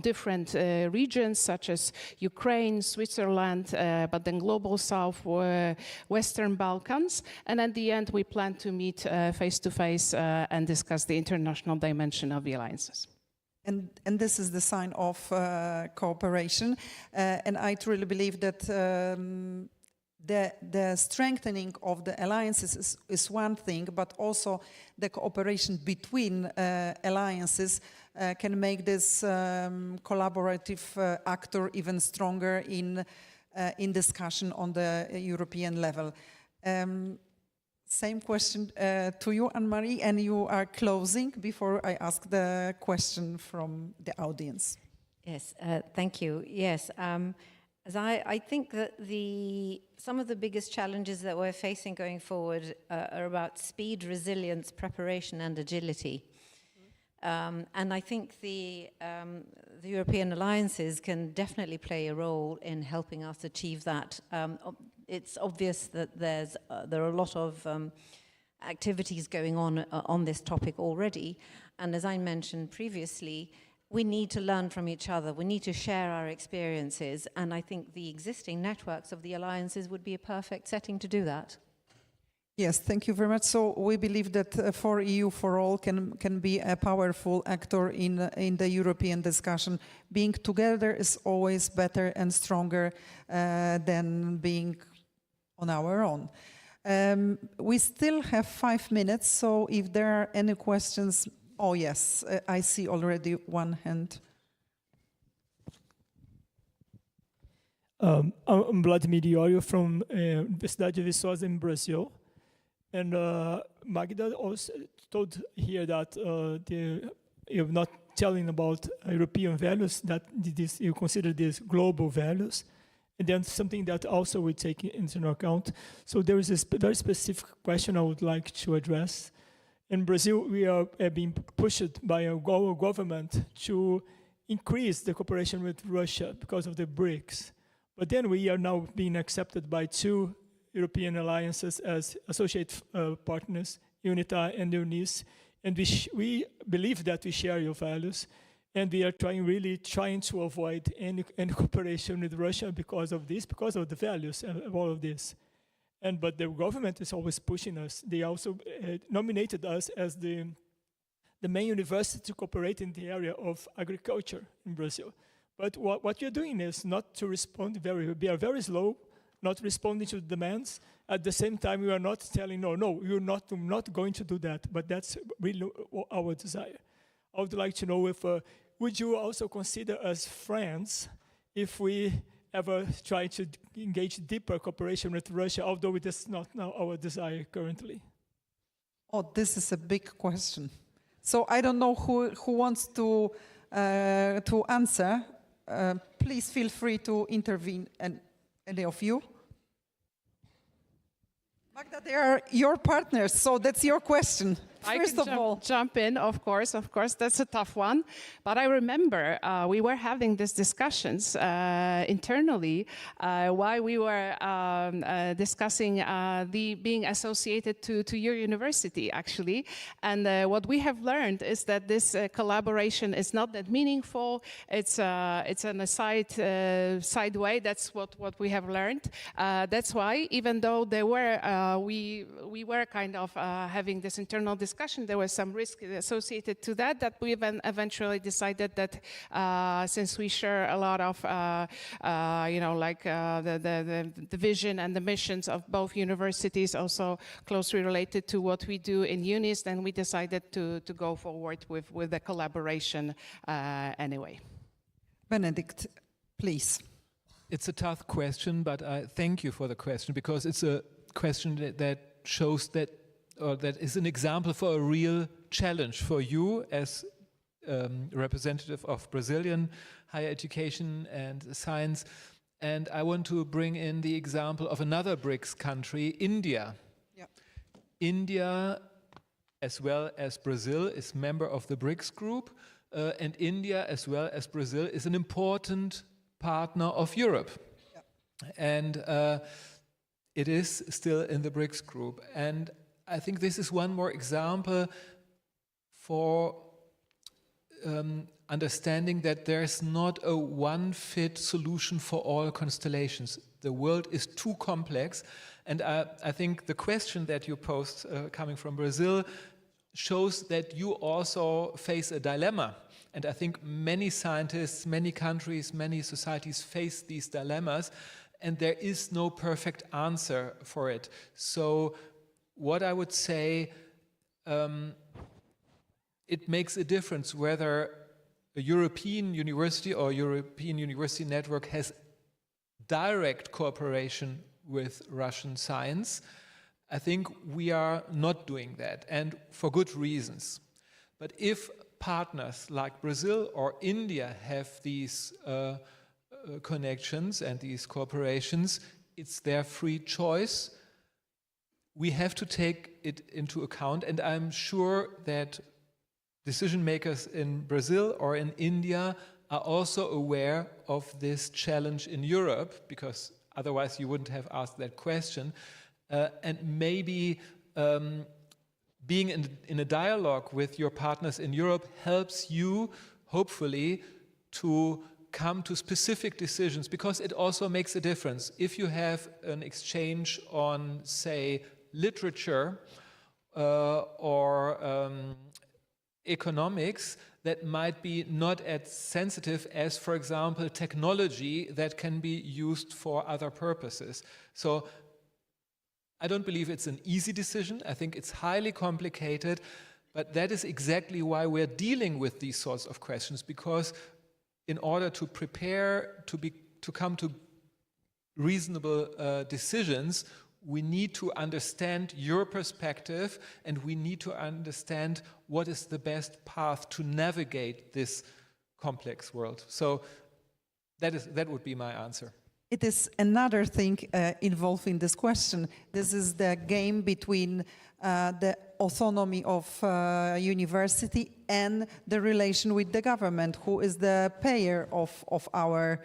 different regions such as Ukraine, Switzerland, but then Global South, Western Balkans. And at the end, we plan to meet face-to-face and discuss the international dimension of the alliances. And this is the sign of cooperation. And I truly believe that the strengthening of the alliances is one thing, but also the cooperation between alliances can make this collaborative actor even stronger in discussion on the European level. Same question to you, Anne-Marie, and you are closing before I ask the question from the audience. Yes, thank you. Yes, as I think that some of the biggest challenges that we're facing going forward are about speed, resilience, preparation, and agility. And I think the European alliances can definitely play a role in helping us achieve that. It's obvious that there are a lot of activities going on this topic already. And as I mentioned previously, we need to learn from each other. We need to share our experiences. And I think the existing networks of the alliances would be a perfect setting to do that. Yes, thank you very much. So we believe that For EU For All can be a powerful actor in the European discussion. Being together is always better and stronger than being on our own. We still have 5 minutes, so if there are any questions, oh yes, I see already one hand. I'm Vladimir Diorio from Universidade de Viçosa in Brazil. And Magda also told here that you're not telling about European values, that you consider these global values. And then something that also we take into account. So there is a very specific question I would like to address. In Brazil, we are being pushed by our government to increase the cooperation with Russia because of the BRICS. But then we are now being accepted by 2 European alliances as associate partners, UNITA and UNIS, and we believe that we share your values, and we are really trying to avoid any cooperation with Russia because of this, because of the values of all of this. But the government is always pushing us. They also nominated us as the main university to cooperate in the area of agriculture in Brazil. But what we are doing is not to respond we are very slow, not responding to demands. At the same time, we are not telling, no, you're not going to do that. But that's really our desire. I would like to know if, would you also consider us friends if we ever try to engage deeper cooperation with Russia, although it is not now our desire currently? Oh, this is a big question. So I don't know who wants to answer. Please feel free to intervene, and any of you. Magda, they are your partners, so that's your question. First of all, jump in, of course, that's a tough one. But I remember we were having these discussions internally while we were discussing being associated to your university, actually. And what we have learned is that this collaboration is not that meaningful. It's an side way. That's what we have learned. That's why, even though there were we were kind of having this internal discussion, there was some risk associated to that we eventually decided that since we share a lot of the vision and the missions of both universities, also closely related to what we do in UNIS, then we decided to go forward with the collaboration anyway. Benedict, please. It's a tough question, but I thank you for the question, because it's a question that shows that, or that is an example for a real challenge for you as representative of Brazilian higher education and science. And I want to bring in the example of another BRICS country, India. Yep. India, as well as Brazil, is member of the BRICS group, and India, as well as Brazil, is an important partner of Europe. Yep. And it is still in the BRICS group. And I think this is one more example for understanding that there's not a one-fit solution for all constellations. The world is too complex, and I think the question that you posed coming from Brazil shows that you also face a dilemma. And I think many scientists, many countries, many societies face these dilemmas, and there is no perfect answer for it. So what I would say, it makes a difference whether a European university or European university network has direct cooperation with Russian science. I think we are not doing that, and for good reasons. But if partners like Brazil or India have these connections and these cooperations, it's their free choice. We have to take it into account, and I'm sure that decision makers in Brazil or in India are also aware of this challenge in Europe, because otherwise you wouldn't have asked that question. And maybe being in a dialogue with your partners in Europe helps you, hopefully, to come to specific decisions, because it also makes a difference. If you have an exchange on, say, literature or economics, that might be not as sensitive as, for example, technology that can be used for other purposes. So I don't believe it's an easy decision. I think it's highly complicated, but that is exactly why we're dealing with these sorts of questions, because in order to prepare to come to reasonable decisions, we need to understand your perspective, and we need to understand what is the best path to navigate this complex world. So that would be my answer. It is another thing involved in this question. This is the game between the autonomy of university and the relation with the government, who is the payer of our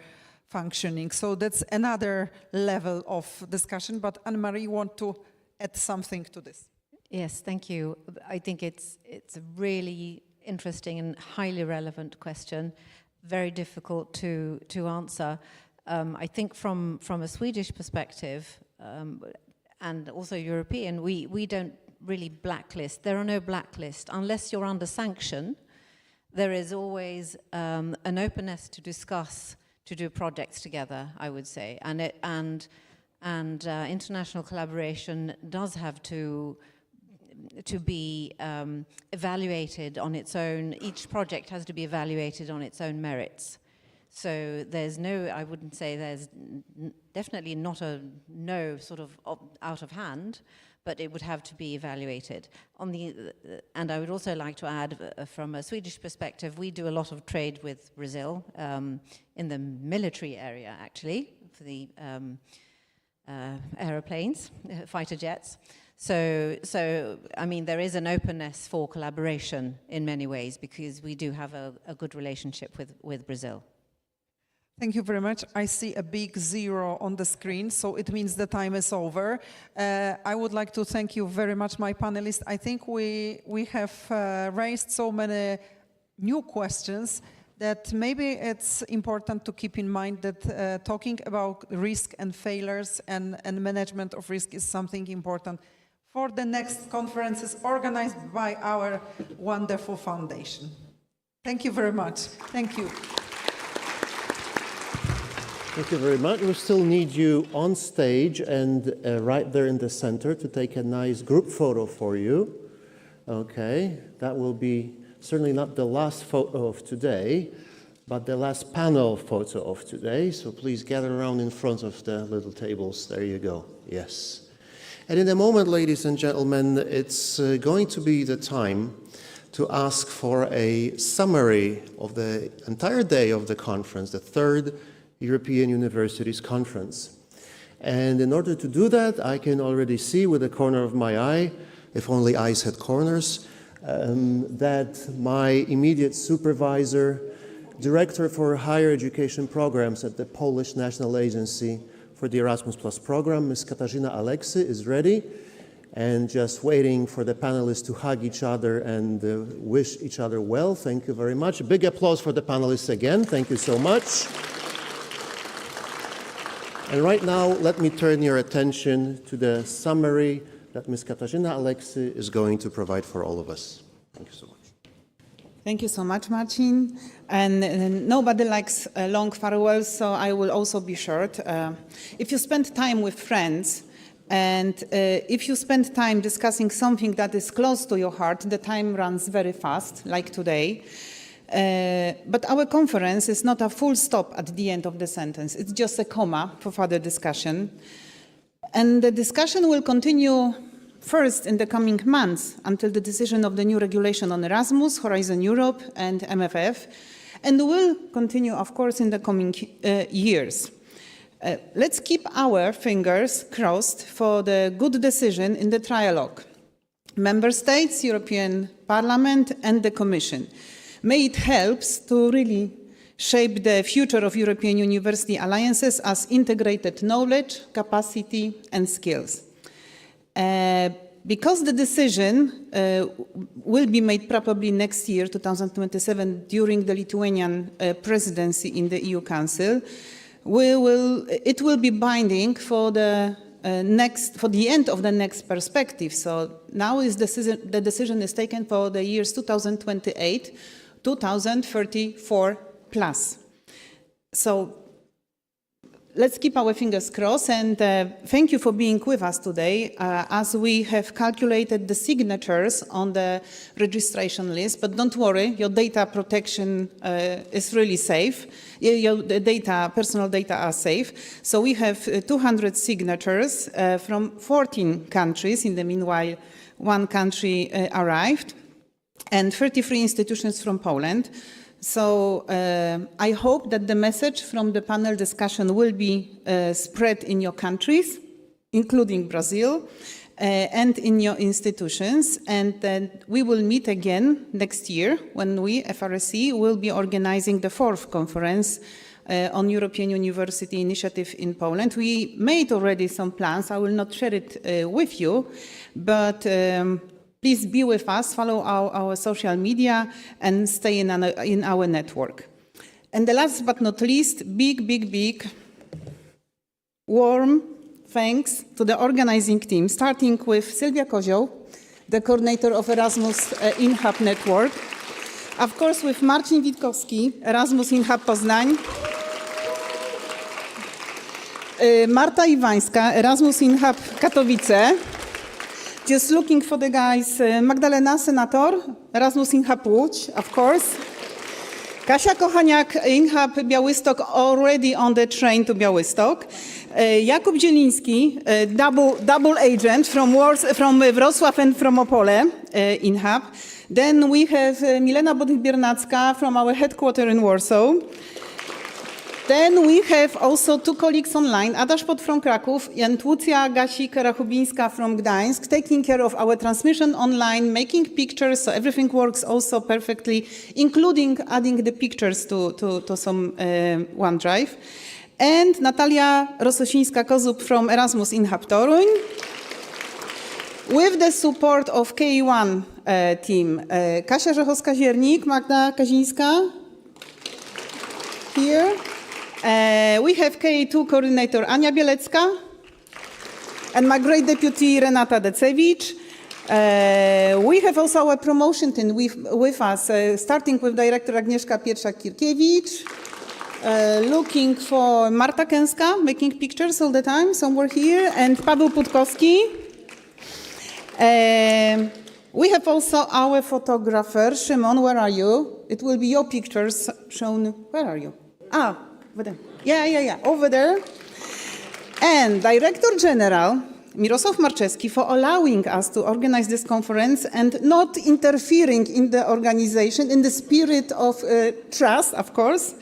functioning. So that's another level of discussion. But Anne-Marie, you want to add something to this? Yes, thank you. I think it's a really interesting and highly relevant question, very difficult to answer. I think from a Swedish perspective, and also European, we don't really blacklist. There are no blacklists. Unless you're under sanction, there is always an openness to discuss, to do projects together, I would say. And international collaboration does have to be evaluated on its own. Each project has to be evaluated on its own merits. So there's no, I wouldn't say there's definitely not a no sort of out of hand, but it would have to be evaluated. And I would also like to add, from a Swedish perspective, we do a lot of trade with Brazil in the military area, actually, for the aeroplanes, fighter jets. So, I mean, there is an openness for collaboration in many ways because we do have a good relationship with Brazil. Thank you very much. I see a big 0 on the screen, so it means the time is over. I would like to thank you very much, my panelists. I think we have raised so many new questions that maybe it's important to keep in mind that talking about risk and failures and management of risk is something important for the next conferences organized by our wonderful foundation. Thank you very much. Thank you. Thank you very much. We still need you on stage and right there in the center to take a nice group photo for you. Okay, that will be certainly not the last photo of today, but the last panel photo of today. So please gather around in front of the little tables. There you go. Yes. And in a moment, ladies and gentlemen, it's going to be the time to ask for a summary of the entire day of the conference, the third European Universities Conference. And in order to do that, I can already see with the corner of my eye, if only eyes had corners, that my immediate supervisor, Director for Higher Education Programs at the Polish National Agency for the Erasmus Plus program, Ms. Katarzyna Aleksy, is ready and just waiting for the panelists to hug each other and wish each other well. Thank you very much. A big applause for the panelists again. Thank you so much. And right now, let me turn your attention to the summary that Ms. Katarzyna Aleksy is going to provide for all of us. Thank you so much. Thank you so much, Marcin. And nobody likes long farewells, so I will also be short. If you spend time with friends, and if you spend time discussing something that is close to your heart, the time runs very fast, like today. But our conference is not a full stop at the end of the sentence. It's just a comma for further discussion. And the discussion will continue first in the coming months until the decision of the new regulation on Erasmus, Horizon Europe and MFF, and will continue, of course, in the coming years. Let's keep our fingers crossed for the good decision in the trialogue. Member States, European Parliament and the Commission. May it helps to really shape the future of European university alliances as integrated knowledge, capacity and skills. Because the decision will be made probably next year, 2027, during the Lithuanian presidency in the EU Council, it will be binding for the end of the next perspective. So now the decision is taken for the years 2028, 2034 plus. So let's keep our fingers crossed, and thank you for being with us today as we have calculated the signatures on the registration list. But don't worry, your data protection is really safe. Your personal data are safe. So we have 200 signatures from 14 countries. In the meanwhile, one country arrived, and 33 institutions from Poland. So I hope that the message from the panel discussion will be spread in your countries, including Brazil, and in your institutions. And then we will meet again next year when we, FRSC, will be organizing the 4th conference on European University Initiative in Poland. We made already some plans. I will not share it with you, but please be with us, follow our social media, and stay in our network. And the last but not least, big, warm thanks to the organizing team, starting with Sylwia Kozioł, the coordinator of Erasmus InHub Network. Of course, with Marcin Witkowski, Erasmus InHub Poznań. Marta Iwańska, Erasmus InHub Katowice. Just looking for the guys, Magdalena Senator, Erasmus InHub Łódź, of course. Kasia Kochaniak, InHub Białystok, already on the train to Białystok. Jakub Zieliński, double agent from Wrocław and from Opole, InHub. Then we have Milena Bodych-Biernacka from our headquarters in Warsaw. Then we have also two colleagues online, Ada Szpot from Kraków and Łucja Gasik-Rachubińska from Gdańsk, taking care of our transmission online, making pictures, so everything works also perfectly, including adding the pictures to some OneDrive. And Natalia Rososińska-Kozub from Erasmus in Toruń, with the support of KE1 team. Kasia Rzechowska-Ziernik, Magda Kazińska, here. We have KE2 coordinator Ania Bielecka and my great deputy Renata Decewicz. We have also our promotion team with us, starting with director Agnieszka Pietrzak-Kirkiewicz, looking for Marta Kęska, making pictures all the time, somewhere here, and Paweł Putkowski. We have also our photographer, Szymon, where are you? It will be your pictures shown, where are you? Ah, over there. Yeah, over there. And Director General Mirosław Marczewski for allowing us to organize this conference and not interfering in the organization in the spirit of trust, of course.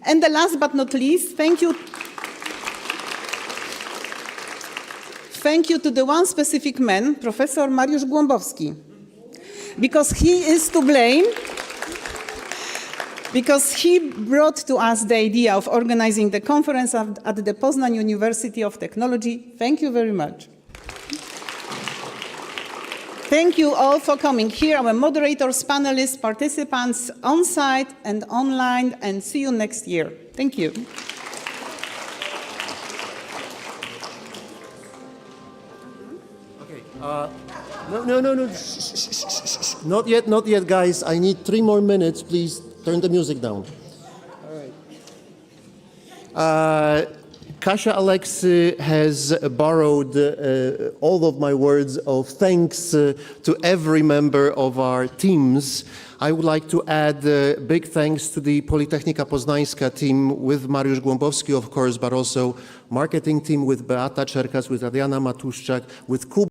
And the last but not least, thank you to the one specific man, Professor Mariusz Głąbowski, because he is to blame, because he brought to us the idea of organizing the conference at the Poznan University of Technology. Thank you very much. Thank you all for coming here, our moderators, panelists, participants on site and online, and see you next year. Thank you. No. Shh. Not yet, guys. I need 3 more minutes. Please turn the music down. All right. Kasia Aleksy has borrowed all of my words of thanks to every member of our teams. I would like to add big thanks to the Politechnika Poznańska team with Mariusz Głąbowski, of course, but also marketing team with Beata Czerkas, with Adriana Matuszczak, with Kuba.